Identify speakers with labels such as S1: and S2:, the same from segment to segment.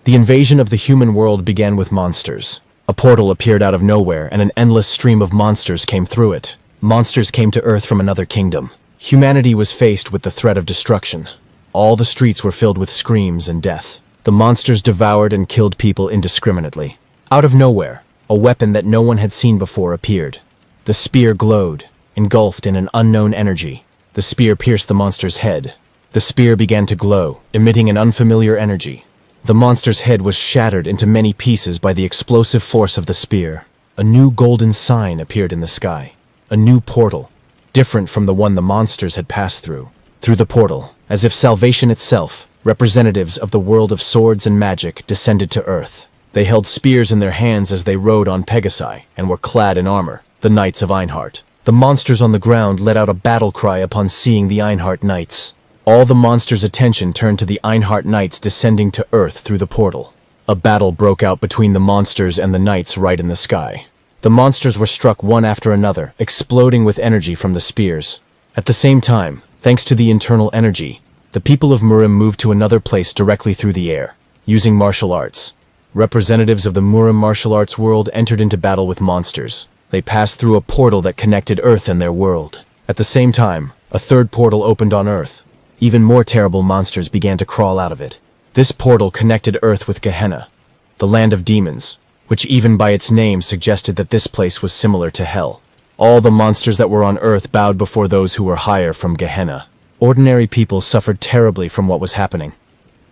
S1: The invasion of the human world began with monsters. A portal appeared out of nowhere, and an endless stream of monsters came through it. Monsters came to Earth from another kingdom. Humanity was faced with the threat of destruction. All the streets were filled with screams and death. The monsters devoured and killed people indiscriminately. Out of nowhere, a weapon that no one had seen before appeared. The spear glowed, engulfed in an unknown energy. The spear pierced the monster's head. The spear began to glow, emitting an unfamiliar energy. The monster's head was shattered into many pieces by the explosive force of the spear. A new golden sign appeared in the sky. A new portal, different from the one the monsters had passed through. Through the portal, as if salvation itself, representatives of the world of swords and magic descended to Earth. They held spears in their hands as they rode on Pegasi and were clad in armor, the Knights of Einhart. The monsters on the ground let out a battle cry upon seeing the Einhart Knights. All the monsters' attention turned to the Einhart Knights descending to Earth through the portal. A battle broke out between the monsters and the knights right in the sky. The monsters were struck one after another, exploding with energy from the spears. At the same time, thanks to the internal energy, the people of Murim moved to another place directly through the air, using martial arts. Representatives of the Murim martial arts world entered into battle with monsters. They passed through a portal that connected Earth and their world. At the same time, a third portal opened on Earth. Even more terrible monsters began to crawl out of it. This portal connected Earth with Gehenna, the land of demons, which even by its name suggested that this place was similar to hell. All the monsters that were on Earth bowed before those who were higher from Gehenna. Ordinary people suffered terribly from what was happening.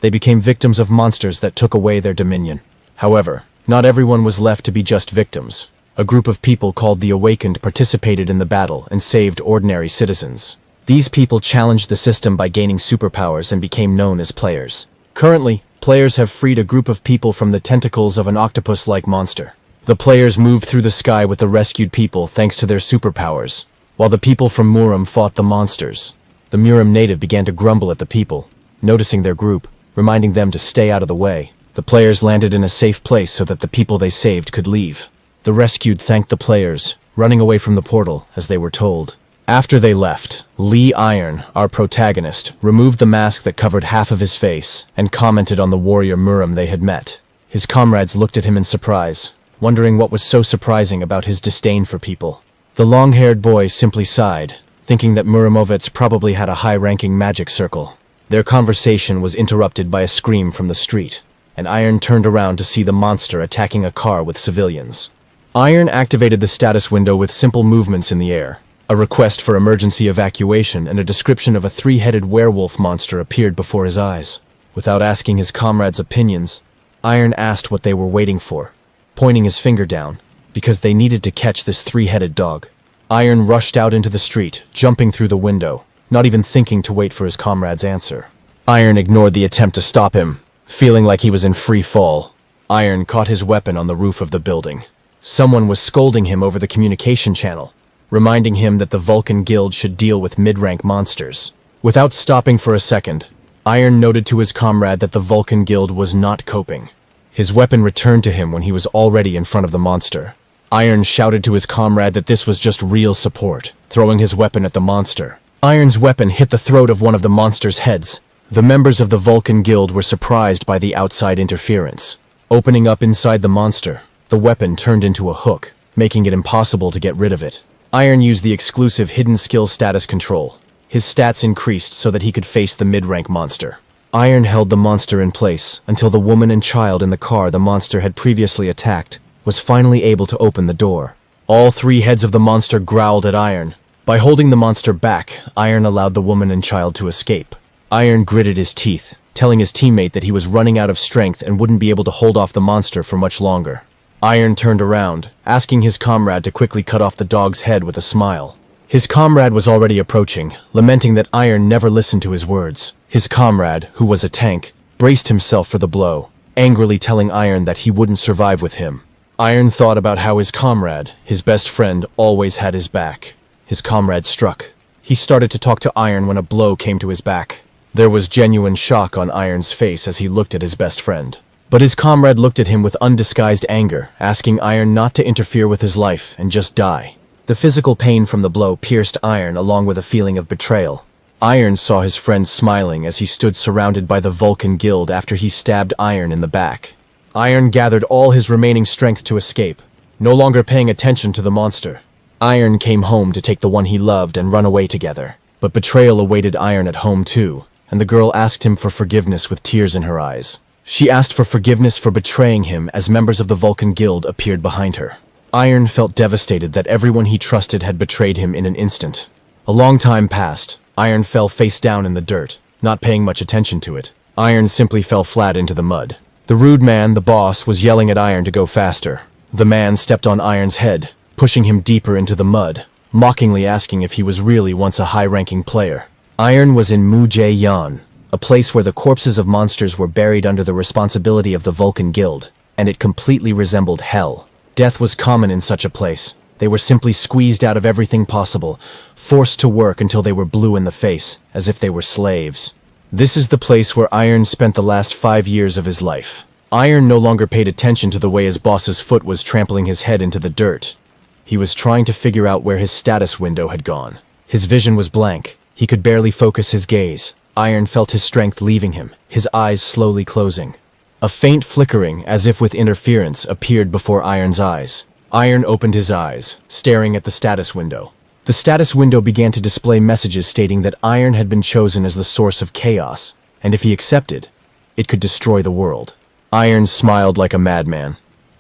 S1: They became victims of monsters that took away their dominion. However, not everyone was left to be just victims. A group of people called the Awakened participated in the battle and saved ordinary citizens. These people challenged the system by gaining superpowers and became known as players. Currently, players have freed a group of people from the tentacles of an octopus-like monster. The players moved through the sky with the rescued people thanks to their superpowers, while the people from Murim fought the monsters. The Murim native began to grumble at the people, noticing their group, reminding them to stay out of the way. The players landed in a safe place so that the people they saved could leave. The rescued thanked the players, running away from the portal, as they were told. After they left, Lee Iron, our protagonist, removed the mask that covered half of his face and commented on the warrior Murim they had met. His comrades looked at him in surprise, wondering what was so surprising about his disdain for people. The long-haired boy simply sighed, thinking that Murimovets probably had a high-ranking magic circle. Their conversation was interrupted by a scream from the street, and Iron turned around to see the monster attacking a car with civilians. Iron activated the status window with simple movements in the air. A request for emergency evacuation and a description of a three-headed werewolf monster appeared before his eyes. Without asking his comrades' opinions, Iron asked what they were waiting for, pointing his finger down, because they needed to catch this three-headed dog. Iron rushed out into the street, jumping through the window, not even thinking to wait for his comrades' answer. Iron ignored the attempt to stop him, feeling like he was in free fall. Iron caught his weapon on the roof of the building. Someone was scolding him over the communication channel, reminding him that the Vulcan Guild should deal with mid-rank monsters. Without stopping for a second, Iron noted to his comrade that the Vulcan Guild was not coping. His weapon returned to him when he was already in front of the monster. Iron shouted to his comrade that this was just real support, throwing his weapon at the monster. Iron's weapon hit the throat of one of the monster's heads. The members of the Vulcan Guild were surprised by the outside interference. Opening up inside the monster, the weapon turned into a hook, making it impossible to get rid of it. Iron used the exclusive hidden skill status control. His stats increased so that he could face the mid-rank monster. Iron held the monster in place until the woman and child in the car the monster had previously attacked was finally able to open the door. All three heads of the monster growled at Iron. By holding the monster back, Iron allowed the woman and child to escape. Iron gritted his teeth, telling his teammate that he was running out of strength and wouldn't be able to hold off the monster for much longer. Iron turned around, asking his comrade to quickly cut off the dog's head with a smile. His comrade was already approaching, lamenting that Iron never listened to his words. His comrade, who was a tank, braced himself for the blow, angrily telling Iron that he wouldn't survive with him. Iron thought about how his comrade, his best friend, always had his back. His comrade struck. He started to talk to Iron when a blow came to his back. There was genuine shock on Iron's face as he looked at his best friend. But his comrade looked at him with undisguised anger, asking Iron not to interfere with his life and just die. The physical pain from the blow pierced Iron along with a feeling of betrayal. Iron saw his friend smiling as he stood surrounded by the Vulcan Guild after he stabbed Iron in the back. Iron gathered all his remaining strength to escape, no longer paying attention to the monster. Iron came home to take the one he loved and run away together. But betrayal awaited Iron at home too, and the girl asked him for forgiveness with tears in her eyes. She asked for forgiveness for betraying him as members of the Vulcan Guild appeared behind her. Iron felt devastated that everyone he trusted had betrayed him in an instant. A long time passed. Iron fell face down in the dirt, not paying much attention to it. Iron simply fell flat into the mud. The rude man, the boss, was yelling at Iron to go faster. The man stepped on Iron's head, pushing him deeper into the mud, mockingly asking if he was really once a high-ranking player. Iron was in Mujae-yan, a place where the corpses of monsters were buried under the responsibility of the Vulcan Guild, and it completely resembled hell. Death was common in such a place. They were simply squeezed out of everything possible, forced to work until they were blue in the face, as if they were slaves. This is the place where Iron spent the last 5 years of his life. Iron no longer paid attention to the way his boss's foot was trampling his head into the dirt. He was trying to figure out where his status window had gone. His vision was blank. He could barely focus his gaze. Iron felt his strength leaving him, his eyes slowly closing. A faint flickering, as if with interference, appeared before Iron's eyes. Iron opened his eyes, staring at the status window. The status window began to display messages stating that Iron had been chosen as the source of chaos, and if he accepted, it could destroy the world. Iron smiled like a madman.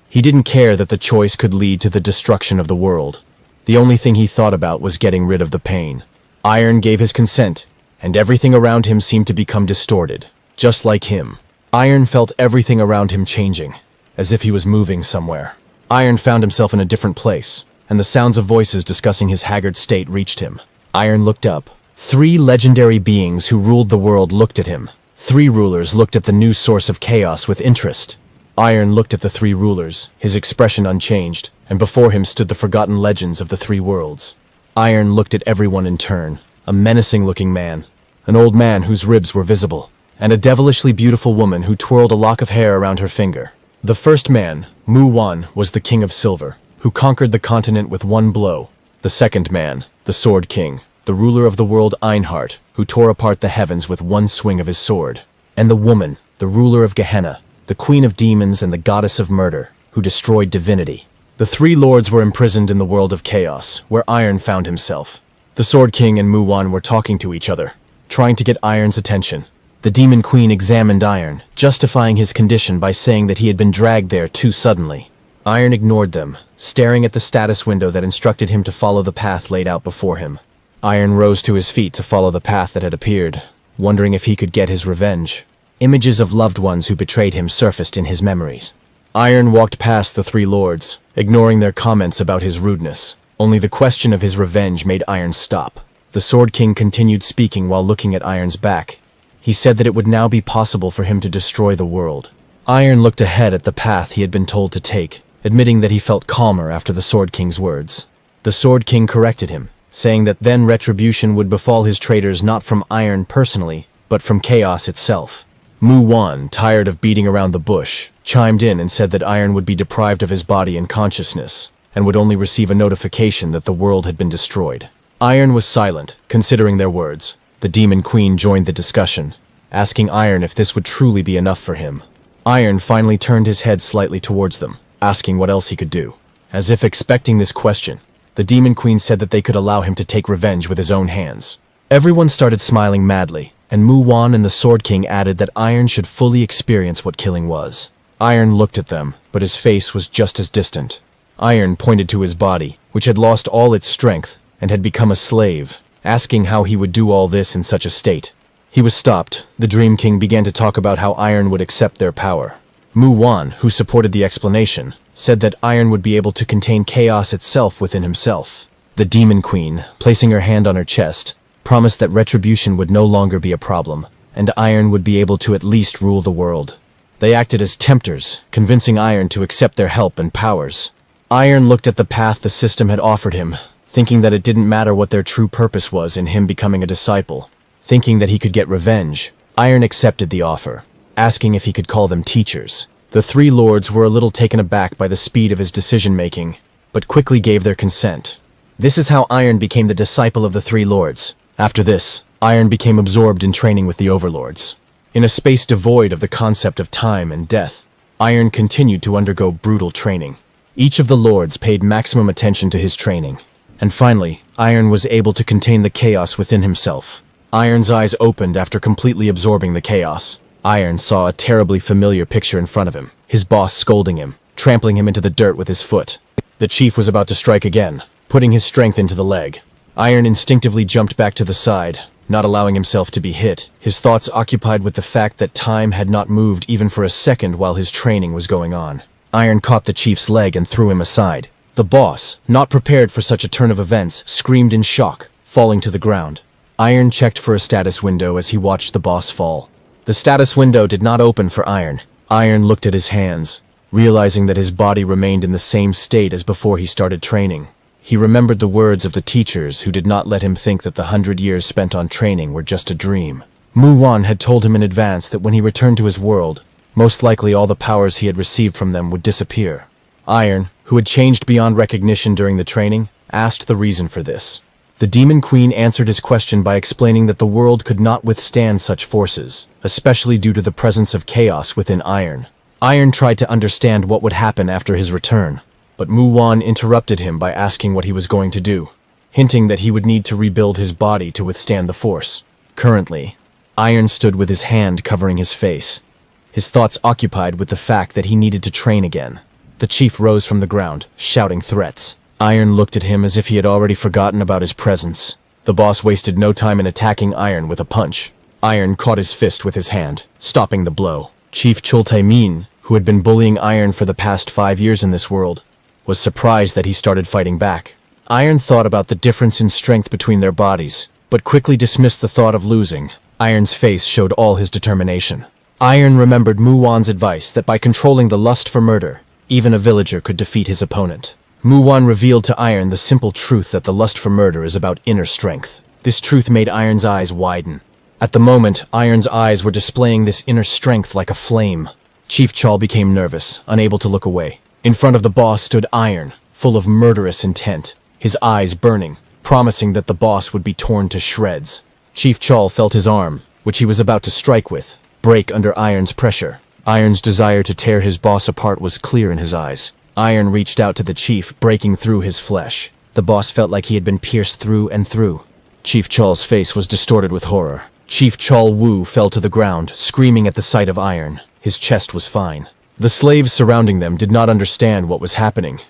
S1: He didn't care that the choice could lead to the destruction of the world. The only thing he thought about was getting rid of the pain. Iron gave his consent, and everything around him seemed to become distorted, just like him. Iron felt everything around him changing, as if he was moving somewhere. Iron found himself in a different place, and the sounds of voices discussing his haggard state reached him. Iron looked up. 3 legendary beings who ruled the world looked at him. 3 rulers looked at the new source of chaos with interest. Iron looked at the 3 rulers, his expression unchanged, and before him stood the forgotten legends of the 3 worlds. Iron looked at everyone in turn. A menacing-looking man, an old man whose ribs were visible, and a devilishly beautiful woman who twirled a lock of hair around her finger. The first man, Mu-Wan, was the King of Silver, who conquered the continent with one blow. The second man, the Sword King, the ruler of the world Einhart, who tore apart the heavens with one swing of his sword. And the woman, the ruler of Gehenna, the queen of demons and the goddess of murder, who destroyed divinity. The 3 lords were imprisoned in the world of chaos, where Iron found himself. The Sword King and Mu-Wan were talking to each other, trying to get Iron's attention. The Demon Queen examined Iron, justifying his condition by saying that he had been dragged there too suddenly. Iron ignored them, staring at the status window that instructed him to follow the path laid out before him. Iron rose to his feet to follow the path that had appeared, wondering if he could get his revenge. Images of loved ones who betrayed him surfaced in his memories. Iron walked past the 3 lords, ignoring their comments about his rudeness. Only the question of his revenge made Iron stop. The Sword King continued speaking while looking at Iron's back. He said that it would now be possible for him to destroy the world. Iron looked ahead at the path he had been told to take, admitting that he felt calmer after the Sword King's words. The Sword King corrected him, saying that then retribution would befall his traitors not from Iron personally, but from chaos itself. Mu-Wan, tired of beating around the bush, chimed in and said that Iron would be deprived of his body and consciousness, and would only receive a notification that the world had been destroyed. Iron was silent, considering their words. The Demon Queen joined the discussion, asking Iron if this would truly be enough for him. Iron finally turned his head slightly towards them, asking what else he could do. As if expecting this question, the Demon Queen said that they could allow him to take revenge with his own hands. Everyone started smiling madly, and Mu-Wan and the Sword King added that Iron should fully experience what killing was. Iron looked at them, but his face was just as distant. Iron pointed to his body, which had lost all its strength and had become a slave, asking how he would do all this in such a state. He was stopped. The Dream King began to talk about how Iron would accept their power. Mu-Wan, who supported the explanation, said that Iron would be able to contain chaos itself within himself. The Demon Queen, placing her hand on her chest, promised that retribution would no longer be a problem, and Iron would be able to at least rule the world. They acted as tempters, convincing Iron to accept their help and powers. Iron looked at the path the system had offered him, thinking that it didn't matter what their true purpose was in him becoming a disciple. Thinking that he could get revenge, Iron accepted the offer, asking if he could call them teachers. The 3 lords were a little taken aback by the speed of his decision-making, but quickly gave their consent. This is how Iron became the disciple of the 3 lords. After this, Iron became absorbed in training with the overlords. In a space devoid of the concept of time and death, Iron continued to undergo brutal training. Each of the lords paid maximum attention to his training. And finally, Iron was able to contain the chaos within himself. Iron's eyes opened after completely absorbing the chaos. Iron saw a terribly familiar picture in front of him, his boss scolding him, trampling him into the dirt with his foot. The chief was about to strike again, putting his strength into the leg. Iron instinctively jumped back to the side, not allowing himself to be hit, his thoughts occupied with the fact that time had not moved even for a second while his training was going on. Iron caught the chief's leg and threw him aside. The boss, not prepared for such a turn of events, screamed in shock, falling to the ground. Iron checked for a status window as he watched the boss fall. The status window did not open for Iron. Iron looked at his hands, realizing that his body remained in the same state as before he started training. He remembered the words of the teachers who did not let him think that the 100 years spent on training were just a dream. Mu-Wan had told him in advance that when he returned to his world, most likely all the powers he had received from them would disappear. Iron, who had changed beyond recognition during the training, asked the reason for this. The Demon Queen answered his question by explaining that the world could not withstand such forces, especially due to the presence of chaos within Iron. Iron tried to understand what would happen after his return, but Mu-Wan interrupted him by asking what he was going to do, hinting that he would need to rebuild his body to withstand the force. Currently, Iron stood with his hand covering his face, his thoughts occupied with the fact that he needed to train again. The chief rose from the ground, shouting threats. Iron looked at him as if he had already forgotten about his presence. The boss wasted no time in attacking Iron with a punch. Iron caught his fist with his hand, stopping the blow. Chief Chultae-min, who had been bullying Iron for the past 5 years in this world, was surprised that he started fighting back. Iron thought about the difference in strength between their bodies, but quickly dismissed the thought of losing. Iron's face showed all his determination. Iron remembered Mu-Wan's advice that by controlling the lust for murder, even a villager could defeat his opponent. Mu-Wan revealed to Iron the simple truth that the lust for murder is about inner strength. This truth made Iron's eyes widen. At the moment, Iron's eyes were displaying this inner strength like a flame. Chief Chal became nervous, unable to look away. In front of the boss stood Iron, full of murderous intent, his eyes burning, promising that the boss would be torn to shreds. Chief Chal felt his arm, which he was about to strike with, break under Iron's pressure. Iron's desire to tear his boss apart was clear in his eyes. Iron reached out to the chief, breaking through his flesh. The boss felt like he had been pierced through and through. Chief Chal's face was distorted with horror. Chief Chal Wu fell to the ground, screaming at the sight of Iron. His chest was fine. The slaves surrounding them did not understand what was happening,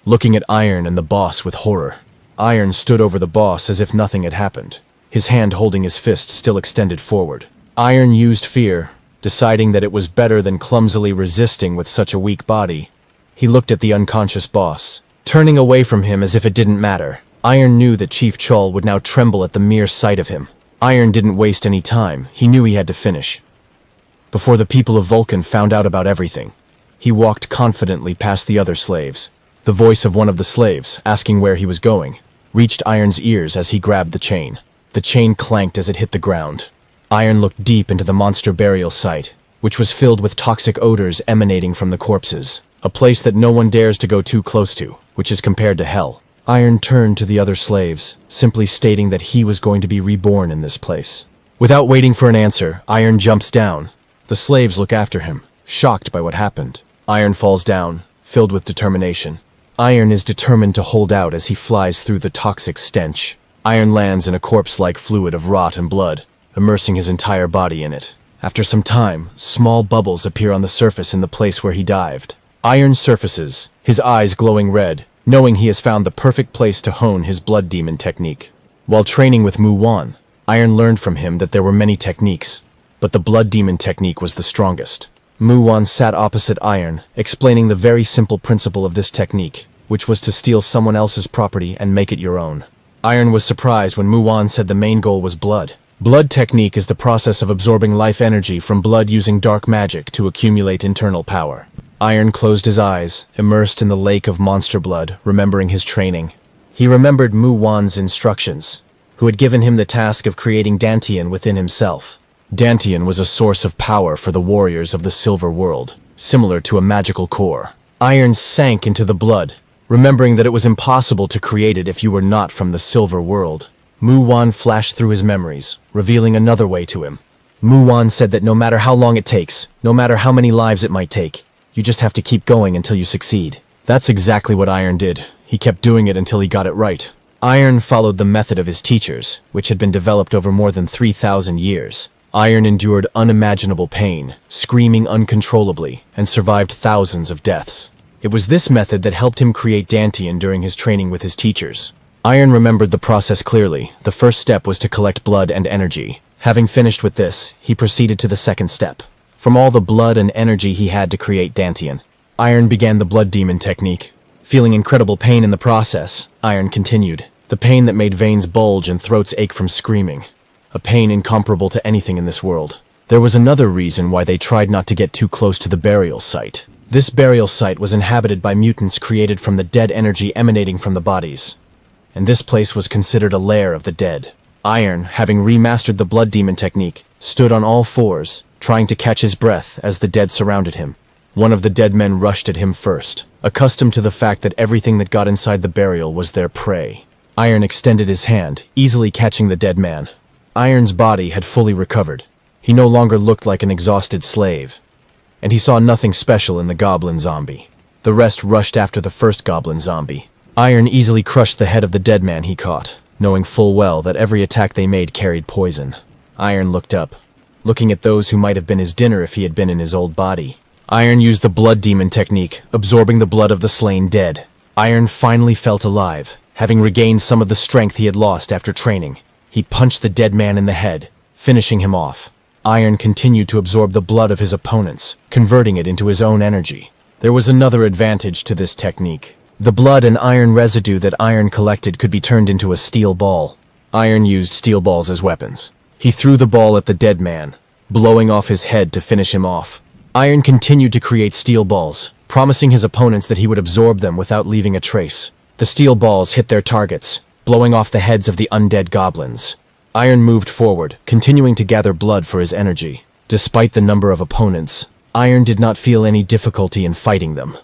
S1: looking at Iron and the boss with horror. Iron stood over the boss as if nothing had happened, his hand holding his fist still extended forward. Iron used fear, deciding that it was better than clumsily resisting with such a weak body. He looked at the unconscious boss, turning away from him as if it didn't matter. Iron knew that Chief Chal would now tremble at the mere sight of him. Iron didn't waste any time. He knew he had to finish. Before the people of Vulcan found out about everything, he walked confidently past the other slaves. The voice of one of the slaves, asking where he was going, reached Iron's ears as he grabbed the chain. The chain clanked as it hit the ground. Iron looked deep into the monster burial site, which was filled with toxic odors emanating from the corpses, a place that no one dares to go too close to, which is compared to hell. Iron turned to the other slaves, simply stating that he was going to be reborn in this place. Without waiting for an answer, Iron jumps down. The slaves look after him, shocked by what happened. Iron falls down, filled with determination. Iron is determined to hold out as he flies through the toxic stench. Iron lands in a corpse-like fluid of rot and blood, immersing his entire body in it. After some time, small bubbles appear on the surface in the place where he dived. Iron surfaces, his eyes glowing red, knowing he has found the perfect place to hone his blood demon technique. While training with Mu-Wan, Iron learned from him that there were many techniques, but the blood demon technique was the strongest. Mu-Wan sat opposite Iron, explaining the very simple principle of this technique, which was to steal someone else's property and make it your own. Iron was surprised when Mu-Wan said the main goal was blood. Blood technique is the process of absorbing life energy from blood using dark magic to accumulate internal power. Iron closed his eyes, immersed in the lake of monster blood, remembering his training. He remembered Mu-Wan's instructions, who had given him the task of creating Dantion within himself. Dantion was a source of power for the warriors of the Silver World, similar to a magical core. Iron sank into the blood, remembering that it was impossible to create it if you were not from the Silver World. Wan flashed through his memories, revealing another way to him. Wan said that no matter how long it takes, no matter how many lives it might take, you just have to keep going until you succeed. That's exactly what Iron did. He kept doing it until he got it right. Iron followed the method of his teachers, which had been developed over more than 3,000 years. Iron endured unimaginable pain, screaming uncontrollably, and survived thousands of deaths. It was this method that helped him create Dantion during his training with his teachers. Iron remembered the process clearly. The first step was to collect blood and energy. Having finished with this, he proceeded to the second step. From all the blood and energy he had to create Dantion, Iron began the blood demon technique. Feeling incredible pain in the process, Iron continued. The pain that made veins bulge and throats ache from screaming. A pain incomparable to anything in this world. There was another reason why they tried not to get too close to the burial site. This burial site was inhabited by mutants created from the dead energy emanating from the bodies. And this place was considered a lair of the dead. Iron, having remastered the blood demon technique, stood on all fours, trying to catch his breath as the dead surrounded him. One of the dead men rushed at him first, accustomed to the fact that everything that got inside the burial was their prey. Iron extended his hand, easily catching the dead man. Iron's body had fully recovered. He no longer looked like an exhausted slave, and he saw nothing special in the goblin zombie. The rest rushed after the first goblin zombie. Iron easily crushed the head of the dead man he caught, knowing full well that every attack they made carried poison. Iron looked up, looking at those who might have been his dinner if he had been in his old body. Iron used the blood demon technique, absorbing the blood of the slain dead. Iron finally felt alive, having regained some of the strength he had lost after training. He punched the dead man in the head, finishing him off. Iron continued to absorb the blood of his opponents, converting it into his own energy. There was another advantage to this technique. The blood and iron residue that Iron collected could be turned into a steel ball. Iron used steel balls as weapons. He threw the ball at the dead man, blowing off his head to finish him off. Iron continued to create steel balls, promising his opponents that he would absorb them without leaving a trace. The steel balls hit their targets, blowing off the heads of the undead goblins. Iron moved forward, continuing to gather blood for his energy. Despite the number of opponents, Iron did not feel any difficulty in fighting them.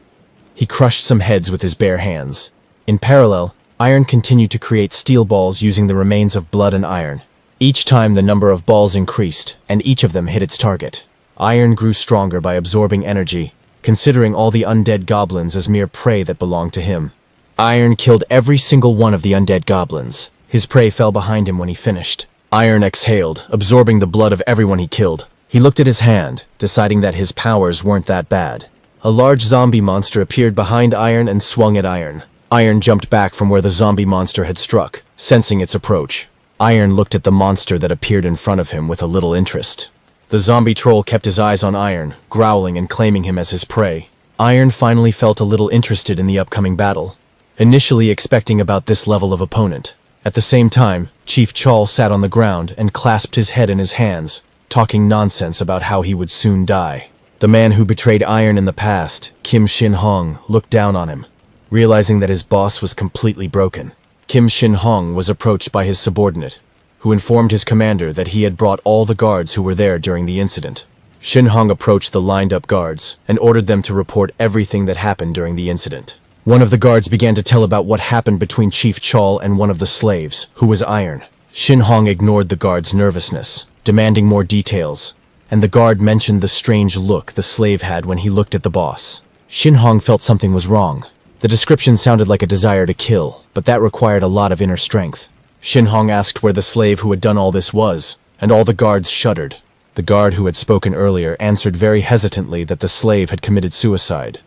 S1: He crushed some heads with his bare hands. In parallel, Iron continued to create steel balls using the remains of blood and iron. Each time the number of balls increased, and each of them hit its target. Iron grew stronger by absorbing energy, considering all the undead goblins as mere prey that belonged to him. Iron killed every single one of the undead goblins. His prey fell behind him when he finished. Iron exhaled, absorbing the blood of everyone he killed. He looked at his hand, deciding that his powers weren't that bad. A large zombie monster appeared behind Iron and swung at Iron. Iron jumped back from where the zombie monster had struck, sensing its approach. Iron looked at the monster that appeared in front of him with a little interest. The zombie troll kept his eyes on Iron, growling and claiming him as his prey. Iron finally felt a little interested in the upcoming battle, initially expecting about this level of opponent. At the same time, Chief Chol sat on the ground and clasped his head in his hands, talking nonsense about how he would soon die. The man who betrayed Iron in the past, Shin Hong, looked down on him, realizing that his boss was completely broken. Shin Hong was approached by his subordinate, who informed his commander that he had brought all the guards who were there during the incident. Shin Hong approached the lined-up guards and ordered them to report everything that happened during the incident. One of the guards began to tell about what happened between Chief Chol and one of the slaves, who was Iron. Shin Hong ignored the guard's nervousness, demanding more details, and the guard mentioned the strange look the slave had when he looked at the boss. Shin Hong felt something was wrong. The description sounded like a desire to kill, but that required a lot of inner strength. Shin Hong asked where the slave who had done all this was, and all the guards shuddered. The guard who had spoken earlier answered very hesitantly that the slave had committed suicide.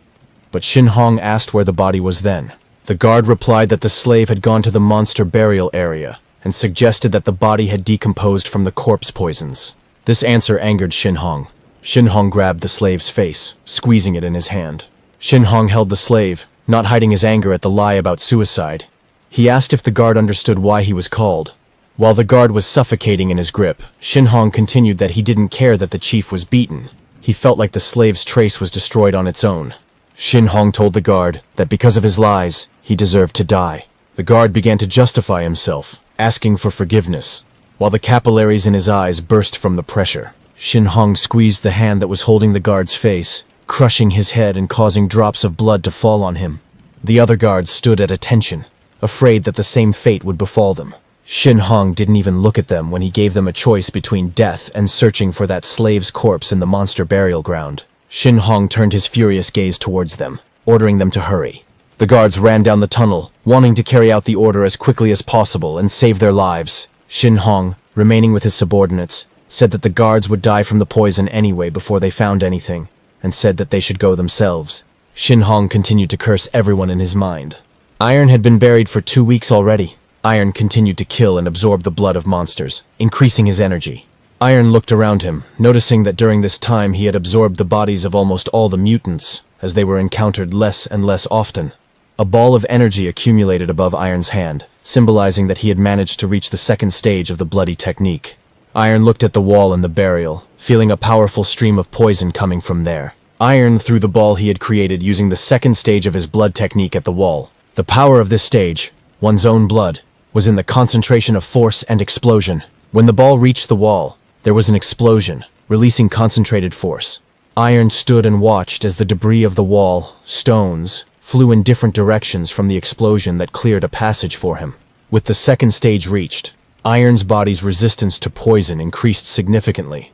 S1: But Shin Hong asked where the body was then. The guard replied that the slave had gone to the monster burial area, and suggested that the body had decomposed from the corpse poisons. This answer angered Shin Hong. Shin Hong grabbed the slave's face, squeezing it in his hand. Shin Hong held the slave, not hiding his anger at the lie about suicide. He asked if the guard understood why he was called. While the guard was suffocating in his grip, Shin Hong continued that he didn't care that the chief was beaten. He felt like the slave's trace was destroyed on its own. Shin Hong told the guard that because of his lies, he deserved to die. The guard began to justify himself, asking for forgiveness, while the capillaries in his eyes burst from the pressure. Shin Hong squeezed the hand that was holding the guard's face, crushing his head and causing drops of blood to fall on him. The other guards stood at attention, afraid that the same fate would befall them. Shin Hong didn't even look at them when he gave them a choice between death and searching for that slave's corpse in the monster burial ground. Shin Hong turned his furious gaze towards them, ordering them to hurry. The guards ran down the tunnel, wanting to carry out the order as quickly as possible and save their lives. Shin Hong, remaining with his subordinates, said that the guards would die from the poison anyway before they found anything, and said that they should go themselves. Shin Hong continued to curse everyone in his mind. Iron had been buried for 2 weeks already. Iron continued to kill and absorb the blood of monsters, increasing his energy. Iron looked around him, noticing that during this time he had absorbed the bodies of almost all the mutants, as they were encountered less and less often. A ball of energy accumulated above Iron's hand, symbolizing that he had managed to reach the second stage of the bloody technique. Iron looked at the wall in the burial, feeling a powerful stream of poison coming from there. Iron threw the ball he had created using the second stage of his blood technique at the wall. The power of this stage, one's own blood, was in the concentration of force and explosion. When the ball reached the wall, there was an explosion, releasing concentrated force. Iron stood and watched as the debris of the wall, stones, flew in different directions from the explosion that cleared a passage for him. With the second stage reached, Iron's body's resistance to poison increased significantly.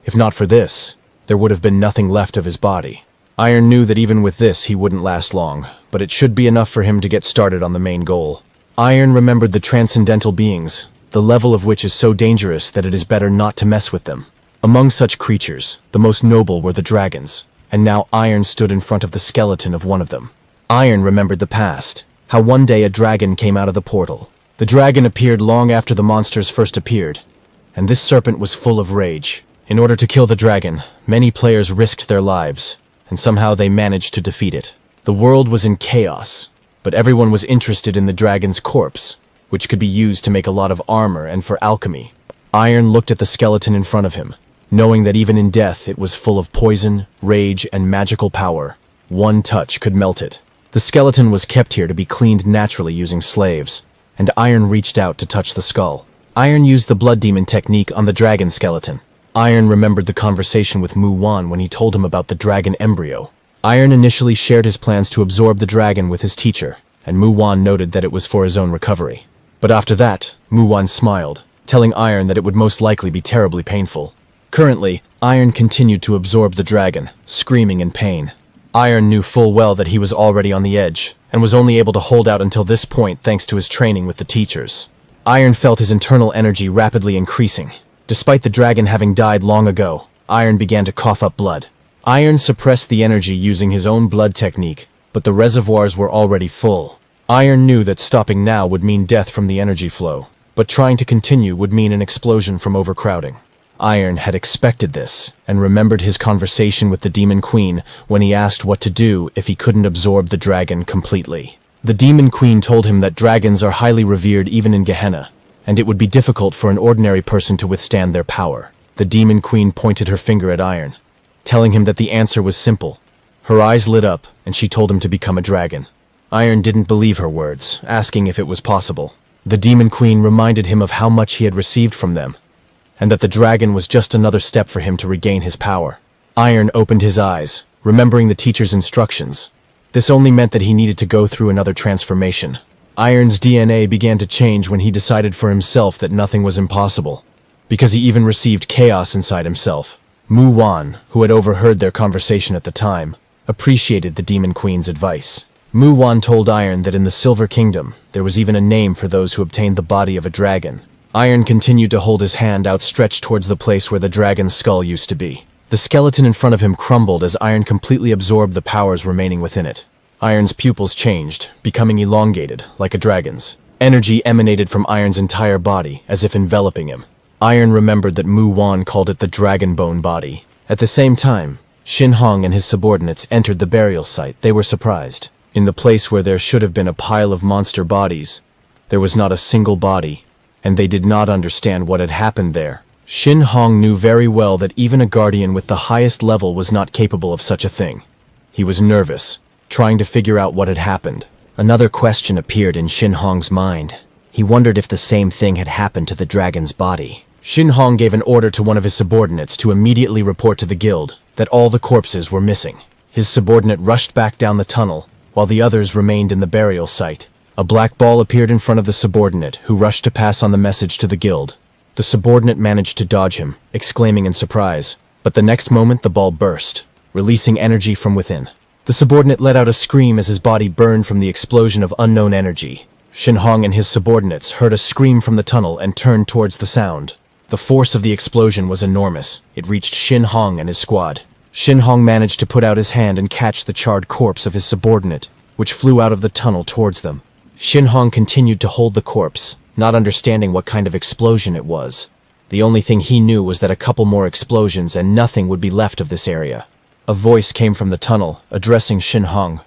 S1: If not for this, there would have been nothing left of his body. Iron knew that even with this he wouldn't last long, but it should be enough for him to get started on the main goal. Iron remembered the transcendental beings, the level of which is so dangerous that it is better not to mess with them. Among such creatures, the most noble were the dragons, and now Iron stood in front of the skeleton of one of them. Iron remembered the past, how one day a dragon came out of the portal. The dragon appeared long after the monsters first appeared, and this serpent was full of rage. In order to kill the dragon, many players risked their lives, and somehow they managed to defeat it. The world was in chaos, but everyone was interested in the dragon's corpse, which could be used to make a lot of armor and for alchemy. Iron looked at the skeleton in front of him, knowing that even in death it was full of poison, rage, and magical power. One touch could melt it. The skeleton was kept here to be cleaned naturally using slaves, and Iron reached out to touch the skull. Iron used the blood demon technique on the dragon skeleton. Iron remembered the conversation with Mu Wan when he told him about the dragon embryo. Iron initially shared his plans to absorb the dragon with his teacher, and Mu Wan noted that it was for his own recovery. But after that, Mu Wan smiled, telling Iron that it would most likely be terribly painful. Currently, Iron continued to absorb the dragon, screaming in pain. Iron knew full well that he was already on the edge, and was only able to hold out until this point thanks to his training with the teachers. Iron felt his internal energy rapidly increasing. Despite the dragon having died long ago, Iron began to cough up blood. Iron suppressed the energy using his own blood technique, but the reservoirs were already full. Iron knew that stopping now would mean death from the energy flow, but trying to continue would mean an explosion from overcrowding. Iron had expected this, and remembered his conversation with the Demon Queen when he asked what to do if he couldn't absorb the dragon completely. The Demon Queen told him that dragons are highly revered even in Gehenna, and it would be difficult for an ordinary person to withstand their power. The Demon Queen pointed her finger at Iron, telling him that the answer was simple. Her eyes lit up, and she told him to become a dragon. Iron didn't believe her words, asking if it was possible. The Demon Queen reminded him of how much he had received from them, and that the dragon was just another step for him to regain his power. Iron opened his eyes, remembering the teacher's instructions. This only meant that he needed to go through another transformation. Iron's DNA began to change when he decided for himself that nothing was impossible, because he even received chaos inside himself. Mu Wan, who had overheard their conversation at the time, appreciated the Demon Queen's advice. Mu Wan told Iron that in the Silver Kingdom, there was even a name for those who obtained the body of a dragon. Iron continued to hold his hand outstretched towards the place where the dragon's skull used to be. The skeleton in front of him crumbled as Iron completely absorbed the powers remaining within it. Iron's pupils changed, becoming elongated, like a dragon's. Energy emanated from Iron's entire body, as if enveloping him. Iron remembered that Mu Wan called it the Dragon Bone Body. At the same time, Shin Hong and his subordinates entered the burial site. They were surprised. In the place where there should have been a pile of monster bodies, there was not a single body, and they did not understand what had happened there. Shin Hong knew very well that even a guardian with the highest level was not capable of such a thing. He was nervous, trying to figure out what had happened. Another question appeared in Shin Hong's mind. He wondered if the same thing had happened to the dragon's body. Shin Hong gave an order to one of his subordinates to immediately report to the guild that all the corpses were missing. His subordinate rushed back down the tunnel, while the others remained in the burial site. A black ball appeared in front of the subordinate, who rushed to pass on the message to the guild. The subordinate managed to dodge him, exclaiming in surprise, but the next moment the ball burst, releasing energy from within. The subordinate let out a scream as his body burned from the explosion of unknown energy. Shin Hong and his subordinates heard a scream from the tunnel and turned towards the sound. The force of the explosion was enormous. It reached Shin Hong and his squad. Shin Hong managed to put out his hand and catch the charred corpse of his subordinate, which flew out of the tunnel towards them. Shin Hong continued to hold the corpse, not understanding what kind of explosion it was. The only thing he knew was that a couple more explosions and nothing would be left of this area. A voice came from the tunnel, addressing Shin Hong,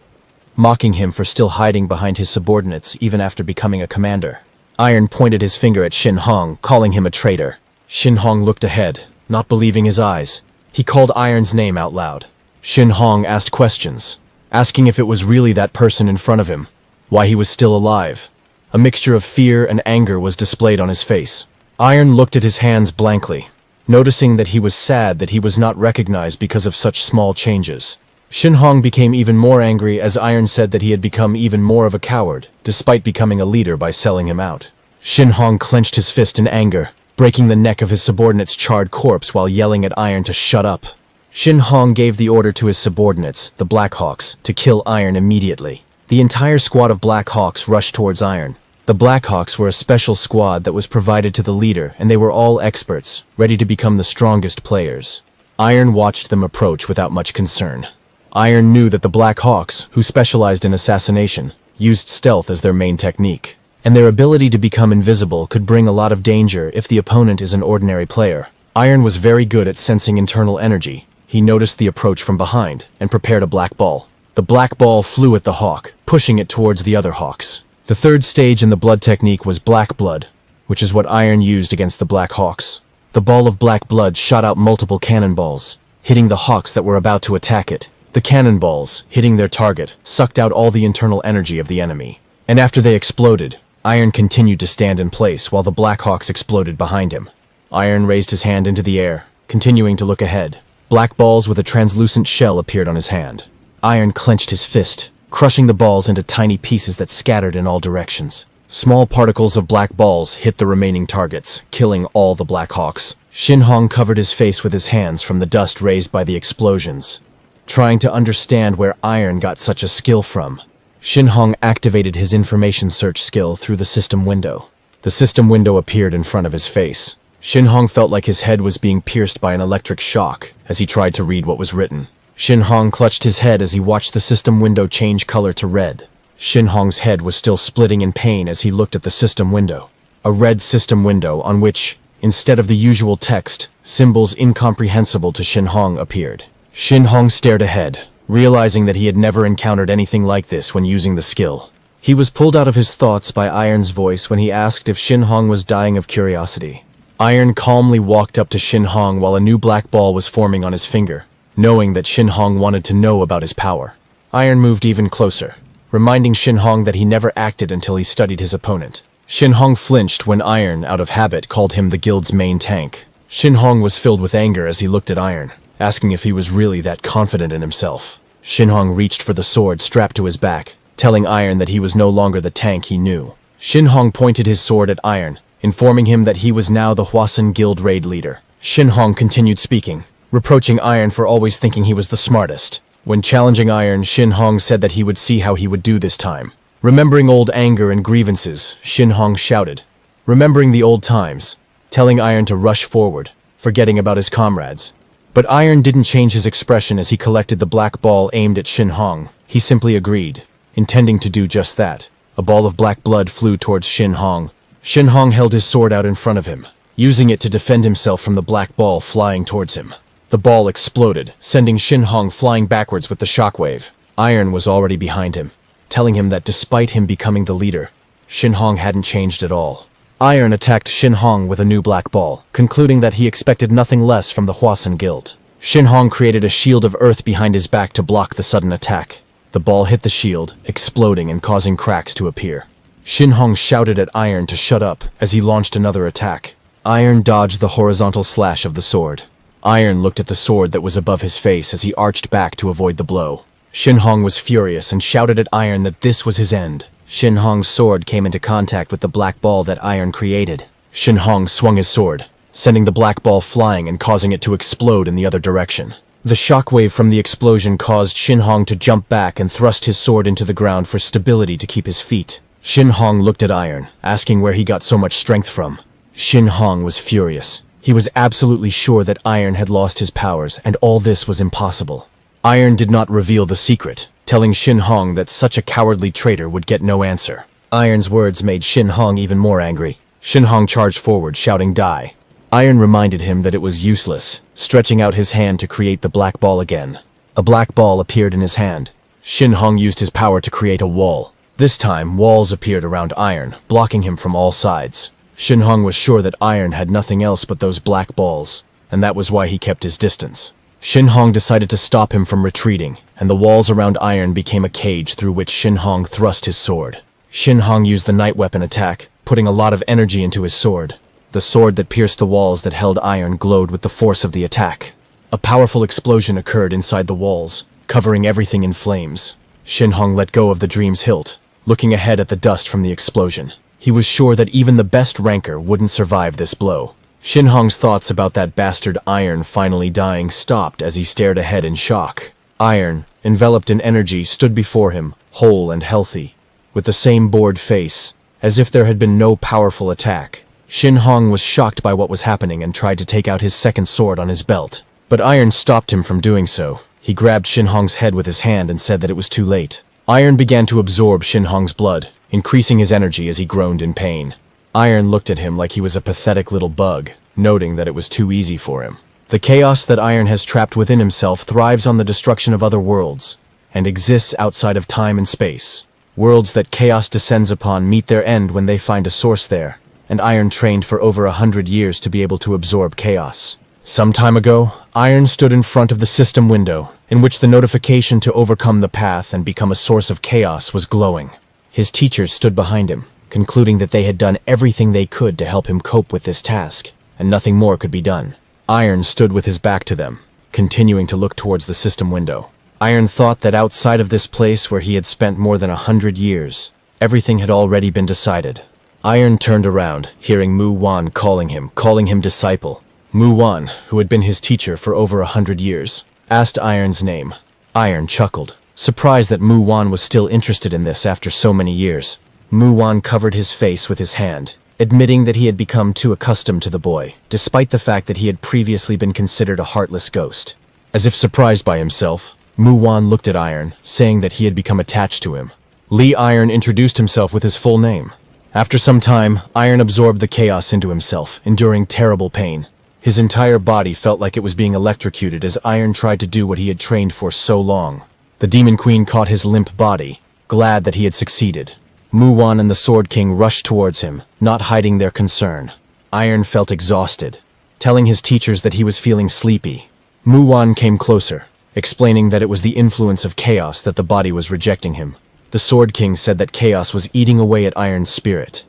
S1: mocking him for still hiding behind his subordinates even after becoming a commander. Iron pointed his finger at Shin Hong, calling him a traitor. Shin Hong looked ahead, not believing his eyes. He called Iron's name out loud. Shin Hong asked questions, asking if it was really that person in front of him, why he was still alive. A mixture of fear and anger was displayed on his face. Iron looked at his hands blankly, noticing that he was sad that he was not recognized because of such small changes. Shin Hong became even more angry as Iron said that he had become even more of a coward, despite becoming a leader by selling him out. Shin Hong clenched his fist in anger, breaking the neck of his subordinate's charred corpse while yelling at Iron to shut up. Shin Hong gave the order to his subordinates, the Black Hawks, to kill Iron immediately. The entire squad of Black Hawks rushed towards Iron. The Black Hawks were a special squad that was provided to the leader, and they were all experts, ready to become the strongest players. Iron watched them approach without much concern. Iron knew that the Black Hawks, who specialized in assassination, used stealth as their main technique, and their ability to become invisible could bring a lot of danger if the opponent is an ordinary player. Iron was very good at sensing internal energy. He noticed the approach from behind and prepared a black ball. The black ball flew at the hawk, pushing it towards the other hawks. The third stage in the blood technique was black blood, which is what Iron used against the Black Hawks. The ball of black blood shot out multiple cannonballs, hitting the hawks that were about to attack it. The cannonballs, hitting their target, sucked out all the internal energy of the enemy. And after they exploded, Iron continued to stand in place while the Black Hawks exploded behind him. Iron raised his hand into the air, continuing to look ahead. Black balls with a translucent shell appeared on his hand. Iron clenched his fist, crushing the balls into tiny pieces that scattered in all directions. Small particles of black balls hit the remaining targets, killing all the Black Hawks. Shin Hong covered his face with his hands from the dust raised by the explosions, trying to understand where Iron got such a skill from. Shin Hong activated his information search skill through the system window. The system window appeared in front of his face. Shin Hong felt like his head was being pierced by an electric shock as he tried to read what was written. Shin Hong clutched his head as he watched the system window change color to red. Shin Hong's head was still splitting in pain as he looked at the system window. A red system window on which, instead of the usual text, symbols incomprehensible to Shin Hong appeared. Shin Hong stared ahead, realizing that he had never encountered anything like this when using the skill. He was pulled out of his thoughts by Iron's voice when he asked if Shin Hong was dying of curiosity. Iron calmly walked up to Shin Hong while a new black ball was forming on his finger, knowing that Shin Hong wanted to know about his power. Iron moved even closer, reminding Shin Hong that he never acted until he studied his opponent. Shin Hong flinched when Iron, out of habit, called him the guild's main tank. Shin Hong was filled with anger as he looked at Iron, asking if he was really that confident in himself. Shin Hong reached for the sword strapped to his back, telling Iron that he was no longer the tank he knew. Shin Hong pointed his sword at Iron, informing him that he was now the Hwasun Guild raid leader. Shin Hong continued speaking, reproaching Iron for always thinking he was the smartest. When challenging Iron, Shin Hong said that he would see how he would do this time. Remembering old anger and grievances, Shin Hong shouted, remembering the old times, telling Iron to rush forward, forgetting about his comrades. But Iron didn't change his expression as he collected the black ball aimed at Shin Hong. He simply agreed, intending to do just that. A ball of black blood flew towards Shin Hong. Shin Hong held his sword out in front of him, using it to defend himself from the black ball flying towards him. The ball exploded, sending Shin Hong flying backwards with the shockwave. Iron was already behind him, telling him that despite him becoming the leader, Shin Hong hadn't changed at all. Iron attacked Shin Hong with a new black ball, concluding that he expected nothing less from the Hwasun Guild. Shin Hong created a shield of earth behind his back to block the sudden attack. The ball hit the shield, exploding and causing cracks to appear. Shin Hong shouted at Iron to shut up as he launched another attack. Iron dodged the horizontal slash of the sword. Iron looked at the sword that was above his face as he arched back to avoid the blow. Shin Hong was furious and shouted at Iron that this was his end. Shin Hong's sword came into contact with the black ball that Iron created. Shin Hong swung his sword, sending the black ball flying and causing it to explode in the other direction. The shockwave from the explosion caused Shin Hong to jump back and thrust his sword into the ground for stability to keep his feet. Shin Hong looked at Iron, asking where he got so much strength from. Shin Hong was furious. He was absolutely sure that Iron had lost his powers, and all this was impossible. Iron did not reveal the secret, telling Shin Hong that such a cowardly traitor would get no answer. Iron's words made Shin Hong even more angry. Shin Hong charged forward, shouting, "Die!" Iron reminded him that it was useless, stretching out his hand to create the black ball again. A black ball appeared in his hand. Shin Hong used his power to create a wall. This time, walls appeared around Iron, blocking him from all sides. Shin Hong was sure that Iron had nothing else but those black balls, and that was why he kept his distance. Shin Hong decided to stop him from retreating, and the walls around Iron became a cage through which Shin Hong thrust his sword. Shin Hong used the night weapon attack, putting a lot of energy into his sword. The sword that pierced the walls that held Iron glowed with the force of the attack. A powerful explosion occurred inside the walls, covering everything in flames. Shin Hong let go of the dream's hilt, looking ahead at the dust from the explosion. He was sure that even the best ranker wouldn't survive this blow. Shin Hong's thoughts about that bastard Iron finally dying stopped as he stared ahead in shock. Iron, enveloped in energy, stood before him, whole and healthy, with the same bored face, as if there had been no powerful attack. Shin Hong was shocked by what was happening and tried to take out his second sword on his belt. But Iron stopped him from doing so. He grabbed Shin Hong's head with his hand and said that it was too late. Iron began to absorb Shin Hong's blood, increasing his energy as he groaned in pain. Iron looked at him like he was a pathetic little bug, noting that it was too easy for him. The chaos that Iron has trapped within himself thrives on the destruction of other worlds, and exists outside of time and space. Worlds that chaos descends upon meet their end when they find a source there, and Iron trained for over 100 years to be able to absorb chaos. Some time ago, Iron stood in front of the system window, in which the notification to overcome the path and become a source of chaos was glowing. His teachers stood behind him, concluding that they had done everything they could to help him cope with this task, and nothing more could be done. Iron stood with his back to them, continuing to look towards the system window. Iron thought that outside of this place where he had spent more than 100 years, everything had already been decided. Iron turned around, hearing Mu Wan calling him disciple. Mu Wan, who had been his teacher for over 100 years, asked Iron's name. Iron chuckled, surprised that Mu Wan was still interested in this after so many years. Mu Wan covered his face with his hand, admitting that he had become too accustomed to the boy, despite the fact that he had previously been considered a heartless ghost. As if surprised by himself, Mu Wan looked at Iron, saying that he had become attached to him. Lee Iron introduced himself with his full name. After some time, Iron absorbed the chaos into himself, enduring terrible pain. His entire body felt like it was being electrocuted as Iron tried to do what he had trained for so long. The Demon Queen caught his limp body, glad that he had succeeded. Mu Wan and the Sword King rushed towards him, not hiding their concern. Iron felt exhausted, telling his teachers that he was feeling sleepy. Mu Wan came closer, explaining that it was the influence of chaos that the body was rejecting him. The Sword King said that chaos was eating away at Iron's spirit,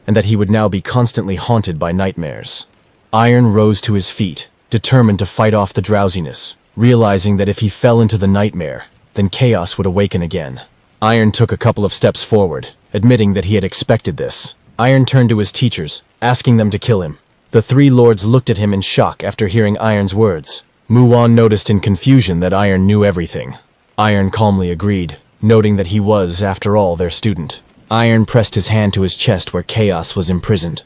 S1: and that he would now be constantly haunted by nightmares. Iron rose to his feet, determined to fight off the drowsiness, realizing that if he fell into the nightmare, then chaos would awaken again. Iron took a couple of steps forward, admitting that he had expected this. Iron turned to his teachers, asking them to kill him. The three lords looked at him in shock after hearing Iron's words. Mu Wan noticed in confusion that Iron knew everything. Iron calmly agreed, noting that he was, after all, their student. Iron pressed his hand to his chest where chaos was imprisoned,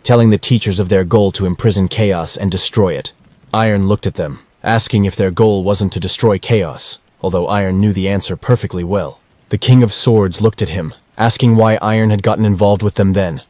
S1: telling the teachers of their goal to imprison chaos and destroy it. Iron looked at them, asking if their goal wasn't to destroy chaos, although Iron knew the answer perfectly well. The King of Swords looked at him, asking why Iron had gotten involved with them then,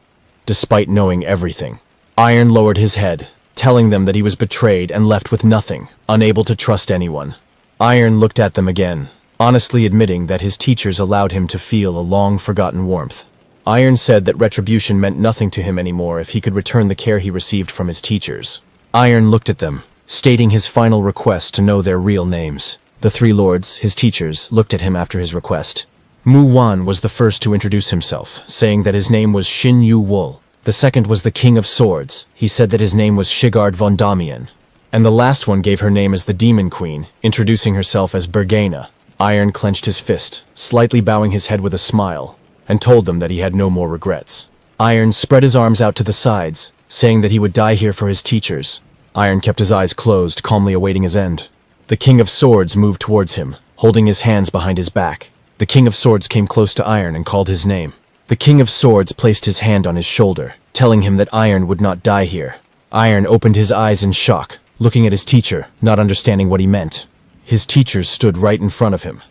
S1: despite knowing everything. Iron lowered his head, telling them that he was betrayed and left with nothing, unable to trust anyone. Iron looked at them again, honestly admitting that his teachers allowed him to feel a long-forgotten warmth. Iron said that retribution meant nothing to him anymore if he could return the care he received from his teachers. Iron looked at them, stating his final request to know their real names. The three lords, his teachers, looked at him after his request. Mu Wan was the first to introduce himself, saying that his name was Shin Yu Wol. The second was the King of Swords. He said that his name was Shigard von Damian. And the last one gave her name as the Demon Queen, introducing herself as Bergena. Iron clenched his fist, slightly bowing his head with a smile, and told them that he had no more regrets. Iron spread his arms out to the sides, saying that he would die here for his teachers. Iron kept his eyes closed, calmly awaiting his end. The King of Swords moved towards him, holding his hands behind his back. The King of Swords came close to Iron and called his name. The King of Swords placed his hand on his shoulder, telling him that Iron would not die here. Iron opened his eyes in shock, looking at his teacher, not understanding what he meant. His teachers stood right in front of him,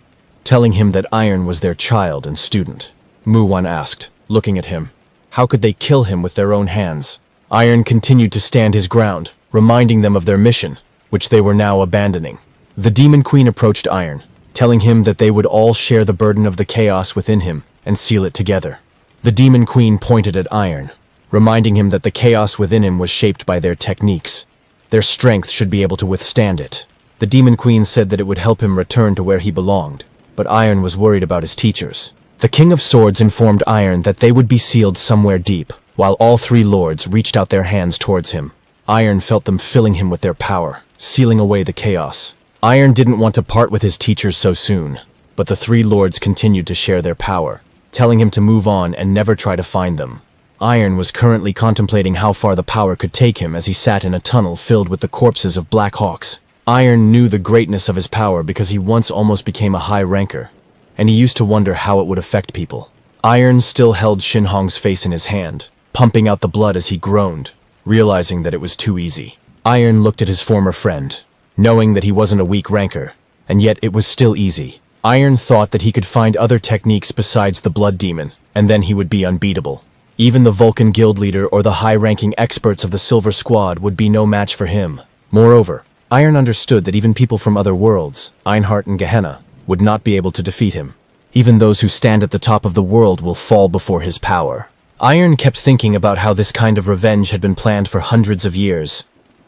S1: telling him that Iron was their child and student. Muwan asked, looking at him. How could they kill him with their own hands? Iron continued to stand his ground, reminding them of their mission, which they were now abandoning. The Demon Queen approached Iron, telling him that they would all share the burden of the chaos within him and seal it together. The Demon Queen pointed at Iron, reminding him that the chaos within him was shaped by their techniques. Their strength should be able to withstand it. The Demon Queen said that it would help him return to where he belonged, but Iron was worried about his teachers. The King of Swords informed Iron that they would be sealed somewhere deep, while all three lords reached out their hands towards him. Iron felt them filling him with their power, sealing away the chaos. Iron didn't want to part with his teachers so soon, but the three lords continued to share their power, telling him to move on and never try to find them. Iron was currently contemplating how far the power could take him as he sat in a tunnel filled with the corpses of Black Hawks. Iron knew the greatness of his power because he once almost became a high ranker, and he used to wonder how it would affect people. Iron still held Shin Hong's face in his hand, pumping out the blood as he groaned, realizing that it was too easy. Iron looked at his former friend, knowing that he wasn't a weak ranker, and yet it was still easy. Iron thought that he could find other techniques besides the Blood Demon, and then he would be unbeatable. Even the Vulcan guild leader or the high-ranking experts of the Silver Squad would be no match for him. Moreover, Iron understood that even people from other worlds, Einhart and Gehenna, would not be able to defeat him. Even those who stand at the top of the world will fall before his power. Iron kept thinking about how this kind of revenge had been planned for hundreds of years,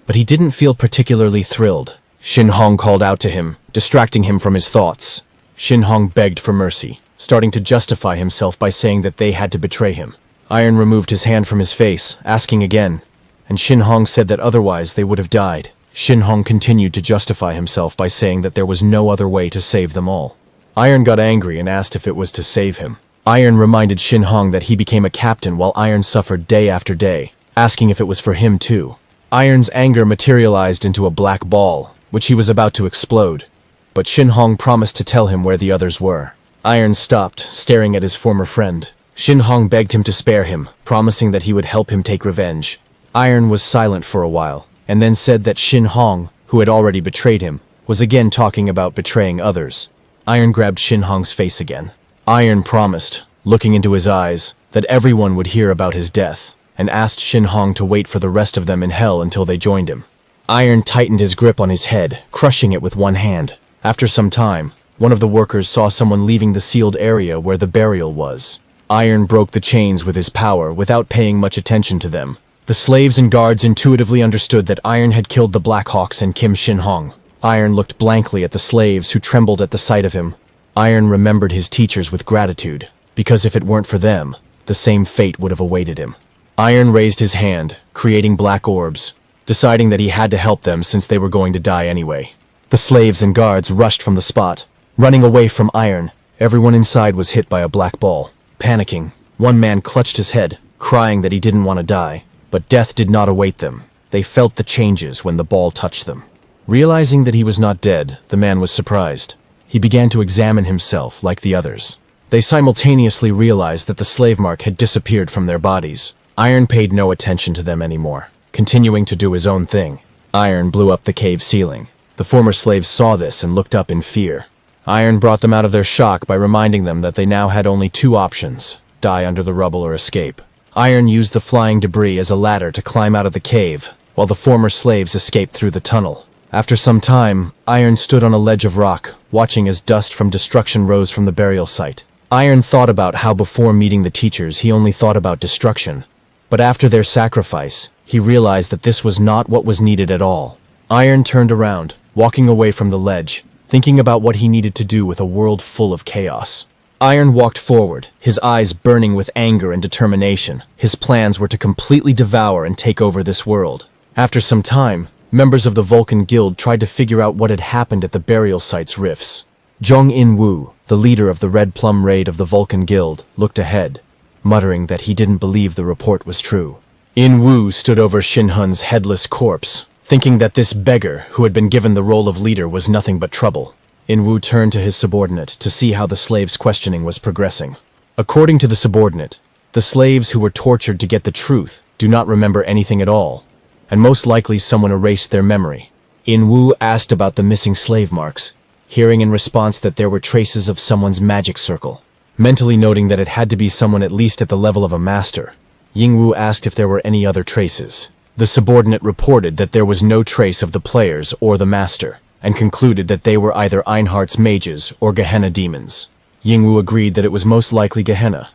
S1: but he didn't feel particularly thrilled. Shin Hong called out to him, distracting him from his thoughts. Shin Hong begged for mercy, starting to justify himself by saying that they had to betray him. Iron removed his hand from his face, asking again, and Shin Hong said that otherwise they would have died. Shin Hong continued to justify himself by saying that there was no other way to save them all. Iron got angry and asked if it was to save him. Iron reminded Shin Hong that he became a captain while Iron suffered day after day, asking if it was for him too. Iron's anger materialized into a black ball, which he was about to explode, but Shin Hong promised to tell him where the others were. Iron stopped, staring at his former friend. Shin Hong begged him to spare him, promising that he would help him take revenge. Iron was silent for a while, and then said that Shin Hong, who had already betrayed him, was again talking about betraying others. Iron grabbed Shin Hong's face again. Iron promised, looking into his eyes, that everyone would hear about his death, and asked Shin Hong to wait for the rest of them in hell until they joined him. Iron tightened his grip on his head, crushing it with one hand. After some time, one of the workers saw someone leaving the sealed area where the burial was. Iron broke the chains with his power without paying much attention to them. The slaves and guards intuitively understood that Iron had killed the Black Hawks and Kim Shin Hong. Iron looked blankly at the slaves who trembled at the sight of him. Iron remembered his teachers with gratitude, because if it weren't for them, the same fate would have awaited him. Iron raised his hand, creating black orbs, deciding that he had to help them since they were going to die anyway. The slaves and guards rushed from the spot, running away from Iron. Everyone inside was hit by a black ball. Panicking, one man clutched his head, crying that he didn't want to die. But death did not await them. They felt the changes when the ball touched them. Realizing that he was not dead, the man was surprised. He began to examine himself like the others. They simultaneously realized that the slave mark had disappeared from their bodies. Iron paid no attention to them anymore, continuing to do his own thing. Iron blew up the cave ceiling. The former slaves saw this and looked up in fear. Iron brought them out of their shock by reminding them that they now had only two options: die under the rubble or escape. Iron used the flying debris as a ladder to climb out of the cave, while the former slaves escaped through the tunnel. After some time, Iron stood on a ledge of rock, watching as dust from destruction rose from the burial site. Iron thought about how before meeting the teachers he only thought about destruction. But after their sacrifice, he realized that this was not what was needed at all. Iron turned around, walking away from the ledge, thinking about what he needed to do with a world full of chaos. Iron walked forward, his eyes burning with anger and determination. His plans were to completely devour and take over this world. After some time, members of the Vulcan Guild tried to figure out what had happened at the burial site's rifts. Zhong In Wu, the leader of the Red Plum Raid of the Vulcan Guild, looked ahead, muttering that he didn't believe the report was true. In-woo stood over Shin Hong's headless corpse, thinking that this beggar, who had been given the role of leader, was nothing but trouble. In-woo turned to his subordinate to see how the slave's questioning was progressing. According to the subordinate, the slaves who were tortured to get the truth do not remember anything at all, and most likely someone erased their memory. In-woo asked about the missing slave marks, hearing in response that there were traces of someone's magic circle. Mentally noting that it had to be someone at least at the level of a master, Ying-woo asked if there were any other traces. The subordinate reported that there was no trace of the players or the master, and concluded that they were either Einhardt's mages or Gehenna demons. Ying-woo agreed that it was most likely Gehenna,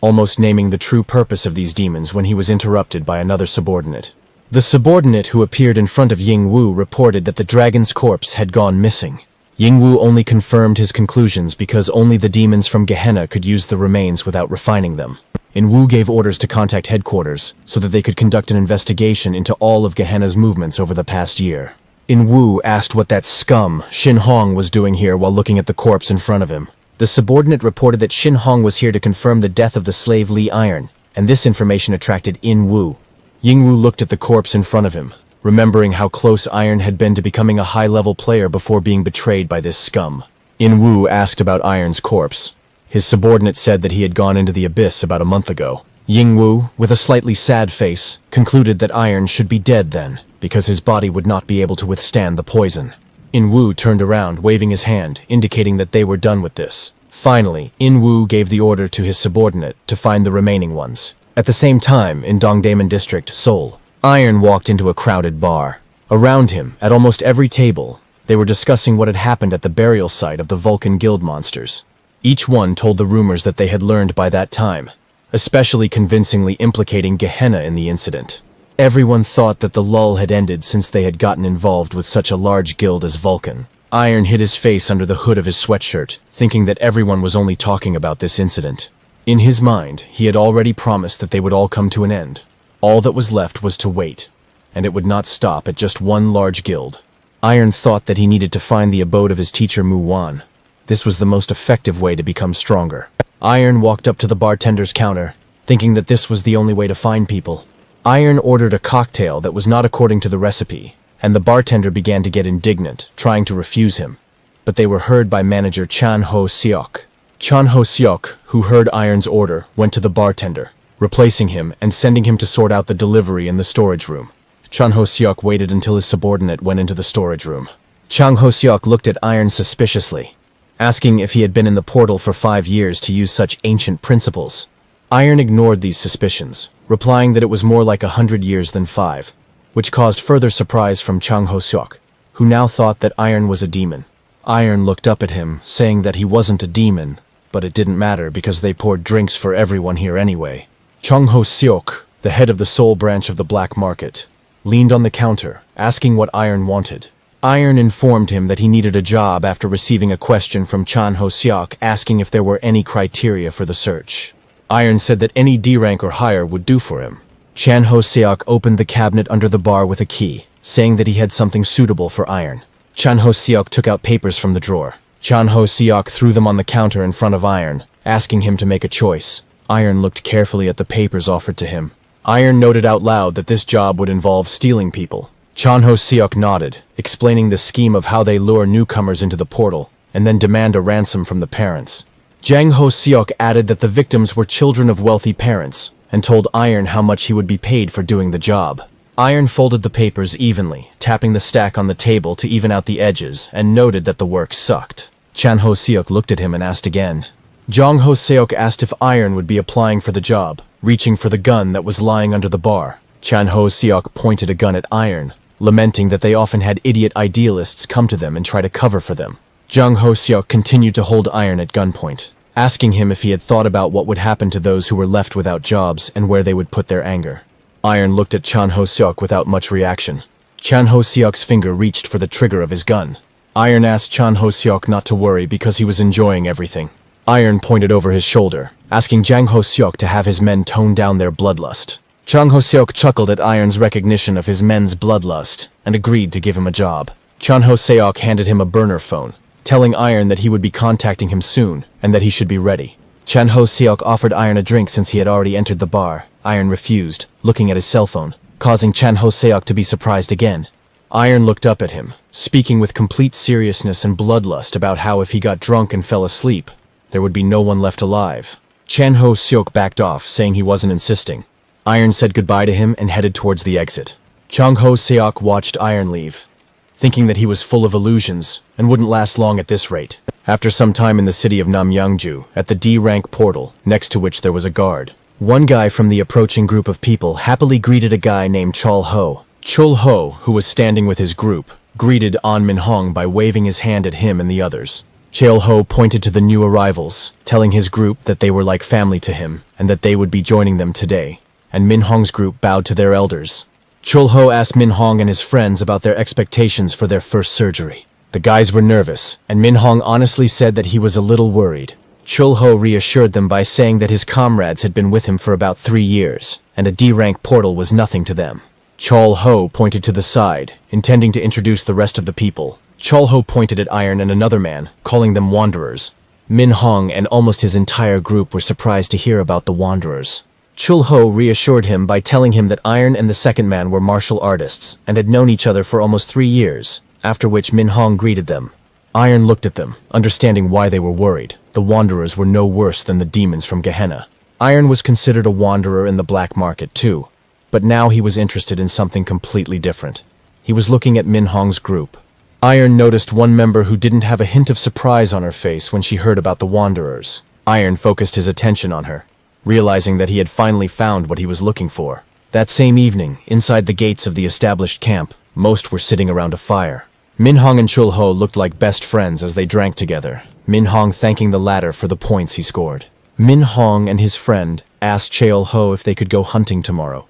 S1: almost naming the true purpose of these demons when he was interrupted by another subordinate. The subordinate who appeared in front of Ying-woo reported that the dragon's corpse had gone missing. Ying-woo only confirmed his conclusions because only the demons from Gehenna could use the remains without refining them. In-woo gave orders to contact headquarters so that they could conduct an investigation into all of Gehenna's movements over the past year. In-woo asked what that scum, Shin Hong, was doing here while looking at the corpse in front of him. The subordinate reported that Shin Hong was here to confirm the death of the slave Lee Iron, and this information attracted In-woo. Ying-woo looked at the corpse in front of him, remembering how close Iron had been to becoming a high-level player before being betrayed by this scum. In-woo asked about Iron's corpse. His subordinate said that he had gone into the abyss about a month ago. Ying-woo, with a slightly sad face, concluded that Iron should be dead then, because his body would not be able to withstand the poison. In-woo turned around, waving his hand, indicating that they were done with this. Finally, In-woo gave the order to his subordinate to find the remaining ones. At the same time, in Dongdaemun District, Seoul, Iron walked into a crowded bar. Around him, at almost every table, they were discussing what had happened at the burial site of the Vulcan Guild monsters. Each one told the rumors that they had learned by that time, especially convincingly implicating Gehenna in the incident. Everyone thought that the lull had ended since they had gotten involved with such a large guild as Vulcan. Iron hid his face under the hood of his sweatshirt, thinking that everyone was only talking about this incident. In his mind, he had already promised that they would all come to an end. All that was left was to wait, and it would not stop at just one large guild. Iron thought that he needed to find the abode of his teacher Mu-wan. This was the most effective way to become stronger. Iron walked up to the bartender's counter, thinking that this was the only way to find people. Iron ordered a cocktail that was not according to the recipe, and the bartender began to get indignant, trying to refuse him. But they were heard by manager Chan Ho-seok. Chan Ho-seok, who heard Iron's order, went to the bartender, replacing him and sending him to sort out the delivery in the storage room. Chan Ho-seok waited until his subordinate went into the storage room. Chan Ho-seok looked at Iron suspiciously, asking if he had been in the portal for 5 years to use such ancient principles. Iron ignored these suspicions, replying that it was more like 100 years than 5, which caused further surprise from Chan Ho-seok, who now thought that Iron was a demon. Iron looked up at him, saying that he wasn't a demon, but it didn't matter because they poured drinks for everyone here anyway. Chan Ho-seok, the head of the Seoul branch of the black market, leaned on the counter, asking what Iron wanted. Iron informed him that he needed a job after receiving a question from Chan Ho-seok asking if there were any criteria for the search. Iron said that any D rank or higher would do for him. Chan Ho-seok opened the cabinet under the bar with a key, saying that he had something suitable for Iron. Chan Ho-seok took out papers from the drawer. Chan Ho-seok threw them on the counter in front of Iron, asking him to make a choice. Iron looked carefully at the papers offered to him. Iron noted out loud that this job would involve stealing people. Chan Ho-seok nodded, explaining the scheme of how they lure newcomers into the portal, and then demand a ransom from the parents. Jang Ho-seok added that the victims were children of wealthy parents, and told Iron how much he would be paid for doing the job. Iron folded the papers evenly, tapping the stack on the table to even out the edges, and noted that the work sucked. Chan Ho-seok looked at him and asked again. Jang Ho-seok asked if Iron would be applying for the job, reaching for the gun that was lying under the bar. Chan Ho-seok pointed a gun at Iron, lamenting that they often had idiot idealists come to them and try to cover for them. Jang Ho-seok continued to hold Iron at gunpoint, asking him if he had thought about what would happen to those who were left without jobs and where they would put their anger. Iron looked at Chan Ho-seok without much reaction. Chan Ho-seok's finger reached for the trigger of his gun. Iron asked Chan Ho-seok not to worry because he was enjoying everything. Iron pointed over his shoulder, asking Jang Ho-seok to have his men tone down their bloodlust. Chan Ho-seok chuckled at Iron's recognition of his men's bloodlust and agreed to give him a job. Chan Ho-seok handed him a burner phone, telling Iron that he would be contacting him soon and that he should be ready. Chan Ho Seok offered Iron a drink since he had already entered the bar. Iron refused, looking at his cell phone, causing Chan Ho Seok to be surprised again. Iron looked up at him, speaking with complete seriousness and bloodlust about how if he got drunk and fell asleep, there would be no one left alive. Chan Ho Seok backed off, saying he wasn't insisting. Iron said goodbye to him and headed towards the exit. Chang Ho Seok watched Iron leave, thinking that he was full of illusions and wouldn't last long at this rate. After some time in the city of Namyangju, at the D-rank portal, next to which there was a guard, one guy from the approaching group of people happily greeted a guy named Chol Ho. Chol Ho, who was standing with his group, greeted An Min Hong by waving his hand at him and the others. Chol Ho pointed to the new arrivals, telling his group that they were like family to him and that they would be joining them today, and Min Hong's group bowed to their elders. Chol Ho asked Min Hong and his friends about their expectations for their first surgery. The guys were nervous, and Min Hong honestly said that he was a little worried. Chol Ho reassured them by saying that his comrades had been with him for about 3 years, and a D-rank portal was nothing to them. Chol Ho pointed to the side, intending to introduce the rest of the people. Chol Ho pointed at Iron and another man, calling them wanderers. Min Hong and almost his entire group were surprised to hear about the wanderers. Chul Ho reassured him by telling him that Iron and the second man were martial artists and had known each other for almost 3 years, after which Min Hong greeted them. Iron looked at them, understanding why they were worried. The wanderers were no worse than the demons from Gehenna. Iron was considered a wanderer in the black market too, but now he was interested in something completely different. He was looking at Min Hong's group. Iron noticed one member who didn't have a hint of surprise on her face when she heard about the wanderers. Iron focused his attention on her, realizing that he had finally found what he was looking for. That same evening, inside the gates of the established camp, most were sitting around a fire. Min Hong and Chul Ho looked like best friends as they drank together, Min Hong thanking the latter for the points he scored. Min Hong and his friend asked Cheol Ho if they could go hunting tomorrow,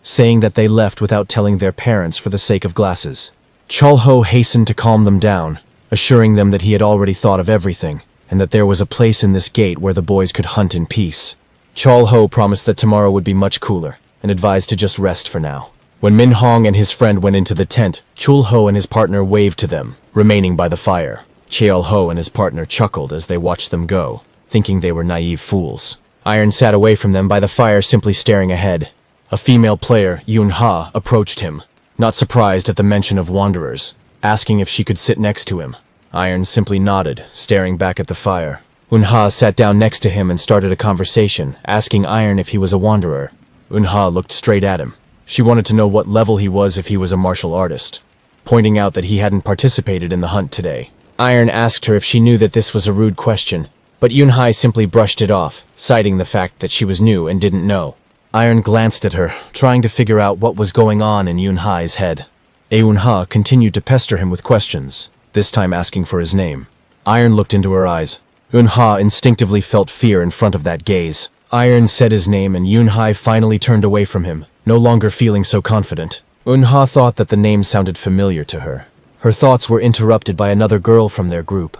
S1: saying that they left without telling their parents for the sake of glasses. Chol Ho hastened to calm them down, assuring them that he had already thought of everything, and that there was a place in this gate where the boys could hunt in peace. Chol Ho promised that tomorrow would be much cooler, and advised to just rest for now. When Min Hong and his friend went into the tent, Chul Ho and his partner waved to them, remaining by the fire. Cheol Ho and his partner chuckled as they watched them go, thinking they were naive fools. Iron sat away from them by the fire, simply staring ahead. A female player, Yunha, approached him, not surprised at the mention of wanderers, asking if she could sit next to him. Iron simply nodded, staring back at the fire. Unha sat down next to him and started a conversation, asking Iron if he was a wanderer. Unha looked straight at him. She wanted to know what level he was if he was a martial artist, pointing out that he hadn't participated in the hunt today. Iron asked her if she knew that this was a rude question, but Yunhai simply brushed it off, citing the fact that she was new and didn't know. Iron glanced at her, trying to figure out what was going on in Yunhai's head. Eunha continued to pester him with questions, this time asking for his name. Iron looked into her eyes. Yunha instinctively felt fear in front of that gaze. Iron said his name and Yunhai finally turned away from him, no longer feeling so confident. Unha thought that the name sounded familiar to her. Her thoughts were interrupted by another girl from their group,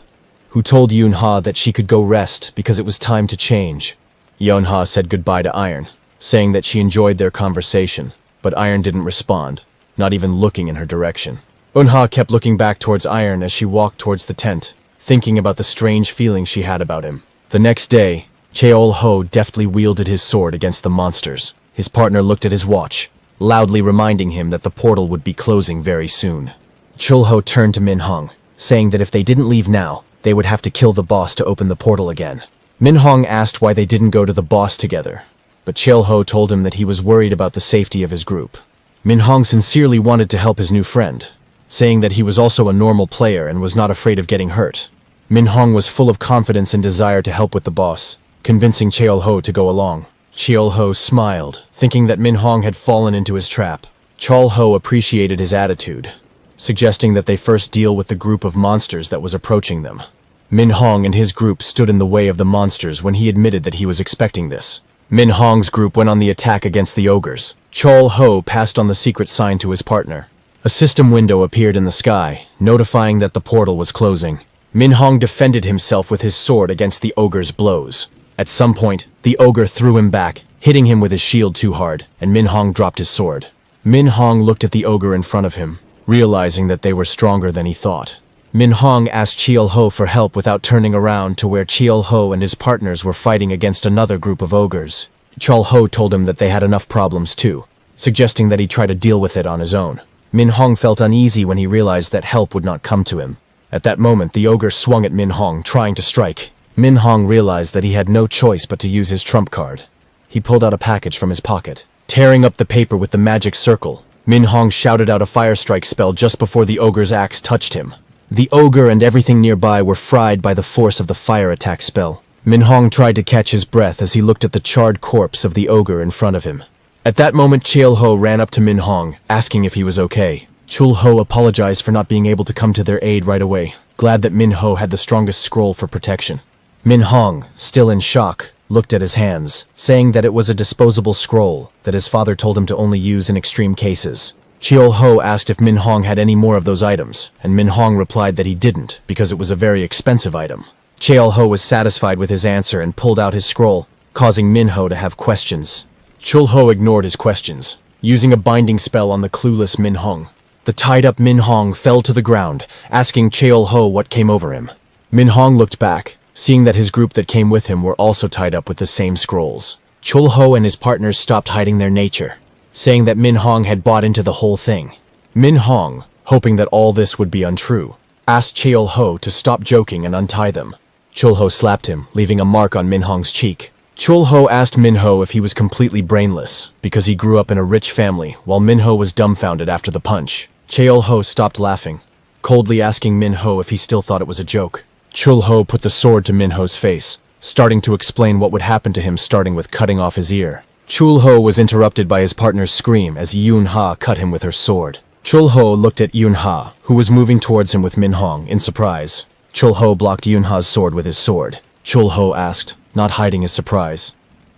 S1: who told Yunha that she could go rest because it was time to change. Yunha said goodbye to Iron, saying that she enjoyed their conversation, but Iron didn't respond, not even looking in her direction. Unha kept looking back towards Iron as she walked towards the tent, thinking about the strange feeling she had about him. The next day, Cheol Ho deftly wielded his sword against the monsters. His partner looked at his watch, loudly reminding him that the portal would be closing very soon. Chul Ho turned to Min Hong, saying that if they didn't leave now, they would have to kill the boss to open the portal again. Min Hong asked why they didn't go to the boss together, but Cheol Ho told him that he was worried about the safety of his group. Min Hong sincerely wanted to help his new friend, saying that he was also a normal player and was not afraid of getting hurt. Min Hong was full of confidence and desire to help with the boss, convincing Cheol Ho to go along. Cheol Ho smiled, thinking that Min Hong had fallen into his trap. Chol Ho appreciated his attitude, suggesting that they first deal with the group of monsters that was approaching them. Min Hong and his group stood in the way of the monsters when he admitted that he was expecting this. Min Hong's group went on the attack against the ogres. Chol Ho passed on the secret sign to his partner. A system window appeared in the sky, notifying that the portal was closing. Min Hong defended himself with his sword against the ogre's blows. At some point, the ogre threw him back, hitting him with his shield too hard, and Min Hong dropped his sword. Min Hong looked at the ogre in front of him, realizing that they were stronger than he thought. Min Hong asked Cheol Ho for help without turning around to where Cheol Ho and his partners were fighting against another group of ogres. Cheol Ho told him that they had enough problems too, suggesting that he try to deal with it on his own. Min Hong felt uneasy when he realized that help would not come to him. At that moment, the ogre swung at Min Hong, trying to strike. Min Hong realized that he had no choice but to use his trump card. He pulled out a package from his pocket. Tearing up the paper with the magic circle, Min Hong shouted out a fire strike spell just before the ogre's axe touched him. The ogre and everything nearby were fried by the force of the fire attack spell. Min Hong tried to catch his breath as he looked at the charred corpse of the ogre in front of him. At that moment, Cheol Ho ran up to Min Hong, asking if he was okay. Cheol Ho apologized for not being able to come to their aid right away, glad that Min Ho had the strongest scroll for protection. Min Hong, still in shock, looked at his hands, saying that it was a disposable scroll that his father told him to only use in extreme cases. Cheol Ho asked if Min Hong had any more of those items, and Min Hong replied that he didn't because it was a very expensive item. Cheol Ho was satisfied with his answer and pulled out his scroll, causing Min Ho to have questions. Cheol Ho ignored his questions, using a binding spell on the clueless Min Hong. The tied-up Min Hong fell to the ground, asking Cheol Ho what came over him. Min Hong looked back, seeing that his group that came with him were also tied up with the same scrolls. Cheol Ho and his partners stopped hiding their nature, saying that Min Hong had bought into the whole thing. Min Hong, hoping that all this would be untrue, asked Cheol Ho to stop joking and untie them. Cheol Ho slapped him, leaving a mark on Min Hong's cheek. Cheol Ho asked Min Ho if he was completely brainless, because he grew up in a rich family, while Min Ho was dumbfounded after the punch. Cheol Ho stopped laughing, coldly asking Min Ho if he still thought it was a joke. Cheol Ho put the sword to Min Ho's face, starting to explain what would happen to him, starting with cutting off his ear. Cheol Ho was interrupted by his partner's scream as Yunha cut him with her sword. Cheol Ho looked at Yunha, who was moving towards him with Min Hong, in surprise. Cheol Ho blocked Yunha's sword with his sword. Cheol Ho asked, not hiding his surprise,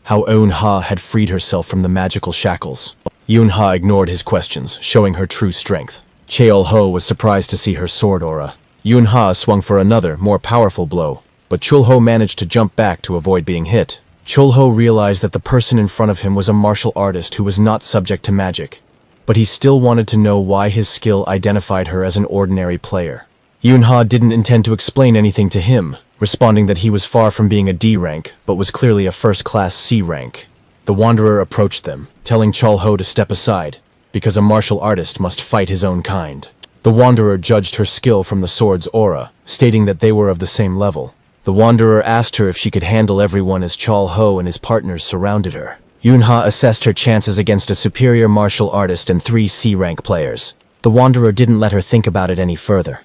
S1: how Yunha had freed herself from the magical shackles. Yunha ignored his questions, showing her true strength. Cheol Ho was surprised to see her sword aura. Yunha swung for another, more powerful blow, but Cheol Ho managed to jump back to avoid being hit. Cheol Ho realized that the person in front of him was a martial artist who was not subject to magic, but he still wanted to know why his skill identified her as an ordinary player. Yunha didn't intend to explain anything to him, responding that he was far from being a D rank, but was clearly a first-class C rank. The Wanderer approached them, telling Cheol Ho to step aside, because a martial artist must fight his own kind. The Wanderer judged her skill from the sword's aura, stating that they were of the same level. The Wanderer asked her if she could handle everyone as Cheol Ho and his partners surrounded her. Yunha assessed her chances against a superior martial artist and 3 C-rank players. The Wanderer didn't let her think about it any further,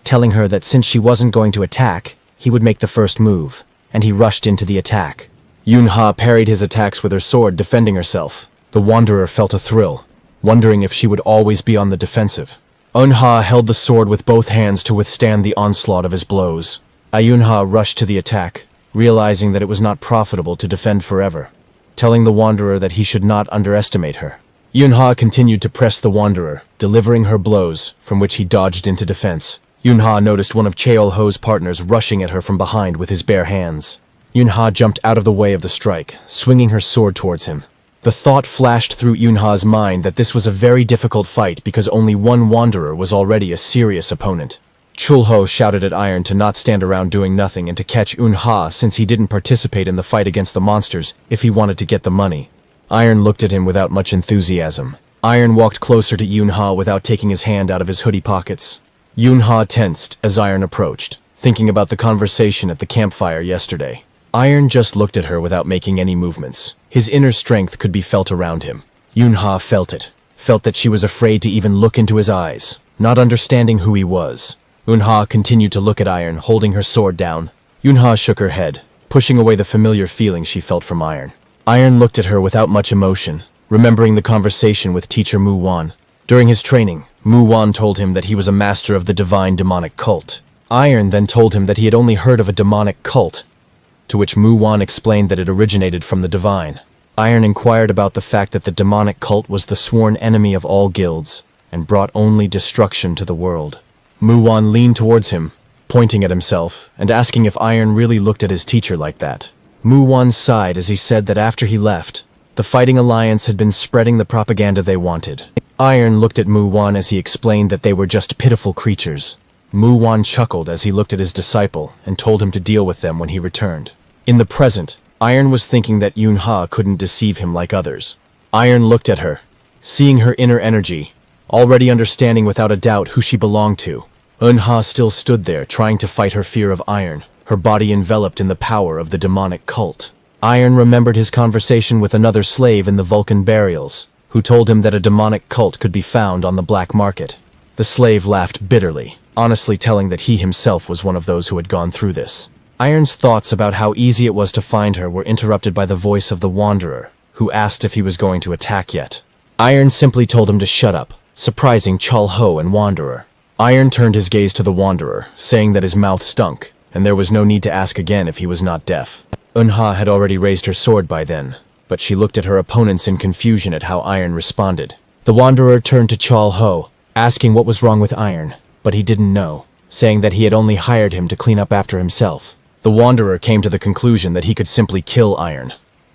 S1: telling her that since she wasn't going to attack, he would make the first move, and he rushed into the attack. Yunha parried his attacks with her sword, defending herself. The Wanderer felt a thrill, wondering if she would always be on the defensive. Yunha held the sword with both hands to withstand the onslaught of his blows. Yunha rushed to the attack, realizing that it was not profitable to defend forever, telling the Wanderer that he should not underestimate her. Yunha continued to press the Wanderer, delivering her blows, from which he dodged into defense. Yunha noticed one of Cheol Ho's partners rushing at her from behind with his bare hands. Yunha jumped out of the way of the strike, swinging her sword towards him. The thought flashed through Yunha's mind that this was a very difficult fight because only one Wanderer was already a serious opponent. Cheol Ho shouted at Iron to not stand around doing nothing and to catch Yunha since he didn't participate in the fight against the monsters if he wanted to get the money. Iron looked at him without much enthusiasm. Iron walked closer to Yunha without taking his hand out of his hoodie pockets. Yunha tensed as Iron approached, thinking about the conversation at the campfire yesterday. Iron just looked at her without making any movements. His inner strength could be felt around him. Yunha felt it, felt that she was afraid to even look into his eyes, not understanding who he was. Yunha continued to look at Iron, holding her sword down. Yunha shook her head, pushing away the familiar feeling she felt from Iron. Iron looked at her without much emotion, remembering the conversation with teacher Mu Wan. During his training, Mu Wan told him that he was a master of the divine demonic cult. Iron then told him that he had only heard of a demonic cult, to which Mu Wan explained that it originated from the divine. Iron inquired about the fact that the demonic cult was the sworn enemy of all guilds, and brought only destruction to the world. Mu Wan leaned towards him, pointing at himself, and asking if Iron really looked at his teacher like that. Mu Wan sighed as he said that after he left, the Fighting Alliance had been spreading the propaganda they wanted. Iron looked at Mu Wan as he explained that they were just pitiful creatures, Mu Wan chuckled as he looked at his disciple and told him to deal with them when he returned. In the present, Iron was thinking that Yunha couldn't deceive him like others. Iron looked at her, seeing her inner energy, already understanding without a doubt who she belonged to. Yunha still stood there trying to fight her fear of Iron, her body enveloped in the power of the demonic cult. Iron remembered his conversation with another slave in the Vulcan burials, who told him that a demonic cult could be found on the black market. The slave laughed bitterly, honestly telling that he himself was one of those who had gone through this. Iron's thoughts about how easy it was to find her were interrupted by the voice of the Wanderer, who asked if he was going to attack yet. Iron simply told him to shut up, surprising Chul Ho and Wanderer. Iron turned his gaze to the Wanderer, saying that his mouth stunk, and there was no need to ask again if he was not deaf. Yunha had already raised her sword by then, but she looked at her opponents in confusion at how Iron responded. The Wanderer turned to Chul Ho, asking what was wrong with Iron, but he didn't know, saying that he had only hired him to clean up after himself. The Wanderer came to the conclusion that he could simply kill Iron.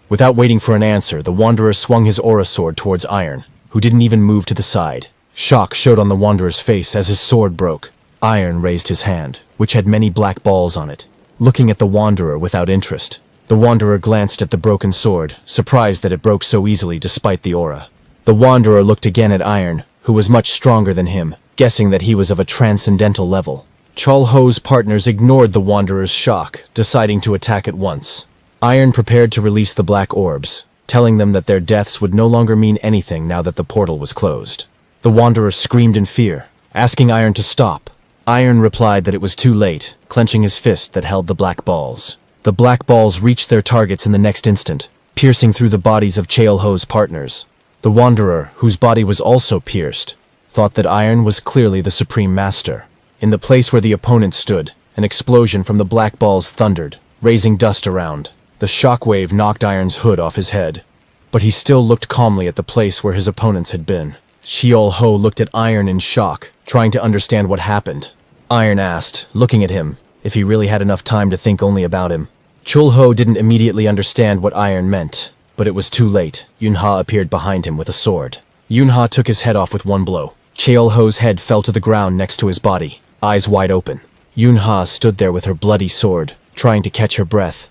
S1: Without waiting for an answer, the Wanderer swung his aura sword towards Iron, who didn't even move to the side. Shock showed on the Wanderer's face as his sword broke. Iron raised his hand, which had many black balls on it, looking at the Wanderer without interest. The Wanderer glanced at the broken sword, surprised that it broke so easily despite the aura. The Wanderer looked again at Iron, who was much stronger than him, guessing that he was of a transcendental level. Chul Ho's partners ignored the Wanderer's shock, deciding to attack at once. Iron prepared to release the black orbs, telling them that their deaths would no longer mean anything now that the portal was closed. The Wanderer screamed in fear, asking Iron to stop. Iron replied that it was too late, clenching his fist that held the black balls. The black balls reached their targets in the next instant, piercing through the bodies of Chul Ho's partners. The Wanderer, whose body was also pierced, thought that Iron was clearly the supreme master. In the place where the opponent stood, an explosion from the black balls thundered, raising dust around. The shockwave knocked Iron's hood off his head, but he still looked calmly at the place where his opponents had been. Chul Ho looked at Iron in shock, trying to understand what happened. Iron asked, looking at him, if he really had enough time to think only about him. Chul Ho didn't immediately understand what Iron meant, but it was too late. Yunha appeared behind him with a sword. Yunha took his head off with one blow. Chul Ho's head fell to the ground next to his body, eyes wide open. Yunha stood there with her bloody sword, trying to catch her breath,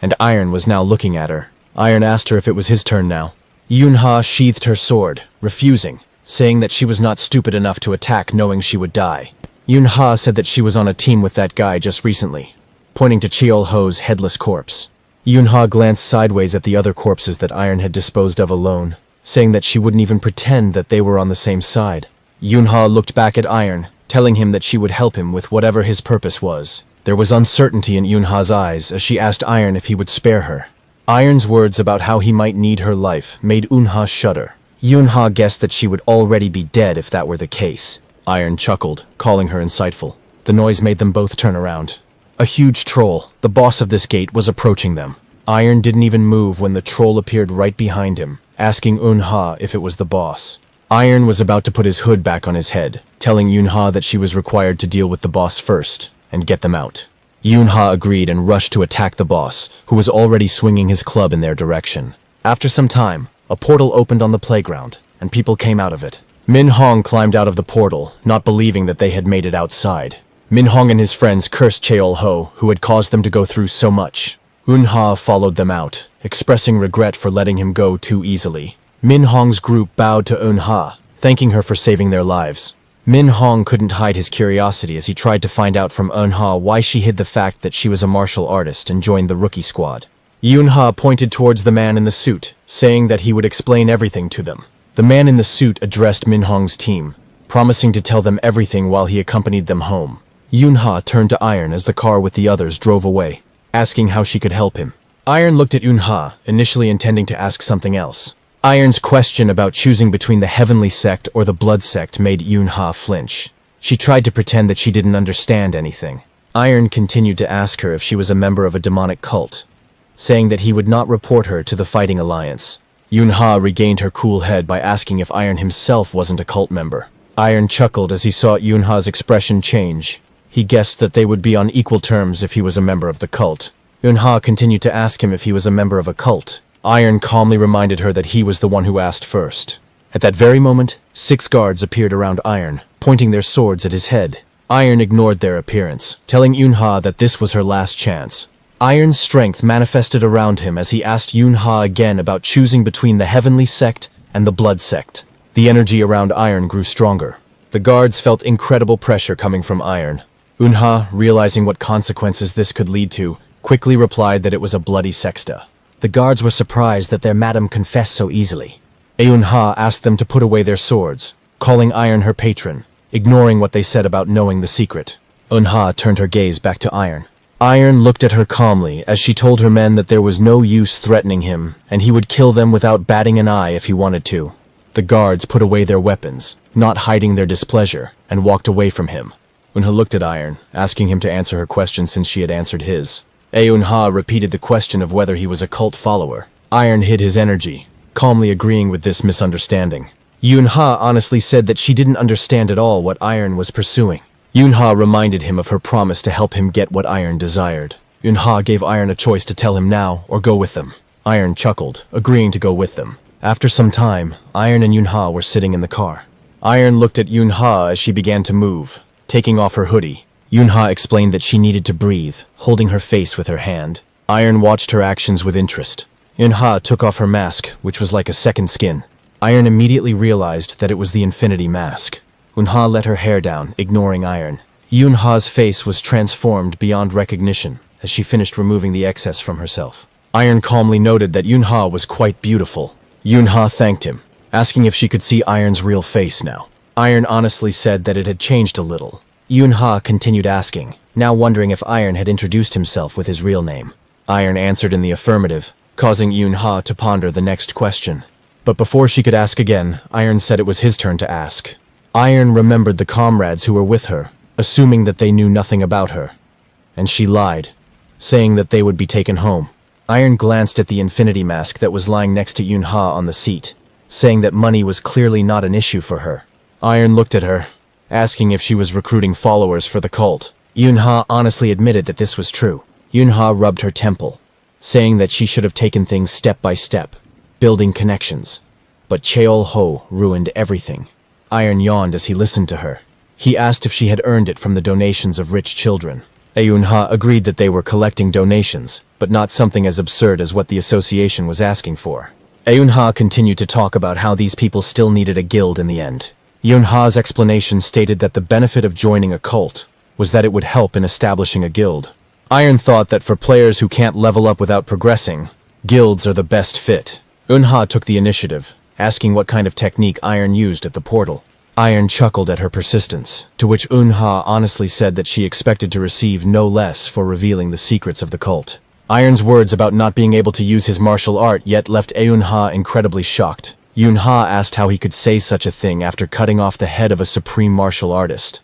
S1: and Iron was now looking at her. Iron asked her if it was his turn now. Yunha sheathed her sword, refusing, saying that she was not stupid enough to attack knowing she would die. Yunha said that she was on a team with that guy just recently, pointing to Chul Ho's headless corpse. Yunha glanced sideways at the other corpses that Iron had disposed of alone, saying that she wouldn't even pretend that they were on the same side. Yunha looked back at Iron, telling him that she would help him with whatever his purpose was. There was uncertainty in Yunha's eyes as she asked Iron if he would spare her. Iron's words about how he might need her life made Yunha shudder. Yunha guessed that she would already be dead if that were the case. Iron chuckled, calling her insightful. The noise made them both turn around. A huge troll, the boss of this gate, was approaching them. Iron didn't even move when the troll appeared right behind him, asking Yunha if it was the boss. Iron was about to put his hood back on his head, telling Yunha that she was required to deal with the boss first, and get them out. Yunha agreed and rushed to attack the boss, who was already swinging his club in their direction. After some time, a portal opened on the playground, and people came out of it. Shin Hong climbed out of the portal, not believing that they had made it outside. Shin Hong and his friends cursed Chul Ho, who had caused them to go through so much. Yunha followed them out, expressing regret for letting him go too easily. Shin Hong's group bowed to Yunha, thanking her for saving their lives. Shin Hong couldn't hide his curiosity as he tried to find out from Yunha why she hid the fact that she was a martial artist and joined the rookie squad. Yunha pointed towards the man in the suit, saying that he would explain everything to them. The man in the suit addressed Shin Hong's team, promising to tell them everything while he accompanied them home. Yunha turned to Iron as the car with the others drove away, asking how she could help him. Iron looked at Yunha, initially intending to ask something else. Iron's question about choosing between the Heavenly Sect or the Blood Sect made Yunha flinch. She tried to pretend that she didn't understand anything. Iron continued to ask her if she was a member of a demonic cult, saying that he would not report her to the Fighting Alliance. Yunha regained her cool head by asking if Iron himself wasn't a cult member. Iron chuckled as he saw Yunha's expression change. He guessed that they would be on equal terms if he was a member of the cult. Yunha continued to ask him if he was a member of a cult. Iron calmly reminded her that he was the one who asked first. At that very moment, 6 guards appeared around Iron, pointing their swords at his head. Iron ignored their appearance, telling Yunha that this was her last chance. Iron's strength manifested around him as he asked Yunha again about choosing between the Heavenly Sect and the Blood Sect. The energy around Iron grew stronger. The guards felt incredible pressure coming from Iron. Yunha, realizing what consequences this could lead to, quickly replied that it was a bloody sexta. The guards were surprised that their madam confessed so easily. Yunha asked them to put away their swords, calling Iron her patron, ignoring what they said about knowing the secret. Yunha turned her gaze back to Iron. Iron looked at her calmly as she told her men that there was no use threatening him, and he would kill them without batting an eye if he wanted to. The guards put away their weapons, not hiding their displeasure, and walked away from him. Yunha looked at Iron, asking him to answer her question since she had answered his. Yunha repeated the question of whether he was a cult follower. Iron hid his energy, calmly agreeing with this misunderstanding. Yunha honestly said that she didn't understand at all what Iron was pursuing. Yunha reminded him of her promise to help him get what Iron desired. Yunha gave Iron a choice to tell him now or go with them. Iron chuckled, agreeing to go with them. After some time, Iron and Yunha were sitting in the car. Iron looked at Yunha as she began to move, taking off her hoodie. Yunha explained that she needed to breathe, holding her face with her hand. Iron watched her actions with interest. Yunha took off her mask, which was like a second skin. Iron immediately realized that it was the Infinity Mask. Yunha let her hair down, ignoring Iron. Yunha's face was transformed beyond recognition as she finished removing the excess from herself. Iron calmly noted that Yunha was quite beautiful. Yunha thanked him, asking if she could see Iron's real face now. Iron honestly said that it had changed a little. Yunha continued asking, now wondering if Iron had introduced himself with his real name. Iron answered in the affirmative, causing Yunha to ponder the next question. But before she could ask again, Iron said it was his turn to ask. Iron remembered the comrades who were with her, assuming that they knew nothing about her. And she lied, saying that they would be taken home. Iron glanced at the Infinity Mask that was lying next to Yunha on the seat, saying that money was clearly not an issue for her. Iron looked at her, asking if she was recruiting followers for the cult. Yunha honestly admitted that this was true. Yunha rubbed her temple, saying that she should have taken things step by step, building connections. But Cheol Ho ruined everything. Iron yawned as he listened to her. He asked if she had earned it from the donations of rich children. Yunha agreed that they were collecting donations, but not something as absurd as what the association was asking for. Yunha continued to talk about how these people still needed a guild in the end. Yunha's explanation stated that the benefit of joining a cult was that it would help in establishing a guild. Iron thought that for players who can't level up without progressing, guilds are the best fit. Yunha took the initiative, asking what kind of technique Iron used at the portal. Iron chuckled at her persistence, to which Yunha honestly said that she expected to receive no less for revealing the secrets of the cult. Iron's words about not being able to use his martial art yet left Yunha incredibly shocked. Yunha asked how he could say such a thing after cutting off the head of a supreme martial artist.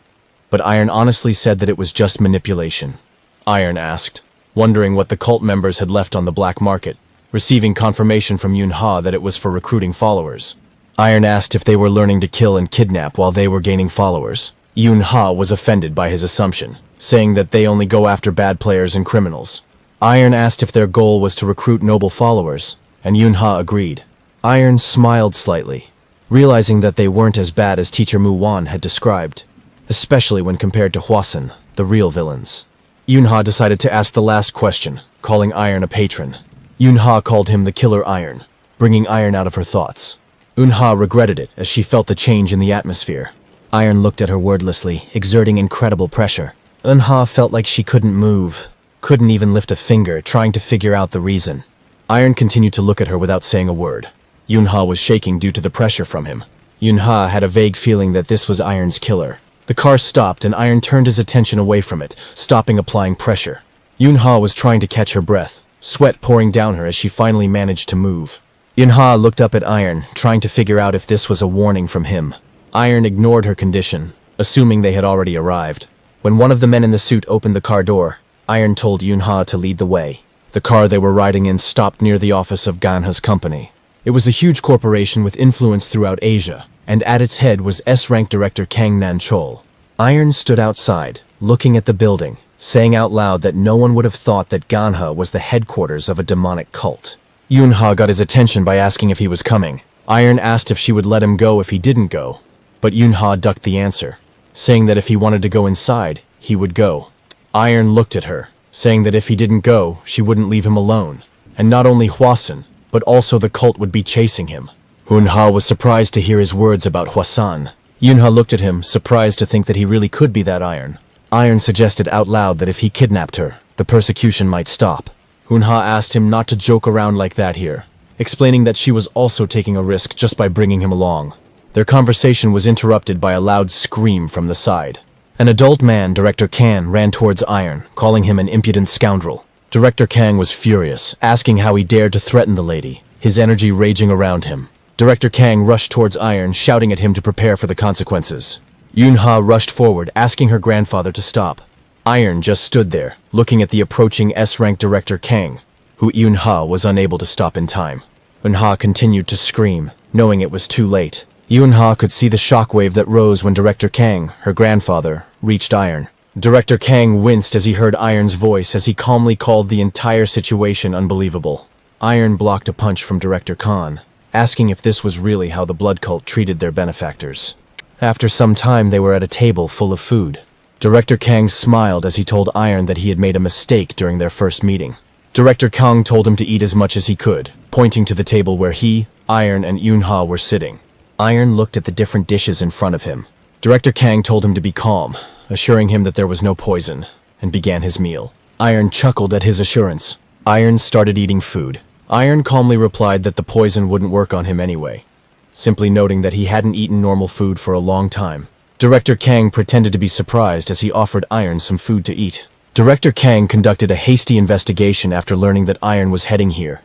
S1: But Iron honestly said that it was just manipulation. Iron asked, wondering what the cult members had left on the black market, receiving confirmation from Yunha that it was for recruiting followers. Iron asked if they were learning to kill and kidnap while they were gaining followers. Yunha was offended by his assumption, saying that they only go after bad players and criminals. Iron asked if their goal was to recruit noble followers, and Yunha agreed. Iron smiled slightly, realizing that they weren't as bad as Teacher Muwan had described, especially when compared to Hwasun, the real villains. Yunha decided to ask the last question, calling Iron a patron. Yunha called him the Killer Iron, bringing Iron out of her thoughts. Yunha regretted it as she felt the change in the atmosphere. Iron looked at her wordlessly, exerting incredible pressure. Yunha felt like she couldn't move, couldn't even lift a finger, trying to figure out the reason. Iron continued to look at her without saying a word. Yunha was shaking due to the pressure from him. Yunha had a vague feeling that this was Iron's killer. The car stopped and Iron turned his attention away from it, stopping applying pressure. Yunha was trying to catch her breath, sweat pouring down her as she finally managed to move. Yunha looked up at Iron, trying to figure out if this was a warning from him. Iron ignored her condition, assuming they had already arrived. When one of the men in the suit opened the car door, Iron told Yunha to lead the way. The car they were riding in stopped near the office of Ganha's company. It was a huge corporation with influence throughout Asia, and at its head was S-rank director Kang Nanchol. Iron stood outside, looking at the building, saying out loud that no one would have thought that Ganha was the headquarters of a demonic cult. Yunha got his attention by asking if he was coming. Iron asked if she would let him go if he didn't go, but Yunha ducked the answer. saying that if he wanted to go inside, he would go. Iron looked at her, saying that if he didn't go, she wouldn't leave him alone. And not only Hwasan, but also the cult would be chasing him. Yunha was surprised to hear his words about Hwasan. Yunha looked at him, surprised to think that he really could be that Iron. Iron suggested out loud that if he kidnapped her, the persecution might stop. Yunha asked him not to joke around like that here, explaining that she was also taking a risk just by bringing him along. Their conversation was interrupted by a loud scream from the side. An adult man, Director Kang, ran towards Iron, calling him an impudent scoundrel. Director Kang was furious, asking how he dared to threaten the lady, his energy raging around him. Director Kang rushed towards Iron, shouting at him to prepare for the consequences. Yunha rushed forward, asking her grandfather to stop. Iron just stood there, looking at the approaching S-rank Director Kang, who Yunha was unable to stop in time. Yunha continued to scream, knowing it was too late. Yunha could see the shockwave that rose when Director Kang, her grandfather, reached Iron. Director Kang winced as he heard Iron's voice as he calmly called the entire situation unbelievable. Iron blocked a punch from Director Khan, asking if this was really how the blood cult treated their benefactors. After some time, they were at a table full of food. Director Kang smiled as he told Iron that he had made a mistake during their first meeting. Director Kang told him to eat as much as he could, pointing to the table where he, Iron, and Yunha were sitting. Iron looked at the different dishes in front of him. Director Kang told him to be calm, assuring him that there was no poison, and began his meal. Iron chuckled at his assurance. Iron started eating food. Iron calmly replied that the poison wouldn't work on him anyway, simply noting that he hadn't eaten normal food for a long time. Director Kang pretended to be surprised as he offered Iron some food to eat. Director Kang conducted a hasty investigation after learning that Iron was heading here,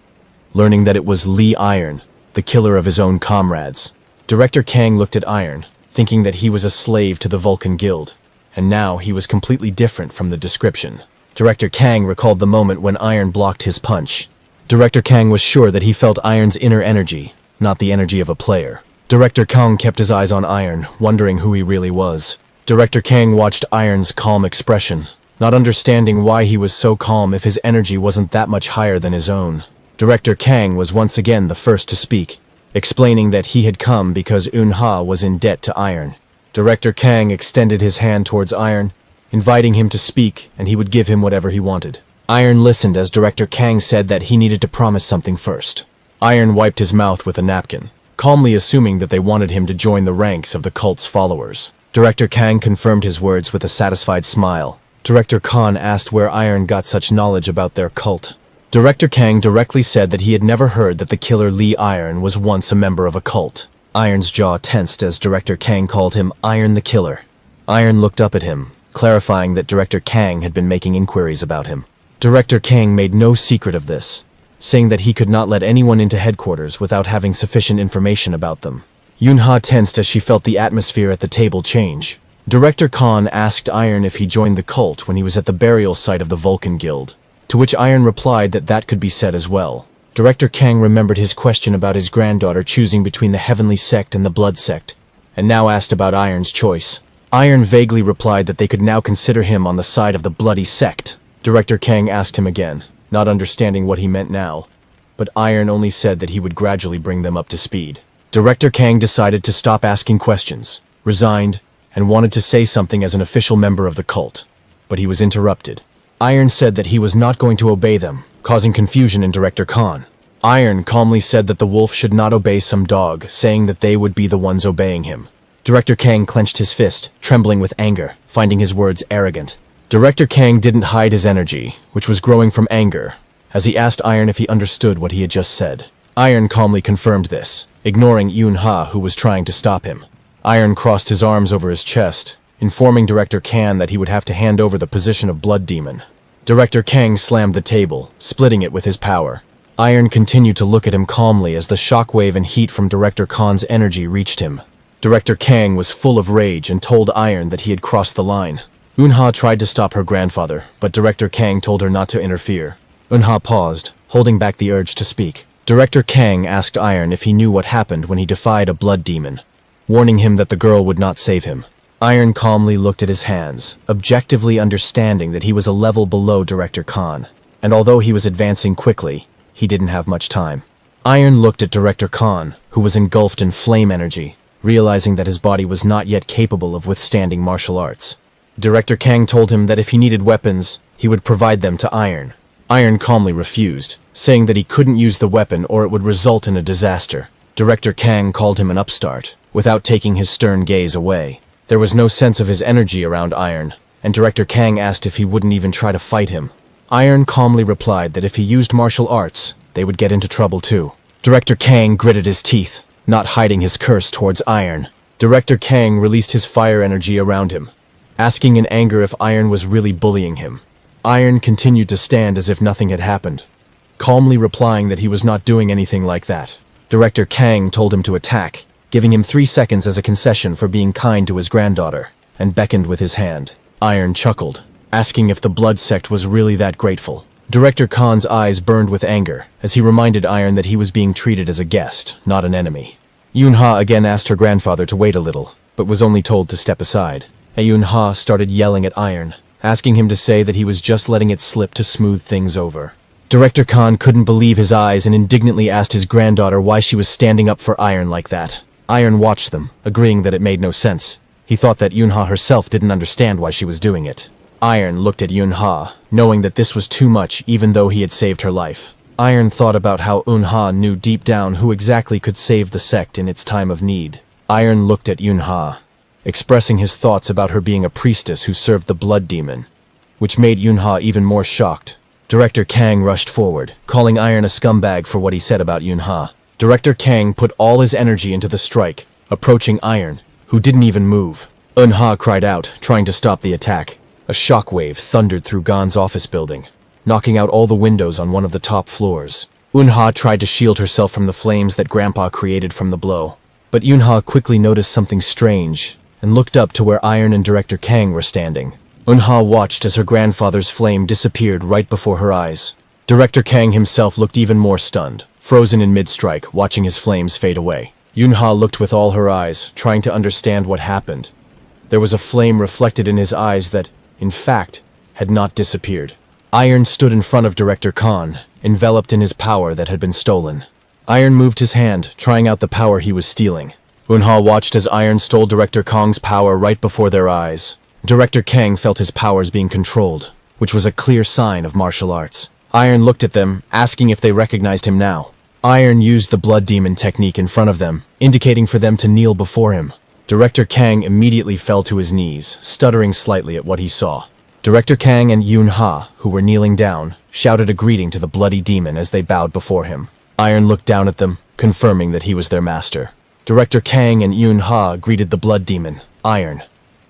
S1: learning that it was Lee Iron, the killer of his own comrades. Director Kang looked at Iron, thinking that he was a slave to the Vulcan Guild, and now he was completely different from the description. Director Kang recalled the moment when Iron blocked his punch. Director Kang was sure that he felt Iron's inner energy, not the energy of a player. Director Kang kept his eyes on Iron, wondering who he really was. Director Kang watched Iron's calm expression, not understanding why he was so calm if his energy wasn't that much higher than his own. Director Kang was once again the first to speak, explaining that he had come because Yunha was in debt to Iron. Director Kang extended his hand towards Iron, inviting him to speak, and he would give him whatever he wanted. Iron listened as Director Kang said that he needed to promise something first. Iron wiped his mouth with a napkin, calmly assuming that they wanted him to join the ranks of the cult's followers. Director Kang confirmed his words with a satisfied smile. Director Khan asked where Iron got such knowledge about their cult. Director Kang directly said that he had never heard that the killer Lee Iron was once a member of a cult. Iron's jaw tensed as Director Kang called him Iron the Killer. Iron looked up at him, clarifying that Director Kang had been making inquiries about him. Director Kang made no secret of this, saying that he could not let anyone into headquarters without having sufficient information about them. Yunha tensed as she felt the atmosphere at the table change. Director Khan asked Iron if he joined the cult when he was at the burial site of the Vulcan Guild, to which Iron replied that that could be said as well. Director Kang remembered his question about his granddaughter choosing between the Heavenly Sect and the Blood Sect, and now asked about Iron's choice. Iron vaguely replied that they could now consider him on the side of the Bloody Sect. Director Kang asked him again, not understanding what he meant now, but Iron only said that he would gradually bring them up to speed. Director Kang decided to stop asking questions, resigned, and wanted to say something as an official member of the cult, but he was interrupted. Iron said that he was not going to obey them, causing confusion in Director Khan. Iron calmly said that the wolf should not obey some dog, saying that they would be the ones obeying him. Director Kang clenched his fist, trembling with anger, finding his words arrogant. Director Kang didn't hide his energy, which was growing from anger, as he asked Iron if he understood what he had just said. Iron calmly confirmed this, ignoring Yunha, who was trying to stop him. Iron crossed his arms over his chest, informing Director Kang that he would have to hand over the position of Blood Demon. Director Kang slammed the table, splitting it with his power. Iron continued to look at him calmly as the shockwave and heat from Director Khan's energy reached him. Director Kang was full of rage and told Iron that he had crossed the line. Yunha tried to stop her grandfather, but Director Kang told her not to interfere. Yunha paused, holding back the urge to speak. Director Kang asked Iron if he knew what happened when he defied a blood demon, warning him that the girl would not save him. Iron calmly looked at his hands, objectively understanding that he was a level below Director Khan, and although he was advancing quickly, he didn't have much time. Iron looked at Director Khan, who was engulfed in flame energy, realizing that his body was not yet capable of withstanding martial arts. Director Kang told him that if he needed weapons, he would provide them to Iron. Iron calmly refused, saying that he couldn't use the weapon or it would result in a disaster. Director Kang called him an upstart, without taking his stern gaze away. There was no sense of his energy around Iron, and Director Kang asked if he wouldn't even try to fight him. Iron calmly replied that if he used martial arts, they would get into trouble too. Director Kang gritted his teeth, not hiding his curse towards Iron. Director Kang released his fire energy around him, asking in anger if Iron was really bullying him. Iron continued to stand as if nothing had happened, calmly replying that he was not doing anything like that. Director Kang told him to attack, giving him 3 seconds as a concession for being kind to his granddaughter, and beckoned with his hand. Iron chuckled, asking if the blood sect was really that grateful. Director Khan's eyes burned with anger, as he reminded Iron that he was being treated as a guest, not an enemy. Yunha again asked her grandfather to wait a little, but was only told to step aside. Yunha started yelling at Iron, asking him to say that he was just letting it slip to smooth things over. Director Khan couldn't believe his eyes and indignantly asked his granddaughter why she was standing up for Iron like that. Iron watched them, agreeing that it made no sense. He thought that Yunha herself didn't understand why she was doing it. Iron looked at Yunha, knowing that this was too much even though he had saved her life. Iron thought about how Yunha knew deep down who exactly could save the sect in its time of need. Iron looked at Yunha, expressing his thoughts about her being a priestess who served the blood demon, which made Yunha even more shocked. Director Kang rushed forward, calling Iron a scumbag for what he said about Yunha. Director Kang put all his energy into the strike, approaching Iron, who didn't even move. Yunha cried out, trying to stop the attack. A shockwave thundered through Gan's office building, knocking out all the windows on one of the top floors. Yunha tried to shield herself from the flames that Grandpa created from the blow. But Yunha quickly noticed something strange, and looked up to where Iron and Director Kang were standing. Yunha watched as her grandfather's flame disappeared right before her eyes. Director Kang himself looked even more stunned, frozen in mid-strike, watching his flames fade away. Yunha looked with all her eyes, trying to understand what happened. There was a flame reflected in his eyes that, in fact, had not disappeared. Iron stood in front of Director Khan, enveloped in his power that had been stolen. Iron moved his hand, trying out the power he was stealing. Yunha watched as Iron stole Director Kang's power right before their eyes. Director Kang felt his powers being controlled, which was a clear sign of martial arts. Iron looked at them, asking if they recognized him now. Iron used the blood demon technique in front of them, indicating for them to kneel before him. Director Kang immediately fell to his knees, stuttering slightly at what he saw. Director Kang and Yunha, who were kneeling down, shouted a greeting to the bloody demon as they bowed before him. Iron looked down at them, confirming that he was their master. Director Kang and Yunha greeted the blood demon, Iron,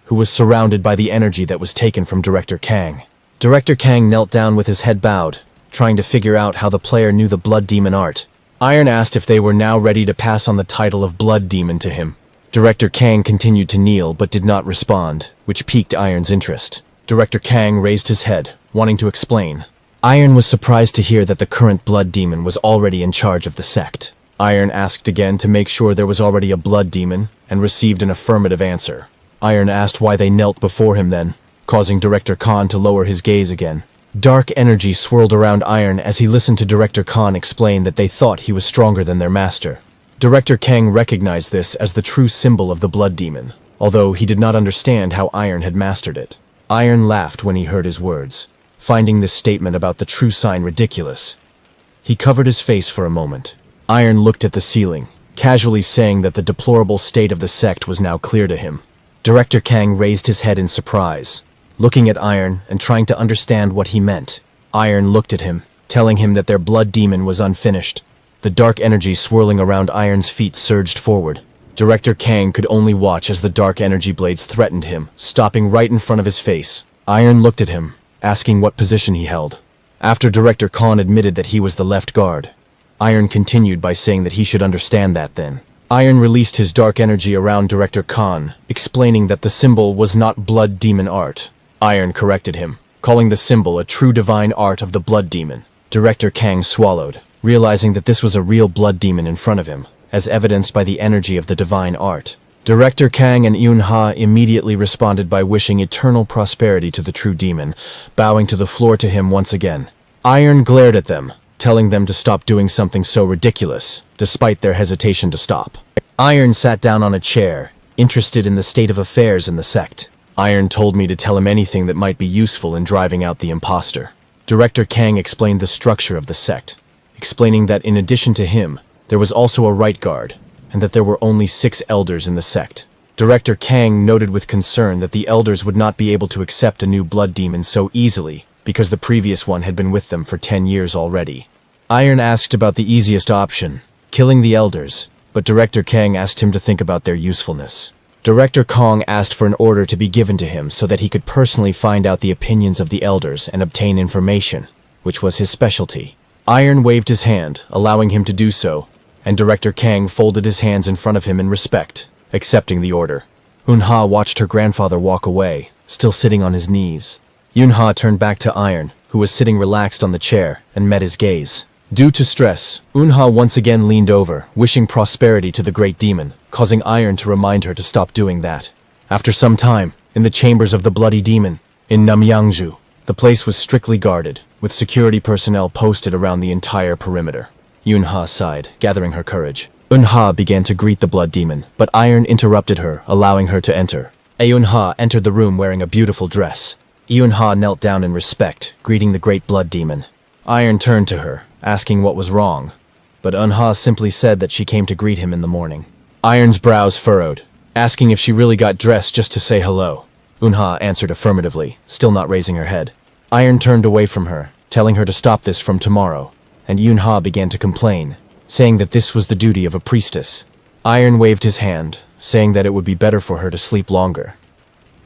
S1: who was surrounded by the energy that was taken from Director Kang. Director Kang knelt down with his head bowed, trying to figure out how the player knew the blood demon art. Iron asked if they were now ready to pass on the title of blood demon to him. Director Kang continued to kneel but did not respond, which piqued Iron's interest. Director Kang raised his head, wanting to explain. Iron was surprised to hear that the current blood demon was already in charge of the sect. Iron asked again to make sure there was already a blood demon, and received an affirmative answer. Iron asked why they knelt before him then, causing Director Khan to lower his gaze again. Dark energy swirled around Iron as he listened to Director Khan explain that they thought he was stronger than their master. Director Kang recognized this as the true symbol of the blood demon, although he did not understand how Iron had mastered it. Iron laughed when he heard his words, finding this statement about the true sign ridiculous. He covered his face for a moment. Iron looked at the ceiling, casually saying that the deplorable state of the sect was now clear to him. Director Kang raised his head in surprise, looking at Iron and trying to understand what he meant. Iron looked at him, telling him that their blood demon was unfinished. The dark energy swirling around Iron's feet surged forward. Director Kang could only watch as the dark energy blades threatened him, stopping right in front of his face. Iron looked at him, asking what position he held. After Director Khan admitted that he was the left guard, Iron continued by saying that he should understand that then. Iron released his dark energy around Director Khan, explaining that the symbol was not blood demon art. Iron corrected him, calling the symbol a true divine art of the blood demon. Director Kang swallowed, realizing that this was a real blood demon in front of him, as evidenced by the energy of the divine art. Director Kang and Yunha immediately responded by wishing eternal prosperity to the true demon, bowing to the floor to him once again. Iron glared at them, telling them to stop doing something so ridiculous, despite their hesitation to stop. Iron sat down on a chair, interested in the state of affairs in the sect. Iron told me to tell him anything that might be useful in driving out the imposter. Director Kang explained the structure of the sect, explaining that in addition to him, there was also a right guard, and that there were only 6 elders in the sect. Director Kang noted with concern that the elders would not be able to accept a new blood demon so easily, because the previous one had been with them for 10 years already. Iron asked about the easiest option, killing the elders, but Director Kang asked him to think about their usefulness. Director Kang asked for an order to be given to him so that he could personally find out the opinions of the elders and obtain information, which was his specialty. Iron waved his hand, allowing him to do so, and Director Kang folded his hands in front of him in respect, accepting the order. Yunha watched her grandfather walk away, still sitting on his knees. Yunha turned back to Iron, who was sitting relaxed on the chair, and met his gaze. Due to stress, Yunha once again leaned over, wishing prosperity to the great demon, causing Iron to remind her to stop doing that. After some time, in the chambers of the bloody demon, in Namyangju, the place was strictly guarded, with security personnel posted around the entire perimeter. Yunha sighed, gathering her courage. Yunha began to greet the blood demon, but Iron interrupted her, allowing her to enter. Yunha entered the room wearing a beautiful dress. Yunha knelt down in respect, greeting the great blood demon. Iron turned to her, asking what was wrong, but Yunha simply said that she came to greet him in the morning. Iron's brows furrowed, asking if she really got dressed just to say hello. Yunha answered affirmatively, still not raising her head. Iron turned away from her, telling her to stop this from tomorrow, and Yunha began to complain, saying that this was the duty of a priestess. Iron waved his hand, saying that it would be better for her to sleep longer.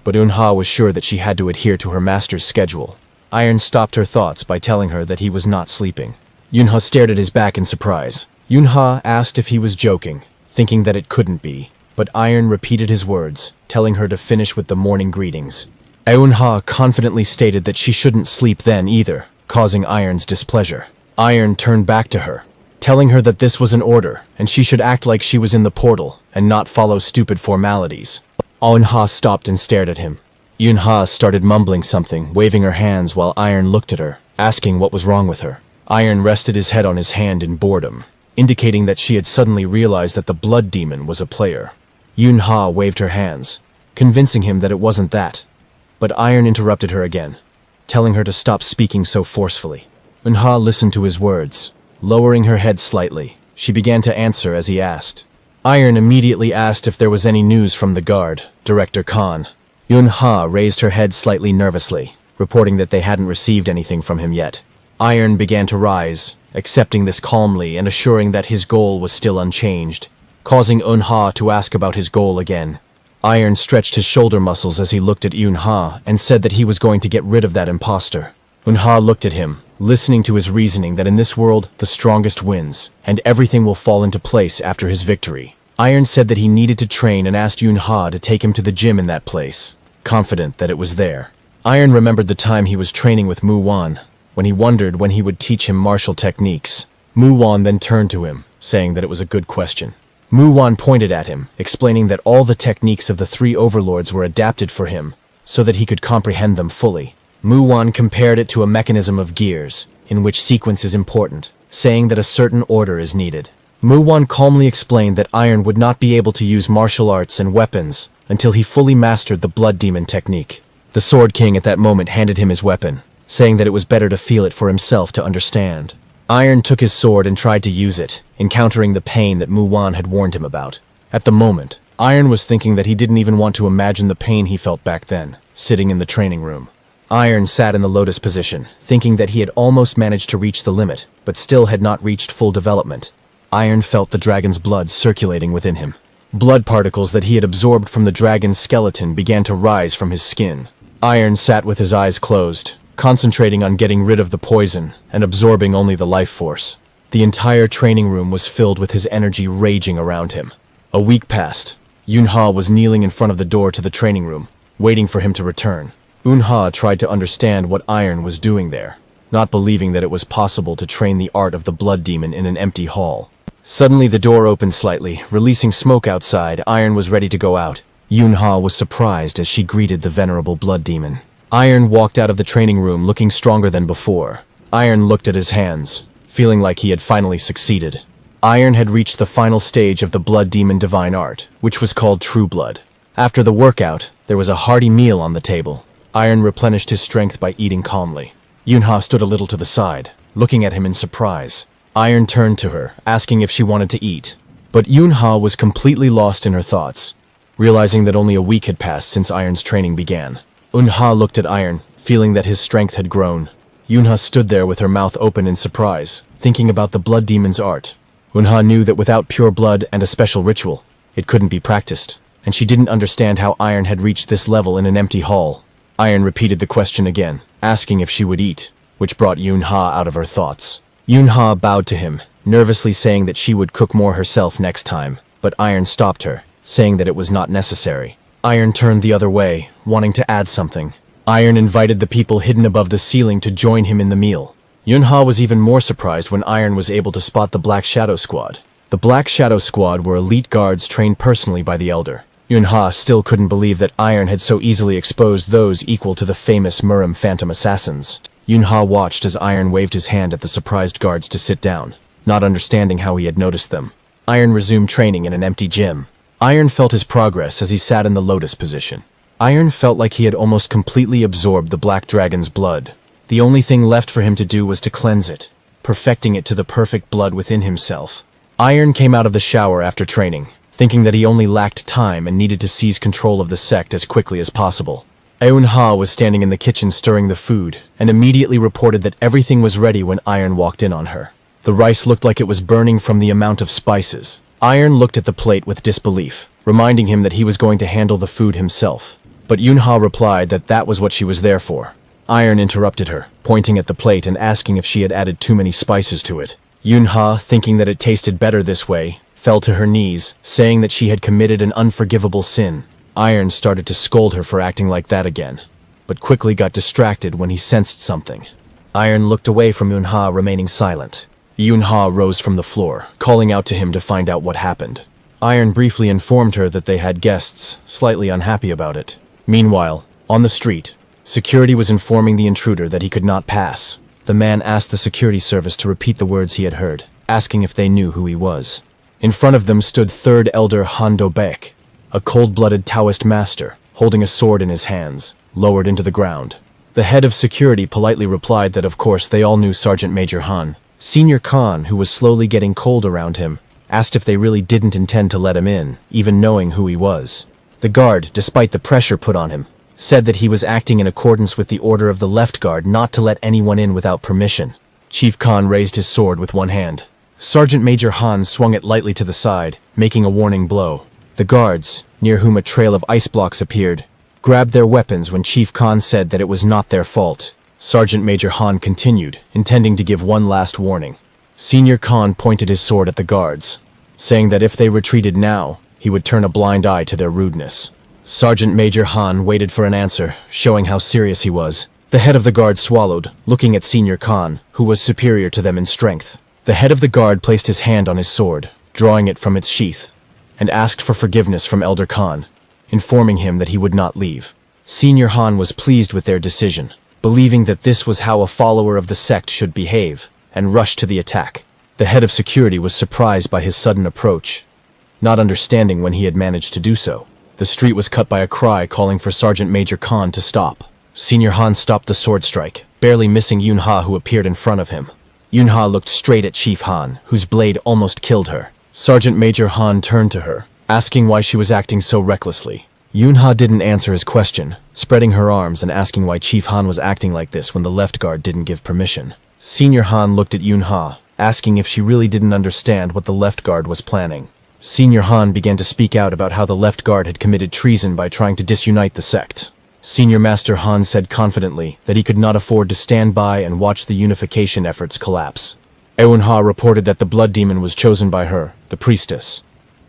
S1: But Yunha was sure that she had to adhere to her master's schedule. Iron stopped her thoughts by telling her that he was not sleeping. Yunha stared at his back in surprise. Yunha asked if he was joking, thinking that it couldn't be, but Iron repeated his words, telling her to finish with the morning greetings. Yunha confidently stated that she shouldn't sleep then either, causing Iron's displeasure. Iron turned back to her, telling her that this was an order, and she should act like she was in the portal, and not follow stupid formalities. Yunha stopped and stared at him. Yunha started mumbling something, waving her hands while Iron looked at her, asking what was wrong with her. Iron rested his head on his hand in boredom, indicating that she had suddenly realized that the blood demon was a player. Yunha waved her hands, convincing him that it wasn't that. But Iron interrupted her again, telling her to stop speaking so forcefully. Yunha listened to his words. Lowering her head slightly, she began to answer as he asked. Iron immediately asked if there was any news from the guard, Director Khan. Yunha raised her head slightly nervously, reporting that they hadn't received anything from him yet. Iron began to rise, accepting this calmly and assuring that his goal was still unchanged, causing Yunha to ask about his goal again. Iron stretched his shoulder muscles as he looked at Yunha and said that he was going to get rid of that imposter. Yunha looked at him, listening to his reasoning that in this world, the strongest wins, and everything will fall into place after his victory. Iron said that he needed to train and asked Yunha to take him to the gym in that place, confident that it was there. Iron remembered the time he was training with Mu Wan, when he wondered when he would teach him martial techniques. Mu Wan then turned to him, saying that it was a good question. Mu Wan pointed at him, explaining that all the techniques of the 3 overlords were adapted for him, so that he could comprehend them fully. Mu Wan compared it to a mechanism of gears, in which sequence is important, saying that a certain order is needed. Mu Wan calmly explained that Iron would not be able to use martial arts and weapons until he fully mastered the blood demon technique. The Sword King at that moment handed him his weapon, saying that it was better to feel it for himself to understand. Iron took his sword and tried to use it, encountering the pain that Mu Wan had warned him about. At the moment, Iron was thinking that he didn't even want to imagine the pain he felt back then, sitting in the training room. Iron sat in the lotus position, thinking that he had almost managed to reach the limit, but still had not reached full development. Iron felt the dragon's blood circulating within him. Blood particles that he had absorbed from the dragon's skeleton began to rise from his skin. Iron sat with his eyes closed, concentrating on getting rid of the poison and absorbing only the life force. The entire training room was filled with his energy raging around him. A week passed. Yunha was kneeling in front of the door to the training room, waiting for him to return. Yunha tried to understand what Iron was doing there, not believing that it was possible to train the art of the blood demon in an empty hall. Suddenly the door opened slightly, releasing smoke outside. Iron was ready to go out. Yunha was surprised as she greeted the venerable blood demon. Iron walked out of the training room looking stronger than before. Iron looked at his hands, feeling like he had finally succeeded. Iron had reached the final stage of the blood demon divine art, which was called True Blood. After the workout, there was a hearty meal on the table. Iron replenished his strength by eating calmly. Yunha stood a little to the side, looking at him in surprise. Iron turned to her, asking if she wanted to eat. But Yunha was completely lost in her thoughts, realizing that only a week had passed since Iron's training began. Yunha looked at Iron, feeling that his strength had grown. Yunha stood there with her mouth open in surprise, thinking about the blood demon's art. Yunha knew that without pure blood and a special ritual, it couldn't be practiced, and she didn't understand how Iron had reached this level in an empty hall. Iron repeated the question again, asking if she would eat, which brought Yunha out of her thoughts. Yunha bowed to him, nervously saying that she would cook more herself next time, but Iron stopped her, saying that it was not necessary. Iron turned the other way, wanting to add something. Iron invited the people hidden above the ceiling to join him in the meal. Yunha was even more surprised when Iron was able to spot the Black Shadow Squad. The Black Shadow Squad were elite guards trained personally by the Elder. Yunha still couldn't believe that Iron had so easily exposed those equal to the famous Murim Phantom Assassins. Yunha watched as Iron waved his hand at the surprised guards to sit down, not understanding how he had noticed them. Iron resumed training in an empty gym. Iron felt his progress as he sat in the lotus position. Iron felt like he had almost completely absorbed the Black Dragon's blood. The only thing left for him to do was to cleanse it, perfecting it to the perfect blood within himself. Iron came out of the shower after training, thinking that he only lacked time and needed to seize control of the sect as quickly as possible. Yunha was standing in the kitchen stirring the food, and immediately reported that everything was ready when Iron walked in on her. The rice looked like it was burning from the amount of spices. Iron looked at the plate with disbelief, reminding him that he was going to handle the food himself. But Yunha replied that that was what she was there for. Iron interrupted her, pointing at the plate and asking if she had added too many spices to it. Yunha, thinking that it tasted better this way, fell to her knees, saying that she had committed an unforgivable sin. Iron started to scold her for acting like that again, but quickly got distracted when he sensed something. Iron looked away from Yunha, remaining silent. Yunha rose from the floor, calling out to him to find out what happened. Iron briefly informed her that they had guests, slightly unhappy about it. Meanwhile, on the street, security was informing the intruder that he could not pass. The man asked the security service to repeat the words he had heard, asking if they knew who he was. In front of them stood Third Elder Han Do-baek, a cold-blooded Taoist master, holding a sword in his hands, lowered into the ground. The head of security politely replied that of course they all knew Sergeant Major Han. Senior Khan, who was slowly getting cold around him, asked if they really didn't intend to let him in, even knowing who he was. The guard, despite the pressure put on him, said that he was acting in accordance with the order of the left guard not to let anyone in without permission. Chief Khan raised his sword with one hand. Sergeant Major Han swung it lightly to the side, making a warning blow. The guards, near whom a trail of ice blocks appeared, grabbed their weapons when Chief Khan said that it was not their fault. Sergeant Major Han continued, intending to give one last warning. Senior Khan pointed his sword at the guards, saying that if they retreated now, he would turn a blind eye to their rudeness. Sergeant Major Han waited for an answer, showing how serious he was. The head of the guard swallowed, looking at Senior Khan, who was superior to them in strength. The head of the guard placed his hand on his sword, drawing it from its sheath, and asked for forgiveness from Elder Khan, informing him that he would not leave. Senior Han was pleased with their decision, believing that this was how a follower of the sect should behave, and rushed to the attack. The head of security was surprised by his sudden approach, not understanding when he had managed to do so. The street was cut by a cry calling for Sergeant Major Khan to stop. Senior Han stopped the sword strike, barely missing Yunha, who appeared in front of him. Yunha looked straight at Chief Han, whose blade almost killed her. Sergeant Major Han turned to her, asking why she was acting so recklessly. Yunha didn't answer his question, spreading her arms and asking why Chief Han was acting like this when the left guard didn't give permission. Senior Han looked at Yunha, asking if she really didn't understand what the left guard was planning. Senior Han began to speak out about how the left guard had committed treason by trying to disunite the sect. Senior Master Han said confidently that he could not afford to stand by and watch the unification efforts collapse. Yunha reported that the blood demon was chosen by her, the priestess,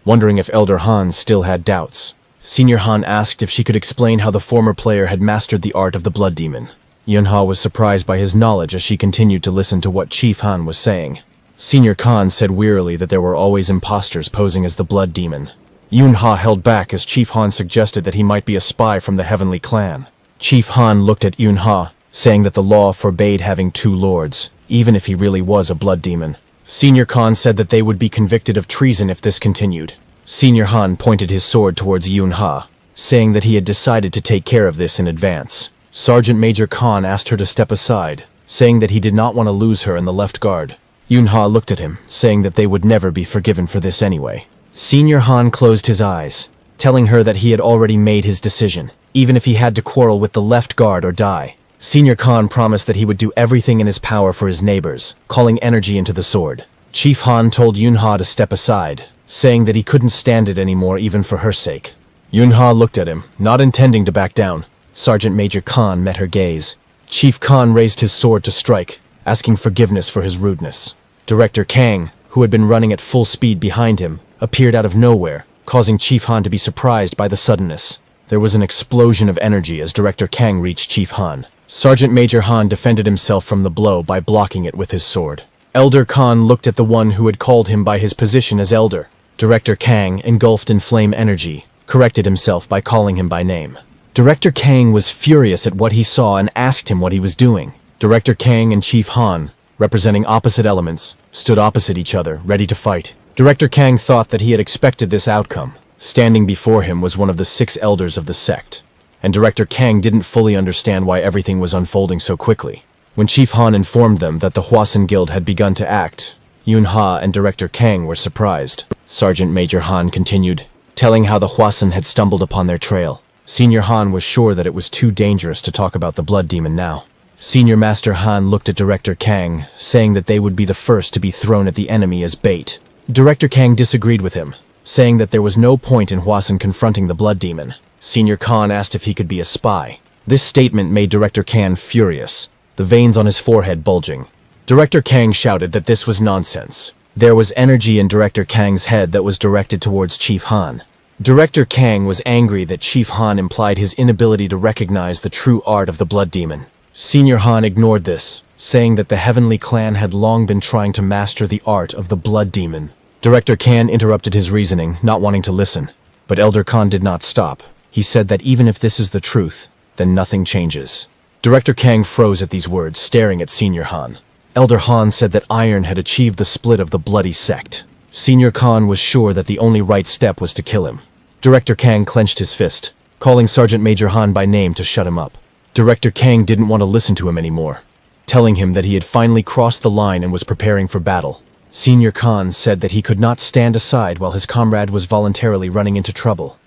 S1: wondering if Elder Han still had doubts. Senior Han asked if she could explain how the former player had mastered the art of the blood demon. Yunha was surprised by his knowledge as she continued to listen to what Chief Han was saying. Senior Khan said wearily that there were always imposters posing as the blood demon. Yunha held back as Chief Han suggested that he might be a spy from the Heavenly Clan. Chief Han looked at Yunha, saying that the law forbade having two lords, even if he really was a blood demon. Senior Khan said that they would be convicted of treason if this continued. Senior Han pointed his sword towards Yunha, saying that he had decided to take care of this in advance. Sergeant Major Khan asked her to step aside, saying that he did not want to lose her in the left guard. Yunha looked at him, saying that they would never be forgiven for this anyway. Senior Han closed his eyes, telling her that he had already made his decision, even if he had to quarrel with the left guard or die. Senior Khan promised that he would do everything in his power for his neighbors, calling energy into the sword. Chief Han told Yunha to step aside, saying that he couldn't stand it anymore even for her sake. Yunha looked at him, not intending to back down. Sergeant Major Khan met her gaze. Chief Khan raised his sword to strike, asking forgiveness for his rudeness. Director Kang, who had been running at full speed behind him, appeared out of nowhere, causing Chief Han to be surprised by the suddenness. There was an explosion of energy as Director Kang reached Chief Han. Sergeant Major Han defended himself from the blow by blocking it with his sword. Elder Khan looked at the one who had called him by his position as Elder. Director Kang, engulfed in flame energy, corrected himself by calling him by name. Director Kang was furious at what he saw and asked him what he was doing. Director Kang and Chief Han, representing opposite elements, stood opposite each other, ready to fight. Director Kang thought that he had expected this outcome. Standing before him was one of the 6 elders of the sect, and Director Kang didn't fully understand why everything was unfolding so quickly. When Chief Han informed them that the Hwasun Guild had begun to act, Yunha and Director Kang were surprised. Sergeant Major Han continued, telling how the Hwasun had stumbled upon their trail. Senior Han was sure that it was too dangerous to talk about the blood demon now. Senior Master Han looked at Director Kang, saying that they would be the first to be thrown at the enemy as bait. Director Kang disagreed with him, saying that there was no point in Hwasun confronting the blood demon. Senior Khan asked if he could be a spy. This statement made Director Kang furious, the veins on his forehead bulging. Director Kang shouted that this was nonsense. There was energy in Director Kang's head that was directed towards Chief Han. Director Kang was angry that Chief Han implied his inability to recognize the true art of the blood demon. Senior Han ignored this, saying that the Heavenly Clan had long been trying to master the art of the blood demon. Director Kang interrupted his reasoning, not wanting to listen. But Elder Khan did not stop. He said that even if this is the truth, then nothing changes. Director Kang froze at these words, staring at Senior Han. Elder Han said that Iron had achieved the split of the bloody sect. Senior Khan was sure that the only right step was to kill him. Director Kang clenched his fist, calling Sergeant Major Han by name to shut him up. Director Kang didn't want to listen to him anymore, telling him that he had finally crossed the line and was preparing for battle. Senior Khan said that he could not stand aside while his comrade was voluntarily running into trouble,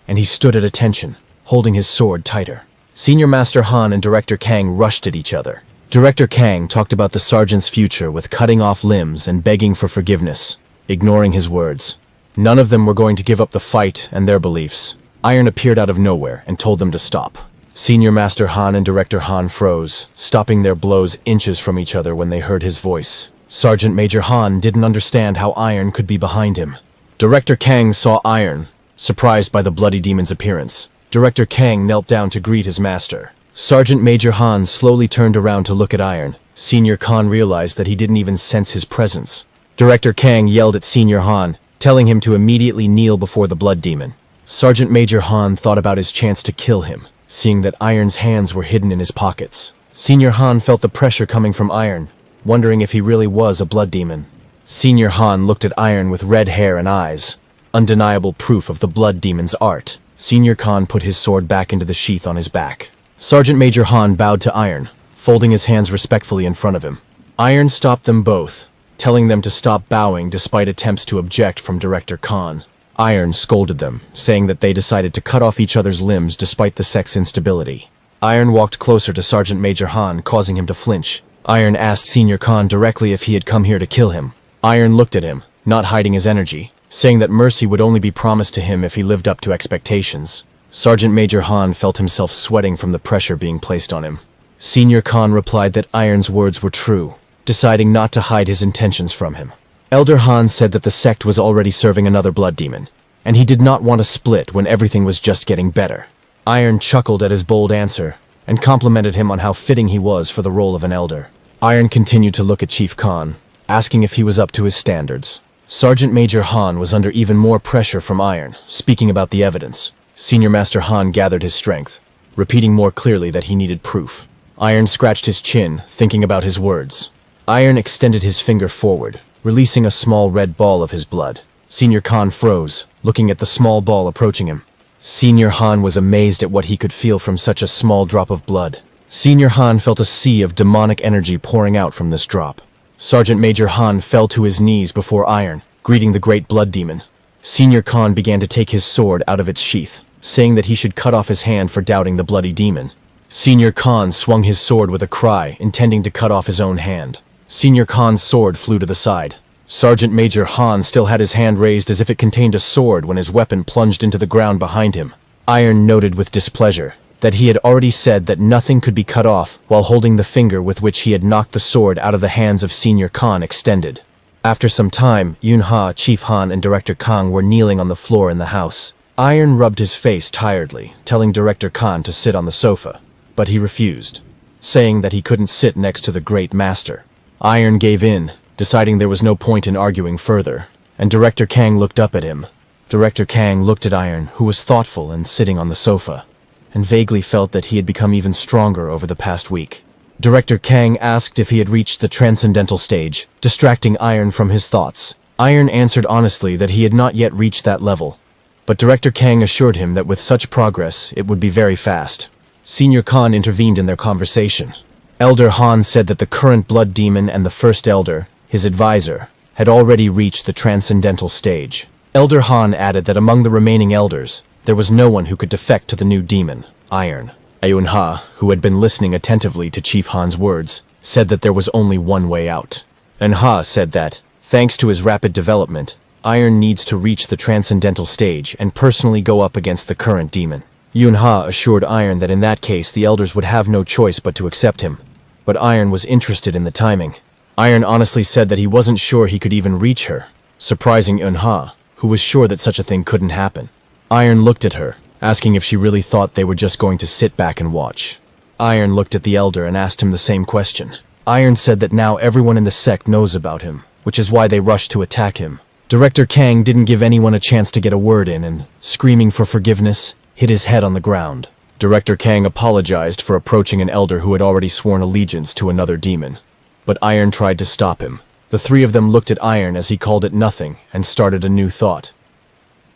S1: and he stood at attention, holding his sword tighter. Senior Master Han and Director Kang rushed at each other. Director Kang talked about the sergeant's future with cutting off limbs and begging for forgiveness, ignoring his words. None of them were going to give up the fight and their beliefs. Iron appeared out of nowhere and told them to stop. Senior Master Han and Director Han froze, stopping their blows inches from each other when they heard his voice. Sergeant Major Han didn't understand how Iron could be behind him. Director Kang saw Iron, surprised by the bloody demon's appearance. Director Kang knelt down to greet his master. Sergeant Major Han slowly turned around to look at Iron. Senior Khan realized that he didn't even sense his presence. Director Kang yelled at Senior Han, telling him to immediately kneel before the blood demon. Sergeant Major Han thought about his chance to kill him, seeing that Iron's hands were hidden in his pockets. Senior Han felt the pressure coming from Iron, wondering if he really was a blood demon. Senior Han looked at Iron with red hair and eyes, undeniable proof of the blood demon's art. Senior Khan put his sword back into the sheath on his back. Sergeant Major Han bowed to Iron, folding his hands respectfully in front of him. Iron stopped them both, telling them to stop bowing despite attempts to object from Director Khan. Iron scolded them, saying that they decided to cut off each other's limbs despite the sex instability. Iron walked closer to Sergeant Major Han, causing him to flinch. Iron asked Senior Khan directly if he had come here to kill him. Iron looked at him, not hiding his energy, saying that mercy would only be promised to him if he lived up to expectations. Sergeant Major Han felt himself sweating from the pressure being placed on him. Senior Khan replied that Iron's words were true, deciding not to hide his intentions from him. Elder Han said that the sect was already serving another blood demon, and he did not want to split when everything was just getting better. Iron chuckled at his bold answer, and complimented him on how fitting he was for the role of an elder. Iron continued to look at Chief Khan, asking if he was up to his standards. Sergeant Major Han was under even more pressure from Iron, speaking about the evidence. Senior Master Han gathered his strength, repeating more clearly that he needed proof. Iron scratched his chin, thinking about his words. Iron extended his finger forward, releasing a small red ball of his blood. Senior Khan froze, looking at the small ball approaching him. Senior Han was amazed at what he could feel from such a small drop of blood. Senior Han felt a sea of demonic energy pouring out from this drop. Sergeant Major Han fell to his knees before Iron, greeting the great blood demon. Senior Khan began to take his sword out of its sheath, saying that he should cut off his hand for doubting the bloody demon. Senior Khan swung his sword with a cry, intending to cut off his own hand. Senior Khan's sword flew to the side. Sergeant Major Han still had his hand raised as if it contained a sword when his weapon plunged into the ground behind him. Iron noted with displeasure that he had already said that nothing could be cut off while holding the finger with which he had knocked the sword out of the hands of Senior Khan extended. After some time, Yunha, Chief Han, and Director Kang were kneeling on the floor in the house. Iron rubbed his face tiredly, telling Director Khan to sit on the sofa, but he refused, saying that he couldn't sit next to the Great Master. Iron gave in, deciding there was no point in arguing further, and Director Kang looked up at him. Director Kang looked at Iron, who was thoughtful and sitting on the sofa, and vaguely felt that he had become even stronger over the past week. Director Kang asked if he had reached the transcendental stage, distracting Iron from his thoughts. Iron answered honestly that he had not yet reached that level, but Director Kang assured him that with such progress, it would be very fast. Senior Khan intervened in their conversation. Elder Han said that the current blood demon and the first elder, his advisor, had already reached the transcendental stage. Elder Han added that among the remaining elders, there was no one who could defect to the new demon, Iron. Yunha, who had been listening attentively to Chief Han's words, said that there was only one way out. Yunha said that, thanks to his rapid development, Iron needs to reach the transcendental stage and personally go up against the current demon. Yunha assured Iron that in that case the elders would have no choice but to accept him, but Iron was interested in the timing. Iron honestly said that he wasn't sure he could even reach her, surprising Yunha, who was sure that such a thing couldn't happen. Iron looked at her, asking if she really thought they were just going to sit back and watch. Iron looked at the elder and asked him the same question. Iron said that now everyone in the sect knows about him, which is why they rushed to attack him. Director Kang didn't give anyone a chance to get a word in and, screaming for forgiveness, hit his head on the ground. Director Kang apologized for approaching an elder who had already sworn allegiance to another demon, but Iron tried to stop him. The three of them looked at Iron as he called it nothing and started a new thought.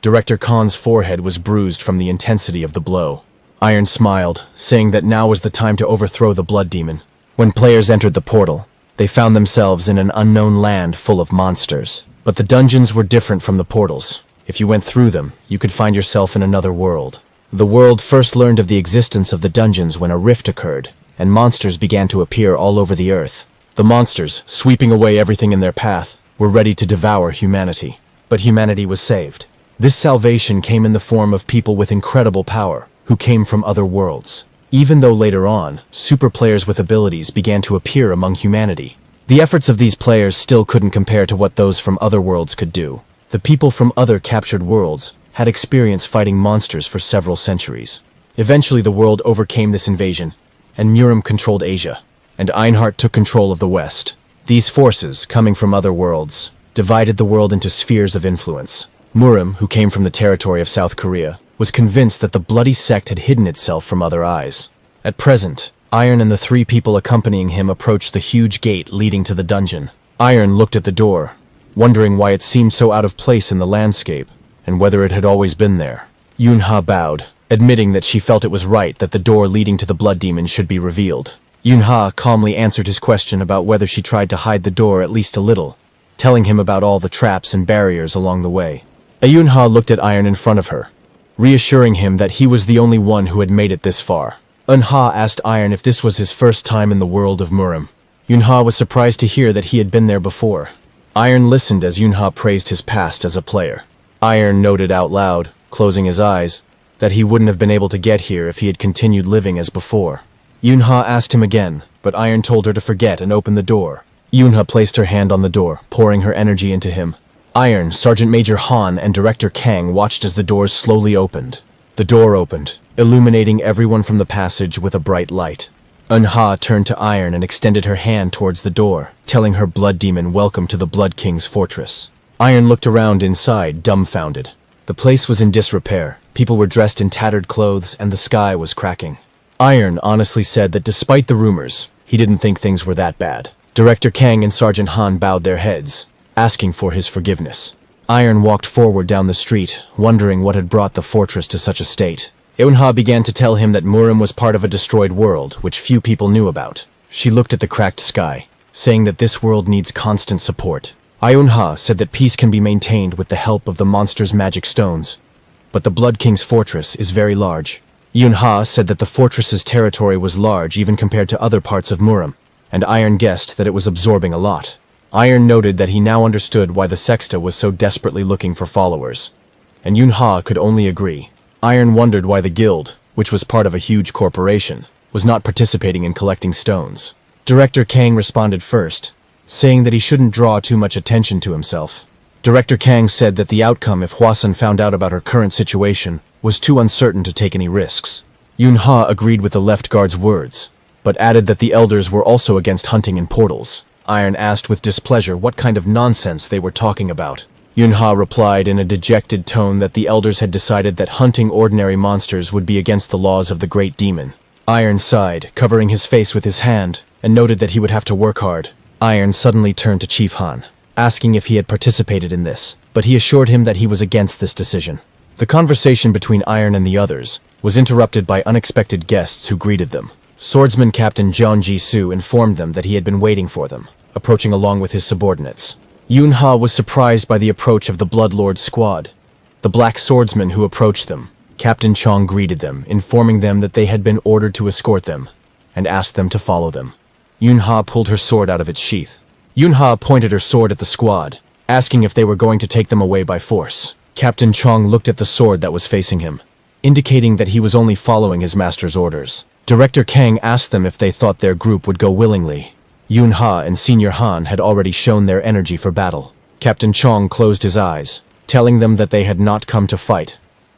S1: Director Khan's forehead was bruised from the intensity of the blow. Iron smiled, saying that now was the time to overthrow the blood demon. When players entered the portal, they found themselves in an unknown land full of monsters. But the dungeons were different from the portals. If you went through them, you could find yourself in another world. The world first learned of the existence of the dungeons when a rift occurred, and monsters began to appear all over the earth. The monsters, sweeping away everything in their path, were ready to devour humanity. But humanity was saved. This salvation came in the form of people with incredible power, who came from other worlds. Even though later on, super players with abilities began to appear among humanity, the efforts of these players still couldn't compare to what those from other worlds could do. The people from other captured worlds had experience fighting monsters for several centuries. Eventually the world overcame this invasion, and Murim controlled Asia, and Einhart took control of the West. These forces, coming from other worlds, divided the world into spheres of influence. Murim, who came from the territory of South Korea, was convinced that the bloody sect had hidden itself from other eyes. At present, Iron and the three people accompanying him approached the huge gate leading to the dungeon. Iron looked at the door, wondering why it seemed so out of place in the landscape, and whether it had always been there. Yunha bowed, admitting that she felt it was right that the door leading to the blood demon should be revealed. Yunha calmly answered his question about whether she tried to hide the door at least a little, telling him about all the traps and barriers along the way. Yunha looked at Iron in front of her, reassuring him that he was the only one who had made it this far. Yunha asked Iron if this was his first time in the world of Murim. Yunha was surprised to hear that he had been there before. Iron listened as Yunha praised his past as a player. Iron noted out loud, closing his eyes, that he wouldn't have been able to get here if he had continued living as before. Yunha asked him again, but Iron told her to forget and open the door. Yunha placed her hand on the door, pouring her energy into him. Iron, Sergeant Major Han, and Director Kang watched as the doors slowly opened. The door opened, illuminating everyone from the passage with a bright light. Yunha turned to Iron and extended her hand towards the door, telling her blood demon welcome to the Blood King's fortress. Iron looked around inside, dumbfounded. The place was in disrepair, people were dressed in tattered clothes, and the sky was cracking. Iron honestly said that despite the rumors, he didn't think things were that bad. Director Kang and Sergeant Han bowed their heads, asking for his forgiveness. Iron walked forward down the street, wondering what had brought the fortress to such a state. Yunha began to tell him that Murim was part of a destroyed world, which few people knew about. She looked at the cracked sky, saying that this world needs constant support. Yunha said that peace can be maintained with the help of the monster's magic stones, but the Blood King's fortress is very large. Yunha said that the fortress's territory was large even compared to other parts of Murim, and Iron guessed that it was absorbing a lot. Iron noted that he now understood why the Sexta was so desperately looking for followers, and Yunha could only agree. Iron wondered why the guild, which was part of a huge corporation, was not participating in collecting stones. Director Kang responded first, saying that he shouldn't draw too much attention to himself. Director Kang said that the outcome if Hwasun found out about her current situation was too uncertain to take any risks. Yunha agreed with the left guard's words, but added that the elders were also against hunting in portals. Iron asked with displeasure what kind of nonsense they were talking about. Yunha replied in a dejected tone that the elders had decided that hunting ordinary monsters would be against the laws of the Great Demon. Iron sighed, covering his face with his hand, and noted that he would have to work hard. Iron suddenly turned to Chief Han, asking if he had participated in this, but he assured him that he was against this decision. The conversation between Iron and the others was interrupted by unexpected guests who greeted them. Swordsman Captain Jeon Ji-soo informed them that he had been waiting for them, approaching along with his subordinates. Yunha was surprised by the approach of the Bloodlord squad. The black swordsman who approached them, Captain Chong greeted them, informing them that they had been ordered to escort them, and asked them to follow them. Yunha pulled her sword out of its sheath. Yunha pointed her sword at the squad, asking if they were going to take them away by force. Captain Chong looked at the sword that was facing him, indicating that he was only following his master's orders. Director Kang asked them if they thought their group would go willingly. Yunha and Senior Han had already shown their energy for battle. Captain Chong closed his eyes, telling them that they had not come to fight,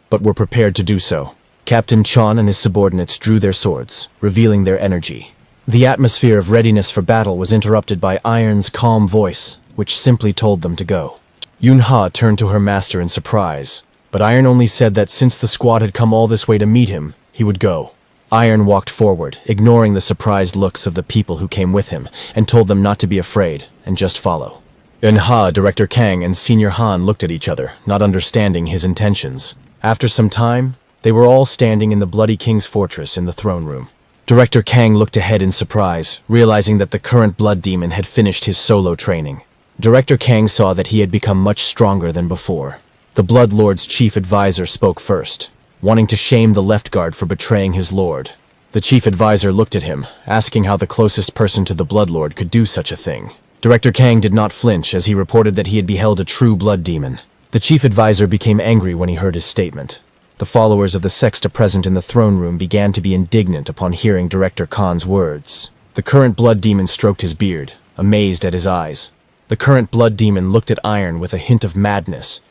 S1: but were prepared to do so. Captain Chon and his subordinates drew their swords, revealing their energy. The atmosphere of readiness for battle was interrupted by Iron's calm voice, which simply told them to go. Yunha turned to her master in surprise, but Iron only said that since the squad had come all this way to meet him, he would go. Iron walked forward, ignoring the surprised looks of the people who came with him, and told them not to be afraid, and just follow. Yunha, Director Kang, and Senior Han looked at each other, not understanding his intentions. After some time, they were all standing in the Bloody King's fortress in the throne room. Director Kang looked ahead in surprise, realizing that the current Blood Demon had finished his solo training. Director Kang saw that he had become much stronger than before. The Blood Lord's chief advisor spoke first, wanting to shame the left guard for betraying his lord. The chief advisor looked at him, asking how the closest person to the Blood Lord could do such a thing. Director Kang did not flinch as he reported that he had beheld a true Blood Demon. The chief advisor became angry when he heard his statement. The followers of the Sexta present in the throne room began to be indignant upon hearing Director Khan's words. The current Blood Demon stroked his beard, amazed at his eyes. The current Blood Demon looked at Iron with a hint of madness,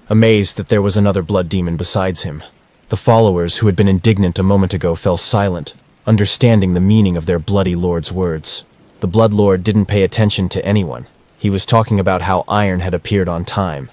S1: amazed that there was another Blood Demon besides him. The followers who had been indignant a moment ago fell silent, understanding the meaning of their Bloody Lord's words. The Blood Lord didn't pay attention to anyone. He was talking about how Iron had appeared on time,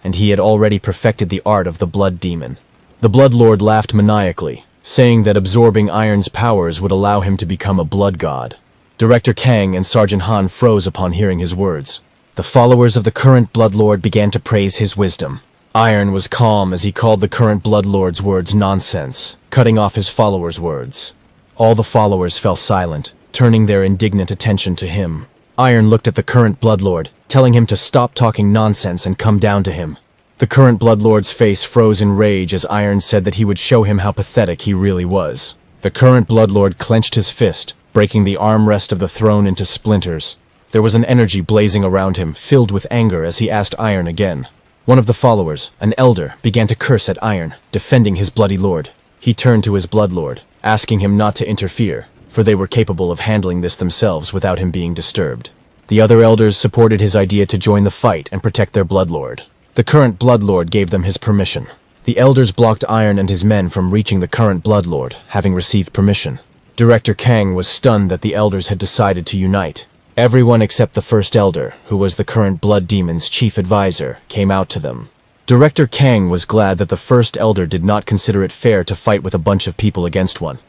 S1: and he had already perfected the art of the Blood Demon. The Blood Lord laughed maniacally, saying that absorbing Iron's powers would allow him to become a blood god. Director Kang and Sergeant Han froze upon hearing his words. The followers of the current Blood Lord began to praise his wisdom. Iron was calm as he called the current Blood Lord's words nonsense, cutting off his followers' words. All the followers fell silent, turning their indignant attention to him. Iron looked at the current Blood Lord, telling him to stop talking nonsense and come down to him. The current Blood Lord's face froze in rage as Iron said that he would show him how pathetic he really was. The current Blood Lord clenched his fist, breaking the armrest of the throne into splinters. There was an energy blazing around him, filled with anger as he asked Iron again. One of the followers, an elder, began to curse at Iron, defending his bloody lord. He turned to his Blood Lord, asking him not to interfere, for they were capable of handling this themselves without him being disturbed. The other elders supported his idea to join the fight and protect their Blood Lord. The current Blood Lord gave them his permission. The elders blocked Iron and his men from reaching the current Blood Lord, having received permission. Director Kang was stunned that the elders had decided to unite. Everyone except the first elder, who was the current Blood Demon's chief advisor, came out to them. Director Kang was glad that the first elder did not consider it fair to fight with a bunch of people against one,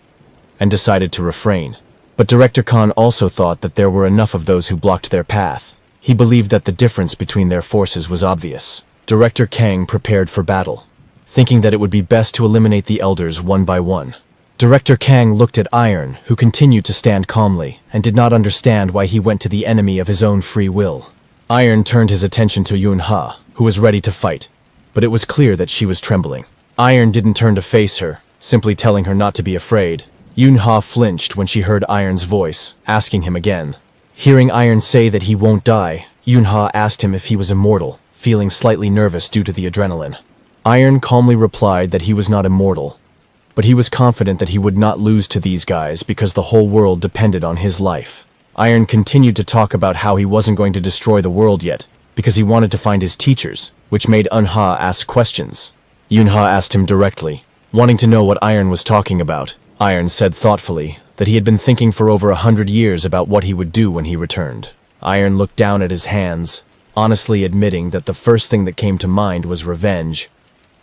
S1: and decided to refrain. But Director Khan also thought that there were enough of those who blocked their path. He believed that the difference between their forces was obvious. Director Kang prepared for battle, thinking that it would be best to eliminate the elders one by one. Director Kang looked at Iron, who continued to stand calmly, and did not understand why he went to the enemy of his own free will. Iron turned his attention to Yunha, who was ready to fight, but it was clear that she was trembling. Iron didn't turn to face her, simply telling her not to be afraid. Yunha flinched when she heard Iron's voice, asking him again. Hearing Iron say that he won't die, Yunha asked him if he was immortal, feeling slightly nervous due to the adrenaline. Iron calmly replied that he was not immortal, but he was confident that he would not lose to these guys because the whole world depended on his life. Iron continued to talk about how he wasn't going to destroy the world yet, because he wanted to find his teachers, which made Yunha ask questions. Yunha asked him directly, wanting to know what Iron was talking about. Iron said thoughtfully that he had been thinking for over 100 years about what he would do when he returned. Iron looked down at his hands, honestly admitting that the first thing that came to mind was revenge,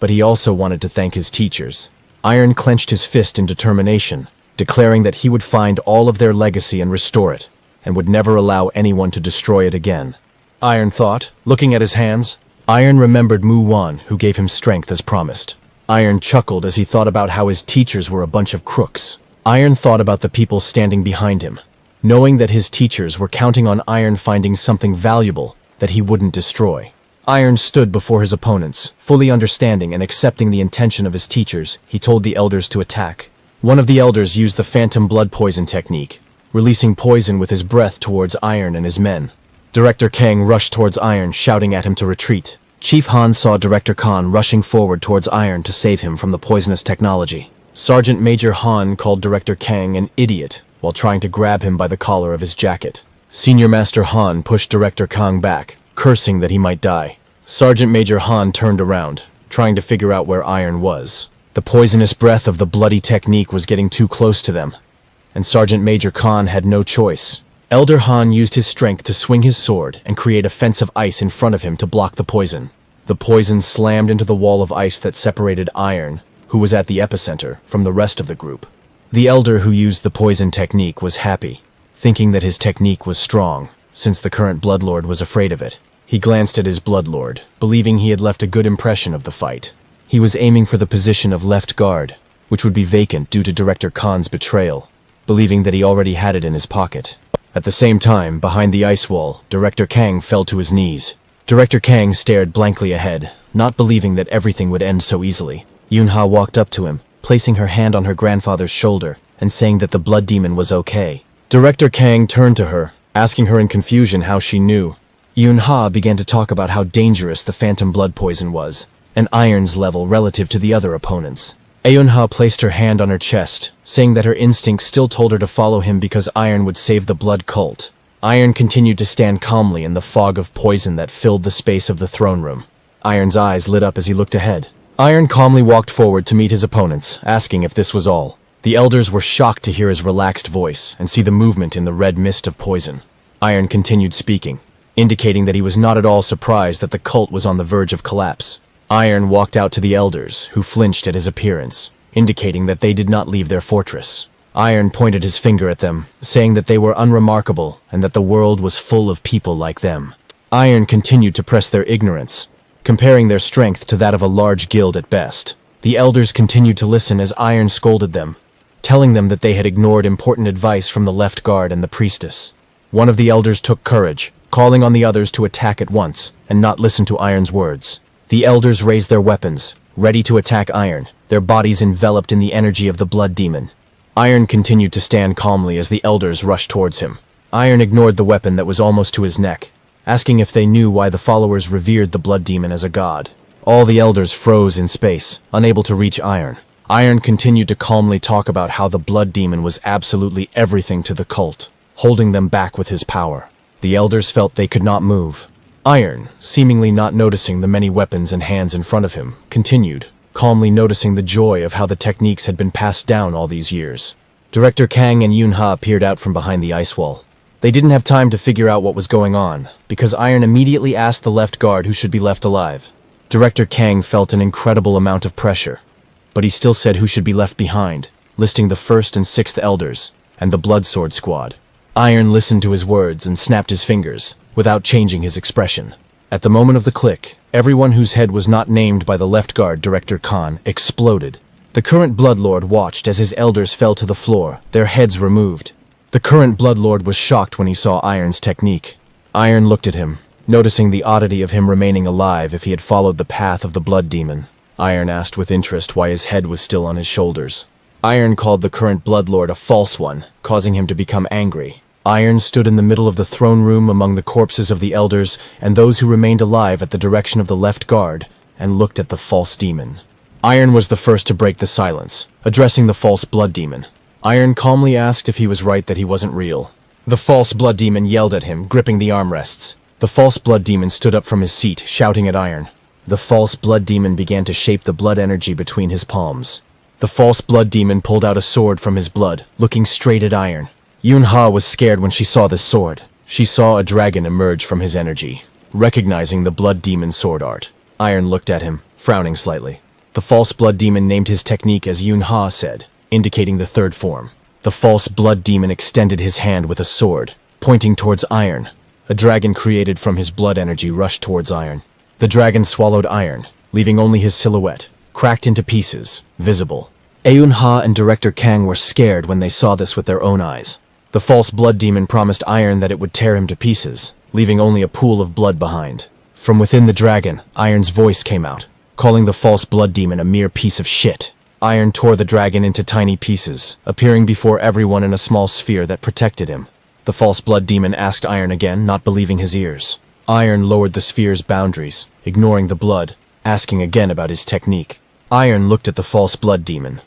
S1: but he also wanted to thank his teachers. Iron clenched his fist in determination, declaring that he would find all of their legacy and restore it, and would never allow anyone to destroy it again. Iron thought, looking at his hands. Iron remembered Mu Wan, who gave him strength as promised. Iron chuckled as he thought about how his teachers were a bunch of crooks. Iron thought about the people standing behind him, knowing that his teachers were counting on Iron finding something valuable that he wouldn't destroy. Iron stood before his opponents, fully understanding and accepting the intention of his teachers. He told the elders to attack. One of the elders used the phantom blood poison technique, releasing poison with his breath towards Iron and his men. Director Kang rushed towards Iron, shouting at him to retreat. Chief Han saw Director Khan rushing forward towards Iron to save him from the poisonous technology. Sergeant Major Han called Director Kang an idiot while trying to grab him by the collar of his jacket. Senior Master Han pushed Director Kang back, cursing that he might die. Sergeant Major Han turned around, trying to figure out where Iron was. The poisonous breath of the bloody technique was getting too close to them, and Sergeant Major Khan had no choice. Elder Han used his strength to swing his sword and create a fence of ice in front of him to block the poison. The poison slammed into the wall of ice that separated Iron, who was at the epicenter, from the rest of the group. The elder who used the poison technique was happy, thinking that his technique was strong, since the current Bloodlord was afraid of it. He glanced at his Bloodlord, believing he had left a good impression of the fight. He was aiming for the position of left guard, which would be vacant due to Director Khan's betrayal, believing that he already had it in his pocket. At the same time, behind the ice wall, Director Kang fell to his knees. Director Kang stared blankly ahead, not believing that everything would end so easily. Yunha walked up to him, placing her hand on her grandfather's shoulder and saying that the blood demon was okay. Director Kang turned to her, asking her in confusion how she knew. Yunha began to talk about how dangerous the phantom blood poison was, and Iron's level relative to the other opponents. Yunha placed her hand on her chest, saying that her instincts still told her to follow him because Iron would save the blood cult. Iron continued to stand calmly in the fog of poison that filled the space of the throne room. Iron's eyes lit up as he looked ahead. Iron calmly walked forward to meet his opponents, asking if this was all. The elders were shocked to hear his relaxed voice and see the movement in the red mist of poison. Iron continued speaking, indicating that he was not at all surprised that the cult was on the verge of collapse. Iron walked out to the elders, who flinched at his appearance, indicating that they did not leave their fortress. Iron pointed his finger at them, saying that they were unremarkable and that the world was full of people like them. Iron continued to press their ignorance, comparing their strength to that of a large guild at best. The elders continued to listen as Iron scolded them, telling them that they had ignored important advice from the left guard and the priestess. One of the elders took courage, calling on the others to attack at once and not listen to Iron's words. The elders raised their weapons, ready to attack Iron, their bodies enveloped in the energy of the blood demon. Iron continued to stand calmly as the elders rushed towards him. Iron ignored the weapon that was almost to his neck, asking if they knew why the followers revered the blood demon as a god. All the elders froze in space, unable to reach Iron. Iron continued to calmly talk about how the blood demon was absolutely everything to the cult, holding them back with his power. The elders felt they could not move. Iron, seemingly not noticing the many weapons and hands in front of him, continued, calmly noticing the joy of how the techniques had been passed down all these years. Director Kang and Yunha peered out from behind the ice wall. They didn't have time to figure out what was going on, because Iron immediately asked the left guard who should be left alive. Director Kang felt an incredible amount of pressure, but he still said who should be left behind, listing the 1st and 6th elders, and the Blood Sword Squad. Iron listened to his words and snapped his fingers, without changing his expression. At the moment of the click, everyone whose head was not named by the left guard, Director Khan, exploded. The current Bloodlord watched as his elders fell to the floor, their heads removed. The current Bloodlord was shocked when he saw Iron's technique. Iron looked at him, noticing the oddity of him remaining alive if he had followed the path of the blood demon. Iron asked with interest why his head was still on his shoulders. Iron called the current Bloodlord a false one, causing him to become angry. Iron stood in the middle of the throne room among the corpses of the elders and those who remained alive at the direction of the left guard, and looked at the false demon. Iron was the first to break the silence, addressing the false blood demon. Iron calmly asked if he was right that he wasn't real. The false blood demon yelled at him, gripping the armrests. The false blood demon stood up from his seat, shouting at Iron. The false blood demon began to shape the blood energy between his palms. The false blood demon pulled out a sword from his blood, looking straight at Iron. Yunha was scared when she saw this sword. She saw a dragon emerge from his energy. Recognizing the blood demon's sword art, Iron looked at him, frowning slightly. The false blood demon named his technique as Yunha said, indicating the third form. The false blood demon extended his hand with a sword, pointing towards Iron. A dragon created from his blood energy rushed towards Iron. The dragon swallowed Iron, leaving only his silhouette, cracked into pieces, visible. Yunha and Director Kang were scared when they saw this with their own eyes. The false blood demon promised Iron that it would tear him to pieces, leaving only a pool of blood behind. From within the dragon, Iron's voice came out, calling the false blood demon a mere piece of shit. Iron tore the dragon into tiny pieces, appearing before everyone in a small sphere that protected him. The false blood demon asked Iron again, not believing his ears. Iron lowered the sphere's boundaries, ignoring the blood, asking again about his technique. Iron looked at the false blood demon,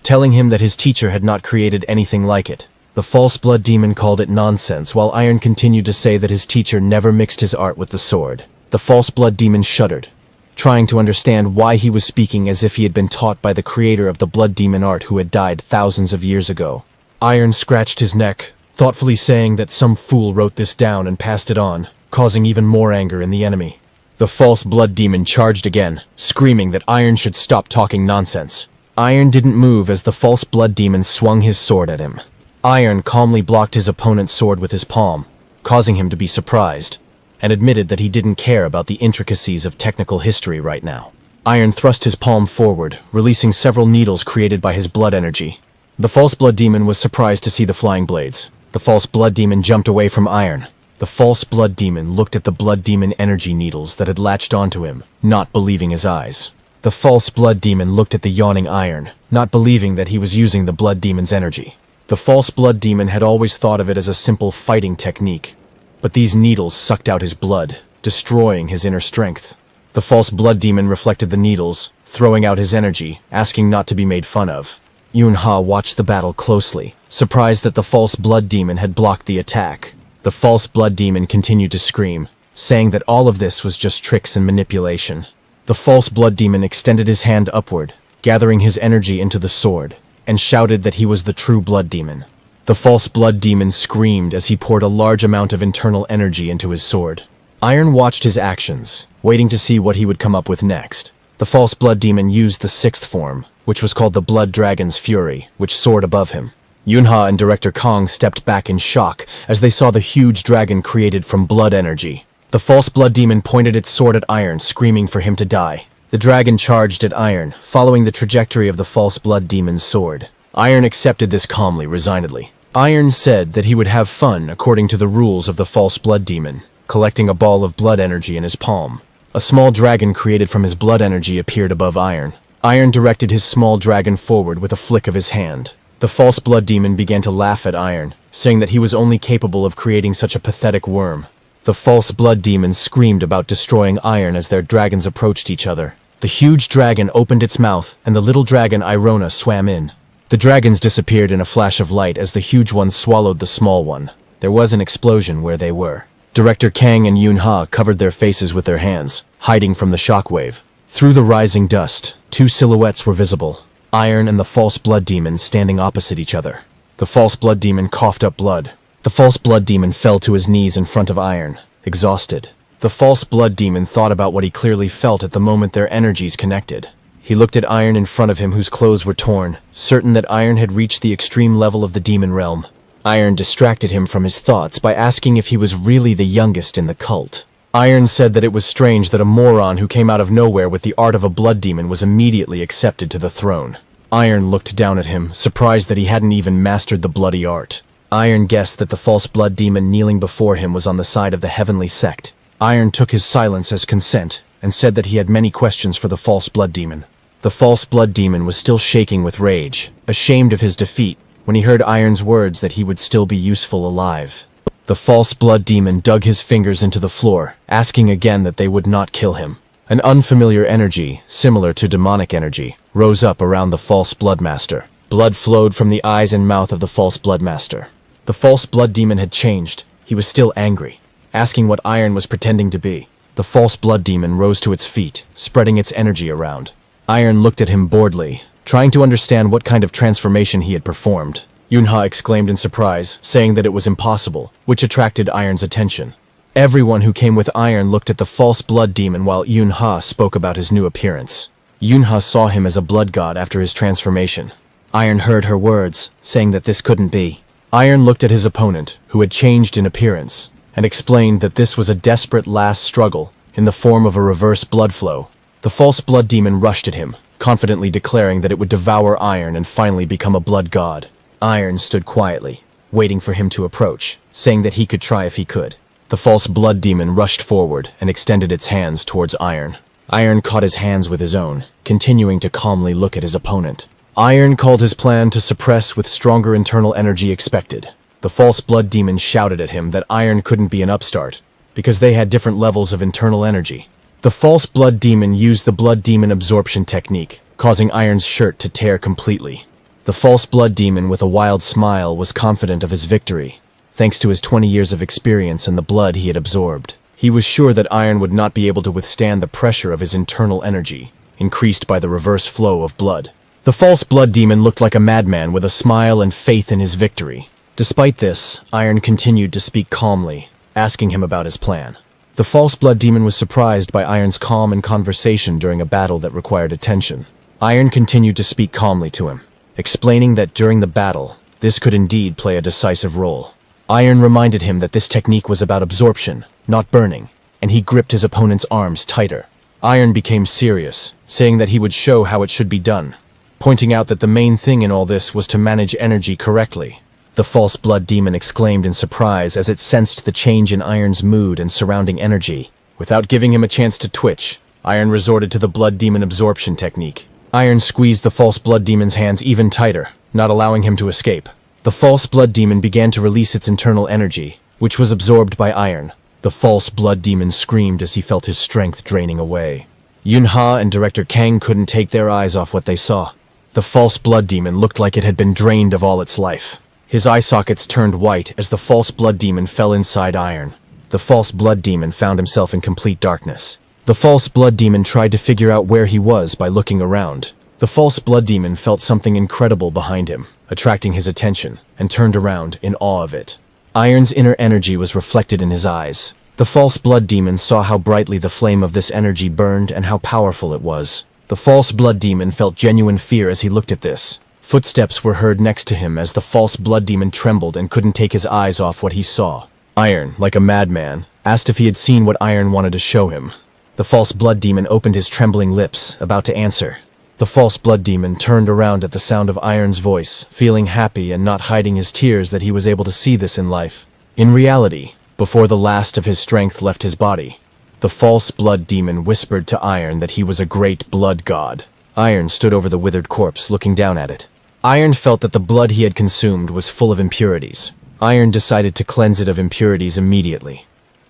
S1: telling him that his teacher had not created anything like it. The false blood demon called it nonsense, while Iron continued to say that his teacher never mixed his art with the sword. The false blood demon shuddered, trying to understand why he was speaking as if he had been taught by the creator of the blood demon art who had died thousands of years ago. Iron scratched his neck, thoughtfully saying that some fool wrote this down and passed it on, causing even more anger in the enemy. The false blood demon charged again, screaming that Iron should stop talking nonsense. Iron didn't move as the false blood demon swung his sword at him. Iron calmly blocked his opponent's sword with his palm, causing him to be surprised, and admitted that he didn't care about the intricacies of technical history right now. Iron thrust his palm forward, releasing several needles created by his blood energy. The false blood demon was surprised to see the flying blades. The false blood demon jumped away from Iron. The false blood demon looked at the blood demon energy needles that had latched onto him, not believing his eyes. The false blood demon looked at the yawning Iron, not believing that he was using the blood demon's energy. The false blood demon had always thought of it as a simple fighting technique, but these needles sucked out his blood, destroying his inner strength. The false blood demon reflected the needles, throwing out his energy, asking not to be made fun of. Yunha watched the battle closely, surprised that the false blood demon had blocked the attack. The false blood demon continued to scream, saying that all of this was just tricks and manipulation. The false blood demon extended his hand upward, gathering his energy into the sword, and shouted that he was the true blood demon. The false blood demon screamed as he poured a large amount of internal energy into his sword. Iron watched his actions, waiting to see what he would come up with next. The false blood demon used the sixth form, which was called the Blood Dragon's Fury, which soared above him. Yunha and Director Kang stepped back in shock as they saw the huge dragon created from blood energy. The false blood demon pointed its sword at Iron, screaming for him to die. The dragon charged at Iron, following the trajectory of the false blood demon's sword. Iron accepted this calmly, resignedly. Iron said that he would have fun according to the rules of the false blood demon, collecting a ball of blood energy in his palm. A small dragon created from his blood energy appeared above Iron. Iron directed his small dragon forward with a flick of his hand. The false blood demon began to laugh at Iron, saying that he was only capable of creating such a pathetic worm. The false blood demon screamed about destroying Iron as their dragons approached each other. The huge dragon opened its mouth, and the little dragon Irona swam in. The dragons disappeared in a flash of light as the huge one swallowed the small one. There was an explosion where they were. Director Kang and Yunha covered their faces with their hands, hiding from the shockwave. Through the rising dust, two silhouettes were visible. Iron and the false blood demon standing opposite each other. The false blood demon coughed up blood. The false blood demon fell to his knees in front of Iron, exhausted. The false blood demon thought about what he clearly felt at the moment their energies connected. He looked at Iron in front of him whose clothes were torn, certain that Iron had reached the extreme level of the demon realm. Iron distracted him from his thoughts by asking if he was really the youngest in the cult. Iron said that it was strange that a moron who came out of nowhere with the art of a blood demon was immediately accepted to the throne. Iron looked down at him, surprised that he hadn't even mastered the bloody art. Iron guessed that the false blood demon kneeling before him was on the side of the heavenly sect. Iron took his silence as consent, and said that he had many questions for the false blood demon. The false blood demon was still shaking with rage, ashamed of his defeat, when he heard Iron's words that he would still be useful alive. The false blood demon dug his fingers into the floor, asking again that they would not kill him. An unfamiliar energy, similar to demonic energy, rose up around the false blood master. Blood flowed from the eyes and mouth of the false blood master. The false blood demon had changed. He was still angry, asking what Iron was pretending to be. The false blood demon rose to its feet, spreading its energy around. Iron looked at him boredly, trying to understand what kind of transformation he had performed. Yunha exclaimed in surprise, saying that it was impossible, which attracted Iron's attention. Everyone who came with Iron looked at the false blood demon while Yunha spoke about his new appearance. Yunha saw him as a blood god after his transformation. Iron heard her words, saying that this couldn't be. Iron looked at his opponent, who had changed in appearance, and explained that this was a desperate last struggle in the form of a reverse blood flow. The false blood demon rushed at him, confidently declaring that it would devour Iron and finally become a blood god. Iron stood quietly, waiting for him to approach, saying that he could try if he could. The false blood demon rushed forward and extended its hands towards Iron. Iron caught his hands with his own, continuing to calmly look at his opponent. Iron called his plan to suppress with stronger internal energy expected. The false blood demon shouted at him that Iron couldn't be an upstart, because they had different levels of internal energy. The false blood demon used the blood demon absorption technique, causing Iron's shirt to tear completely. The false blood demon with a wild smile was confident of his victory, thanks to his 20 years of experience and the blood he had absorbed. He was sure that Iron would not be able to withstand the pressure of his internal energy, increased by the reverse flow of blood. The false blood demon looked like a madman with a smile and faith in his victory. Despite this, Iron continued to speak calmly, asking him about his plan. The false blood demon was surprised by Iron's calm and conversation during a battle that required attention. Iron continued to speak calmly to him, explaining that during the battle, this could indeed play a decisive role. Iron reminded him that this technique was about absorption, not burning, and he gripped his opponent's arms tighter. Iron became serious, saying that he would show how it should be done, pointing out that the main thing in all this was to manage energy correctly. The false blood demon exclaimed in surprise as it sensed the change in Iron's mood and surrounding energy. Without giving him a chance to twitch, Iron resorted to the blood demon absorption technique. Iron squeezed the false blood demon's hands even tighter, not allowing him to escape. The false blood demon began to release its internal energy, which was absorbed by Iron. The false blood demon screamed as he felt his strength draining away. Yunha and Director Kang couldn't take their eyes off what they saw. The false blood demon looked like it had been drained of all its life. His eye sockets turned white as the false blood demon fell inside Iron. The false blood demon found himself in complete darkness. The false blood demon tried to figure out where he was by looking around. The false blood demon felt something incredible behind him, attracting his attention, and turned around in awe of it. Iron's inner energy was reflected in his eyes. The false blood demon saw how brightly the flame of this energy burned and how powerful it was. The false blood demon felt genuine fear as he looked at this. Footsteps were heard next to him as the false blood demon trembled and couldn't take his eyes off what he saw. Iron, like a madman, asked if he had seen what Iron wanted to show him. The false blood demon opened his trembling lips, about to answer. The false blood demon turned around at the sound of Iron's voice, feeling happy and not hiding his tears that he was able to see this in life. In reality, before the last of his strength left his body, the false blood demon whispered to Iron that he was a great blood god. Iron stood over the withered corpse, looking down at it. Iron felt that the blood he had consumed was full of impurities. Iron decided to cleanse it of impurities immediately,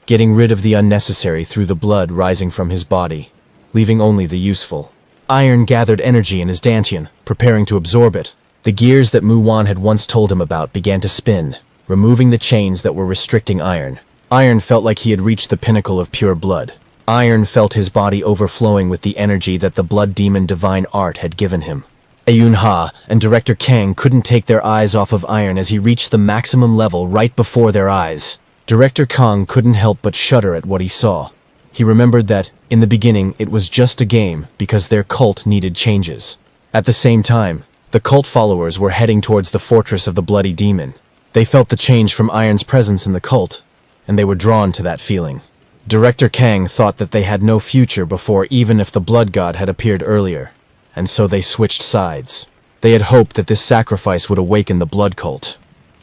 S1: getting rid of the unnecessary through the blood rising from his body, leaving only the useful. Iron gathered energy in his Dantion, preparing to absorb it. The gears that Muwan had once told him about began to spin, removing the chains that were restricting Iron. Iron felt like he had reached the pinnacle of pure blood. Iron felt his body overflowing with the energy that the blood demon divine art had given him. Yunha and Director Kang couldn't take their eyes off of Iron as he reached the maximum level right before their eyes. Director Kang couldn't help but shudder at what he saw. He remembered that, in the beginning, it was just a game because their cult needed changes. At the same time, the cult followers were heading towards the fortress of the bloody demon. They felt the change from Iron's presence in the cult, and they were drawn to that feeling. Director Kang thought that they had no future before, even if the blood god had appeared earlier, and so they switched sides. They had hoped that this sacrifice would awaken the blood cult.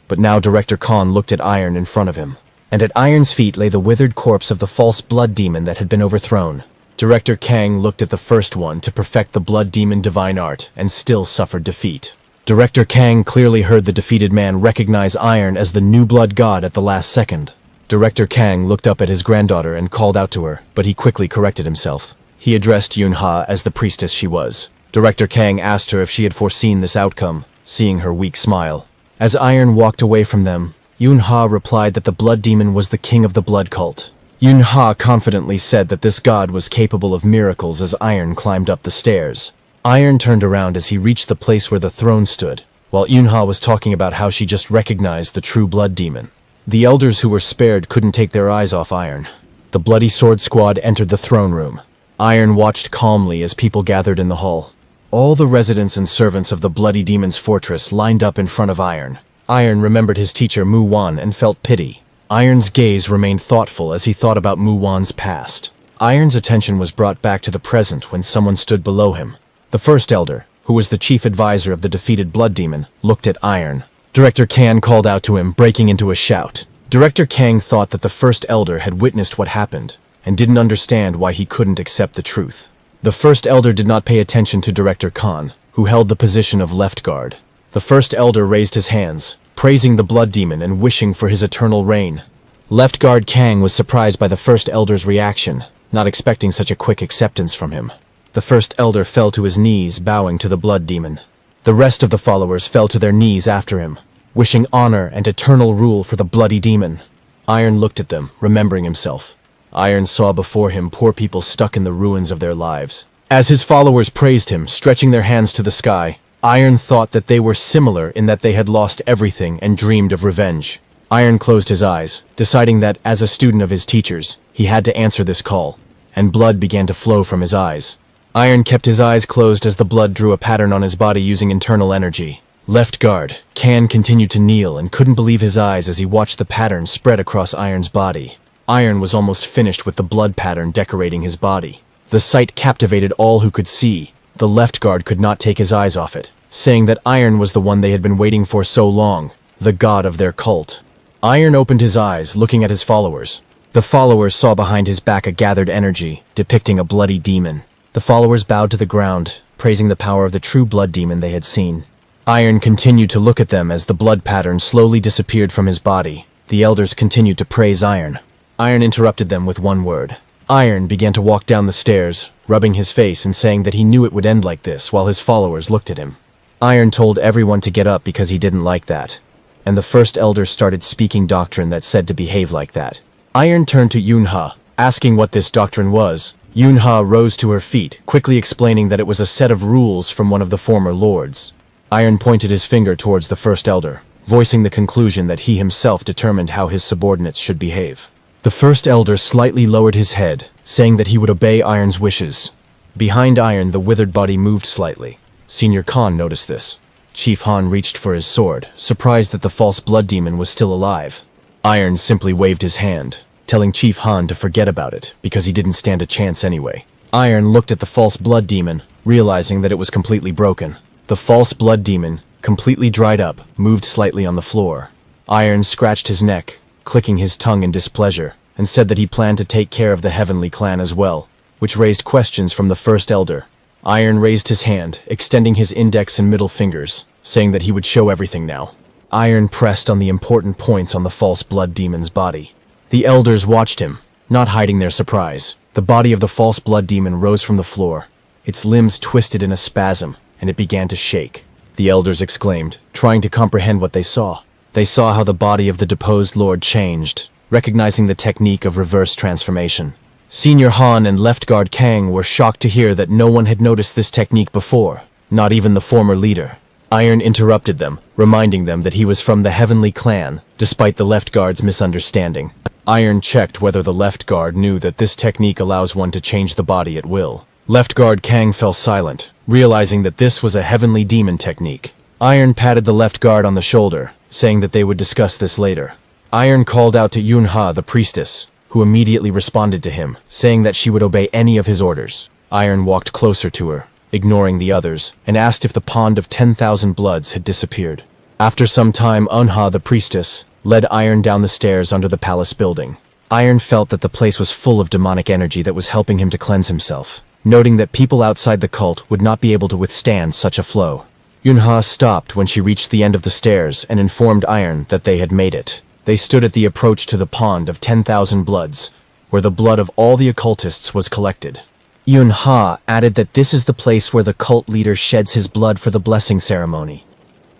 S1: But now Director Khan looked at Iron in front of him, and at Iron's feet lay the withered corpse of the false blood demon that had been overthrown. Director Kang looked at the first one to perfect the blood demon divine art and still suffered defeat. Director Kang clearly heard the defeated man recognize Iron as the new blood god at the last second. Director Kang looked up at his granddaughter and called out to her, but he quickly corrected himself. He addressed Yunha as the priestess she was. Director Kang asked her if she had foreseen this outcome, seeing her weak smile. As Iron walked away from them, Yunha replied that the blood demon was the king of the blood cult. Yunha confidently said that this god was capable of miracles as Iron climbed up the stairs. Iron turned around as he reached the place where the throne stood, while Yunha was talking about how she just recognized the true blood demon. The elders who were spared couldn't take their eyes off Iron. The Bloody Sword Squad entered the throne room. Iron watched calmly as people gathered in the hall. All the residents and servants of the Bloody Demon's fortress lined up in front of Iron. Iron remembered his teacher Mu Wan and felt pity. Iron's gaze remained thoughtful as he thought about Mu Wan's past. Iron's attention was brought back to the present when someone stood below him. The first elder, who was the chief advisor of the defeated blood demon, looked at Iron. Director Kang called out to him, breaking into a shout. Director Kang thought that the first elder had witnessed what happened, and didn't understand why he couldn't accept the truth. The first elder did not pay attention to Director Khan, who held the position of left guard. The first elder raised his hands, praising the blood demon and wishing for his eternal reign. Left guard Kang was surprised by the first elder's reaction, not expecting such a quick acceptance from him. The first elder fell to his knees, bowing to the blood demon. The rest of the followers fell to their knees after him, wishing honor and eternal rule for the bloody demon. Iron looked at them, remembering himself. Iron saw before him poor people stuck in the ruins of their lives. As his followers praised him, stretching their hands to the sky, Iron thought that they were similar in that they had lost everything and dreamed of revenge. Iron closed his eyes, deciding that, as a student of his teachers, he had to answer this call, and blood began to flow from his eyes. Iron kept his eyes closed as the blood drew a pattern on his body using internal energy. Left guard, Kang continued to kneel and couldn't believe his eyes as he watched the pattern spread across Iron's body. Iron was almost finished with the blood pattern decorating his body. The sight captivated all who could see. The left guard could not take his eyes off it, saying that Iron was the one they had been waiting for so long, the god of their cult. Iron opened his eyes, looking at his followers. The followers saw behind his back a gathered energy, depicting a bloody demon. The followers bowed to the ground, praising the power of the true blood demon they had seen. Iron continued to look at them as the blood pattern slowly disappeared from his body. The elders continued to praise Iron. Iron interrupted them with one word. Iron began to walk down the stairs, rubbing his face and saying that he knew it would end like this while his followers looked at him. Iron told everyone to get up because he didn't like that, and the first elder started speaking doctrine that said to behave like that. Iron turned to Yunha, asking what this doctrine was. Yunha rose to her feet, quickly explaining that it was a set of rules from one of the former lords. Iron pointed his finger towards the first elder, voicing the conclusion that he himself determined how his subordinates should behave. The first elder slightly lowered his head, saying that he would obey Iron's wishes. Behind Iron, the withered body moved slightly. Senior Khan noticed this. Chief Han reached for his sword, surprised that the false blood demon was still alive. Iron simply waved his hand, telling Chief Han to forget about it, because he didn't stand a chance anyway. Iron looked at the false blood demon, realizing that it was completely broken. The false blood demon, completely dried up, moved slightly on the floor. Iron scratched his neck, clicking his tongue in displeasure, and said that he planned to take care of the Heavenly Clan as well, which raised questions from the first elder. Iron raised his hand, extending his index and middle fingers, saying that he would show everything now. Iron pressed on the important points on the false blood demon's body. The elders watched him, not hiding their surprise. The body of the false blood demon rose from the floor. Its limbs twisted in a spasm, and it began to shake. The elders exclaimed, trying to comprehend what they saw. They saw how the body of the deposed lord changed, recognizing the technique of reverse transformation. Senior Han and left guard Kang were shocked to hear that no one had noticed this technique before, not even the former leader. Iron interrupted them, reminding them that he was from the Heavenly Clan, despite the left guard's misunderstanding. Iron checked whether the left guard knew that this technique allows one to change the body at will. Left guard Kang fell silent, realizing that this was a heavenly demon technique. Iron patted the left guard on the shoulder, saying that they would discuss this later. Iron called out to Yunha, the priestess, who immediately responded to him, saying that she would obey any of his orders. Iron walked closer to her, ignoring the others, and asked if the pond of 10,000 bloods had disappeared. After some time, Yunha, the priestess, led Iron down the stairs under the palace building. Iron felt that the place was full of demonic energy that was helping him to cleanse himself, noting that people outside the cult would not be able to withstand such a flow. Yunha stopped when she reached the end of the stairs and informed Iron that they had made it. They stood at the approach to the pond of 10,000 bloods, where the blood of all the occultists was collected. Yunha added that this is the place where the cult leader sheds his blood for the blessing ceremony,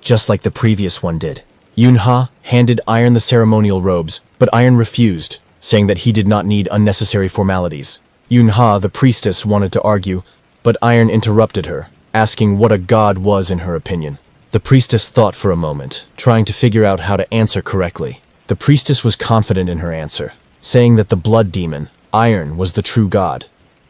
S1: just like the previous one did. Yunha handed Iron the ceremonial robes, but Iron refused, saying that he did not need unnecessary formalities. Yunha, the priestess, wanted to argue, but Iron interrupted her, asking what a god was in her opinion. The priestess thought for a moment, trying to figure out how to answer correctly. The priestess was confident in her answer, saying that the blood demon, Iron, was the true god.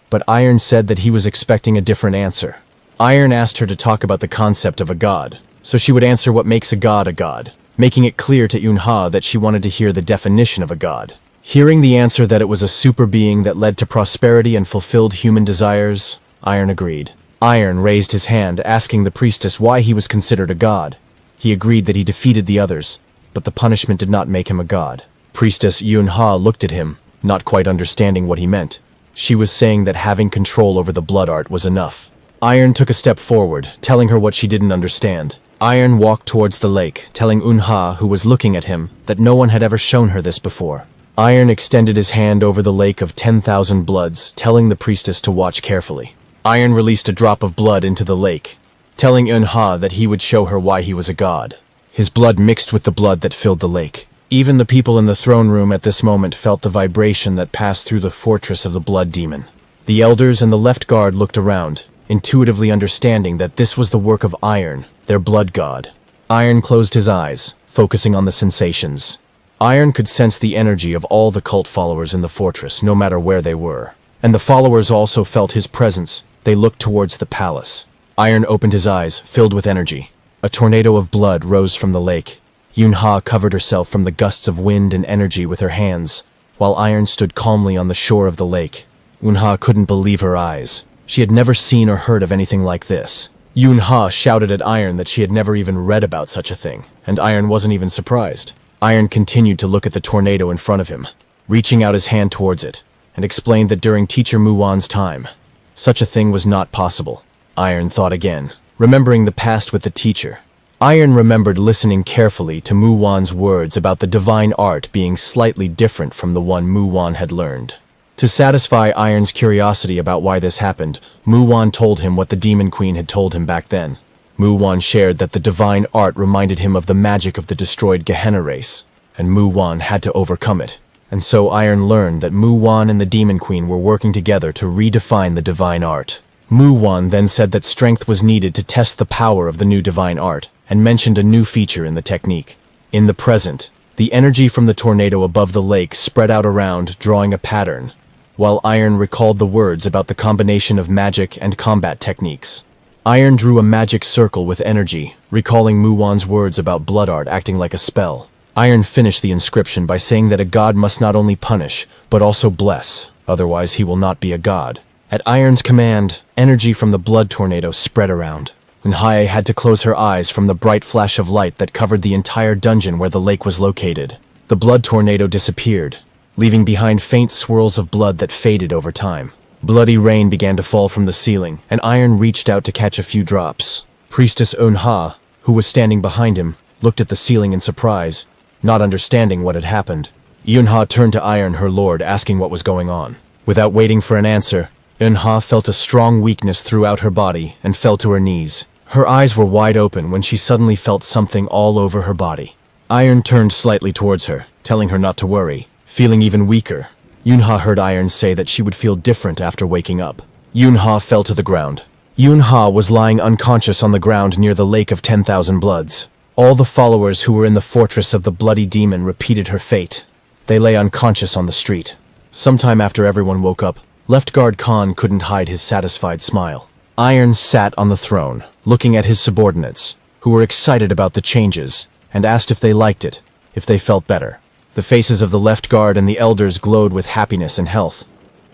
S1: But Iron said that he was expecting a different answer. Iron asked her to talk about the concept of a god, so she would answer what makes a god, making it clear to Yunha that she wanted to hear the definition of a god. Hearing the answer that it was a super being that led to prosperity and fulfilled human desires, Iron agreed. Iron raised his hand, asking the priestess why he was considered a god. He agreed that he defeated the others, but the punishment did not make him a god. Priestess Yunha looked at him, not quite understanding what he meant. She was saying that having control over the blood art was enough. Iron took a step forward, telling her what she didn't understand. Iron walked towards the lake, telling Yunha, who was looking at him, that no one had ever shown her this before. Iron extended his hand over the lake of 10,000 bloods, telling the priestess to watch carefully. Iron released a drop of blood into the lake, telling Yunha that he would show her why he was a god. His blood mixed with the blood that filled the lake. Even the people in the throne room at this moment felt the vibration that passed through the fortress of the blood demon. The elders and the left guard looked around, intuitively understanding that this was the work of Iron, their blood god. Iron closed his eyes, focusing on the sensations. Iron could sense the energy of all the cult followers in the fortress, no matter where they were. And the followers also felt his presence. They looked towards the palace. Iron opened his eyes, filled with energy. A tornado of blood rose from the lake. Yunha covered herself from the gusts of wind and energy with her hands, while Iron stood calmly on the shore of the lake. Yunha couldn't believe her eyes. She had never seen or heard of anything like this. Yunha shouted at Iron that she had never even read about such a thing, and Iron wasn't even surprised. Iron continued to look at the tornado in front of him, reaching out his hand towards it, and explained that during Teacher Muwan's time, such a thing was not possible. Iron thought again, remembering the past with the teacher. Iron remembered listening carefully to Muwan's words about the divine art being slightly different from the one Muwan had learned. To satisfy Iron's curiosity about why this happened, Muwan told him what the Demon Queen had told him back then. Muwan shared that the divine art reminded him of the magic of the destroyed Gehenna race, and Muwan had to overcome it. And so Iron learned that Muwan and the Demon Queen were working together to redefine the divine art. Muwan then said that strength was needed to test the power of the new divine art, and mentioned a new feature in the technique. In the present, the energy from the tornado above the lake spread out around, drawing a pattern, while Iron recalled the words about the combination of magic and combat techniques. Iron drew a magic circle with energy, recalling Muwan's words about blood art acting like a spell. Iron finished the inscription by saying that a god must not only punish, but also bless, otherwise he will not be a god. At Iron's command, energy from the blood tornado spread around. Yunha had to close her eyes from the bright flash of light that covered the entire dungeon where the lake was located. The blood tornado disappeared, leaving behind faint swirls of blood that faded over time. Bloody rain began to fall from the ceiling, and Iron reached out to catch a few drops. Priestess Yunha, who was standing behind him, looked at the ceiling in surprise, not understanding what had happened. Yunha turned to Iron, her lord, asking what was going on. Without waiting for an answer, Yunha felt a strong weakness throughout her body and fell to her knees. Her eyes were wide open when she suddenly felt something all over her body. Iron turned slightly towards her, telling her not to worry. Feeling even weaker, Yunha heard Iron say that she would feel different after waking up. Yunha fell to the ground. Yunha was lying unconscious on the ground near the lake of 10,000 bloods. All the followers who were in the fortress of the bloody demon repeated her fate. They lay unconscious on the street. Sometime after everyone woke up, Left Guard Khan couldn't hide his satisfied smile. Iron sat on the throne, looking at his subordinates, who were excited about the changes, and asked if they liked it, if they felt better. The faces of the left guard and the elders glowed with happiness and health.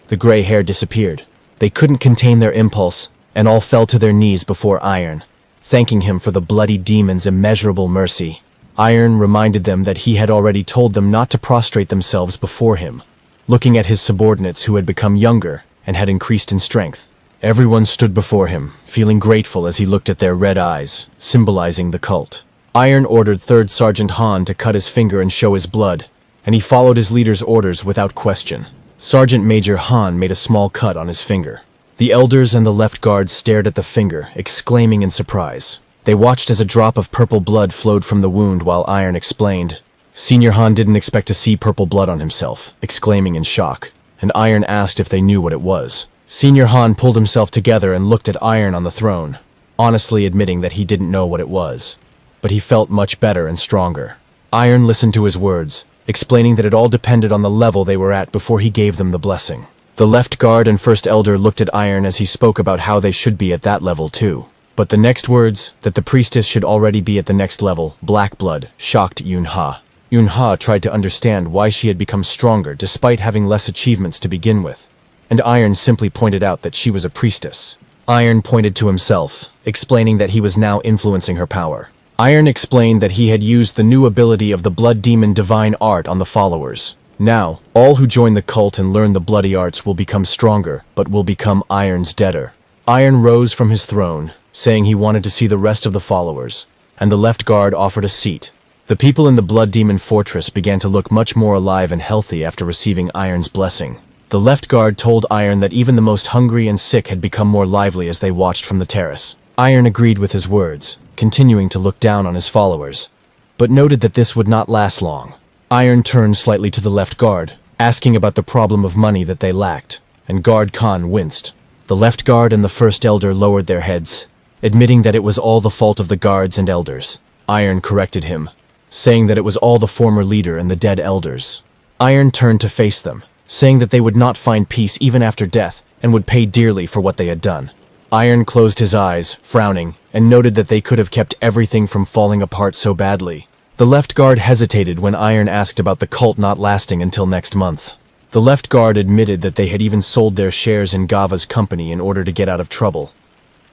S1: The gray hair disappeared. They couldn't contain their impulse, and all fell to their knees before Iron, thanking him for the bloody demon's immeasurable mercy. Iron reminded them that he had already told them not to prostrate themselves before him, looking at his subordinates who had become younger and had increased in strength. Everyone stood before him, feeling grateful as he looked at their red eyes, symbolizing the cult. Iron ordered 3rd Sergeant Han to cut his finger and show his blood, and he followed his leader's orders without question. Sergeant Major Han made a small cut on his finger. The elders and the left guard stared at the finger, exclaiming in surprise. They watched as a drop of purple blood flowed from the wound while Iron explained. Senior Han didn't expect to see purple blood on himself, exclaiming in shock, and Iron asked if they knew what it was. Senior Han pulled himself together and looked at Iron on the throne, honestly admitting that he didn't know what it was. But he felt much better and stronger. Iron listened to his words, explaining that it all depended on the level they were at before he gave them the blessing. The left guard and first elder looked at Iron as he spoke about how they should be at that level too. But the next words, that the priestess should already be at the next level, black blood, shocked Yunha. Yunha tried to understand why she had become stronger despite having less achievements to begin with, and Iron simply pointed out that she was a priestess. Iron pointed to himself, explaining that he was now influencing her power. Iron explained that he had used the new ability of the blood demon divine art on the followers. Now, all who join the cult and learn the bloody arts will become stronger, but will become Iron's debtor. Iron rose from his throne, saying he wanted to see the rest of the followers, and the left guard offered a seat. The people in the blood demon fortress began to look much more alive and healthy after receiving Iron's blessing. The left guard told Iron that even the most hungry and sick had become more lively as they watched from the terrace. Iron agreed with his words, continuing to look down on his followers, but noted that this would not last long. Iron turned slightly to the left guard, asking about the problem of money that they lacked, and Guard Khan winced. The left guard and the first elder lowered their heads, admitting that it was all the fault of the guards and elders. Iron corrected him, saying that it was all the former leader and the dead elders. Iron turned to face them, saying that they would not find peace even after death and would pay dearly for what they had done. Iron closed his eyes, frowning, and noted that they could have kept everything from falling apart so badly. The left guard hesitated when Iron asked about the cult not lasting until next month. The left guard admitted that they had even sold their shares in Gava's company in order to get out of trouble.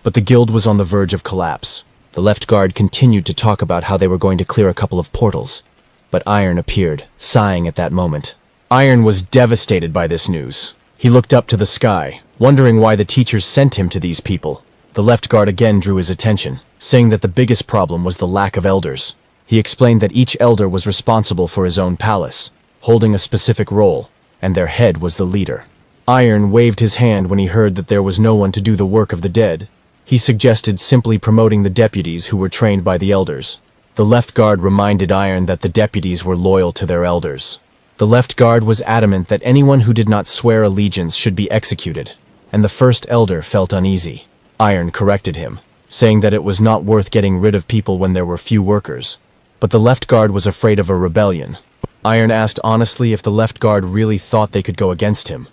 S1: But the guild was on the verge of collapse. The left guard continued to talk about how they were going to clear a couple of portals. But Iron appeared, sighing at that moment. Iron was devastated by this news. He looked up to the sky, wondering why the teachers sent him to these people. The left guard again drew his attention, saying that the biggest problem was the lack of elders. He explained that each elder was responsible for his own palace, holding a specific role, and their head was the leader. Iron waved his hand when he heard that there was no one to do the work of the dead. He suggested simply promoting the deputies who were trained by the elders. The left guard reminded Iron that the deputies were loyal to their elders. The left guard was adamant that anyone who did not swear allegiance should be executed, and the first elder felt uneasy. Iron corrected him, saying that it was not worth getting rid of people when there were few workers, but the left guard was afraid of a rebellion. Iron asked honestly if the left guard really thought they could go against him,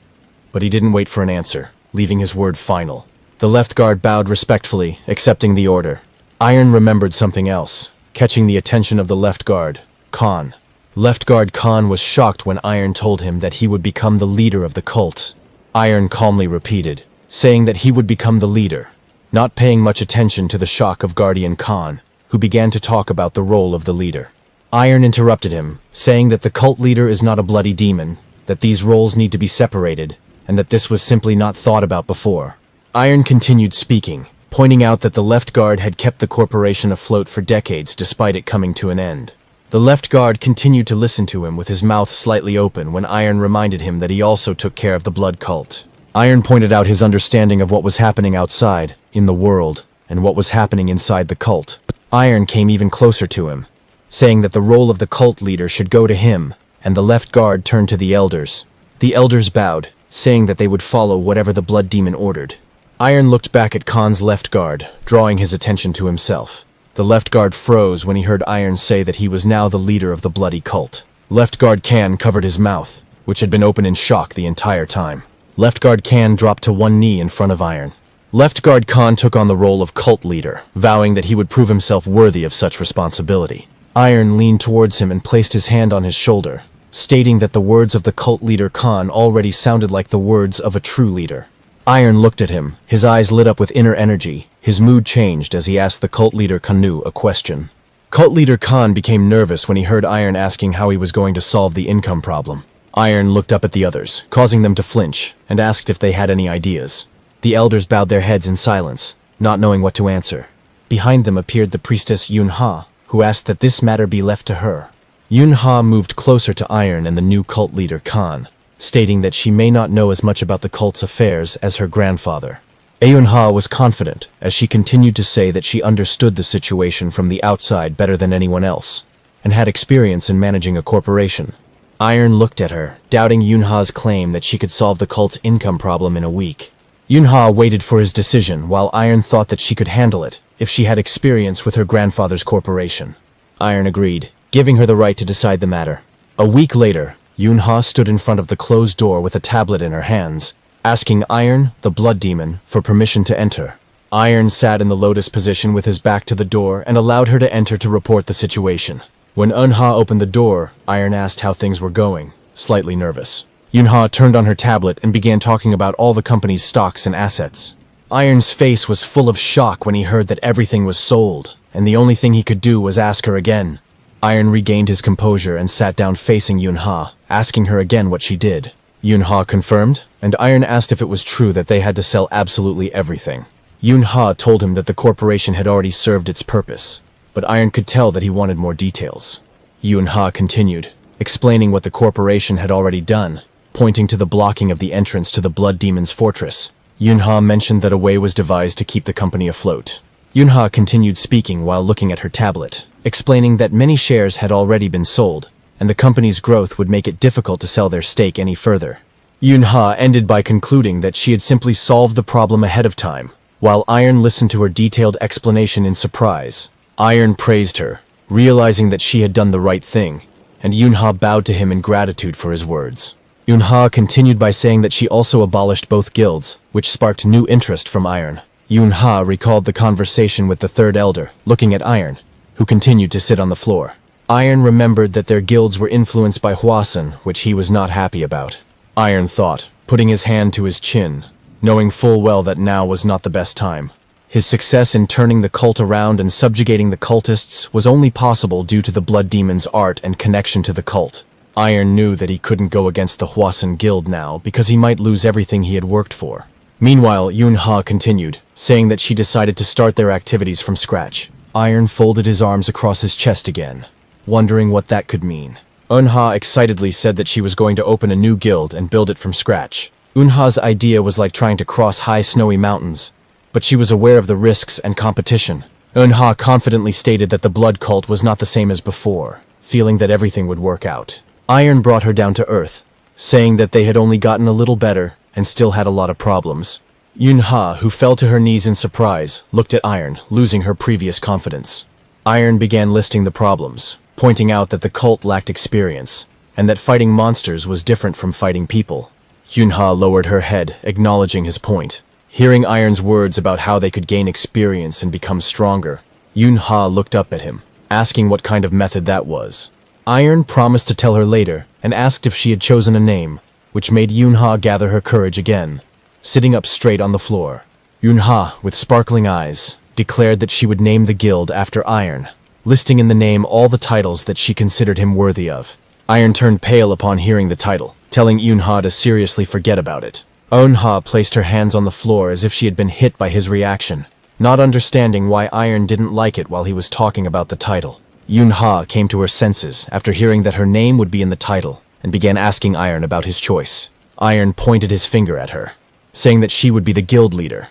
S1: but he didn't wait for an answer, leaving his word final. The left guard bowed respectfully, accepting the order. Iron remembered something else, catching the attention of the left guard, Khan. Left guard Khan was shocked when Iron told him that he would become the leader of the cult. Iron calmly repeated, saying that he would become the leader, not paying much attention to the shock of Guardian Khan, who began to talk about the role of the leader. Iron interrupted him, saying that the cult leader is not a bloody demon, that these roles need to be separated, and that this was simply not thought about before. Iron continued speaking, pointing out that the left guard had kept the corporation afloat for decades despite it coming to an end. The left guard continued to listen to him with his mouth slightly open when Iron reminded him that he also took care of the blood cult. Iron pointed out his understanding of what was happening outside, in the world, and what was happening inside the cult. Iron came even closer to him, saying that the role of the cult leader should go to him, and the left guard turned to the elders. The elders bowed, saying that they would follow whatever the blood demon ordered. Iron looked back at Khan's left guard, drawing his attention to himself. The left guard froze when he heard Iron say that he was now the leader of the bloody cult. Left guard Khan covered his mouth, which had been open in shock the entire time. Left guard Khan dropped to one knee in front of Iron. Left guard Khan took on the role of cult leader, vowing that he would prove himself worthy of such responsibility. Iron leaned towards him and placed his hand on his shoulder, stating that the words of the cult leader Khan already sounded like the words of a true leader. Iron looked at him, his eyes lit up with inner energy. His mood changed as he asked the cult leader Kanu a question. Cult leader Khan became nervous when he heard Iron asking how he was going to solve the income problem. Iron looked up at the others, causing them to flinch, and asked if they had any ideas. The elders bowed their heads in silence, not knowing what to answer. Behind them appeared the priestess Yunha, who asked that this matter be left to her. Yunha moved closer to Iron and the new cult leader Khan, stating that she may not know as much about the cult's affairs as her grandfather. Yunha was confident, as she continued to say that she understood the situation from the outside better than anyone else, and had experience in managing a corporation. Iron looked at her, doubting Yunha's claim that she could solve the cult's income problem in a week. Yunha waited for his decision, while Iron thought that she could handle it if she had experience with her grandfather's corporation. Iron agreed, giving her the right to decide the matter. A week later, Yunha stood in front of the closed door with a tablet in her hands, asking Iron, the blood demon, for permission to enter. Iron sat in the lotus position with his back to the door and allowed her to enter to report the situation. When Yunha opened the door, Iron asked how things were going, slightly nervous. Yunha turned on her tablet and began talking about all the company's stocks and assets. Iron's face was full of shock when he heard that everything was sold, and the only thing he could do was ask her again. Iron regained his composure and sat down facing Yunha, asking her again what she did. Yunha confirmed, and Iron asked if it was true that they had to sell absolutely everything. Yunha told him that the corporation had already served its purpose, but Iron could tell that he wanted more details. Yunha continued, explaining what the corporation had already done, pointing to the blocking of the entrance to the Blood Demon's fortress. Yunha mentioned that a way was devised to keep the company afloat. Yunha continued speaking while looking at her tablet, explaining that many shares had already been sold, and the company's growth would make it difficult to sell their stake any further. Yunha ended by concluding that she had simply solved the problem ahead of time, while Iron listened to her detailed explanation in surprise. Iron praised her, realizing that she had done the right thing, and Yunha bowed to him in gratitude for his words. Yunha continued by saying that she also abolished both guilds, which sparked new interest from Iron. Yunha recalled the conversation with the third elder, looking at Iron, who continued to sit on the floor. Iron remembered that their guilds were influenced by Hwasun, which he was not happy about. Iron thought, putting his hand to his chin, knowing full well that now was not the best time. His success in turning the cult around and subjugating the cultists was only possible due to the Blood Demon's art and connection to the cult. Iron knew that he couldn't go against the Hwasun guild now because he might lose everything he had worked for. Meanwhile, Yunha continued, saying that she decided to start their activities from scratch. Iron folded his arms across his chest again, wondering what that could mean. Yunha excitedly said that she was going to open a new guild and build it from scratch. Yunha's idea was like trying to cross high snowy mountains, but she was aware of the risks and competition. Yunha confidently stated that the blood cult was not the same as before, feeling that everything would work out. Iron brought her down to earth, saying that they had only gotten a little better and still had a lot of problems. Yunha, who fell to her knees in surprise, looked at Iron, losing her previous confidence. Iron began listing the problems, pointing out that the cult lacked experience, and that fighting monsters was different from fighting people. Yunha lowered her head, acknowledging his point. Hearing Iron's words about how they could gain experience and become stronger, Yunha looked up at him, asking what kind of method that was. Iron promised to tell her later, and asked if she had chosen a name, which made Yunha gather her courage again. Sitting up straight on the floor, Yunha, with sparkling eyes, declared that she would name the guild after Iron, listing in the name all the titles that she considered him worthy of. Iron turned pale upon hearing the title, telling Yunha to seriously forget about it. Yunha placed her hands on the floor as if she had been hit by his reaction, not understanding why Iron didn't like it while he was talking about the title. Yunha came to her senses after hearing that her name would be in the title, and began asking Iron about his choice. Iron pointed his finger at her, saying that she would be the guild leader,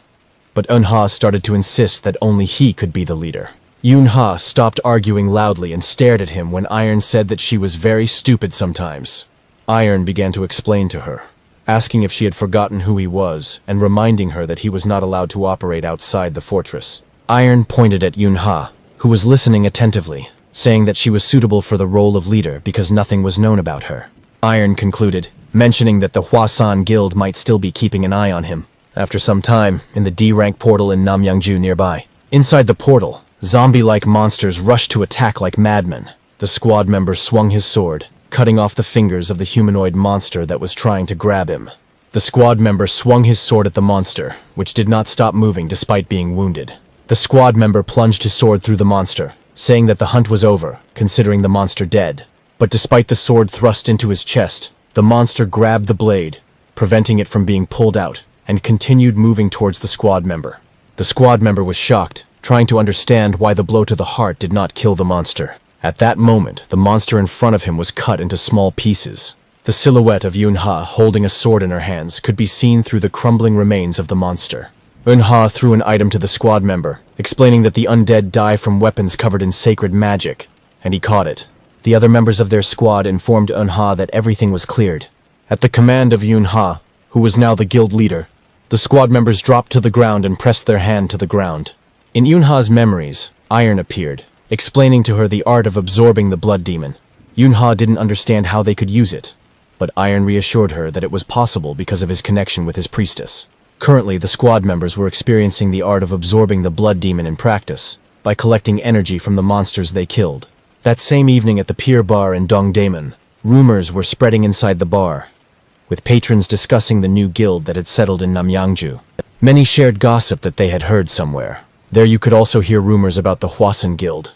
S1: but Yunha started to insist that only he could be the leader. Yunha stopped arguing loudly and stared at him when Iron said that she was very stupid sometimes. Iron began to explain to her, asking if she had forgotten who he was and reminding her that he was not allowed to operate outside the fortress. Iron pointed at Yunha, who was listening attentively, saying that she was suitable for the role of leader because nothing was known about her. Iron concluded, mentioning that the Hwasun guild might still be keeping an eye on him. After some time, in the D-rank portal in Namyangju nearby. Inside the portal, Zombie-like monsters rushed to attack like madmen. The squad member swung his sword, cutting off the fingers of the humanoid monster that was trying to grab him. The squad member swung his sword at the monster, which did not stop moving despite being wounded. The squad member plunged his sword through the monster, saying that the hunt was over, considering the monster dead. But despite the sword thrust into his chest, the monster grabbed the blade, preventing it from being pulled out, and continued moving towards the squad member. The squad member was shocked, trying to understand why the blow to the heart did not kill the monster. At that moment, the monster in front of him was cut into small pieces. The silhouette of Yunha holding a sword in her hands could be seen through the crumbling remains of the monster. Yunha threw an item to the squad member, explaining that the undead die from weapons covered in sacred magic, and he caught it. The other members of their squad informed Yunha that everything was cleared. At the command of Yunha, who was now the guild leader, the squad members dropped to the ground and pressed their hand to the ground. In Yunha's memories, Iron appeared, explaining to her the art of absorbing the blood demon. Yunha didn't understand how they could use it, but Iron reassured her that it was possible because of his connection with his priestess. Currently, the squad members were experiencing the art of absorbing the blood demon in practice, by collecting energy from the monsters they killed. That same evening at the pier bar in Dongdaemun, rumors were spreading inside the bar, with patrons discussing the new guild that had settled in Namyangju. Many shared gossip that they had heard somewhere. There you could also hear rumors about the Hwasun Guild.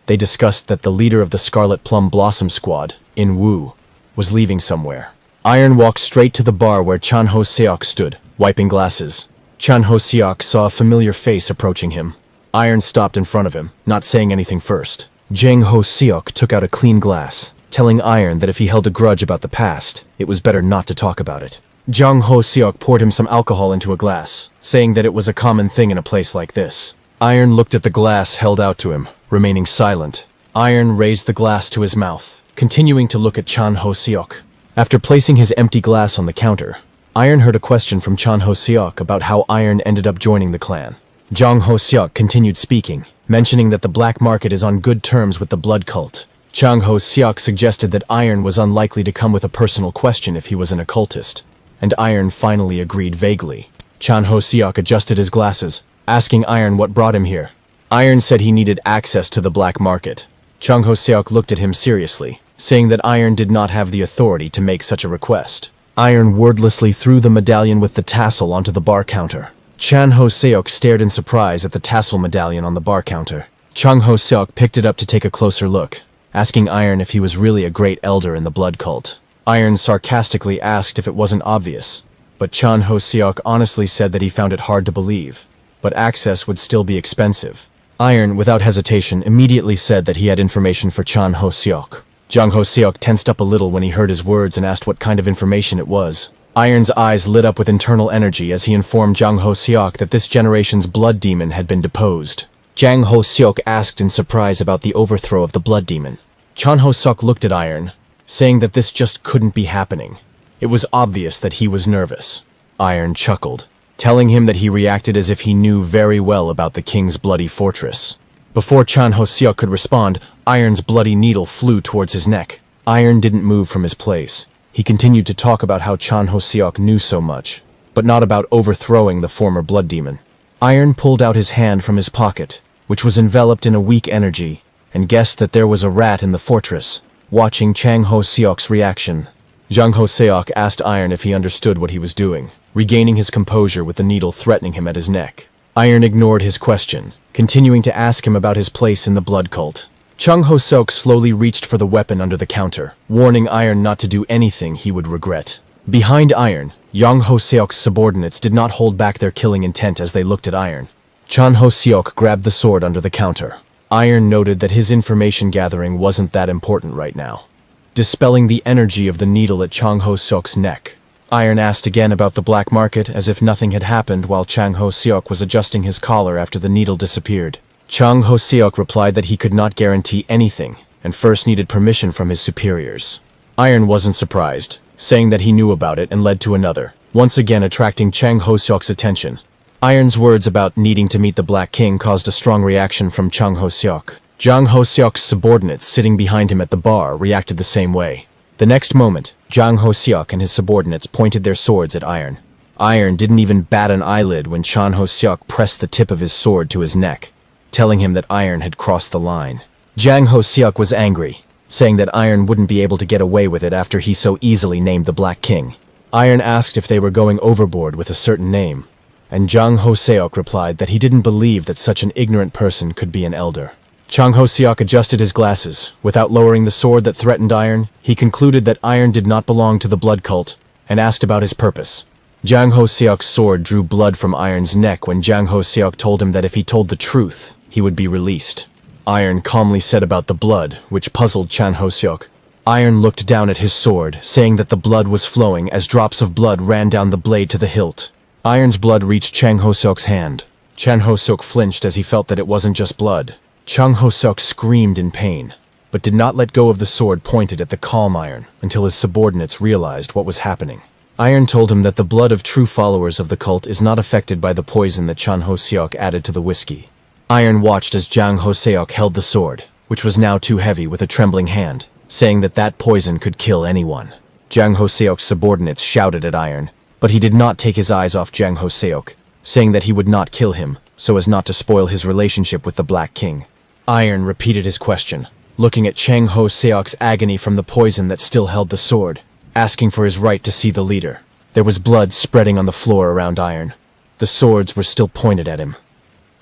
S1: They discussed that the leader of the Scarlet Plum Blossom Squad, In Wu, was leaving somewhere. Iron walked straight to the bar where Chan Ho Seok stood, wiping glasses. Chan Ho Seok saw a familiar face approaching him. Iron stopped in front of him, not saying anything first. Jang Ho Seok took out a clean glass, telling Iron that if he held a grudge about the past, it was better not to talk about it. Jang Ho Seok poured him some alcohol into a glass, saying that it was a common thing in a place like this. Iron looked at the glass held out to him, remaining silent. Iron raised the glass to his mouth, continuing to look at Chan Ho Seok. After placing his empty glass on the counter, Iron heard a question from Chan Ho Seok about how Iron ended up joining the clan. Jang Ho Seok continued speaking, mentioning that the black market is on good terms with the blood cult. Chang Ho Seok suggested that Iron was unlikely to come with a personal question if he was an occultist, and Iron finally agreed vaguely. Chan Ho Seok adjusted his glasses, asking Iron what brought him here. Iron said he needed access to the black market. Chang Ho Seok looked at him seriously, saying that Iron did not have the authority to make such a request. Iron wordlessly threw the medallion with the tassel onto the bar counter. Chan Ho Seok stared in surprise at the tassel medallion on the bar counter. Chang Ho Seok picked it up to take a closer look, asking Iron if he was really a great elder in the blood cult. Iron sarcastically asked if it wasn't obvious, but Chan Ho Seok honestly said that he found it hard to believe, but access would still be expensive. Iron, without hesitation, immediately said that he had information for Chan Ho Seok. Jang Ho Seok tensed up a little when he heard his words and asked what kind of information it was. Iron's eyes lit up with internal energy as he informed Jang Ho Seok that this generation's blood demon had been deposed. Jang Ho Seok asked in surprise about the overthrow of the blood demon. Chan Ho Seok looked at Iron, saying that this just couldn't be happening. It was obvious that he was nervous. Iron chuckled, telling him that he reacted as if he knew very well about the king's bloody fortress. Before Chan Ho Seok could respond, Iron's bloody needle flew towards his neck. Iron didn't move from his place. He continued to talk about how Chan Ho Seok knew so much, but not about overthrowing the former blood demon. Iron pulled out his hand from his pocket, which was enveloped in a weak energy, and guessed that there was a rat in the fortress, watching Chang Ho Seok's reaction. Jang Ho Seok asked Iron if he understood what he was doing, regaining his composure with the needle threatening him at his neck. Iron ignored his question, continuing to ask him about his place in the blood cult. Chang Ho Seok slowly reached for the weapon under the counter, warning Iron not to do anything he would regret. Behind Iron, Yang Ho Seok's subordinates did not hold back their killing intent as they looked at Iron. Chan Ho Seok grabbed the sword under the counter. Iron noted that his information gathering wasn't that important right now. Dispelling the energy of the needle at Chang Ho Seok's neck, Iron asked again about the black market as if nothing had happened while Chang Ho Seok was adjusting his collar after the needle disappeared. Chang Ho Seok replied that he could not guarantee anything and first needed permission from his superiors. Iron wasn't surprised, saying that he knew about it and led to another, once again attracting Chang Ho Seok's attention. Iron's words about needing to meet the Black King caused a strong reaction from Chang Ho Seok. Jang Ho Seok's subordinates sitting behind him at the bar reacted the same way. The next moment, Jang Ho Seok and his subordinates pointed their swords at Iron. Iron didn't even bat an eyelid when Chan Ho Seok pressed the tip of his sword to his neck, telling him that Iron had crossed the line. Jang Ho-seok was angry, saying that Iron wouldn't be able to get away with it after he so easily named the Black King. Iron asked if they were going overboard with a certain name, and Jang Ho-seok replied that he didn't believe that such an ignorant person could be an elder. Jang Ho-seok adjusted his glasses. Without lowering the sword that threatened Iron, he concluded that Iron did not belong to the blood cult, and asked about his purpose. Jang Ho-seok's sword drew blood from Iron's neck when Jang Ho-seok told him that if he told the truth, he would be released. Iron calmly said about the blood, which puzzled Jang Ho-seok. Iron looked down at his sword, saying that the blood was flowing as drops of blood ran down the blade to the hilt. Iron's blood reached Jang Ho-seok's hand. Jang Ho-seok flinched as he felt that it wasn't just blood. Jang Ho-seok screamed in pain, but did not let go of the sword pointed at the calm Iron until his subordinates realized what was happening. Iron told him that the blood of true followers of the cult is not affected by the poison that Jang Ho-seok added to the whiskey. Iron watched as Jang Ho-seok held the sword, which was now too heavy, with a trembling hand, saying that that poison could kill anyone. Jang Ho-seok's subordinates shouted at Iron, but he did not take his eyes off Jang Ho-seok, saying that he would not kill him, so as not to spoil his relationship with the Black King. Iron repeated his question, looking at Jang Ho-seok's agony from the poison that still held the sword, asking for his right to see the leader. There was blood spreading on the floor around Iron. The swords were still pointed at him.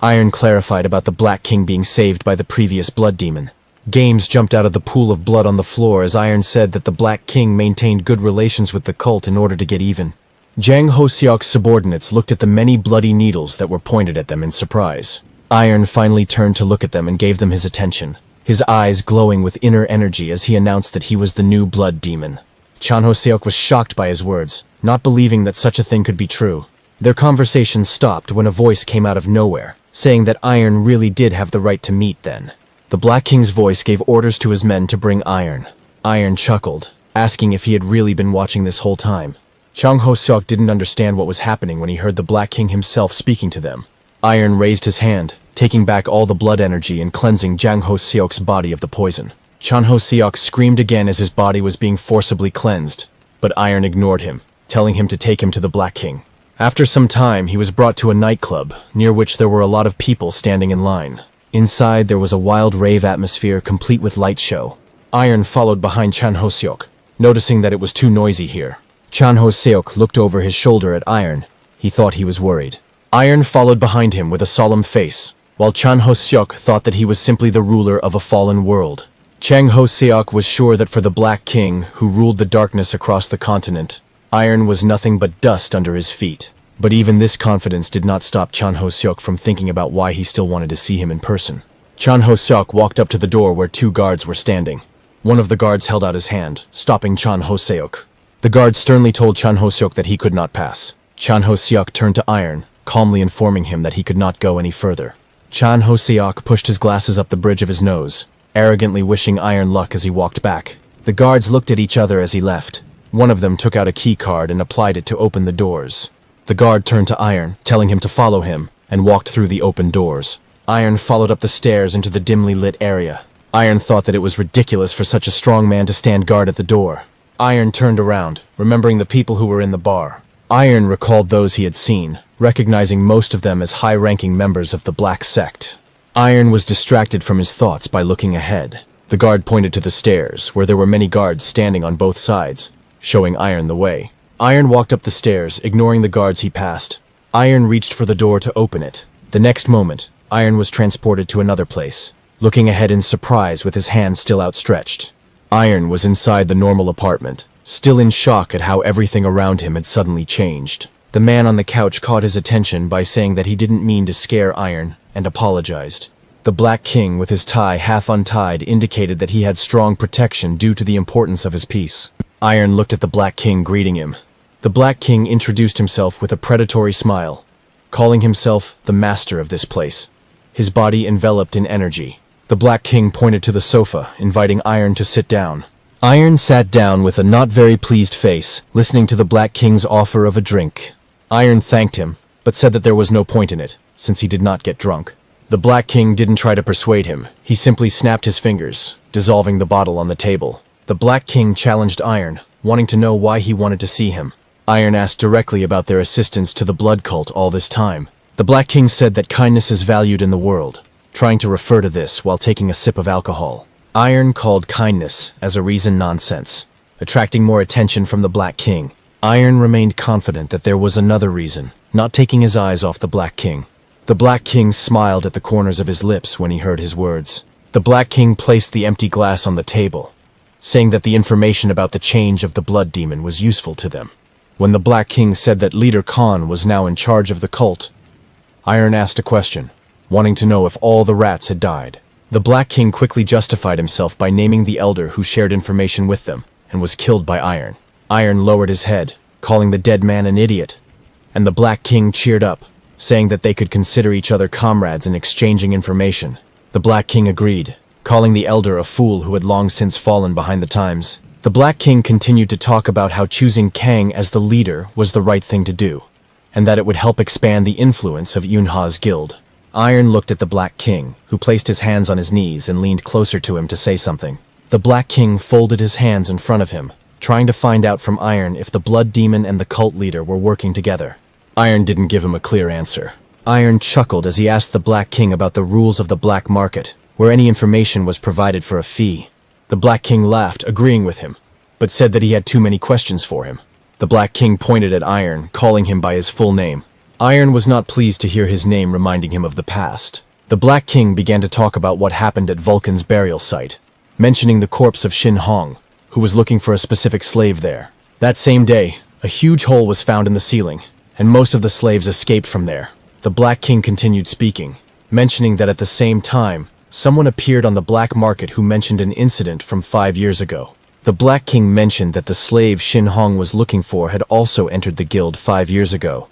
S1: Iron clarified about the Black King being saved by the previous blood demon. Games jumped out of the pool of blood on the floor as Iron said that the Black King maintained good relations with the cult in order to get even. Jang Ho-seok's subordinates looked at the many bloody needles that were pointed at them in surprise. Iron finally turned to look at them and gave them his attention, his eyes glowing with inner energy as he announced that he was the new blood demon. Jang Ho-seok was shocked by his words, not believing that such a thing could be true. Their conversation stopped when a voice came out of nowhere, saying that Iron really did have the right to meet then. The Black King's voice gave orders to his men to bring Iron. Iron chuckled, asking if he had really been watching this whole time. Jang Ho-seok didn't understand what was happening when he heard the Black King himself speaking to them. Iron raised his hand, taking back all the blood energy and cleansing Jang Ho-seok's body of the poison. Jang Ho-seok screamed again as his body was being forcibly cleansed, but Iron ignored him, telling him to take him to the Black King. After some time, he was brought to a nightclub, near which there were a lot of people standing in line. Inside, there was a wild rave atmosphere complete with light show. Iron followed behind Jang Ho-seok, noticing that it was too noisy here. Jang Ho-seok looked over his shoulder at Iron. He thought he was worried. Iron followed behind him with a solemn face, while Jang Ho-seok thought that he was simply the ruler of a fallen world. Jang Ho-seok was sure that for the Black King, who ruled the darkness across the continent, Iron was nothing but dust under his feet. But even this confidence did not stop Jang Ho-seok from thinking about why he still wanted to see him in person. Jang Ho-seok walked up to the door where two guards were standing. One of the guards held out his hand, stopping Jang Ho-seok. The guard sternly told Jang Ho-seok that he could not pass. Jang Ho-seok turned to Iron, calmly informing him that he could not go any further. Jang Ho-seok pushed his glasses up the bridge of his nose, arrogantly wishing Iron luck as he walked back. The guards looked at each other as he left. One of them took out a key card and applied it to open the doors. The guard turned to Iron, telling him to follow him, and walked through the open doors. Iron followed up the stairs into the dimly lit area. Iron thought that it was ridiculous for such a strong man to stand guard at the door. Iron turned around, remembering the people who were in the bar. Iron recalled those he had seen, recognizing most of them as high-ranking members of the Black Sect. Iron was distracted from his thoughts by looking ahead. The guard pointed to the stairs, where there were many guards standing on both sides, showing Iron the way. Iron walked up the stairs, ignoring the guards he passed. Iron reached for the door to open it. The next moment, Iron was transported to another place, looking ahead in surprise with his hand still outstretched. Iron was inside the normal apartment, still in shock at how everything around him had suddenly changed. The man on the couch caught his attention by saying that he didn't mean to scare Iron, and apologized. The Black King, with his tie half untied, indicated that he had strong protection due to the importance of his peace. Iron looked at the Black King, greeting him. The Black King introduced himself with a predatory smile, calling himself the master of this place, his body enveloped in energy. The Black King pointed to the sofa, inviting Iron to sit down. Iron sat down with a not very pleased face, listening to the Black King's offer of a drink. Iron thanked him, but said that there was no point in it, since he did not get drunk. The Black King didn't try to persuade him. He simply snapped his fingers, dissolving the bottle on the table. The Black King challenged Iron, wanting to know why he wanted to see him. Iron asked directly about their assistance to the blood cult all this time. The Black King said that kindness is valued in the world. trying to refer to this while taking a sip of alcohol. Iron called kindness as a reason nonsense, attracting more attention from the Black King. Iron remained confident that there was another reason, not taking his eyes off the Black King. The Black King smiled at the corners of his lips when he heard his words. The Black King placed the empty glass on the table, saying that the information about the change of the blood demon was useful to them. When the Black King said that Leader Khan was now in charge of the cult, Iron asked a question, wanting to know if all the rats had died. The Black King quickly justified himself by naming the elder who shared information with them and was killed by Iron. Iron lowered his head, calling the dead man an idiot, and the Black King cheered up, saying that they could consider each other comrades in exchanging information. The Black King agreed, calling the elder a fool who had long since fallen behind the times. The Black King continued to talk about how choosing Kang as the leader was the right thing to do, and that it would help expand the influence of Yunha's guild. Iron looked at the Black King, who placed his hands on his knees and leaned closer to him to say something. The Black King folded his hands in front of him, trying to find out from Iron if the blood demon and the cult leader were working together. Iron didn't give him a clear answer. Iron chuckled as he asked the Black King about the rules of the black market, where any information was provided for a fee. The Black King laughed, agreeing with him, but said that he had too many questions for him. The Black King pointed at Iron, calling him by his full name. Iron was not pleased to hear his name reminding him of the past. The Black King began to talk about what happened at Vulcan's burial site, mentioning the corpse of Shin Hong, who was looking for a specific slave there. That same day, a huge hole was found in the ceiling, and most of the slaves escaped from there. The Black King continued speaking, mentioning that at the same time, someone appeared on the black market who mentioned an incident from 5 years ago. The Black King mentioned that the slave Shin Hong was looking for had also entered the guild 5 years ago,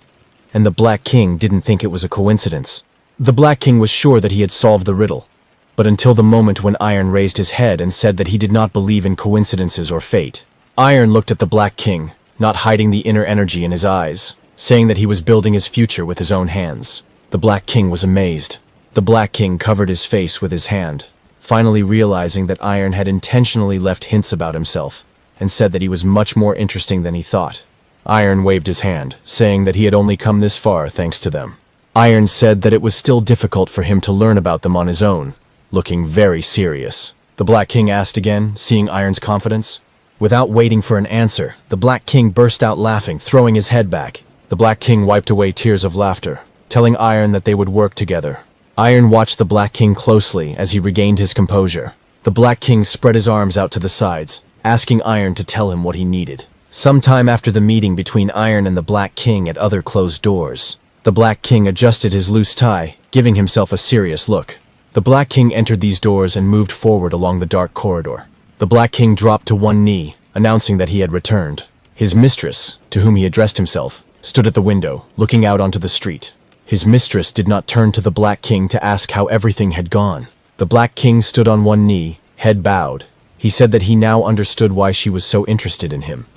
S1: and the Black King didn't think it was a coincidence. The Black King was sure that he had solved the riddle, but until the moment when Iron raised his head and said that he did not believe in coincidences or fate. Iron looked at the Black King, not hiding the inner energy in his eyes, saying that he was building his future with his own hands. The Black King was amazed. The Black King covered his face with his hand, finally realizing that Iron had intentionally left hints about himself, and said that he was much more interesting than he thought. Iron waved his hand, saying that he had only come this far thanks to them. Iron said that it was still difficult for him to learn about them on his own, looking very serious. The Black King asked again, seeing Iron's confidence. Without waiting for an answer, the Black King burst out laughing, throwing his head back. The Black King wiped away tears of laughter, telling Iron that they would work together. Iron watched the Black King closely as he regained his composure. The Black King spread his arms out to the sides, asking Iron to tell him what he needed. Sometime after the meeting between Iron and the Black King at other closed doors, the Black King adjusted his loose tie, giving himself a serious look. The Black King entered these doors and moved forward along the dark corridor. The Black King dropped to one knee, announcing that he had returned. His mistress, to whom he addressed himself, stood at the window, looking out onto the street. His mistress did not turn to the Black King to ask how everything had gone. The Black King stood on one knee, head bowed. He said that he now understood why she was so interested in him,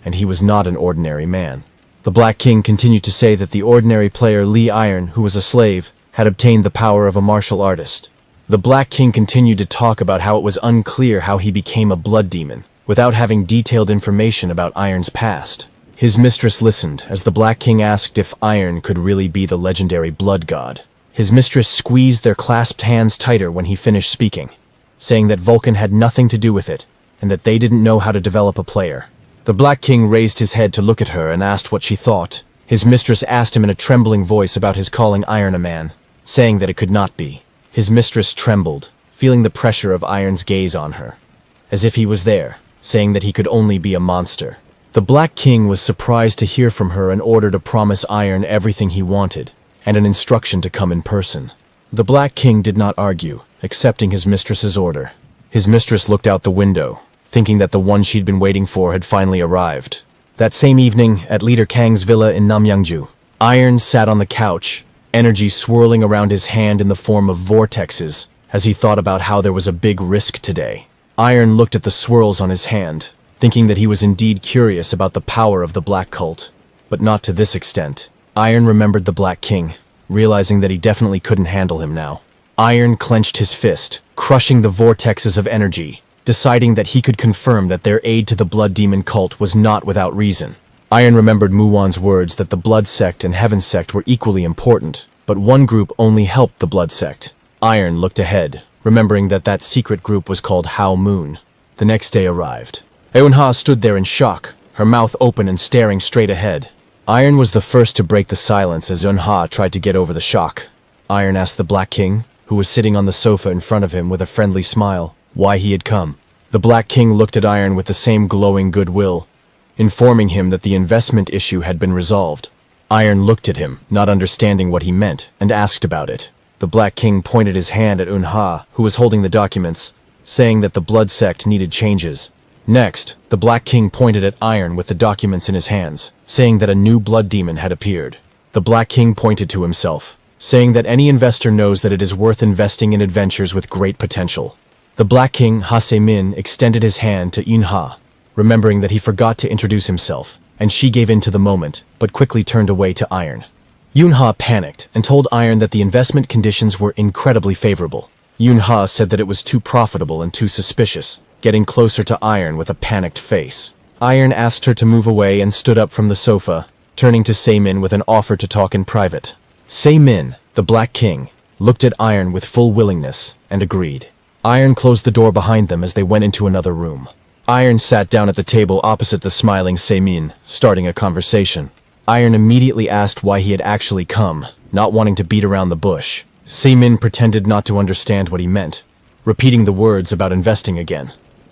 S1: and he was not an ordinary man. The Black King continued to say that the ordinary player Lee Iron, who was a slave, had obtained the power of a martial artist. The Black King continued to talk about how it was unclear how he became a blood demon, without having detailed information about Iron's past. His mistress listened as the Black King asked if Iron could really be the legendary blood god. His mistress squeezed their clasped hands tighter when he finished speaking, saying that Vulcan had nothing to do with it, and that they didn't know how to develop a player. The Black King raised his head to look at her and asked what she thought. His mistress asked him in a trembling voice about his calling Iron a man, saying that it could not be. His mistress trembled, feeling the pressure of Iron's gaze on her, as if he was there, saying that he could only be a monster. The Black King was surprised to hear from her an order to promise Iron everything he wanted, and an instruction to come in person. The Black King did not argue, accepting his mistress's order. His mistress looked out the window, thinking that the one she'd been waiting for had finally arrived. That same evening, at Leader Kang's villa in Namyangju, Iron sat on the couch, energy swirling around his hand in the form of vortexes, as he thought about how there was a big risk today. Iron looked at the swirls on his hand, thinking that he was indeed curious about the power of the Black Cult, but not to this extent. Iron remembered the Black King, realizing that he definitely couldn't handle him now. Iron clenched his fist, crushing the vortexes of energy, deciding that he could confirm that their aid to the Blood Demon cult was not without reason. Iron remembered Muwan's words that the Blood Sect and Heaven Sect were equally important, but one group only helped the Blood Sect. Iron looked ahead, remembering that that secret group was called How Moon. The next day arrived. Yunha stood there in shock, her mouth open and staring straight ahead. Iron was the first to break the silence as Yunha tried to get over the shock. Iron asked the Black King, who was sitting on the sofa in front of him with a friendly smile, why he had come. The Black King looked at Iron with the same glowing goodwill, informing him that the investment issue had been resolved. Iron looked at him, not understanding what he meant, and asked about it. The Black King pointed his hand at Yunha, who was holding the documents, saying that the blood sect needed changes. Next, the Black King pointed at Iron with the documents in his hands, saying that a new blood demon had appeared. The Black King pointed to himself, saying that any investor knows that it is worth investing in adventures with great potential. The Black King, Ha-Se-min, extended his hand to Yunha, remembering that he forgot to introduce himself, and she gave in to the moment, but quickly turned away to Iron. Yunha panicked and told Iron that the investment conditions were incredibly favorable. Yunha said that it was too profitable and too suspicious, getting closer to Iron with a panicked face. Iron asked her to move away and stood up from the sofa, turning to Se-min with an offer to talk in private. Se-min, the Black King, looked at Iron with full willingness and agreed. Iron closed the door behind them as they went into another room. Iron sat down at the table opposite the smiling Se-min, starting a conversation. Iron immediately asked why he had actually come, not wanting to beat around the bush. Se-min pretended not to understand what he meant, repeating the words about investing again.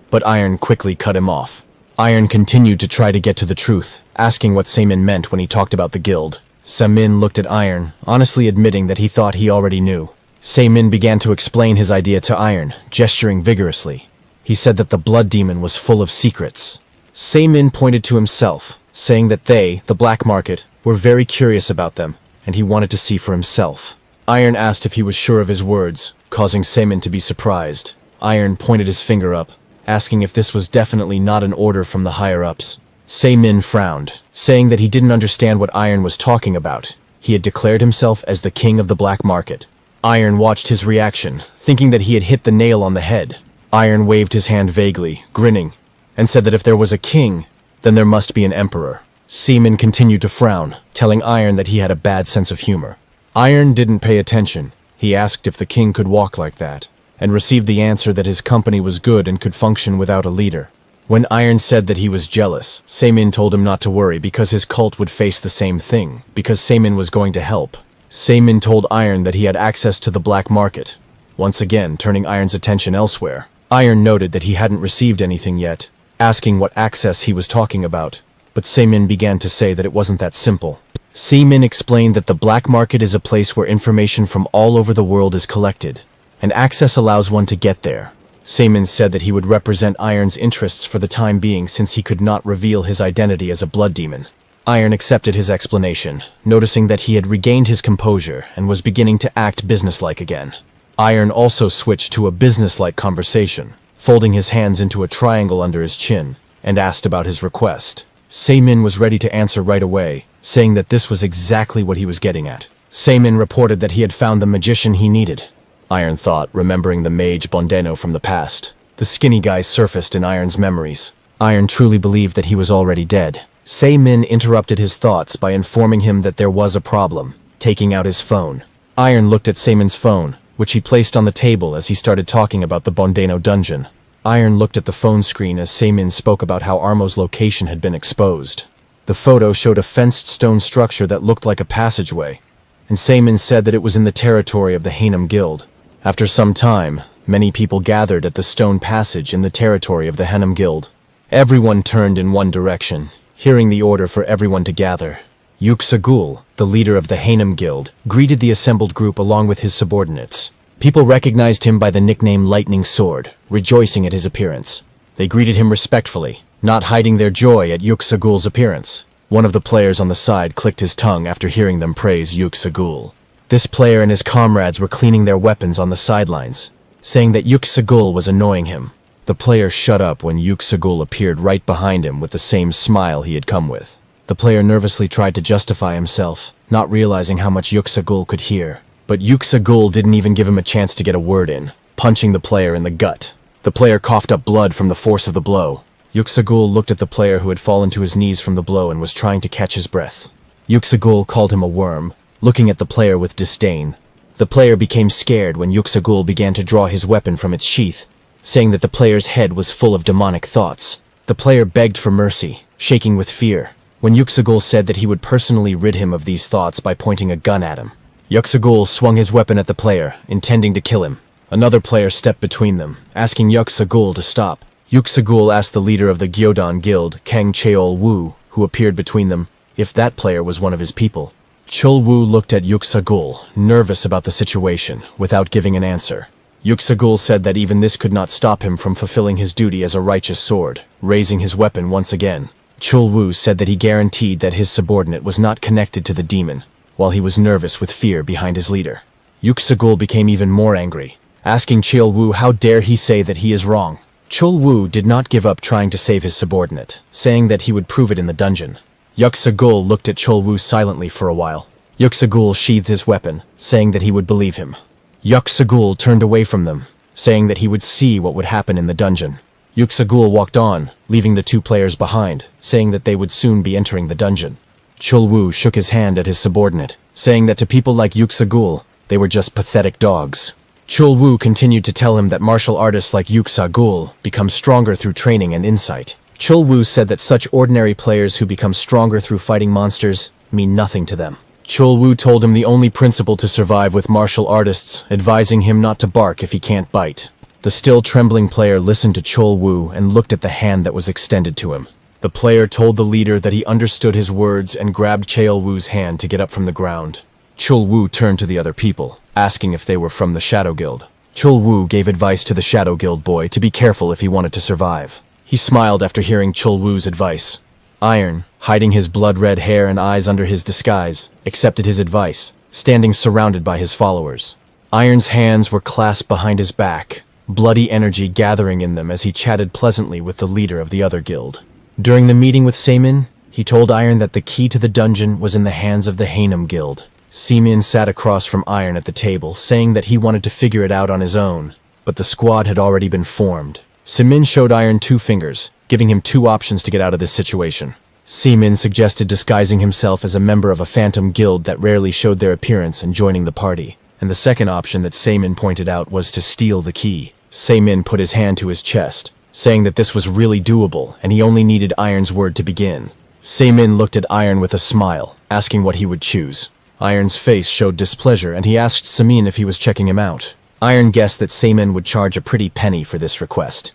S1: But Iron quickly cut him off. Iron continued to try to get to the truth, asking what Se-min meant when he talked about the guild. Se-min looked at Iron, honestly admitting that he thought he already knew. Se-min began to explain his idea to Iron, gesturing vigorously. He said that the blood demon was full of secrets. Se-min pointed to himself, saying that they, the black market, were very curious about them, and he wanted to see for himself. Iron asked if he was sure of his words, causing Se-min to be surprised. Iron pointed his finger up, asking if this was definitely not an order from the higher-ups. Se-min frowned, saying that he didn't understand what Iron was talking about. He had declared himself as the king of the black market. Iron watched his reaction, thinking that he had hit the nail on the head. Iron waved his hand vaguely, grinning, and said that if there was a king, then there must be an emperor. Se-min continued to frown, telling Iron that he had a bad sense of humor. Iron didn't pay attention. He asked if the king could walk like that, and received the answer that his company was good and could function without a leader. When Iron said that he was jealous, Se-min told him not to worry because his cult would face the same thing, because Se-min was going to help. Se-min told Iron that he had access to the black market, once again turning Iron's attention elsewhere. Iron noted that he hadn't received anything yet, asking what access he was talking about, but Se-min began to say that it wasn't that simple. Se-min explained that the black market is a place where information from all over the world is collected, and access allows one to get there. Se-min said that he would represent Iron's interests for the time being since he could not reveal his identity as a blood demon. Iron accepted his explanation, noticing that he had regained his composure and was beginning to act businesslike again. Iron also switched to a businesslike conversation, folding his hands into a triangle under his chin, and asked about his request. Se-min was ready to answer right away, saying that this was exactly what he was getting at. Se-min reported that he had found the magician he needed. Iron thought, remembering the mage Bondeno from the past. The skinny guy surfaced in Iron's memories. Iron truly believed that he was already dead. Se-min interrupted his thoughts by informing him that there was a problem, taking out his phone. Iron looked at Se-min's phone, which he placed on the table as he started talking about the Bondeno dungeon. Iron looked at the phone screen as Se-min spoke about how Armo's location had been exposed. The photo showed a fenced stone structure that looked like a passageway, and Se-min said that it was in the territory of the Hanum Guild. After some time, many people gathered at the stone passage in the territory of the Hanum Guild. Everyone turned in one direction, hearing the order for everyone to gather. Yuk-Sagul, the leader of the Hanum Guild, greeted the assembled group along with his subordinates. People recognized him by the nickname Lightning Sword, rejoicing at his appearance. They greeted him respectfully, not hiding their joy at Yuk-Sagul's appearance. One of the players on the side clicked his tongue after hearing them praise Yuk-Sagul. This player and his comrades were cleaning their weapons on the sidelines, saying that Yuk-Sagul was annoying him. The player shut up when Yuk-Sagul appeared right behind him with the same smile he had come with. The player nervously tried to justify himself, not realizing how much Yuk-Sagul could hear. But Yuk-Sagul didn't even give him a chance to get a word in, punching the player in the gut. The player coughed up blood from the force of the blow. Yuk-Sagul looked at the player who had fallen to his knees from the blow and was trying to catch his breath. Yuk-Sagul called him a worm, looking at the player with disdain. The player became scared when Yuxagul began to draw his weapon from its sheath, saying that the player's head was full of demonic thoughts. The player begged for mercy, shaking with fear, when Yuxagul said that he would personally rid him of these thoughts by pointing a gun at him. Yuxagul swung his weapon at the player, intending to kill him. Another player stepped between them, asking Yuxagul to stop. Yuxagul asked the leader of the Gyodan Guild, Kang Cheol-woo, who appeared between them, if that player was one of his people. Chol-woo looked at Yuxagul, nervous about the situation, without giving an answer. Yuxagul said that even this could not stop him from fulfilling his duty as a righteous sword, raising his weapon once again. Chol-woo said that he guaranteed that his subordinate was not connected to the demon, while he was nervous with fear behind his leader. Yuxagul became even more angry, asking Chol-woo how dare he say that he is wrong. Chol-woo did not give up trying to save his subordinate, saying that he would prove it in the dungeon. Yuxagul looked at Chol-woo silently for a while. Yuxagul sheathed his weapon, saying that he would believe him. Yuxagul turned away from them, saying that he would see what would happen in the dungeon. Yuxagul walked on, leaving the two players behind, saying that they would soon be entering the dungeon. Chol-woo shook his hand at his subordinate, saying that to people like Yuxagul, they were just pathetic dogs. Chol-woo continued to tell him that martial artists like Yuxagul become stronger through training and insight. Chol-woo said that such ordinary players who become stronger through fighting monsters mean nothing to them. Chol-woo told him the only principle to survive with martial artists, advising him not to bark if he can't bite. The still trembling player listened to Chol-woo and looked at the hand that was extended to him. The player told the leader that he understood his words and grabbed Chol-woo's hand to get up from the ground. Chol-woo turned to the other people, asking if they were from the Shadow Guild. Chol-woo gave advice to the Shadow Guild boy to be careful if he wanted to survive. He smiled after hearing Chol-woo's advice. Iron, hiding his blood-red hair and eyes under his disguise, accepted his advice, standing surrounded by his followers. Iron's hands were clasped behind his back, bloody energy gathering in them as he chatted pleasantly with the leader of the other guild. During the meeting with Semin, he told Iron that the key to the dungeon was in the hands of the Hanum Guild. Semin sat across from Iron at the table, saying that he wanted to figure it out on his own, but the squad had already been formed. Semin showed Iron 2 fingers, giving him 2 options to get out of this situation. Semin suggested disguising himself as a member of a phantom guild that rarely showed their appearance and joining the party, and the second option that Semin pointed out was to steal the key. Semin put his hand to his chest, saying that this was really doable and he only needed Iron's word to begin. Semin looked at Iron with a smile, asking what he would choose. Iron's face showed displeasure and he asked Semin if he was checking him out. Iron guessed that Semin would charge a pretty penny for this request,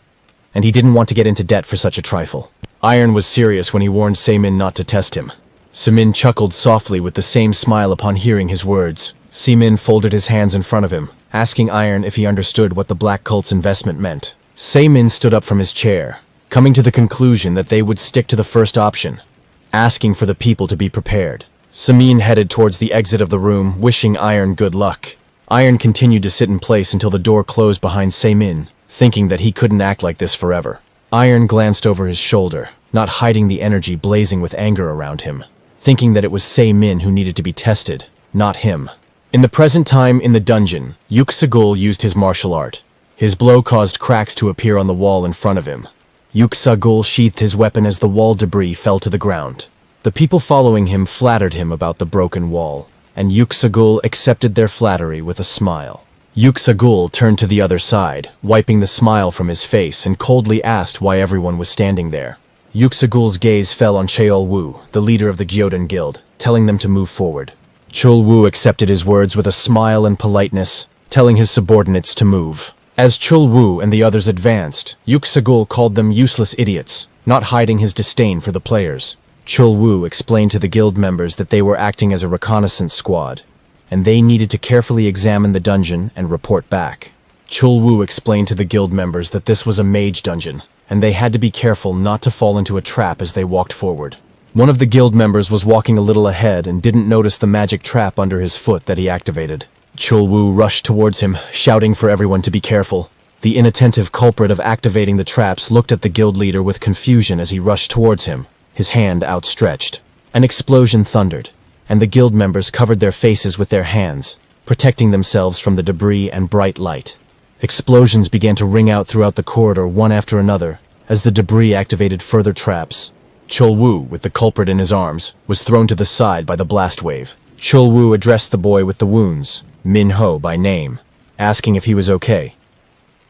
S1: and he didn't want to get into debt for such a trifle. Iron was serious when he warned Semin not to test him. Semin chuckled softly with the same smile upon hearing his words. Semin folded his hands in front of him, asking Iron if he understood what the Black Cult's investment meant. Semin stood up from his chair, coming to the conclusion that they would stick to the first option, asking for the people to be prepared. Semin headed towards the exit of the room, wishing Iron good luck. Iron continued to sit in place until the door closed behind Semin, thinking that he couldn't act like this forever. Iron glanced over his shoulder, not hiding the energy blazing with anger around him, thinking that it was Semin who needed to be tested, not him. In the present time in the dungeon, Yuxagul used his martial art. His blow caused cracks to appear on the wall in front of him. Yuxagul sheathed his weapon as the wall debris fell to the ground. The people following him flattered him about the broken wall, and Yuxagul accepted their flattery with a smile. Yuxagul turned to the other side, wiping the smile from his face, and coldly asked why everyone was standing there. Yuxagul's gaze fell on Cheol-woo, the leader of the Gyodan Guild, telling them to move forward. Chol-woo accepted his words with a smile and politeness, telling his subordinates to move. As Chol-woo and the others advanced, Yuxagul called them useless idiots, not hiding his disdain for the players. Chol-woo explained to the guild members that they were acting as a reconnaissance squad, and they needed to carefully examine the dungeon and report back. Chol-woo explained to the guild members that this was a mage dungeon, and they had to be careful not to fall into a trap as they walked forward. One of the guild members was walking a little ahead and didn't notice the magic trap under his foot that he activated. Chol-woo rushed towards him, shouting for everyone to be careful. The inattentive culprit of activating the traps looked at the guild leader with confusion as he rushed towards him, his hand outstretched. An explosion thundered, and the guild members covered their faces with their hands, protecting themselves from the debris and bright light. Explosions began to ring out throughout the corridor one after another, as the debris activated further traps. Chol-woo, with the culprit in his arms, was thrown to the side by the blast wave. Chol-woo addressed the boy with the wounds, Minho by name, asking if he was okay.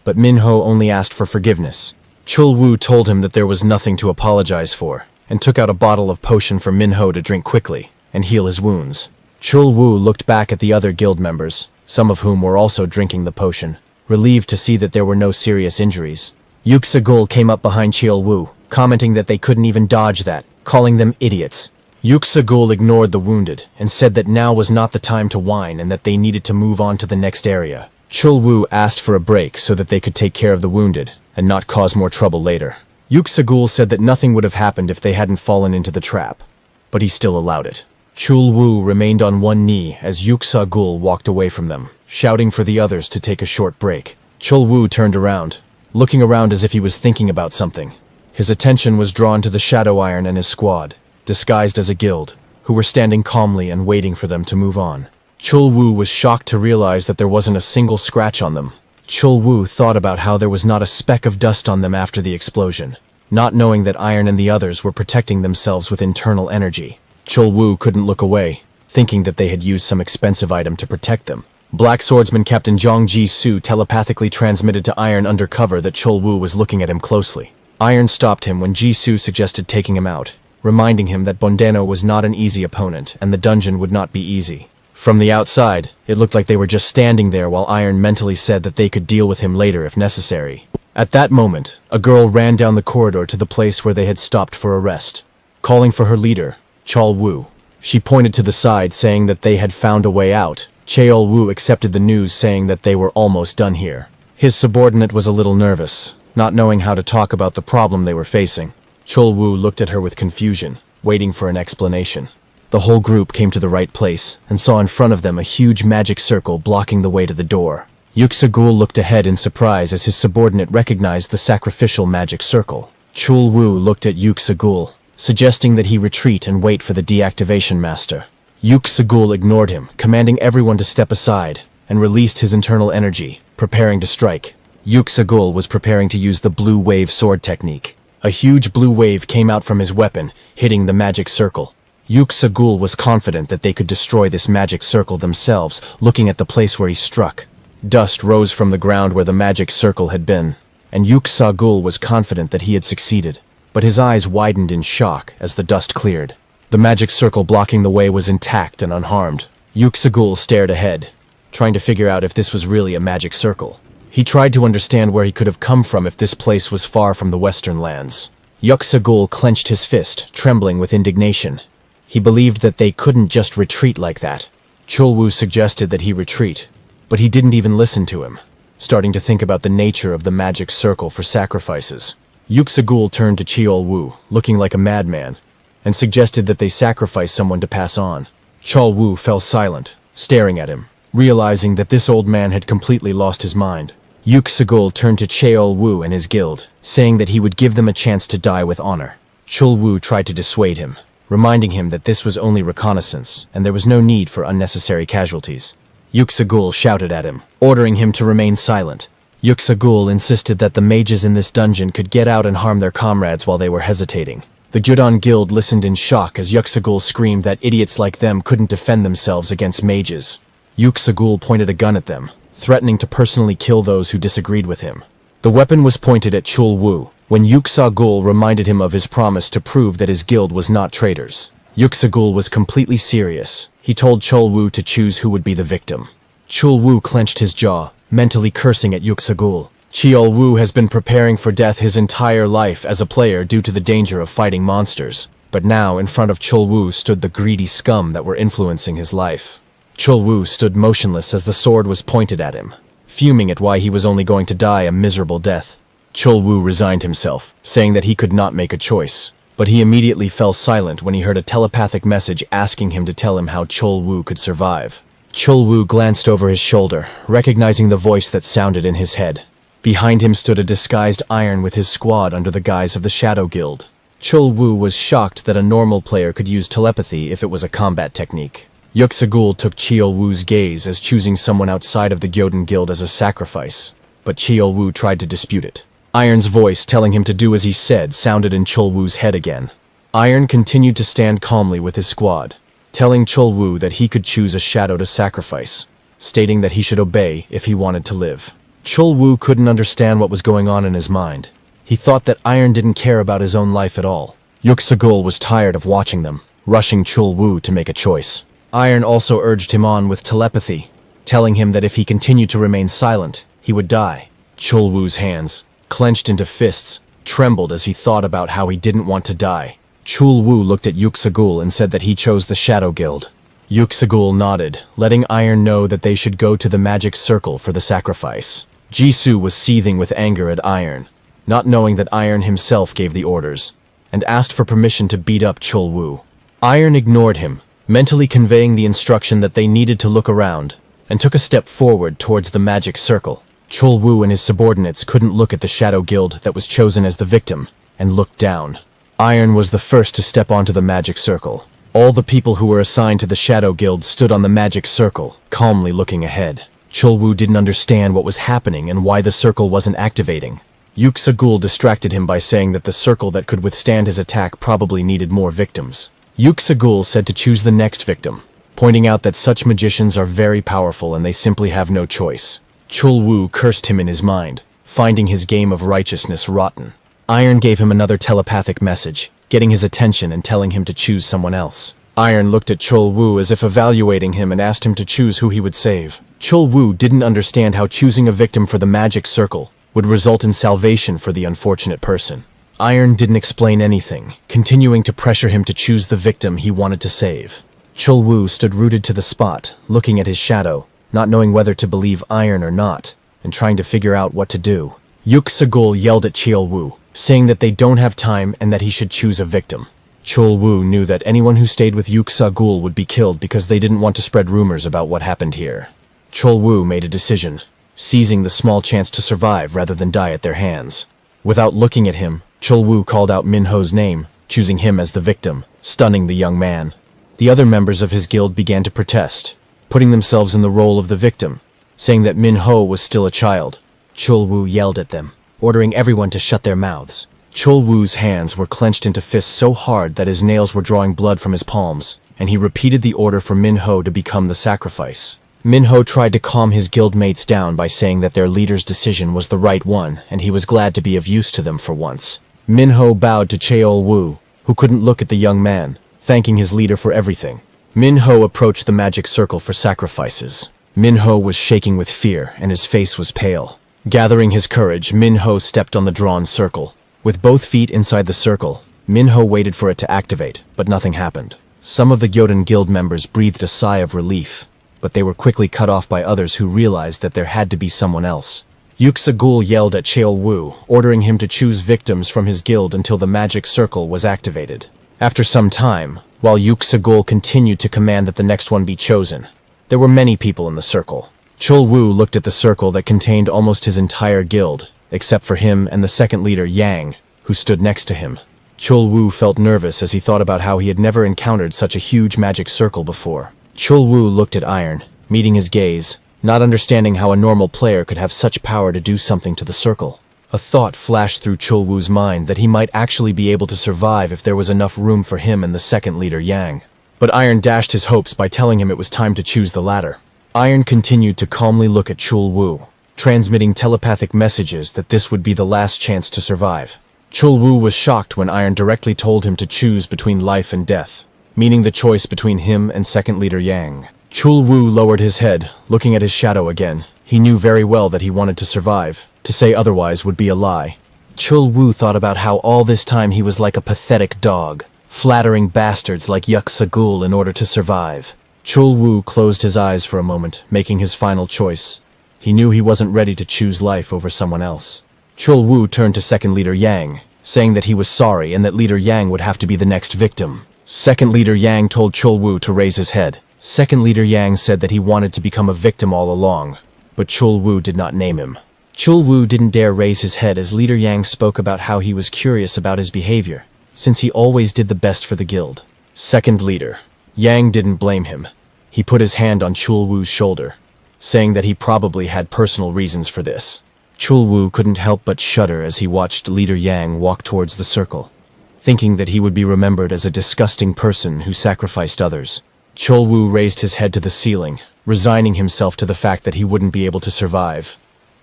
S1: But Minho only asked for forgiveness. Chul-woo told him that there was nothing to apologize for, and took out a bottle of potion for Minho to drink quickly and heal his wounds. Chul-woo looked back at the other guild members, some of whom were also drinking the potion, relieved to see that there were no serious injuries. Yuksagul came up behind Chul-woo, commenting that they couldn't even dodge that, calling them idiots. Yuksagul ignored the wounded and said that now was not the time to whine and that they needed to move on to the next area. Chul-woo asked for a break so that they could take care of the wounded and not cause more trouble later. Yuksagul said that nothing would have happened if they hadn't fallen into the trap, but he still allowed it. Chul-woo remained on one knee as Yuksagul walked away from them, shouting for the others to take a short break. Chul-woo turned around, looking around as if he was thinking about something. His attention was drawn to the Shadow Iron and his squad, disguised as a guild, who were standing calmly and waiting for them to move on. Chul-woo was shocked to realize that there wasn't a single scratch on them. Chul-woo thought about how there was not a speck of dust on them after the explosion, not knowing that Iron and the others were protecting themselves with internal energy. Chul-woo couldn't look away, thinking that they had used some expensive item to protect them. Black Swordsman Captain Zhang Ji-soo telepathically transmitted to Iron undercover that Chul-woo was looking at him closely. Iron stopped him when Ji-soo suggested taking him out, reminding him that Bondeno was not an easy opponent and the dungeon would not be easy. From the outside, it looked like they were just standing there while Iron mentally said that they could deal with him later if necessary. At that moment, a girl ran down the corridor to the place where they had stopped for a rest, calling for her leader, Chul-woo. She pointed to the side, saying that they had found a way out. Chul-woo accepted the news, saying that they were almost done here. His subordinate was a little nervous, not knowing how to talk about the problem they were facing. Chul-woo looked at her with confusion, waiting for an explanation. The whole group came to the right place and saw in front of them a huge magic circle blocking the way to the door. Yuksagul looked ahead in surprise as his subordinate recognized the sacrificial magic circle. Chul-woo looked at Yuksagul, suggesting that he retreat and wait for the deactivation master. Yuksagul ignored him, commanding everyone to step aside, and released his internal energy, preparing to strike. Yuksagul was preparing to use the blue wave sword technique. A huge blue wave came out from his weapon, hitting the magic circle. Yuksagul was confident that they could destroy this magic circle themselves, looking at the place where he struck. Dust rose from the ground where the magic circle had been, and Yuksagul was confident that he had succeeded. But his eyes widened in shock as the dust cleared. The magic circle blocking the way was intact and unharmed. Yuksagul stared ahead, trying to figure out if this was really a magic circle. He tried to understand where he could have come from if this place was far from the western lands. Yuksagul clenched his fist, trembling with indignation. He believed that they couldn't just retreat like that. Chul-woo suggested that he retreat, but he didn't even listen to him, starting to think about the nature of the magic circle for sacrifices. Yuksagul turned to Chul-woo, looking like a madman, and suggested that they sacrifice someone to pass on. Chul-woo fell silent, staring at him, realizing that this old man had completely lost his mind. Yuksagul turned to Chul-woo and his guild, saying that he would give them a chance to die with honor. Chul-woo tried to dissuade him, reminding him that this was only reconnaissance, and there was no need for unnecessary casualties. Yuksagul shouted at him, ordering him to remain silent. Yuksagul insisted that the mages in this dungeon could get out and harm their comrades while they were hesitating. The Gyudan Guild listened in shock as Yuksagul screamed that idiots like them couldn't defend themselves against mages. Yuksagul pointed a gun at them, threatening to personally kill those who disagreed with him. The weapon was pointed at Chul-woo, when Yuksagul reminded him of his promise to prove that his guild was not traitors. Yuksagul was completely serious. He told Chul-woo to choose who would be the victim. Chul-woo clenched his jaw, mentally cursing at Yuksagul. Chul-woo has been preparing for death his entire life as a player due to the danger of fighting monsters. But now, in front of Chul-woo stood the greedy scum that were influencing his life. Chul-woo stood motionless as the sword was pointed at him, fuming at why he was only going to die a miserable death. Chul-woo resigned himself, saying that he could not make a choice. But he immediately fell silent when he heard a telepathic message asking him to tell him how Chul-woo could survive. Chul-woo glanced over his shoulder, recognizing the voice that sounded in his head. Behind him stood a disguised Iron with his squad under the guise of the Shadow Guild. Chul-woo was shocked that a normal player could use telepathy if it was a combat technique. Yuksagul took Chul-woo's gaze as choosing someone outside of the Gyudan Guild as a sacrifice, but Chul-woo tried to dispute it. Iron's voice telling him to do as he said sounded in Chul-woo's head again. Iron continued to stand calmly with his squad, telling Chul-woo that he could choose a shadow to sacrifice. stating that he should obey if he wanted to live. Chul Wu couldn't understand what was going on in his mind. He thought that Iron didn't care about his own life at all. Yuksagul was tired of watching them, rushing Chul Wu to make a choice. Iron also urged him on with telepathy, telling him that if he continued to remain silent, he would die. Chul Wu's hands, clenched into fists, trembled as he thought about how he didn't want to die. Chul Wu looked at Yuksagul and said that he chose the Shadow Guild. Yuksagul nodded, letting Iron know that they should go to the magic circle for the sacrifice. Jisoo was seething with anger at Iron, not knowing that Iron himself gave the orders, and asked for permission to beat up Chul Wu. Iron ignored him, mentally conveying the instruction that they needed to look around, and took a step forward towards the magic circle. Chul Wu and his subordinates couldn't look at the Shadow Guild that was chosen as the victim, and looked down. Iron was the first to step onto the magic circle. All the people who were assigned to the Shadow Guild stood on the magic circle, calmly looking ahead. Chul Wu didn't understand what was happening and why the circle wasn't activating. Yuksagul distracted him by saying that the circle that could withstand his attack probably needed more victims. Yuksagul said to choose the next victim, pointing out that such magicians are very powerful and they simply have no choice. Chul Wu cursed him in his mind, finding his game of righteousness rotten. Iron gave him another telepathic message, getting his attention and telling him to choose someone else. Iron looked at Chul Wu as if evaluating him and asked him to choose who he would save. Chul Wu didn't understand how choosing a victim for the magic circle would result in salvation for the unfortunate person. Iron didn't explain anything, continuing to pressure him to choose the victim he wanted to save. Chul Wu stood rooted to the spot, looking at his shadow, not knowing whether to believe Iron or not, and trying to figure out what to do. Yuksagul yelled at Chul Wu, saying that they don't have time and that he should choose a victim. Chul Wu knew that anyone who stayed with Yuksagul would be killed because they didn't want to spread rumors about what happened here. Chul Wu made a decision, seizing the small chance to survive rather than die at their hands. Without looking at him, Chul Wu called out Minho's name, choosing him as the victim, stunning the young man. The other members of his guild began to protest, putting themselves in the role of the victim, saying that Minho was still a child. Chul Wu yelled at them, ordering everyone to shut their mouths. Chul Wu's hands were clenched into fists so hard that his nails were drawing blood from his palms, and he repeated the order for Minho to become the sacrifice. Minho tried to calm his guildmates down by saying that their leader's decision was the right one, and he was glad to be of use to them for once. Minho bowed to Chul Wu, who couldn't look at the young man, thanking his leader for everything. Minho approached the magic circle for sacrifices. Minho was shaking with fear, and his face was pale. Gathering his courage, Minho stepped on the drawn circle. With both feet inside the circle, Minho waited for it to activate, but nothing happened. Some of the Gyodan Guild members breathed a sigh of relief, but they were quickly cut off by others who realized that there had to be someone else. Yuksagul yelled at Chul Wu, ordering him to choose victims from his guild until the magic circle was activated. After some time, while Yuksagul continued to command that the next one be chosen, there were many people in the circle. Chul Wu looked at the circle that contained almost his entire guild, except for him and the second leader Yang, who stood next to him. Chul Wu felt nervous as he thought about how he had never encountered such a huge magic circle before. Chul Wu looked at Iron, meeting his gaze, not understanding how a normal player could have such power to do something to the circle. A thought flashed through Chul Wu's mind that he might actually be able to survive if there was enough room for him and the second leader Yang. But Iron dashed his hopes by telling him it was time to choose the latter. Iron continued to calmly look at Chul Wu, transmitting telepathic messages that this would be the last chance to survive. Chul Wu was shocked when Iron directly told him to choose between life and death, meaning the choice between him and second leader Yang. Chul Wu lowered his head, looking at his shadow again. He knew very well that he wanted to survive. To say otherwise would be a lie. Chul Wu thought about how all this time he was like a pathetic dog, flattering bastards like Yuksagul in order to survive. Chul Wu closed his eyes for a moment, making his final choice. He knew he wasn't ready to choose life over someone else. Chul Wu turned to second leader Yang, saying that he was sorry and that leader Yang would have to be the next victim. Second leader Yang told Chul Wu to raise his head. Second leader Yang said that he wanted to become a victim all along, but Chul Wu did not name him. Chul Wu didn't dare raise his head as leader Yang spoke about how he was curious about his behavior, since he always did the best for the guild. Second leader Yang didn't blame him. He put his hand on Chul Wu's shoulder, saying that he probably had personal reasons for this. Chul Wu couldn't help but shudder as he watched leader Yang walk towards the circle, thinking that he would be remembered as a disgusting person who sacrificed others. Chul Wu raised his head to the ceiling, resigning himself to the fact that he wouldn't be able to survive.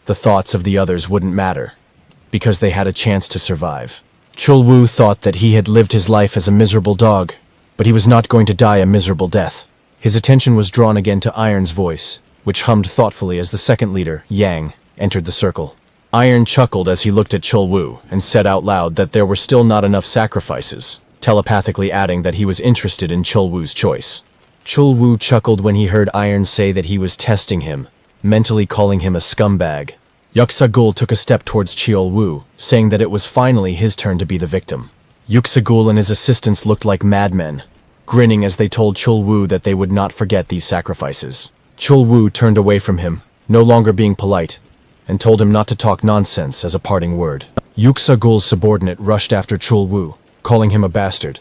S1: The thoughts of the others wouldn't matter, because they had a chance to survive. Chul-woo thought that he had lived his life as a miserable dog, but he was not going to die a miserable death. His attention was drawn again to Iron's voice, which hummed thoughtfully as the second leader, Yang, entered the circle. Iron chuckled as he looked at Chul-woo and said out loud that there were still not enough sacrifices, telepathically adding that he was interested in Chul-woo's choice. Chul-woo chuckled when he heard Iron say that he was testing him, mentally calling him a scumbag. Yuksagul took a step towards Chul-woo, saying that it was finally his turn to be the victim. Yuksagul and his assistants looked like madmen, grinning as they told Chul-woo that they would not forget these sacrifices. Chul-woo turned away from him, no longer being polite, and told him not to talk nonsense as a parting word. Yuksagul's subordinate rushed after Chul-woo, calling him a bastard,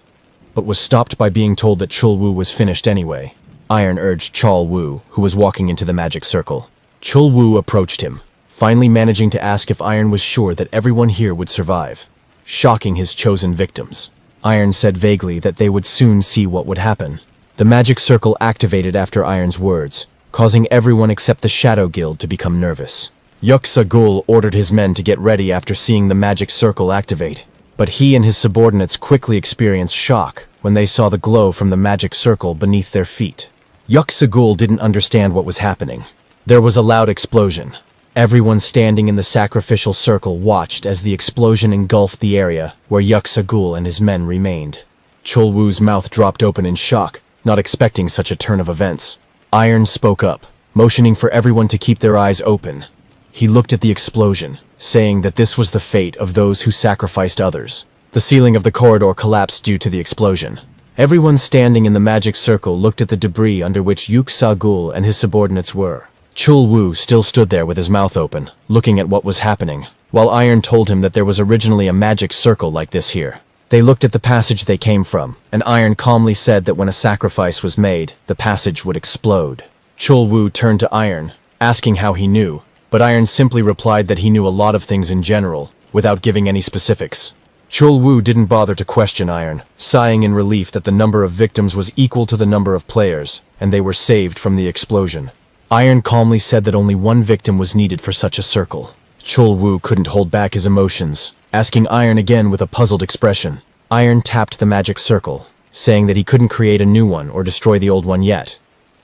S1: but was stopped by being told that Chul-woo was finished anyway. Iron urged Chul-woo, who was walking into the magic circle. Chul-woo approached him, finally managing to ask if Iron was sure that everyone here would survive, shocking his chosen victims. Iron said vaguely that they would soon see what would happen. The magic circle activated after Iron's words, causing everyone except the Shadow Guild to become nervous. Yuksagul ordered his men to get ready after seeing the magic circle activate, but he and his subordinates quickly experienced shock when they saw the glow from the magic circle beneath their feet. Yuksagul didn't understand what was happening. There was a loud explosion. Everyone standing in the sacrificial circle watched as the explosion engulfed the area where Yuksagul and his men remained. Chul-woo's mouth dropped open in shock, not expecting such a turn of events. Iron spoke up, motioning for everyone to keep their eyes open. He looked at the explosion, saying that this was the fate of those who sacrificed others. The ceiling of the corridor collapsed due to the explosion. Everyone standing in the magic circle looked at the debris under which Yuksagul and his subordinates were. Chul-woo still stood there with his mouth open, looking at what was happening, while Iron told him that there was originally a magic circle like this here. They looked at the passage they came from, and Iron calmly said that when a sacrifice was made, the passage would explode. Chul-woo turned to Iron, asking how he knew, but Iron simply replied that he knew a lot of things in general, without giving any specifics. Chul-woo didn't bother to question Iron, sighing in relief that the number of victims was equal to the number of players, and they were saved from the explosion. Iron calmly said that only one victim was needed for such a circle. Chul-woo couldn't hold back his emotions, asking Iron again with a puzzled expression. Iron tapped the magic circle, saying that he couldn't create a new one or destroy the old one yet,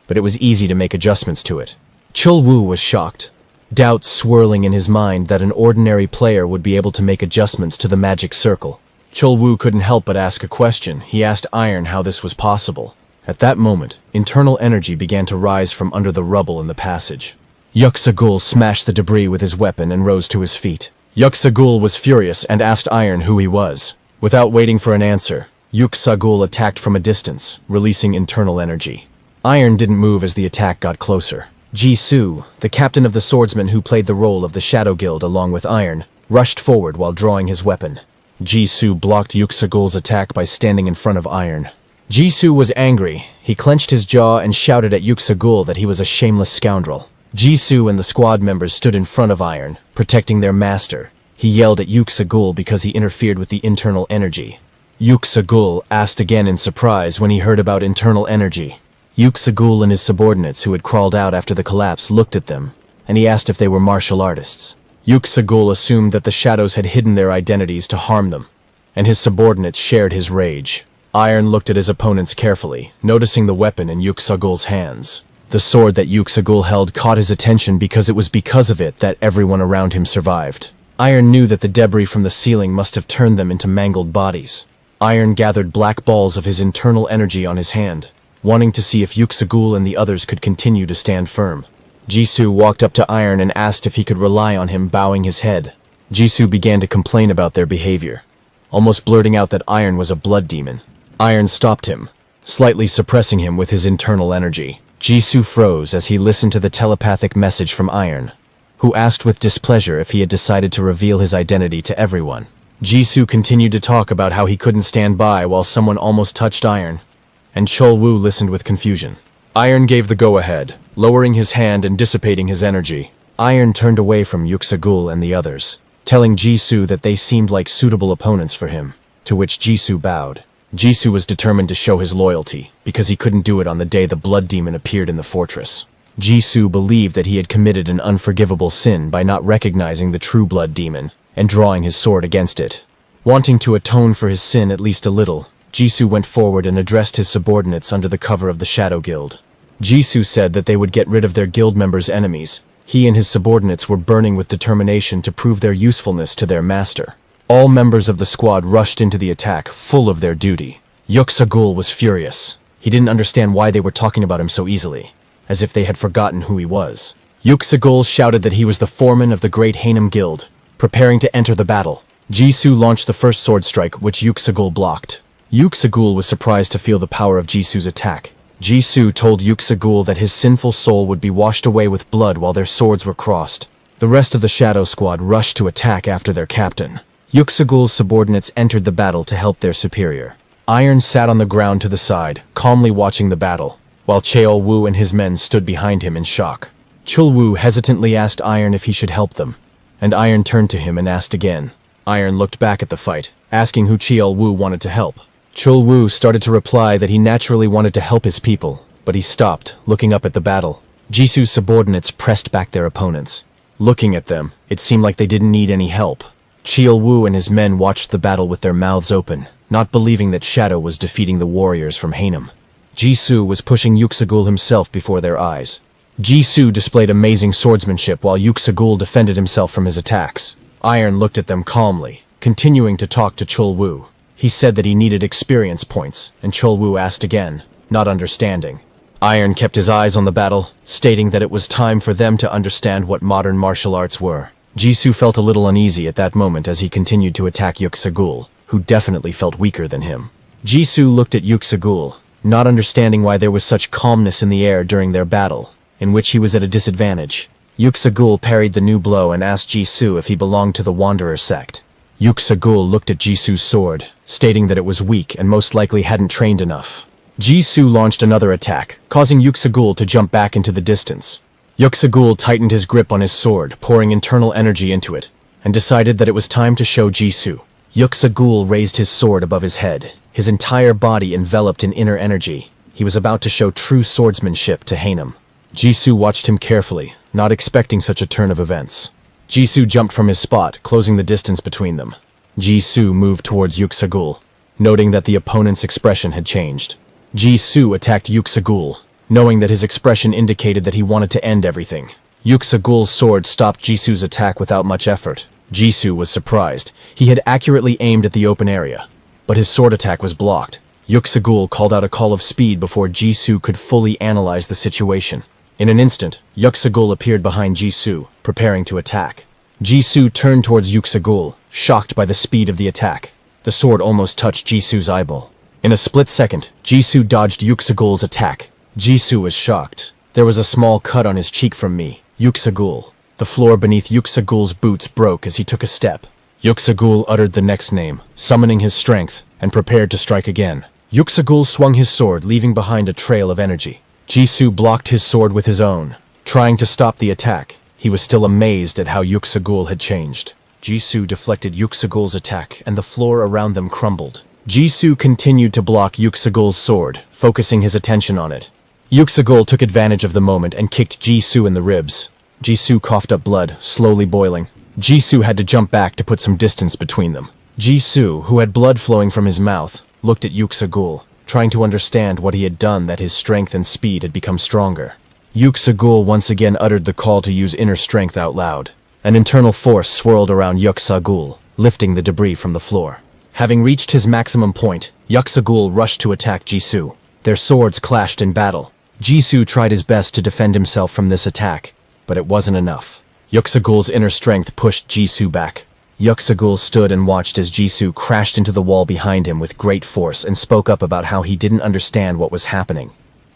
S1: but it was easy to make adjustments to it. Chul-woo was shocked, doubts swirling in his mind that an ordinary player would be able to make adjustments to the magic circle. Chul-woo couldn't help but ask a question. He asked Iron how this was possible. At that moment, internal energy began to rise from under the rubble in the passage. Yuksagul smashed the debris with his weapon and rose to his feet. Yuksagul was furious and asked Iron who he was. Without waiting for an answer, Yuksagul attacked from a distance, releasing internal energy. Iron didn't move as the attack got closer. Jisoo, the captain of the swordsmen who played the role of the Shadow Guild along with Iron, rushed forward while drawing his weapon. Jisoo blocked Yuksagul's attack by standing in front of Iron. Jisoo was angry. He clenched his jaw and shouted at Yuksagul that he was a shameless scoundrel. Jisoo and the squad members stood in front of Iron, protecting their master. He yelled at Yuksagul because he interfered with the internal energy. Yuksagul asked again in surprise when he heard about internal energy. Yuksagul and his subordinates who had crawled out after the collapse looked at them, and he asked if they were martial artists. Yuksagul assumed that the shadows had hidden their identities to harm them, and his subordinates shared his rage. Iron looked at his opponents carefully, noticing the weapon in Yuksagul's hands. The sword that Yuksagul held caught his attention because it was because of it that everyone around him survived. Iron knew that the debris from the ceiling must have turned them into mangled bodies. Iron gathered black balls of his internal energy on his hand, wanting to see if Yuksagul and the others could continue to stand firm. Jisoo walked up to Iron and asked if he could rely on him, bowing his head. Jisoo began to complain about their behavior, almost blurting out that Iron was a blood demon. Iron stopped him, slightly suppressing him with his internal energy. Jisoo froze as he listened to the telepathic message from Iron, who asked with displeasure if he had decided to reveal his identity to everyone. Jisoo continued to talk about how he couldn't stand by while someone almost touched Iron, and Chul-woo listened with confusion. Iron gave the go-ahead, lowering his hand and dissipating his energy. Iron turned away from Yuksagul and the others, telling Jisoo that they seemed like suitable opponents for him, to which Jisoo bowed. Jisoo was determined to show his loyalty, because he couldn't do it on the day the blood demon appeared in the fortress. Jisoo believed that he had committed an unforgivable sin by not recognizing the true blood demon and drawing his sword against it. Wanting to atone for his sin at least a little, Jisoo went forward and addressed his subordinates under the cover of the Shadow Guild. Jisoo said that they would get rid of their guild members' enemies. He and his subordinates were burning with determination to prove their usefulness to their master. All members of the squad rushed into the attack, full of their duty. Yuksagul was furious. He didn't understand why they were talking about him so easily, as if they had forgotten who he was. Yuksagul shouted that he was the foreman of the great Hanam Guild, preparing to enter the battle. Jisoo launched the first sword strike, which Yuksagul blocked. Yuksagul was surprised to feel the power of Jisoo's attack. Jisoo told Yuksagul that his sinful soul would be washed away with blood while their swords were crossed. The rest of the Shadow Squad rushed to attack after their captain. Yuksagul's subordinates entered the battle to help their superior. Iron sat on the ground to the side, calmly watching the battle, while Cheol-woo and his men stood behind him in shock. Chul-woo hesitantly asked Iron if he should help them, and Iron turned to him and asked again. Iron looked back at the fight, asking who Cheol-woo wanted to help. Chul-woo started to reply that he naturally wanted to help his people, but he stopped, looking up at the battle. Jisoo's subordinates pressed back their opponents. Looking at them, it seemed like they didn't need any help. Cheol-woo and his men watched the battle with their mouths open, not believing that Shadow was defeating the warriors from Hanam. Jisoo was pushing Yuksagul himself before their eyes. Jisoo displayed amazing swordsmanship while Yuksagul defended himself from his attacks. Iron looked at them calmly, continuing to talk to Chul-woo. He said that he needed experience points, and Chul-woo asked again, not understanding. Iron kept his eyes on the battle, stating that it was time for them to understand what modern martial arts were. Jisoo felt a little uneasy at that moment as he continued to attack Yuksagul, who definitely felt weaker than him. Jisoo looked at Yuksagul, not understanding why there was such calmness in the air during their battle, in which he was at a disadvantage. Yuksagul parried the new blow and asked Jisoo if he belonged to the Wanderer sect. Yuksagul looked at Jisoo's sword, stating that it was weak and most likely hadn't trained enough. Jisoo launched another attack, causing Yuksagul to jump back into the distance. Yuksagul tightened his grip on his sword, pouring internal energy into it, and decided that it was time to show Jisoo. Yuksagul raised his sword above his head, his entire body enveloped in inner energy. He was about to show true swordsmanship to Hanam. Jisoo watched him carefully, not expecting such a turn of events. Jisoo jumped from his spot, closing the distance between them. Jisoo moved towards Yuksagul, noting that the opponent's expression had changed. Jisoo attacked Yuksagul, knowing that his expression indicated that he wanted to end everything. Yuksagul's sword stopped Jisoo's attack without much effort. Jisoo was surprised. He had accurately aimed at the open area, but his sword attack was blocked. Yuksagul called out a call of speed before Jisoo could fully analyze the situation. In an instant, Yuksagul appeared behind Jisoo, preparing to attack. Jisoo turned towards Yuksagul, shocked by the speed of the attack. The sword almost touched Jisoo's eyeball. In a split second, Jisoo dodged Yuksagul's attack. Jisoo was shocked. There was a small cut on his cheek from me, Yuksagul. The floor beneath Yuksagul's boots broke as he took a step. Yuksagul uttered the next name, summoning his strength, and prepared to strike again. Yuksagul swung his sword, leaving behind a trail of energy. Jisoo blocked his sword with his own, trying to stop the attack. He was still amazed at how Yuksagul had changed. Jisoo deflected Yuksagul's attack, and the floor around them crumbled. Jisoo continued to block Yuksagul's sword, focusing his attention on it. Yuksagul took advantage of the moment and kicked Jisoo in the ribs. Jisoo coughed up blood, slowly boiling. Jisoo had to jump back to put some distance between them. Jisoo, who had blood flowing from his mouth, looked at Yuksagul, trying to understand what he had done that his strength and speed had become stronger. Yuksagul once again uttered the call to use inner strength out loud. An internal force swirled around Yuksagul, lifting the debris from the floor. Having reached his maximum point, Yuksagul rushed to attack Jisoo. Their swords clashed in battle. Jisoo tried his best to defend himself from this attack, but it wasn't enough. Yuksagul's inner strength pushed Jisoo back. Yuksagul stood and watched as Jisoo crashed into the wall behind him with great force and spoke up about how he didn't understand what was happening.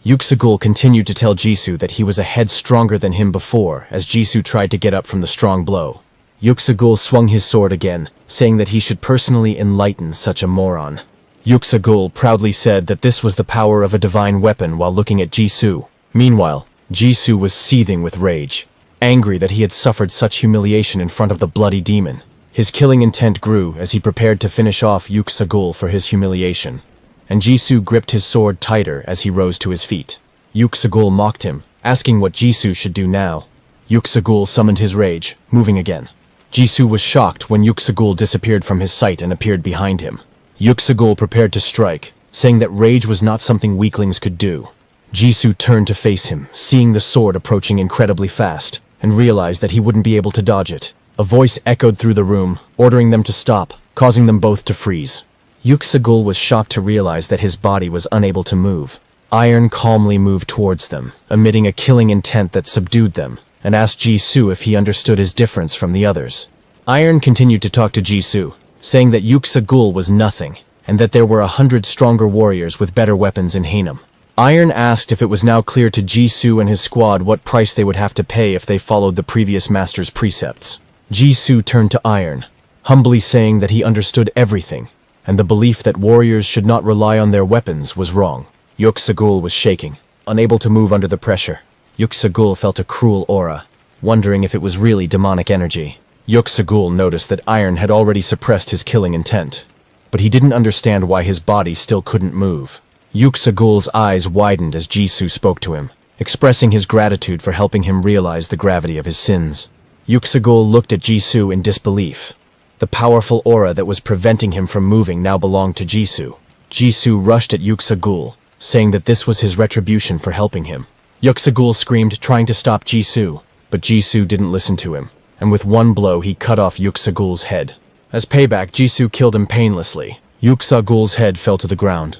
S1: Yuksagul continued to tell Jisoo that he was a head stronger than him before as Jisoo tried to get up from the strong blow. Yuksagul swung his sword again, saying that he should personally enlighten such a moron. Yuksagul proudly said that this was the power of a divine weapon while looking at Jisoo. Meanwhile, Jisoo was seething with rage, angry that he had suffered such humiliation in front of the bloody demon. His killing intent grew as he prepared to finish off Yuksagul for his humiliation, and Jisoo gripped his sword tighter as he rose to his feet. Yuksagul mocked him, asking what Jisoo should do now. Yuksagul summoned his rage, moving again. Jisoo was shocked when Yuksagul disappeared from his sight and appeared behind him. Yuksagul prepared to strike, saying that rage was not something weaklings could do. Jisoo turned to face him, seeing the sword approaching incredibly fast, and realized that he wouldn't be able to dodge it. A voice echoed through the room, ordering them to stop, causing them both to freeze. Yuksagul was shocked to realize that his body was unable to move. Iron calmly moved towards them, emitting a killing intent that subdued them, and asked Jisoo if he understood his difference from the others. Iron continued to talk to Jisoo, saying that Yuksagul was nothing, and that there were 100 stronger warriors with better weapons in Hanam. Iron asked if it was now clear to Jisoo and his squad what price they would have to pay if they followed the previous master's precepts. Jisoo turned to Iron, humbly saying that he understood everything, and the belief that warriors should not rely on their weapons was wrong. Yuksagul was shaking, unable to move under the pressure. Yuksagul felt a cruel aura, wondering if it was really demonic energy. Yuksagul noticed that Iron had already suppressed his killing intent, but he didn't understand why his body still couldn't move. Yuksagul's eyes widened as Jisoo spoke to him, expressing his gratitude for helping him realize the gravity of his sins. Yuksagul looked at Jisoo in disbelief. The powerful aura that was preventing him from moving now belonged to Jisoo. Jisoo rushed at Yuksagul, saying that this was his retribution for helping him. Yuksagul screamed, trying to stop Jisoo, but Jisoo didn't listen to him, and with one blow he cut off Yuksagul's head. As payback, Jisoo killed him painlessly. Yuksagul's head fell to the ground,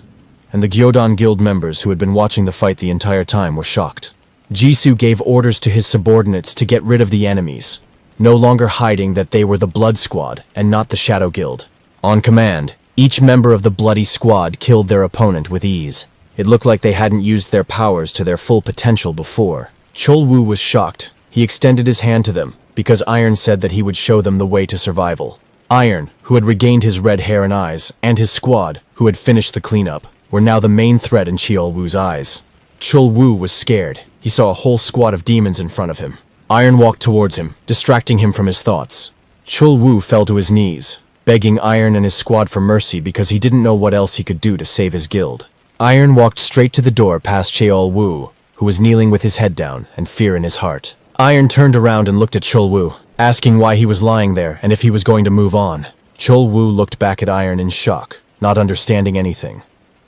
S1: and the Gyodan Guild members who had been watching the fight the entire time were shocked. Jisoo gave orders to his subordinates to get rid of the enemies, no longer hiding that they were the Blood Squad and not the Shadow Guild. On command, each member of the Bloody Squad killed their opponent with ease. It looked like they hadn't used their powers to their full potential before. Cholwoo was shocked. He extended his hand to them, because Iron said that he would show them the way to survival. Iron, who had regained his red hair and eyes, and his squad, who had finished the cleanup, were now the main threat in Cholwoo's eyes. Cholwoo was scared. He saw a whole squad of demons in front of him. Iron walked towards him, distracting him from his thoughts. Cholwoo fell to his knees, begging Iron and his squad for mercy because he didn't know what else he could do to save his guild. Iron walked straight to the door past Cholwoo, who was kneeling with his head down and fear in his heart. Iron turned around and looked at Cholwoo, asking why he was lying there and if he was going to move on. Cholwoo looked back at Iron in shock, not understanding anything,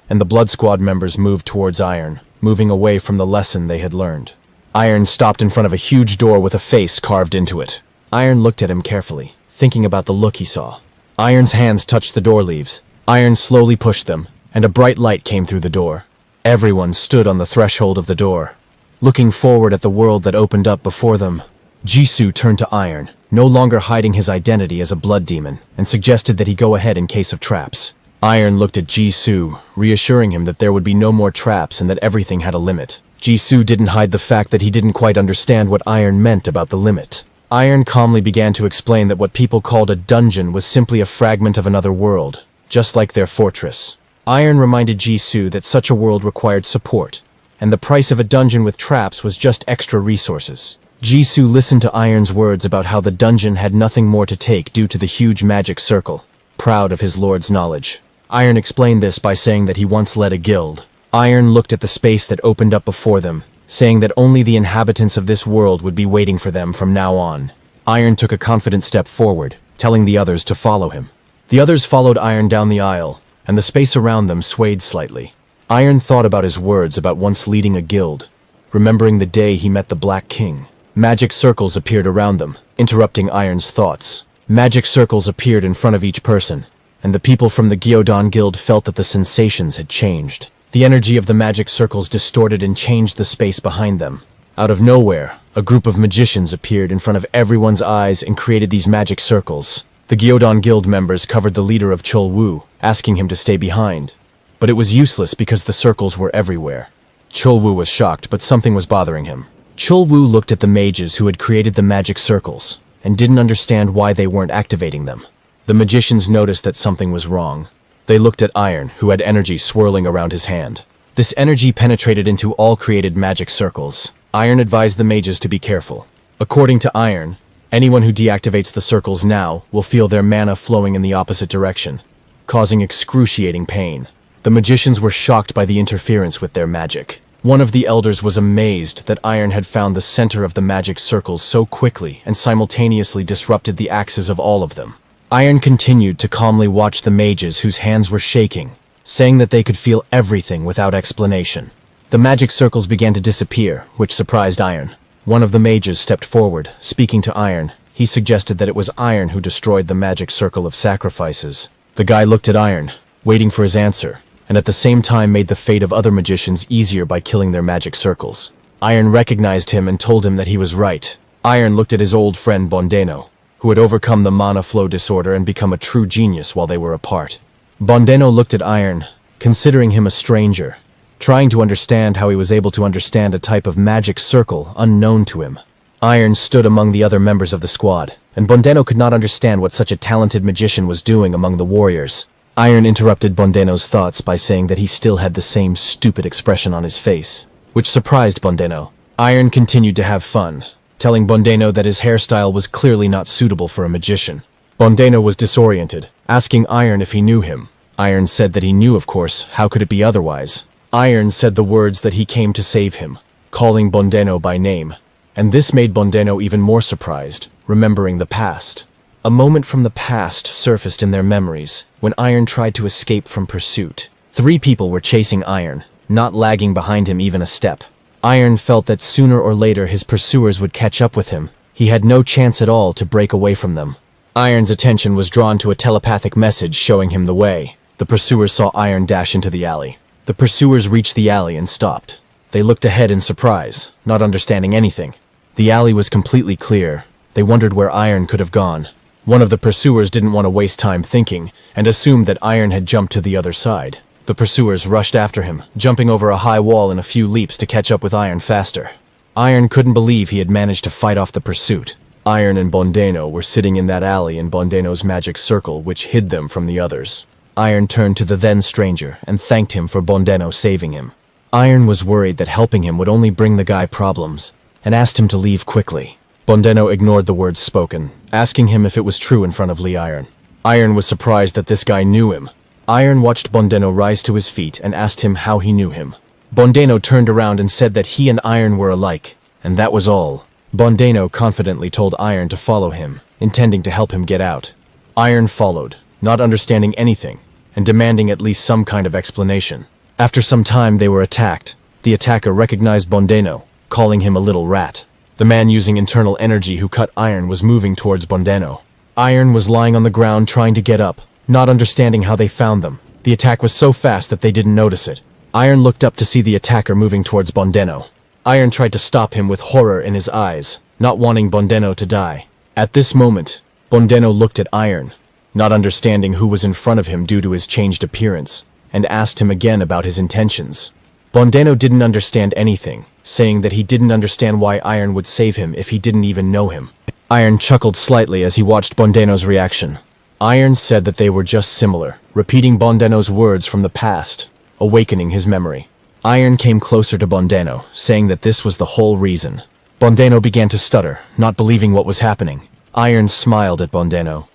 S1: and the Blood Squad members moved towards Iron, moving away from the lesson they had learned. Iron stopped in front of a huge door with a face carved into it. Iron looked at him carefully, thinking about the look he saw. Iron's hands touched the door leaves. Iron slowly pushed them, and a bright light came through the door. Everyone stood on the threshold of the door, looking forward at the world that opened up before them. Jisoo turned to Iron, no longer hiding his identity as a blood demon, and suggested that he go ahead in case of traps. Iron looked at Jisoo, reassuring him that there would be no more traps and that everything had a limit. Jisoo didn't hide the fact that he didn't quite understand what Iron meant about the limit. Iron calmly began to explain that what people called a dungeon was simply a fragment of another world, just like their fortress. Iron reminded Jisoo that such a world required support, and the price of a dungeon with traps was just extra resources. Jisoo listened to Iron's words about how the dungeon had nothing more to take due to the huge magic circle, proud of his lord's knowledge. Iron explained this by saying that he once led a guild. Iron looked at the space that opened up before them, saying that only the inhabitants of this world would be waiting for them from now on. Iron took a confident step forward, telling the others to follow him. The others followed Iron down the aisle, and the space around them swayed slightly. Iron thought about his words about once leading a guild, remembering the day he met the Black King. Magic circles appeared around them, interrupting Iron's thoughts. Magic circles appeared in front of each person, and the people from the Gyodan Guild felt that the sensations had changed. The energy of the magic circles distorted and changed the space behind them. Out of nowhere, a group of magicians appeared in front of everyone's eyes and created these magic circles. The Gyodan Guild members covered the leader of Cholwoo, asking him to stay behind. But it was useless because the circles were everywhere. Cholwoo was shocked, but something was bothering him. Cholwoo looked at the mages who had created the magic circles, and didn't understand why they weren't activating them. The magicians noticed that something was wrong. They looked at Iron, who had energy swirling around his hand. This energy penetrated into all created magic circles. Iron advised the mages to be careful. According to Iron, anyone who deactivates the circles now will feel their mana flowing in the opposite direction, causing excruciating pain. The magicians were shocked by the interference with their magic. One of the elders was amazed that Iron had found the center of the magic circles so quickly and simultaneously disrupted the axes of all of them. Iron continued to calmly watch the mages whose hands were shaking, saying that they could feel everything without explanation. The magic circles began to disappear, which surprised Iron. One of the mages stepped forward, speaking to Iron. He suggested that it was Iron who destroyed the magic circle of sacrifices. The guy looked at Iron, waiting for his answer, and at the same time made the fate of other magicians easier by killing their magic circles. Iron recognized him and told him that he was right. Iron looked at his old friend Bondeno, who had overcome the mana flow disorder and become a true genius while they were apart. Bondeno looked at Iron, considering him a stranger, trying to understand how he was able to understand a type of magic circle unknown to him. Iron stood among the other members of the squad, and Bondeno could not understand what such a talented magician was doing among the warriors. Iron interrupted Bondeno's thoughts by saying that he still had the same stupid expression on his face, which surprised Bondeno. Iron continued to have fun, telling Bondeno that his hairstyle was clearly not suitable for a magician. Bondeno was disoriented, asking Iron if he knew him. Iron said that he knew, of course. How could it be otherwise? Iron said the words that he came to save him, calling Bondeno by name, and this made Bondeno even more surprised, remembering the past. A moment from the past surfaced in their memories, when Iron tried to escape from pursuit. 3 people were chasing Iron, not lagging behind him even a step. Iron felt that sooner or later his pursuers would catch up with him. He had no chance at all to break away from them. Iron's attention was drawn to a telepathic message showing him the way. The pursuers saw Iron dash into the alley. The pursuers reached the alley and stopped. They looked ahead in surprise, not understanding anything. The alley was completely clear. They wondered where Iron could have gone. One of the pursuers didn't want to waste time thinking, and assumed that Iron had jumped to the other side. The pursuers rushed after him, jumping over a high wall in a few leaps to catch up with Iron faster. Iron couldn't believe he had managed to fight off the pursuit. Iron and Bondeno were sitting in that alley in Bondeno's magic circle, which hid them from the others. Iron turned to the then stranger and thanked him for Bondeno saving him. Iron was worried that helping him would only bring the guy problems, and asked him to leave quickly. Bondeno ignored the words spoken, asking him if it was true in front of Lee Iron. Iron was surprised that this guy knew him. Iron watched Bondeno rise to his feet and asked him how he knew him. Bondeno turned around and said that he and Iron were alike, and that was all. Bondeno confidently told Iron to follow him, intending to help him get out. Iron followed, not understanding anything, and demanding at least some kind of explanation. After some time they were attacked. The attacker recognized Bondeno, calling him a little rat. The man using internal energy who cut Iron was moving towards Bondeno. Iron was lying on the ground trying to get up, not understanding how they found them. The attack was so fast that they didn't notice it. Iron looked up to see the attacker moving towards Bondeno. Iron tried to stop him with horror in his eyes, not wanting Bondeno to die. At this moment, Bondeno looked at Iron, not understanding who was in front of him due to his changed appearance, and asked him again about his intentions. Bondeno didn't understand anything, saying that he didn't understand why Iron would save him if he didn't even know him. Iron chuckled slightly as he watched Bondeno's reaction. Iron said that they were just similar, repeating Bondeno's words from the past, awakening his memory. Iron came closer to Bondeno, saying that this was the whole reason. Bondeno began to stutter, not believing what was happening. Iron smiled at Bondeno,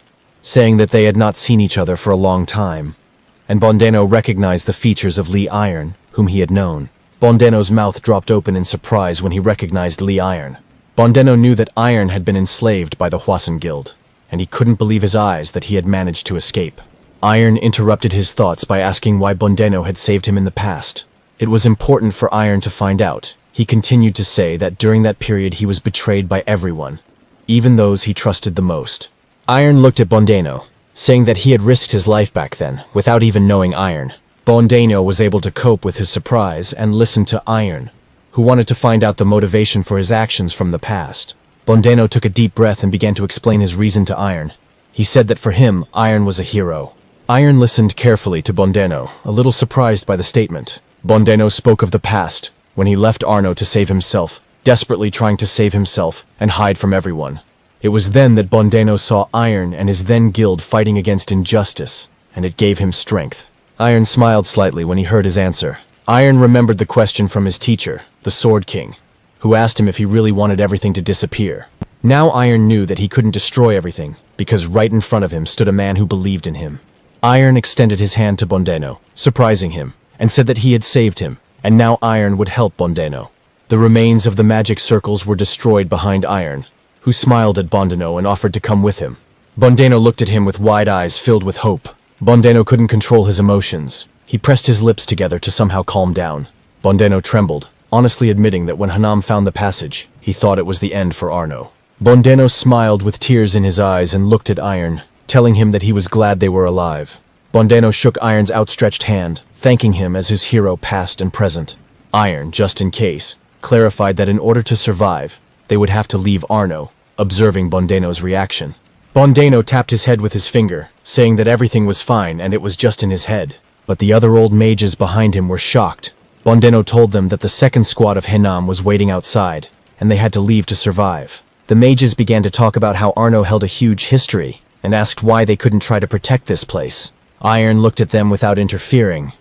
S1: saying that they had not seen each other for a long time, and Bondeno recognized the features of Lee Iron, whom he had known. Bondeno's mouth dropped open in surprise when he recognized Lee Iron. Bondeno knew that Iron had been enslaved by the Hwasun Guild, and he couldn't believe his eyes that he had managed to escape. Iron interrupted his thoughts by asking why Bondeno had saved him in the past. It was important for Iron to find out. He continued to say that during that period he was betrayed by everyone, even those he trusted the most. Iron looked at Bondeno, saying that he had risked his life back then, without even knowing Iron. Bondeno was able to cope with his surprise and listen to Iron, who wanted to find out the motivation for his actions from the past. Bondeno took a deep breath and began to explain his reason to Iron. He said that for him, Iron was a hero. Iron listened carefully to Bondeno, a little surprised by the statement. Bondeno spoke of the past, when he left Arno to save himself, desperately trying to save himself and hide from everyone. It was then that Bondeno saw Iron and his then guild fighting against injustice, and it gave him strength. Iron smiled slightly when he heard his answer. Iron remembered the question from his teacher, the Sword King, who asked him if he really wanted everything to disappear. Now Iron knew that he couldn't destroy everything, because right in front of him stood a man who believed in him. Iron extended his hand to Bondeno, surprising him, and said that he had saved him, and now Iron would help Bondeno. The remains of the magic circles were destroyed behind Iron, who smiled at Bondeno and offered to come with him. Bondeno looked at him with wide eyes filled with hope. Bondeno couldn't control his emotions. He pressed his lips together to somehow calm down. Bondeno trembled, honestly admitting that when Hanam found the passage, he thought it was the end for Arno. Bondeno smiled with tears in his eyes and looked at Iron, telling him that he was glad they were alive. Bondeno shook Iron's outstretched hand, thanking him as his hero past and present. Iron, just in case, clarified that in order to survive, they would have to leave Arno, observing Bondeno's reaction. Bondeno tapped his head with his finger, saying that everything was fine and it was just in his head. But the other old mages behind him were shocked. Bondeno told them that the second squad of Hanam was waiting outside, and they had to leave to survive. The mages began to talk about how Arno held a huge history, and asked why they couldn't try to protect this place. Iron looked at them without interfering,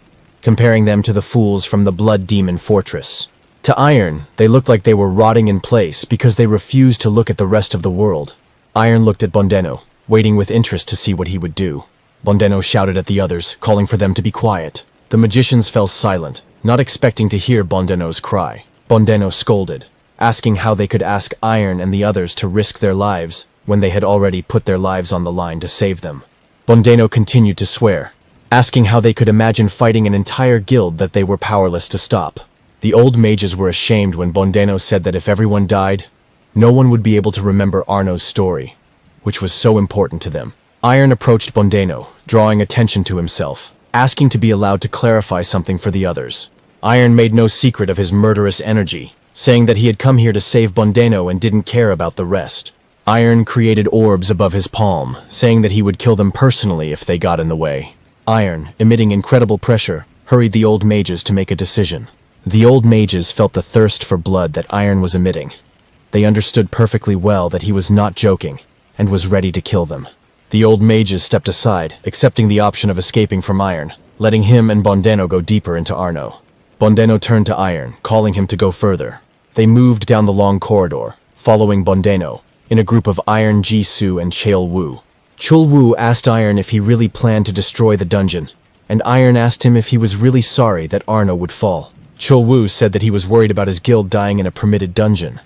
S1: comparing them to the fools from the Blood Demon Fortress. To Iron, they looked like they were rotting in place because they refused to look at the rest of the world. Iron looked at Bondeno, waiting with interest to see what he would do. Bondeno shouted at the others, calling for them to be quiet. The magicians fell silent, not expecting to hear Bondeno's cry. Bondeno scolded, asking how they could ask Iron and the others to risk their lives when they had already put their lives on the line to save them. Bondeno continued to swear, asking how they could imagine fighting an entire guild that they were powerless to stop. The old mages were ashamed when Bondeno said that if everyone died, no one would be able to remember Arno's story, which was so important to them. Iron approached Bondeno, drawing attention to himself, asking to be allowed to clarify something for the others. Iron made no secret of his murderous energy, saying that he had come here to save Bondeno and didn't care about the rest. Iron created orbs above his palm, saying that he would kill them personally if they got in the way. Iron, emitting incredible pressure, hurried the old mages to make a decision. The old mages felt the thirst for blood that Iron was emitting. They understood perfectly well that he was not joking, and was ready to kill them. The old mages stepped aside, accepting the option of escaping from Iron, letting him and Bondeno go deeper into Arno. Bondeno turned to Iron, calling him to go further. They moved down the long corridor, following Bondeno, in a group of Iron, Jisoo, and Chael Wu. Chul Wu asked Iron if he really planned to destroy the dungeon, and Iron asked him if he was really sorry that Arno would fall. Chul Wu said that he was worried about his guild dying in a permitted dungeon,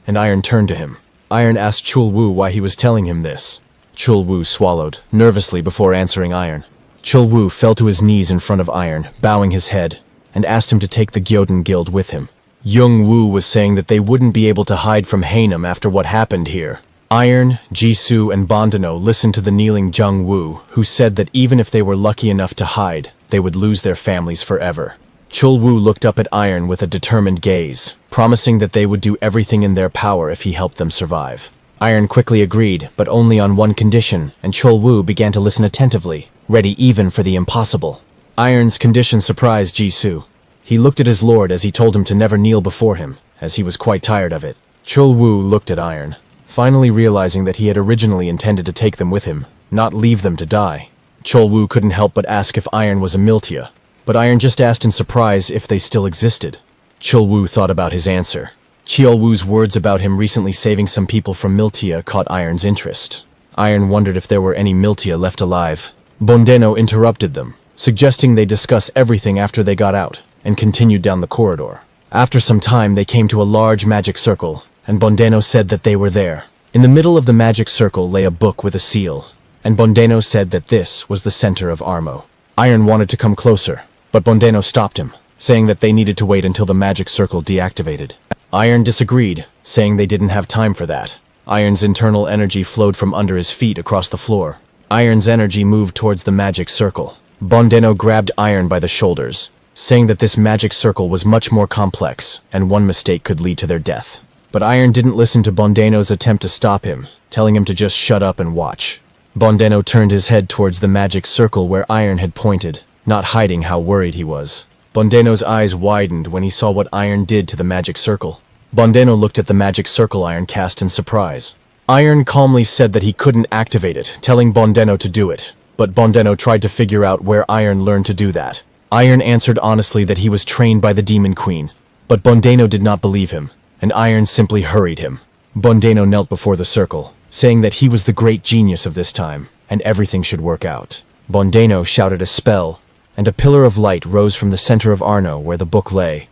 S1: and Iron turned to him. Iron asked Chul Wu why he was telling him this. Chul Wu swallowed, nervously before answering Iron. Chul Wu fell to his knees in front of Iron, bowing his head, and asked him to take the Gyoden Guild with him. Young Wu was saying that they wouldn't be able to hide from Hanam after what happened here. Iron, Jisoo, and Bondeno listened to the kneeling Jung Wu, who said that even if they were lucky enough to hide, they would lose their families forever. Chul Wu looked up at Iron with a determined gaze, promising that they would do everything in their power if he helped them survive. Iron quickly agreed, but only on one condition, and Chul Wu began to listen attentively, ready even for the impossible. Iron's condition surprised Jisoo. He looked at his lord as he told him to never kneel before him, as he was quite tired of it. Chul Wu looked at Iron, finally realizing that he had originally intended to take them with him, not leave them to die. Chul Wu couldn't help but ask if Iron was a Miltia, but Iron just asked in surprise if they still existed. Chul Wu thought about his answer. Cheol Wu's words about him recently saving some people from Miltia caught Iron's interest. Iron wondered if there were any Miltia left alive. Bondeno interrupted them, suggesting they discuss everything after they got out, and continued down the corridor. After some time they came to a large magic circle, and Bondeno said that they were there. In the middle of the magic circle lay a book with a seal, and Bondeno said that this was the center of Armo. Iron wanted to come closer, but Bondeno stopped him, saying that they needed to wait until the magic circle deactivated. Iron disagreed, saying they didn't have time for that. Iron's internal energy flowed from under his feet across the floor. Iron's energy moved towards the magic circle. Bondeno grabbed Iron by the shoulders, saying that this magic circle was much more complex, and one mistake could lead to their death. But Iron didn't listen to Bondeno's attempt to stop him, telling him to just shut up and watch. Bondeno turned his head towards the magic circle where Iron had pointed, not hiding how worried he was. Bondeno's eyes widened when he saw what Iron did to the magic circle. Bondeno looked at the magic circle Iron cast in surprise. Iron calmly said that he couldn't activate it, telling Bondeno to do it, but Bondeno tried to figure out where Iron learned to do that. Iron answered honestly that he was trained by the Demon Queen, but Bondeno did not believe him, and Iron simply hurried him. Bondeno knelt before the circle, saying that he was the great genius of this time, and everything should work out. Bondeno shouted a spell, and a pillar of light rose from the center of Arno where the book lay.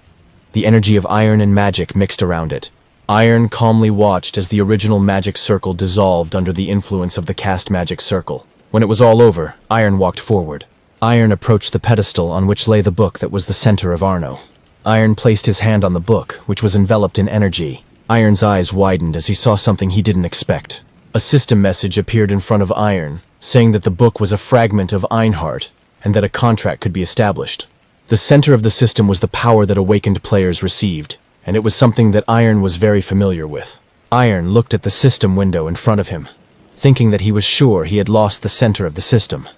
S1: The energy of iron and magic mixed around it. Iron calmly watched as the original magic circle dissolved under the influence of the cast magic circle. When it was all over, Iron walked forward. Iron approached the pedestal on which lay the book that was the center of Arno. Iron placed his hand on the book, which was enveloped in energy. Iron's eyes widened as he saw something he didn't expect. A system message appeared in front of Iron, saying that the book was a fragment of Einhart, and that a contract could be established. The center of the system was the power that awakened players received, and it was something that Iron was very familiar with. Iron looked at the system window in front of him, thinking that he was sure he had lost the center of the system,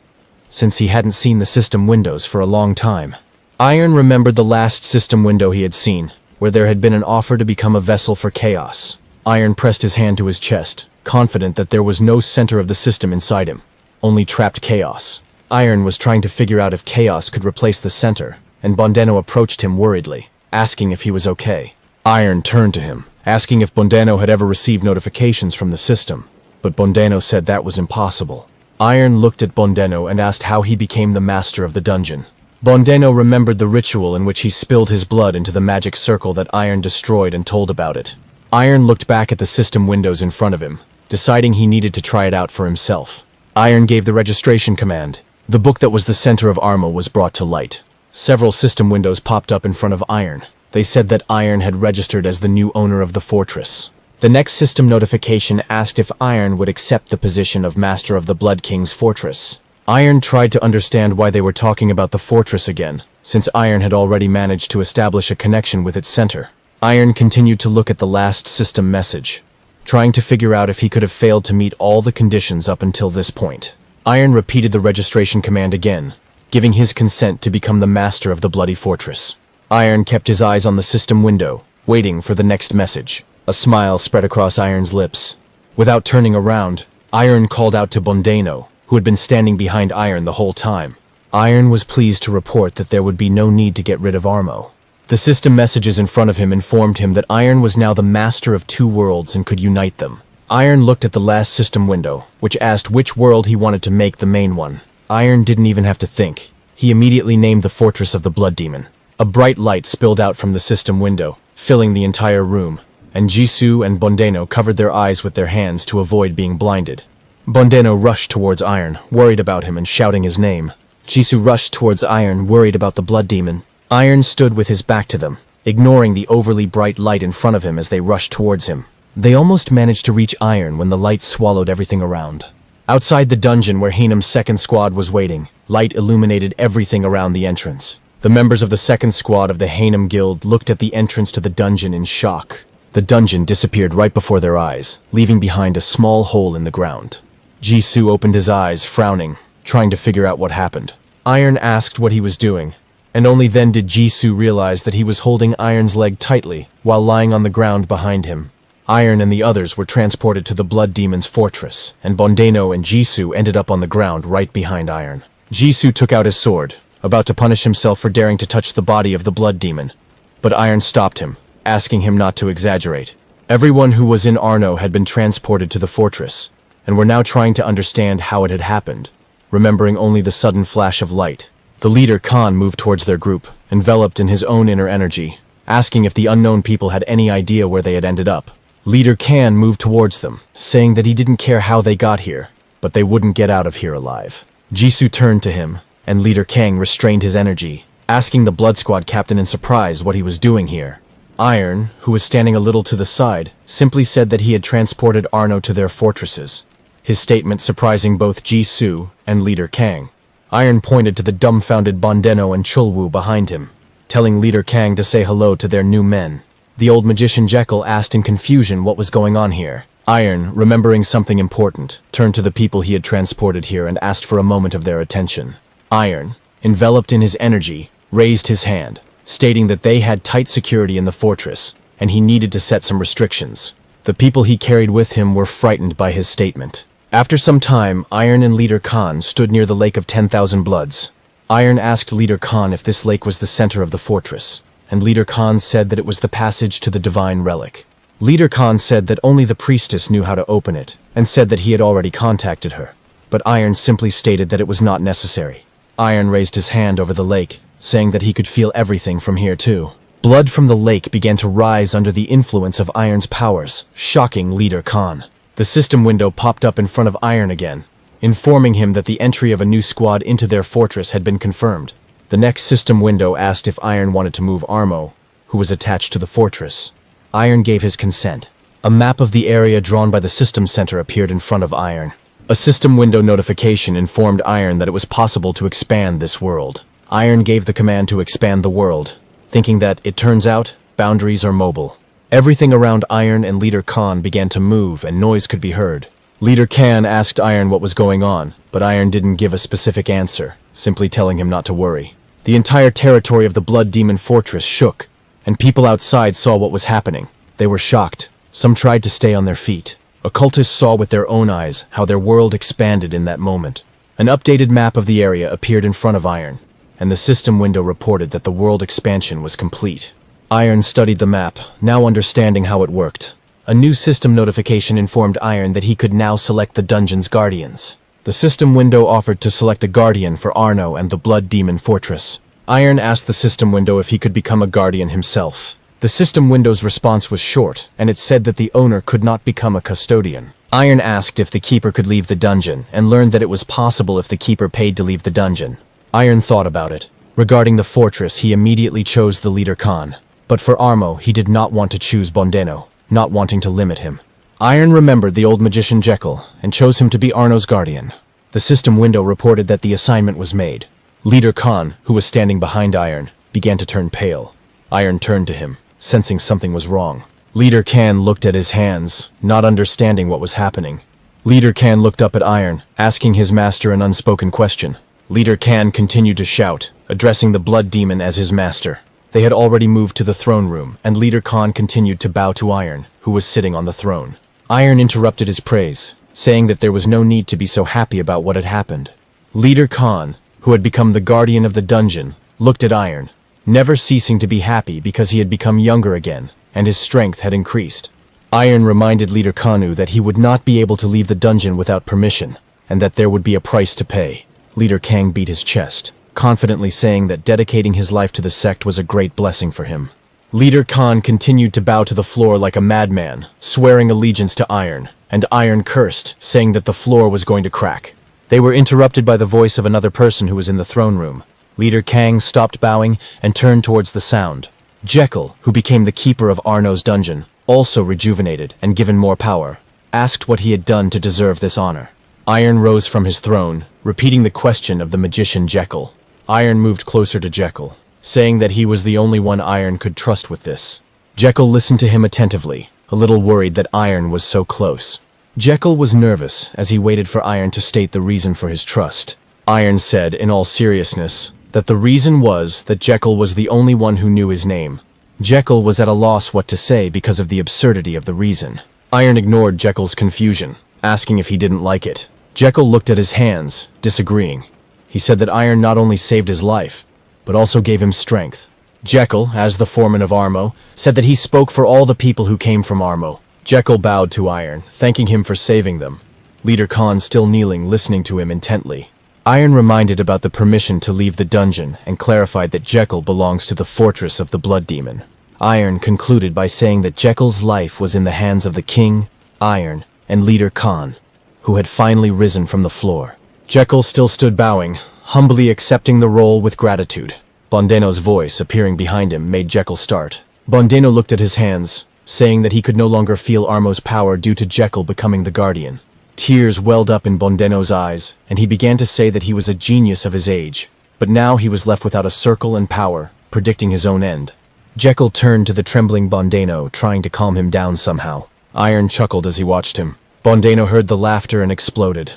S1: since he hadn't seen the system windows for a long time. Iron remembered the last system window he had seen, where there had been an offer to become a vessel for chaos. Iron pressed his hand to his chest, confident that there was no center of the system inside him, only trapped chaos. Iron was trying to figure out if chaos could replace the center, and Bondeno approached him worriedly, asking if he was okay. Iron turned to him, asking if Bondeno had ever received notifications from the system, but Bondeno said that was impossible. Iron looked at Bondeno and asked how he became the master of the dungeon. Bondeno remembered the ritual in which he spilled his blood into the magic circle that Iron destroyed and told about it. Iron looked back at the system windows in front of him, deciding he needed to try it out for himself. Iron gave the registration command. The book that was the center of Arma was brought to light. Several system windows popped up in front of Iron. They said that Iron had registered as the new owner of the fortress. The next system notification asked if Iron would accept the position of Master of the Blood King's fortress. Iron tried to understand why they were talking about the fortress again, since Iron had already managed to establish a connection with its center. Iron continued to look at the last system message, trying to figure out if he could have failed to meet all the conditions up until this point. Iron repeated the registration command again, giving his consent to become the master of the bloody fortress. Iron kept his eyes on the system window, waiting for the next message. A smile spread across Iron's lips. Without turning around, Iron called out to Bondeno, who had been standing behind Iron the whole time. Iron was pleased to report that there would be no need to get rid of Armo. The system messages in front of him informed him that Iron was now the master of two worlds and could unite them. Iron looked at the last system window, which asked which world he wanted to make the main one. Iron didn't even have to think. He immediately named the Fortress of the Blood Demon. A bright light spilled out from the system window, filling the entire room, and Jisoo and Bondeno covered their eyes with their hands to avoid being blinded. Bondeno rushed towards Iron, worried about him and shouting his name. Jisoo rushed towards Iron, worried about the Blood Demon. Iron stood with his back to them, ignoring the overly bright light in front of him as they rushed towards him. They almost managed to reach Iron when the light swallowed everything around. Outside the dungeon where Hanam's second squad was waiting, light illuminated everything around the entrance. The members of the second squad of the Hanam Guild looked at the entrance to the dungeon in shock. The dungeon disappeared right before their eyes, leaving behind a small hole in the ground. Jisoo opened his eyes, frowning, trying to figure out what happened. Iron asked what he was doing, and only then did Jisoo realize that he was holding Iron's leg tightly while lying on the ground behind him. Iron and the others were transported to the Blood Demon's fortress, and Bondeno and Jisoo ended up on the ground right behind Iron. Jisoo took out his sword, about to punish himself for daring to touch the body of the Blood Demon, but Iron stopped him, asking him not to exaggerate. Everyone who was in Arno had been transported to the fortress, and were now trying to understand how it had happened, remembering only the sudden flash of light. The leader Kang moved towards their group, enveloped in his own inner energy, asking if the unknown people had any idea where they had ended up. Leader Kang moved towards them, saying that he didn't care how they got here, but they wouldn't get out of here alive. Jisoo turned to him, and Leader Kang restrained his energy, asking the Blood Squad captain in surprise what he was doing here. Iron, who was standing a little to the side, simply said that he had transported Arno to their fortresses, his statement surprising both Jisoo and Leader Kang. Iron pointed to the dumbfounded Bondeno and Chulwoo behind him, telling Leader Kang to say hello to their new men. The old magician Jekyll asked in confusion what was going on here. Iron, remembering something important, turned to the people he had transported here and asked for a moment of their attention. Iron, enveloped in his energy, raised his hand, stating that they had tight security in the fortress, and he needed to set some restrictions. The people he carried with him were frightened by his statement. After some time, Iron and Leader Khan stood near the Lake of 10,000 Bloods. Iron asked Leader Khan if this lake was the center of the fortress, and Leader Khan said that it was the passage to the Divine Relic. Leader Khan said that only the priestess knew how to open it, and said that he had already contacted her, but Iron simply stated that it was not necessary. Iron raised his hand over the lake, saying that he could feel everything from here too. Blood from the lake began to rise under the influence of Iron's powers, shocking Leader Khan. The system window popped up in front of Iron again, informing him that the entry of a new squad into their fortress had been confirmed. The next system window asked if Iron wanted to move Armo, who was attached to the fortress. Iron gave his consent. A map of the area drawn by the system center appeared in front of Iron. A system window notification informed Iron that it was possible to expand this world. Iron gave the command to expand the world, thinking that, it turns out, boundaries are mobile. Everything around Iron and Leader Khan began to move and noise could be heard. Leader Khan asked Iron what was going on, but Iron didn't give a specific answer, simply telling him not to worry. The entire territory of the Blood Demon Fortress shook, and people outside saw what was happening. They were shocked. Some tried to stay on their feet. Occultists saw with their own eyes how their world expanded in that moment. An updated map of the area appeared in front of Iron, and the system window reported that the world expansion was complete. Iron studied the map, now understanding how it worked. A new system notification informed Iron that he could now select the dungeon's guardians. The system window offered to select a guardian for Arno and the Blood Demon Fortress. Iron asked the system window if he could become a guardian himself. The system window's response was short, and it said that the owner could not become a custodian. Iron asked if the keeper could leave the dungeon, and learned that it was possible if the keeper paid to leave the dungeon. Iron thought about it. Regarding the fortress, he immediately chose the Leader Khan. But for Armo, he did not want to choose Bondeno, not wanting to limit him. Iron remembered the old magician Jekyll, and chose him to be Arno's guardian. The system window reported that the assignment was made. Leader Khan, who was standing behind Iron, began to turn pale. Iron turned to him, sensing something was wrong. Leader Khan looked at his hands, not understanding what was happening. Leader Khan looked up at Iron, asking his master an unspoken question. Leader Khan continued to shout, addressing the Blood Demon as his master. They had already moved to the throne room, and Leader Khan continued to bow to Iron, who was sitting on the throne. Iron interrupted his praise, saying that there was no need to be so happy about what had happened. Leader Khan, who had become the guardian of the dungeon, looked at Iron, never ceasing to be happy because he had become younger again, and his strength had increased. Iron reminded Leader Kanu that he would not be able to leave the dungeon without permission, and that there would be a price to pay. Leader Kang beat his chest, confidently saying that dedicating his life to the sect was a great blessing for him. Leader Khan continued to bow to the floor like a madman, swearing allegiance to Iron, and Iron cursed, saying that the floor was going to crack. They were interrupted by the voice of another person who was in the throne room. Leader Kang stopped bowing and turned towards the sound. Jekyll, who became the keeper of Arno's dungeon, also rejuvenated and given more power, asked what he had done to deserve this honor. Iron rose from his throne, repeating the question of the magician Jekyll. Iron moved closer to Jekyll, saying that he was the only one Iron could trust with this. Jekyll listened to him attentively, a little worried that Iron was so close. Jekyll was nervous as he waited for Iron to state the reason for his trust. Iron said, in all seriousness, that the reason was that Jekyll was the only one who knew his name. Jekyll was at a loss what to say because of the absurdity of the reason. Iron ignored Jekyll's confusion, asking if he didn't like it. Jekyll looked at his hands, disagreeing. He said that Iron not only saved his life, but also gave him strength. Jekyll, as the foreman of Armo, said that he spoke for all the people who came from Armo. Jekyll bowed to Iron, thanking him for saving them. Leader Khan still kneeling, listening to him intently. Iron reminded about the permission to leave the dungeon and clarified that Jekyll belongs to the fortress of the Blood Demon. Iron concluded by saying that Jekyll's life was in the hands of the King, Iron, and Leader Khan, who had finally risen from the floor. Jekyll still stood bowing, humbly accepting the role with gratitude. Bondeno's voice, appearing behind him, made Jekyll start. Bondeno looked at his hands, saying that he could no longer feel Armo's power due to Jekyll becoming the guardian. Tears welled up in Bondeno's eyes, and he began to say that he was a genius of his age, but now he was left without a circle and power, predicting his own end. Jekyll turned to the trembling Bondeno, trying to calm him down somehow. Iron chuckled as he watched him. Bondeno heard the laughter and exploded,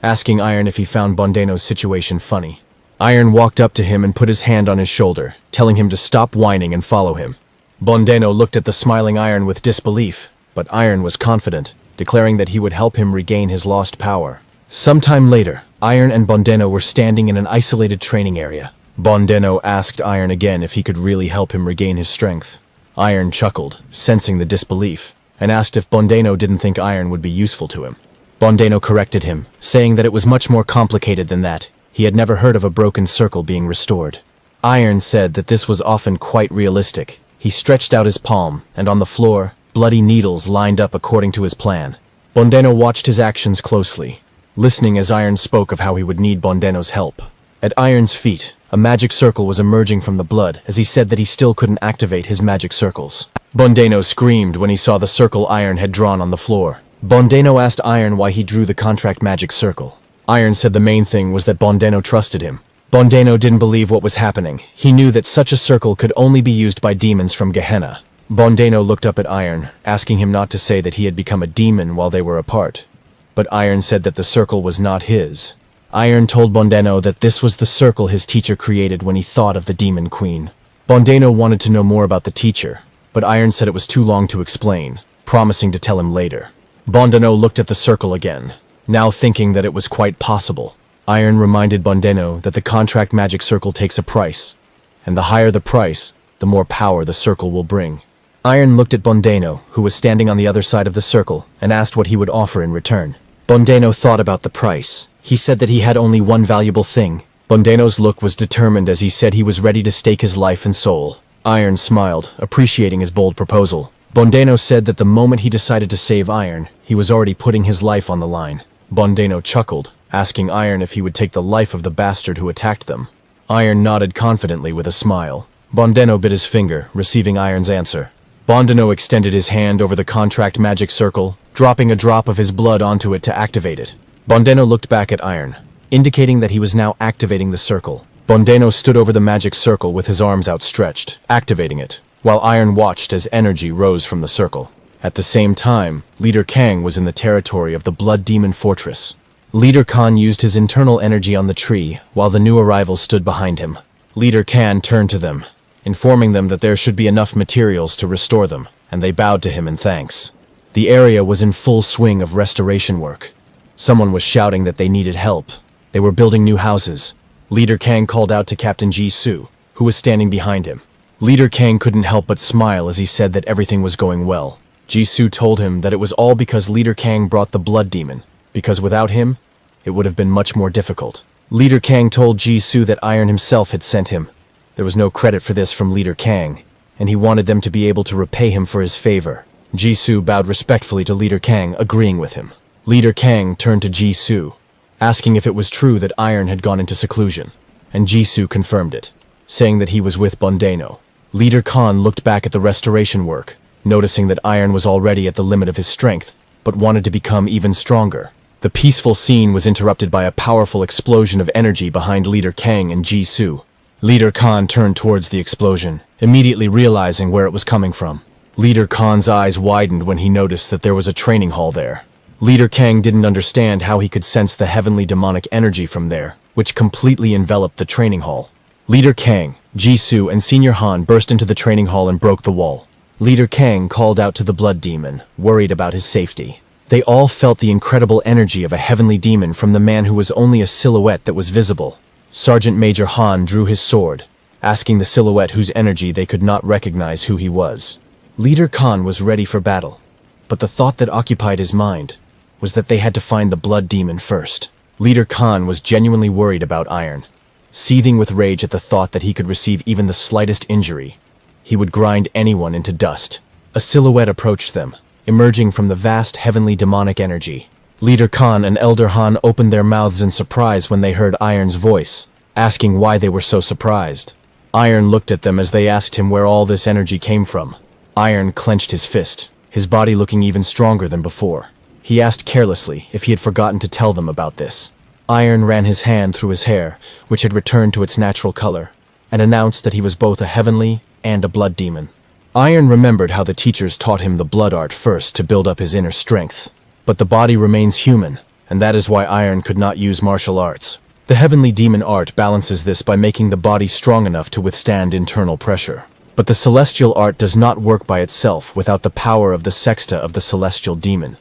S1: asking Iron if he found Bondeno's situation funny. Iron walked up to him and put his hand on his shoulder, telling him to stop whining and follow him. Bondeno looked at the smiling Iron with disbelief, but Iron was confident, declaring that he would help him regain his lost power. Sometime later, Iron and Bondeno were standing in an isolated training area. Bondeno asked Iron again if he could really help him regain his strength. Iron chuckled, sensing the disbelief, and asked if Bondeno didn't think Iron would be useful to him. Bondeno corrected him, saying that it was much more complicated than that. He had never heard of a broken circle being restored. Iron said that this was often quite realistic. He stretched out his palm, and on the floor, bloody needles lined up according to his plan. Bondeno watched his actions closely, listening as Iron spoke of how he would need Bondeno's help. At Iron's feet, a magic circle was emerging from the blood as he said that he still couldn't activate his magic circles. Bondeno screamed when he saw the circle Iron had drawn on the floor. Bondeno asked Iron why he drew the contract magic circle. Iron said the main thing was that Bondeno trusted him. Bondeno didn't believe what was happening. He knew that such a circle could only be used by demons from Gehenna. Bondeno looked up at Iron, asking him not to say that he had become a demon while they were apart. But Iron said that the circle was not his. Iron told Bondeno that this was the circle his teacher created when he thought of the Demon Queen. Bondeno wanted to know more about the teacher, but Iron said it was too long to explain, promising to tell him later. Bondeno looked at the circle again, now thinking that it was quite possible. Iron reminded Bondeno that the contract magic circle takes a price, and the higher the price, the more power the circle will bring. Iron looked at Bondeno, who was standing on the other side of the circle, and asked what he would offer in return. Bondeno thought about the price. He said that he had only one valuable thing. Bondeno's look was determined as he said he was ready to stake his life and soul. Iron smiled, appreciating his bold proposal. Bondeno said that the moment he decided to save Iron, he was already putting his life on the line. Bondeno chuckled, asking Iron if he would take the life of the bastard who attacked them. Iron nodded confidently with a smile. Bondeno bit his finger, receiving Iron's answer. Bondeno extended his hand over the contract magic circle, dropping a drop of his blood onto it to activate it. Bondeno looked back at Iron, indicating that he was now activating the circle. Bondeno stood over the magic circle with his arms outstretched, activating it, while Iron watched as energy rose from the circle. At the same time, Leader Kang was in the territory of the Blood Demon Fortress. Leader Khan used his internal energy on the tree, while the new arrivals stood behind him. Leader Khan turned to them, informing them that there should be enough materials to restore them, and they bowed to him in thanks. The area was in full swing of restoration work. Someone was shouting that they needed help. They were building new houses. Leader Kang called out to Captain Jisoo, who was standing behind him. Leader Kang couldn't help but smile as he said that everything was going well. Jisoo told him that it was all because Leader Kang brought the Blood Demon, because without him, it would have been much more difficult. Leader Kang told Jisoo that Iron himself had sent him. There was no credit for this from Leader Kang, and he wanted them to be able to repay him for his favor. Jisoo bowed respectfully to Leader Kang, agreeing with him. Leader Kang turned to Jisoo, asking if it was true that Iron had gone into seclusion, and Jisoo confirmed it, saying that he was with Bondeno. Leader Khan looked back at the restoration work, noticing that Iron was already at the limit of his strength, but wanted to become even stronger. The peaceful scene was interrupted by a powerful explosion of energy behind Leader Kang and Jisoo. Leader Khan turned towards the explosion, immediately realizing where it was coming from. Leader Khan's eyes widened when he noticed that there was a training hall there. Leader Kang didn't understand how he could sense the heavenly demonic energy from there, which completely enveloped the training hall. Leader Kang, Jisoo, and Senior Han burst into the training hall and broke the wall. Leader Kang called out to the Blood Demon, worried about his safety. They all felt the incredible energy of a heavenly demon from the man who was only a silhouette that was visible. Sergeant Major Han drew his sword, asking the silhouette whose energy they could not recognize who he was. Leader Khan was ready for battle, but the thought that occupied his mind was that they had to find the Blood Demon first. Leader Khan was genuinely worried about Iron. Seething with rage at the thought that he could receive even the slightest injury, he would grind anyone into dust. A silhouette approached them, emerging from the vast heavenly demonic energy. Leader Khan and Elder Han opened their mouths in surprise when they heard Iron's voice, asking why they were so surprised. Iron looked at them as they asked him where all this energy came from. Iron clenched his fist, his body looking even stronger than before. He asked carelessly if he had forgotten to tell them about this. Iron ran his hand through his hair, which had returned to its natural color, and announced that he was both a heavenly and a blood demon. Iron remembered how the teachers taught him the blood art first to build up his inner strength. But the body remains human, and that is why Iron could not use martial arts. The heavenly demon art balances this by making the body strong enough to withstand internal pressure. But the celestial art does not work by itself without the power of the sexta of the celestial demon,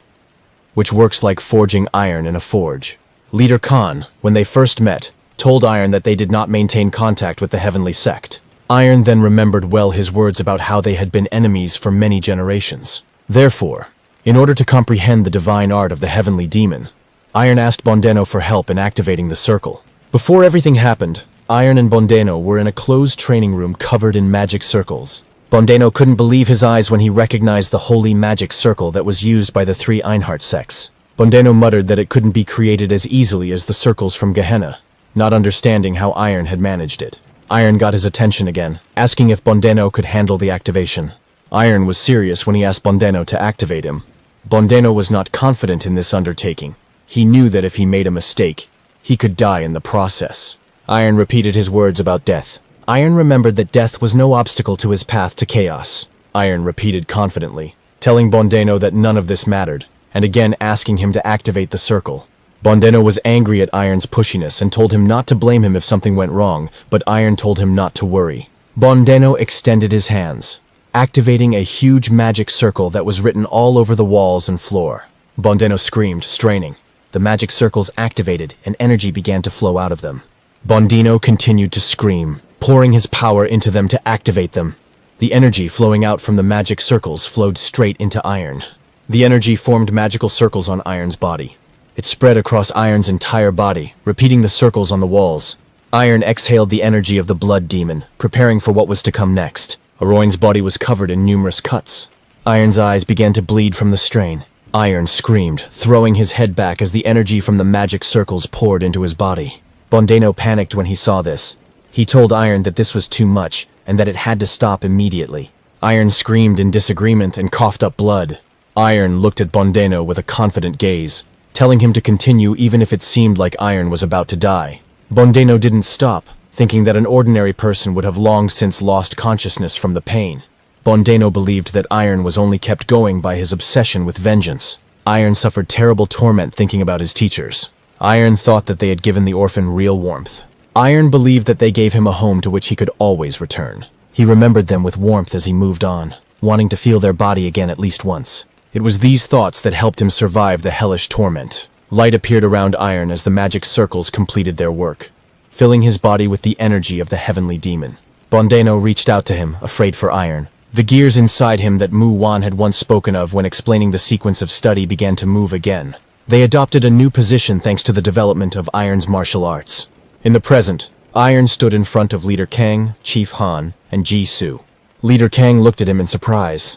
S1: which works like forging iron in a forge. Leader Khan, when they first met, told Iron that they did not maintain contact with the heavenly sect. Iron then remembered well his words about how they had been enemies for many generations. Therefore, in order to comprehend the divine art of the heavenly demon, Iron asked Bondeno for help in activating the circle. Before everything happened, Iron and Bondeno were in a closed training room covered in magic circles. Bondeno couldn't believe his eyes when he recognized the holy magic circle that was used by the three Einhart sects. Bondeno muttered that it couldn't be created as easily as the circles from Gehenna, not understanding how Iron had managed it. Iron got his attention again, asking if Bondeno could handle the activation. Iron was serious when he asked Bondeno to activate him. Bondeno was not confident in this undertaking. He knew that if he made a mistake, he could die in the process. Iron repeated his words about death. Iron remembered that death was no obstacle to his path to chaos. Iron repeated confidently, telling Bondeno that none of this mattered, and again asking him to activate the circle. Bondeno was angry at Iron's pushiness and told him not to blame him if something went wrong, but Iron told him not to worry. Bondeno extended his hands, activating a huge magic circle that was written all over the walls and floor. Bondeno screamed, straining. The magic circles activated, and energy began to flow out of them. Bondeno continued to scream, pouring his power into them to activate them. The energy flowing out from the magic circles flowed straight into Iron. The energy formed magical circles on Iron's body. It spread across Iron's entire body, repeating the circles on the walls. Iron exhaled the energy of the blood demon, preparing for what was to come next. Aroin's body was covered in numerous cuts. Iron's eyes began to bleed from the strain. Iron screamed, throwing his head back as the energy from the magic circles poured into his body. Bondeno panicked when he saw this. He told Iron that this was too much, and that it had to stop immediately. Iron screamed in disagreement and coughed up blood. Iron looked at Bondeno with a confident gaze, telling him to continue even if it seemed like Iron was about to die. Bondeno didn't stop, thinking that an ordinary person would have long since lost consciousness from the pain. Bondeno believed that Iron was only kept going by his obsession with vengeance. Iron suffered terrible torment thinking about his teachers. Iron thought that they had given the orphan real warmth. Iron believed that they gave him a home to which he could always return. He remembered them with warmth as he moved on, wanting to feel their body again at least once. It was these thoughts that helped him survive the hellish torment. Light appeared around Iron as the magic circles completed their work, filling his body with the energy of the heavenly demon. Bondeno reached out to him, afraid for Iron. The gears inside him that Mu Wan had once spoken of when explaining the sequence of study began to move again. They adopted a new position thanks to the development of Iron's martial arts. In the present, Iron stood in front of Leader Kang, Chief Han, and Jisoo. Leader Kang looked at him in surprise,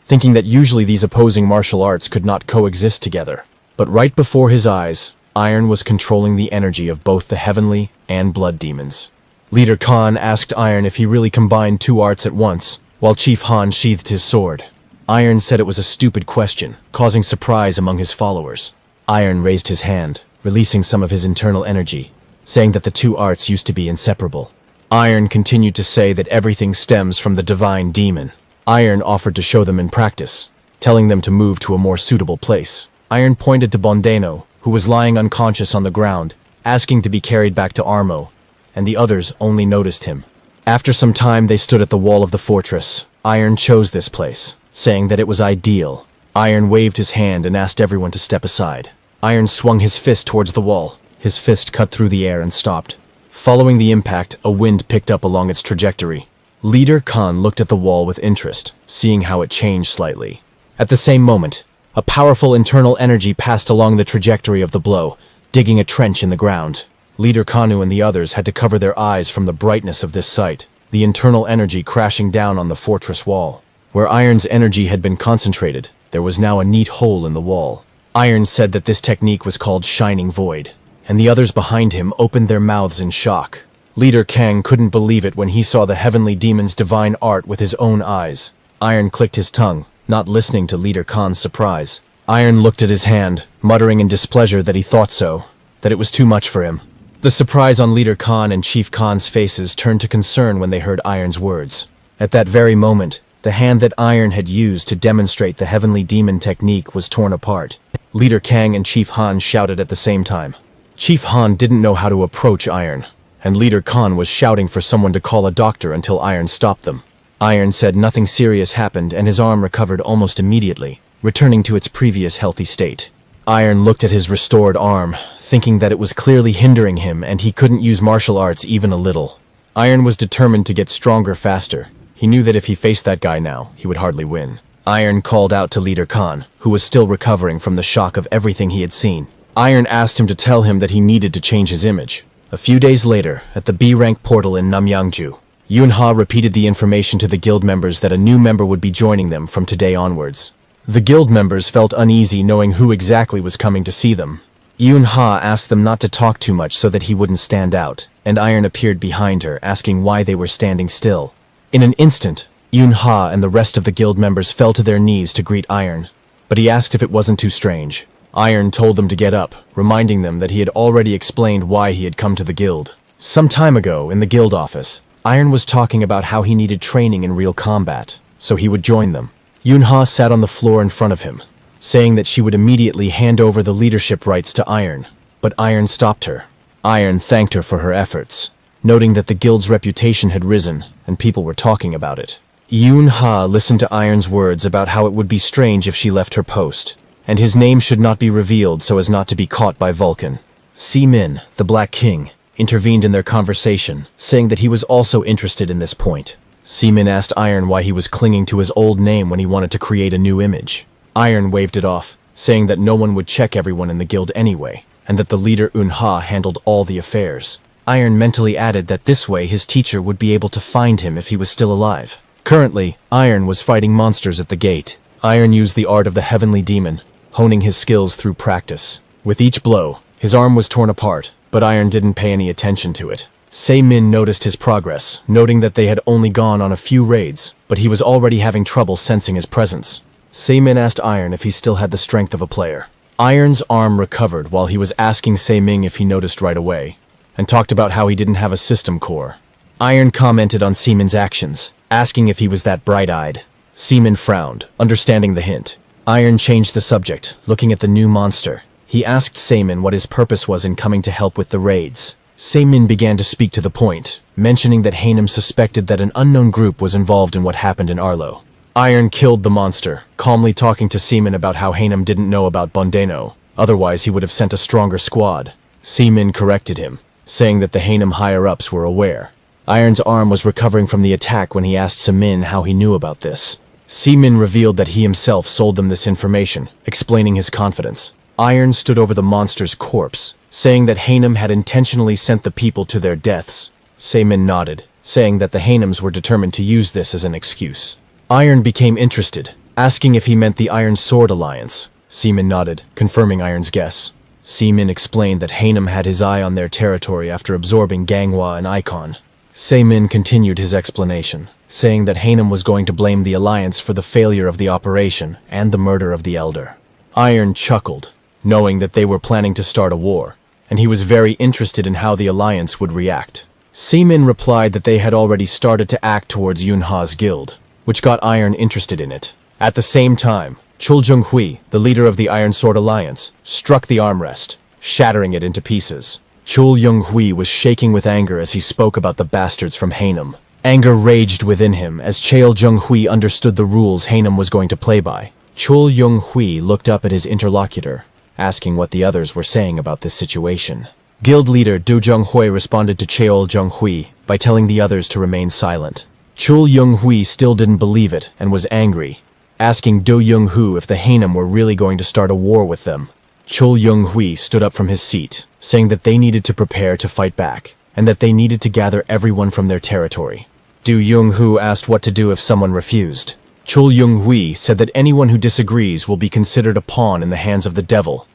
S1: thinking that usually these opposing martial arts could not coexist together. But right before his eyes, Iron was controlling the energy of both the heavenly and blood demons. Leader Khan asked Iron if he really combined two arts at once, while Chief Han sheathed his sword. Iron said it was a stupid question, causing surprise among his followers. Iron raised his hand, releasing some of his internal energy, saying that the two arts used to be inseparable. Iron continued to say that everything stems from the divine demon. Iron offered to show them in practice, telling them to move to a more suitable place. Iron pointed to Bondeno, who was lying unconscious on the ground, asking to be carried back to Armo, and the others only noticed him. After some time they stood at the wall of the fortress. Iron chose this place, saying that it was ideal. Iron waved his hand and asked everyone to step aside. Iron swung his fist towards the wall. His fist cut through the air and stopped. Following the impact, a wind picked up along its trajectory. Leader Khan looked at the wall with interest, seeing how it changed slightly. At the same moment, a powerful internal energy passed along the trajectory of the blow, digging a trench in the ground. Leader Kanu and the others had to cover their eyes from the brightness of this sight, the internal energy crashing down on the fortress wall. Where Iron's energy had been concentrated, there was now a neat hole in the wall. Iron said that this technique was called Shining Void, and the others behind him opened their mouths in shock. Leader Kang couldn't believe it when he saw the heavenly demon's divine art with his own eyes. Iron clicked his tongue, not listening to Leader Khan's surprise. Iron looked at his hand, muttering in displeasure that he thought so, that it was too much for him. The surprise on Leader Khan and Chief Khan's faces turned to concern when they heard Iron's words. At that very moment, the hand that Iron had used to demonstrate the heavenly demon technique was torn apart. Leader Kang and Chief Han shouted at the same time. Chief Han didn't know how to approach Iron, and Leader Khan was shouting for someone to call a doctor until Iron stopped them. Iron said nothing serious happened and his arm recovered almost immediately, returning to its previous healthy state. Iron looked at his restored arm, thinking that it was clearly hindering him and he couldn't use martial arts even a little. Iron was determined to get stronger faster. He knew that if he faced that guy now, he would hardly win. Iron called out to Leader Khan, who was still recovering from the shock of everything he had seen. Iron asked him to tell him that he needed to change his image. A few days later, at the B-rank portal in Namyangju, Yunha repeated the information to the guild members that a new member would be joining them from today onwards. The guild members felt uneasy knowing who exactly was coming to see them. Yunha asked them not to talk too much so that he wouldn't stand out, and Iron appeared behind her, asking why they were standing still. In an instant, Yunha and the rest of the guild members fell to their knees to greet Iron, but he asked if it wasn't too strange. Iron told them to get up, reminding them that he had already explained why he had come to the guild. Some time ago, in the guild office, Iron was talking about how he needed training in real combat, so he would join them. Yunha sat on the floor in front of him, saying that she would immediately hand over the leadership rights to Iron, but Iron stopped her. Iron thanked her for her efforts, noting that the guild's reputation had risen and people were talking about it. Yunha listened to Iron's words about how it would be strange if she left her post, and his name should not be revealed so as not to be caught by Vulcan. Si-min, the Black King, intervened in their conversation, saying that he was also interested in this point. Si-min asked Iron why he was clinging to his old name when he wanted to create a new image. Iron waved it off, saying that no one would check everyone in the guild anyway, and that the leader Yunha handled all the affairs. Iron mentally added that this way his teacher would be able to find him if he was still alive. Currently, Iron was fighting monsters at the gate. Iron used the art of the heavenly demon, honing his skills through practice. With each blow, his arm was torn apart, but Iron didn't pay any attention to it. Se-min noticed his progress, noting that they had only gone on a few raids, but he was already having trouble sensing his presence. Se-min asked Iron if he still had the strength of a player. Iron's arm recovered while he was asking Se-min if he noticed right away, and talked about how he didn't have a system core. Iron commented on Se-min's actions, asking if he was that bright-eyed. Se-min frowned, understanding the hint. Iron changed the subject, looking at the new monster. He asked Se-min what his purpose was in coming to help with the raids. Se-min began to speak to the point, mentioning that Hanam suspected that an unknown group was involved in what happened in Arlo. Iron killed the monster, calmly talking to Se-min about how Hanam didn't know about Bondeno, otherwise he would have sent a stronger squad. Se-min corrected him, saying that the Hanam higher-ups were aware. Iron's arm was recovering from the attack when he asked Se-min how he knew about this. Se-min revealed that he himself sold them this information, explaining his confidence. Iron stood over the monster's corpse, saying that Hanam had intentionally sent the people to their deaths. Se-min nodded, saying that the Hanams were determined to use this as an excuse. Iron became interested, asking if he meant the Iron Sword Alliance. Se-min nodded, confirming Iron's guess. Se-min explained that Hanam had his eye on their territory after absorbing Ganghwa and Icon. Se-min continued his explanation, saying that Hanam was going to blame the Alliance for the failure of the operation and the murder of the Elder. Iron chuckled, knowing that they were planning to start a war, and he was very interested in how the Alliance would react. Se-min replied that they had already started to act towards Yunha's guild, which got Iron interested in it. At the same time, Chul Jung-hui, the leader of the Iron Sword Alliance, struck the armrest, shattering it into pieces. Chul Jung-hui was shaking with anger as he spoke about the bastards from Hanam. Anger raged within him as Chul Jung-hui understood the rules Hanam was going to play by. Chul Jung-hui looked up at his interlocutor, asking what the others were saying about this situation. Guild leader Du Jung-hui responded to Chul Jung-hui by telling the others to remain silent. Chul Jung-hui still didn't believe it and was angry, asking Do Young-hu if the Hanam were really going to start a war with them. Chul Jung-hui stood up from his seat, saying that they needed to prepare to fight back, and that they needed to gather everyone from their territory. Du Young-hu asked what to do if someone refused. Chul Jung-hui said that anyone who disagrees will be considered a pawn in the hands of the devil,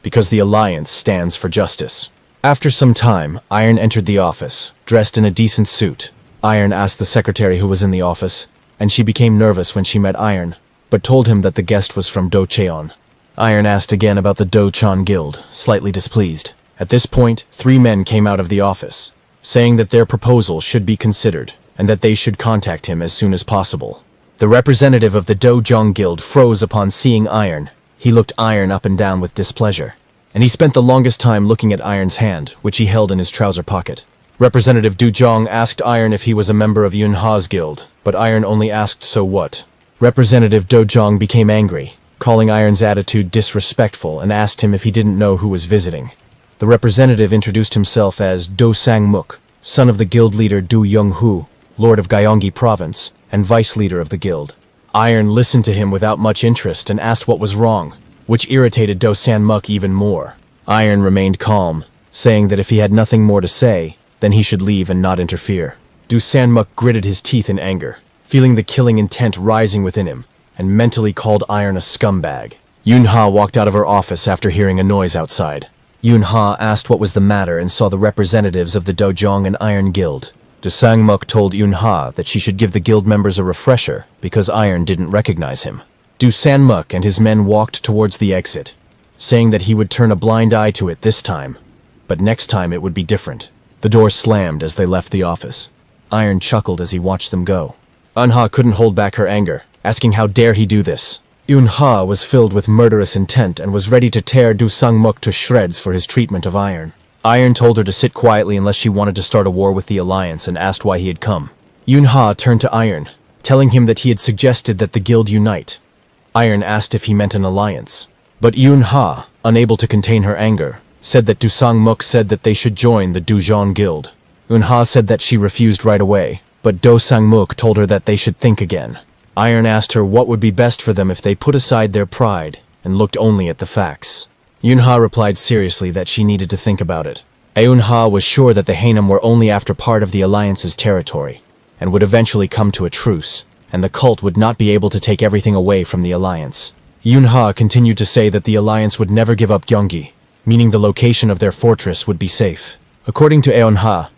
S1: because the Alliance stands for justice. After some time, Iron entered the office, dressed in a decent suit. Iron asked the secretary who was in the office, and she became nervous when she met Iron, but told him that the guest was from Do-cheon. Iron asked again about the Do-cheon guild, slightly displeased. At this point, 3 men came out of the office, saying that their proposal should be considered, and that they should contact him as soon as possible. The representative of the Do-jong guild froze upon seeing Iron. He looked Iron up and down with displeasure, and he spent the longest time looking at Iron's hand, which he held in his trouser pocket. Representative Du Jong asked Iron if he was a member of Yunha's guild, but Iron only asked so what. Representative Do Jong became angry, calling Iron's attitude disrespectful, and asked him if he didn't know who was visiting. The representative introduced himself as Do Sang-muk, son of the guild leader Du Young-hu, lord of Gyeonggi province, and vice leader of the guild. Iron listened to him without much interest and asked what was wrong, which irritated Do Sang-muk even more. Iron remained calm, saying that if he had nothing more to say, then he should leave and not interfere. Du Sanmuk gritted his teeth in anger, feeling the killing intent rising within him, and mentally called Iron a scumbag. Yunha walked out of her office after hearing a noise outside. Yunha asked what was the matter and saw the representatives of the Dojong and Iron Guild. Du Sangmuk told Yunha that she should give the guild members a refresher because Iron didn't recognize him. Du Sanmuk and his men walked towards the exit, saying that he would turn a blind eye to it this time, but next time it would be different. The door slammed as they left the office. Iron chuckled as he watched them go. Yunha couldn't hold back her anger, asking how dare he do this. Yunha was filled with murderous intent and was ready to tear Du Sangmuk to shreds for his treatment of Iron. Iron told her to sit quietly unless she wanted to start a war with the Alliance and asked why he had come. Yunha turned to Iron, telling him that he had suggested that the guild unite. Iron asked if he meant an alliance, but Yunha, unable to contain her anger, said that Du Sangmuk said that they should join the Dujong Guild. Yunha said that she refused right away, but Du Sangmuk told her that they should think again. Iron asked her what would be best for them if they put aside their pride and looked only at the facts. Yunha replied seriously that she needed to think about it. Yunha was sure that the Hanam were only after part of the Alliance's territory, and would eventually come to a truce, and the cult would not be able to take everything away from the Alliance. Yunha continued to say that the Alliance would never give up Gyeonggi, meaning the location of their fortress would be safe. According to Yunha,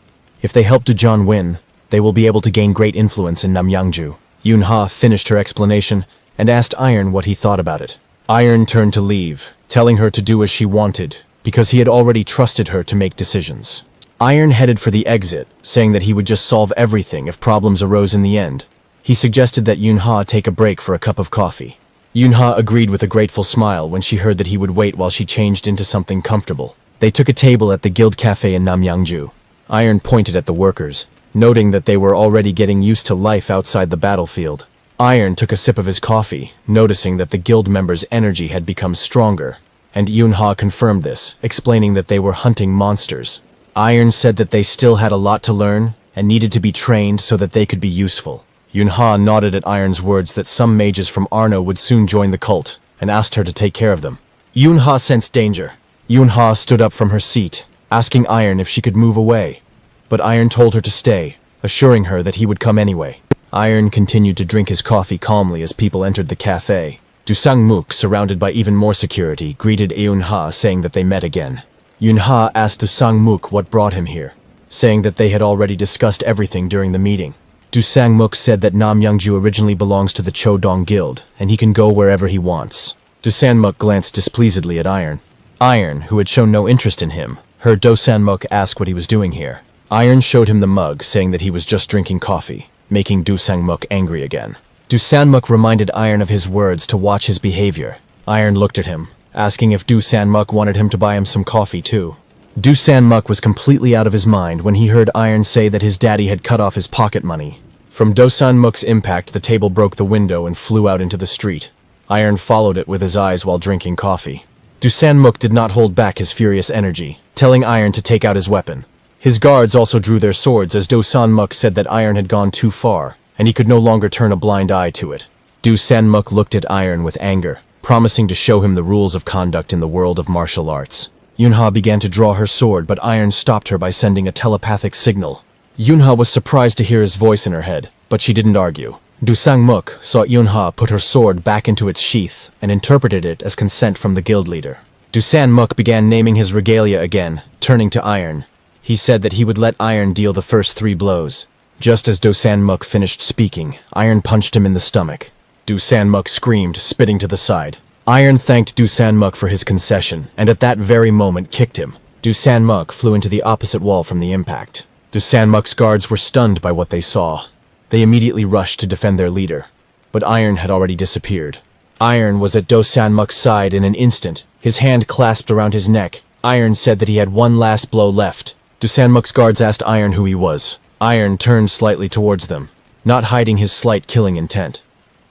S1: if they help Dujong win, they will be able to gain great influence in Namyangju. Yunha finished her explanation and asked Iron what he thought about it. Iron turned to leave, telling her to do as she wanted, because he had already trusted her to make decisions. Iron headed for the exit, saying that he would just solve everything if problems arose in the end. He suggested that Yunha take a break for a cup of coffee. Yunha agreed with a grateful smile when she heard that he would wait while she changed into something comfortable. They took a table at the guild cafe in Namyangju. Iron pointed at the workers, noting that they were already getting used to life outside the battlefield. Iron took a sip of his coffee, noticing that the guild members' energy had become stronger, and Yunha confirmed this, explaining that they were hunting monsters. Iron said that they still had a lot to learn and needed to be trained so that they could be useful. Yunha nodded at Iron's words that some mages from Arno would soon join the cult, and asked her to take care of them. Yunha sensed danger. Yunha stood up from her seat, asking Iron if she could move away, but Iron told her to stay, assuring her that he would come anyway. Iron continued to drink his coffee calmly as people entered the cafe. Du Sangmuk, surrounded by even more security, greeted Yunha, saying that they met again. Yunha asked Du Sangmuk what brought him here, saying that they had already discussed everything during the meeting. Du Sangmuk said that Namyangju originally belongs to the Chodong Guild, and he can go wherever he wants. Du Sangmuk glanced displeasedly at Iron. Iron, who had shown no interest in him, heard Du Sangmuk ask what he was doing here. Iron showed him the mug, saying that he was just drinking coffee, making Du Sangmuk angry again. Du Sangmuk reminded Iron of his words to watch his behavior. Iron looked at him, asking if Du Sangmuk wanted him to buy him some coffee too. Du Sangmuk was completely out of his mind when he heard Iron say that his daddy had cut off his pocket money. From Du Sangmuk's impact, the table broke the window and flew out into the street. Iron followed it with his eyes while drinking coffee. Du Sangmuk did not hold back his furious energy, telling Iron to take out his weapon. His guards also drew their swords as Du Sangmuk said that Iron had gone too far, and he could no longer turn a blind eye to it. Du Sangmuk looked at Iron with anger, promising to show him the rules of conduct in the world of martial arts. Yunha began to draw her sword, but Iron stopped her by sending a telepathic signal. Yunha was surprised to hear his voice in her head, but she didn't argue. Du Sangmuk saw Yunha put her sword back into its sheath and interpreted it as consent from the guild leader. Du Sangmuk began naming his regalia again, turning to Iron. He said that he would let Iron deal the first 3 blows. Just as Du Sangmuk finished speaking, Iron punched him in the stomach. Du Sangmuk screamed, spitting to the side. Iron thanked Du Sangmuk for his concession, and at that very moment kicked him. Du Sangmuk flew into the opposite wall from the impact. Du Sangmuk's guards were stunned by what they saw. They immediately rushed to defend their leader, but Iron had already disappeared. Iron was at Du Sangmuk's side in an instant, his hand clasped around his neck. Iron said that he had one last blow left. Du Sangmuk's guards asked Iron who he was. Iron turned slightly towards them, not hiding his slight killing intent,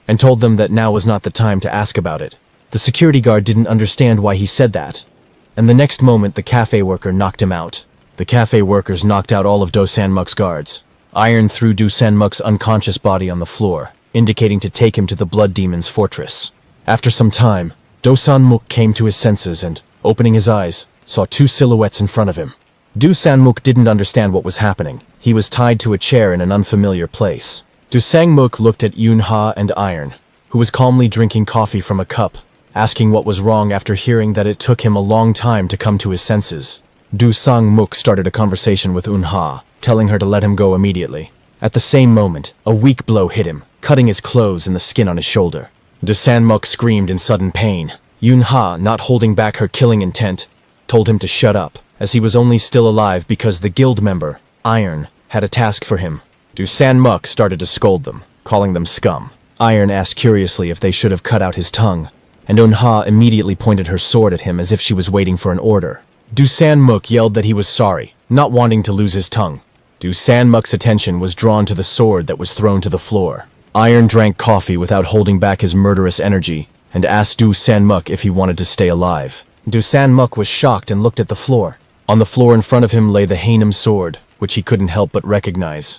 S1: and told them that now was not the time to ask about it. The security guard didn't understand why he said that, and the next moment the cafe worker knocked him out. The cafe workers knocked out all of Du Sangmuk's guards. Iron threw Du Sangmuk's unconscious body on the floor, indicating to take him to the Blood Demon's fortress. After some time, Du Sangmuk came to his senses and, opening his eyes, saw two silhouettes in front of him. Du Sanmuk didn't understand what was happening. He was tied to a chair in an unfamiliar place. Du Sangmuk looked at Yunha and Iron, who was calmly drinking coffee from a cup, asking what was wrong after hearing that it took him a long time to come to his senses. Du Sangmuk started a conversation with Yunha, telling her to let him go immediately. At the same moment, a weak blow hit him, cutting his clothes and the skin on his shoulder. Du Sanmuk screamed in sudden pain. Yunha, not holding back her killing intent, told him to shut up, as he was only still alive because the guild member, Iron, had a task for him. Du Sanmuk started to scold them, calling them scum. Iron asked curiously if they should have cut out his tongue, and Yunha immediately pointed her sword at him as if she was waiting for an order. Du Sanmuk yelled that he was sorry, not wanting to lose his tongue. Du Sanmuk's attention was drawn to the sword that was thrown to the floor. Iron drank coffee without holding back his murderous energy, and asked Du Sanmuk if he wanted to stay alive. Du Sanmuk was shocked and looked at the floor. On the floor in front of him lay the Hanum sword, which he couldn't help but recognize.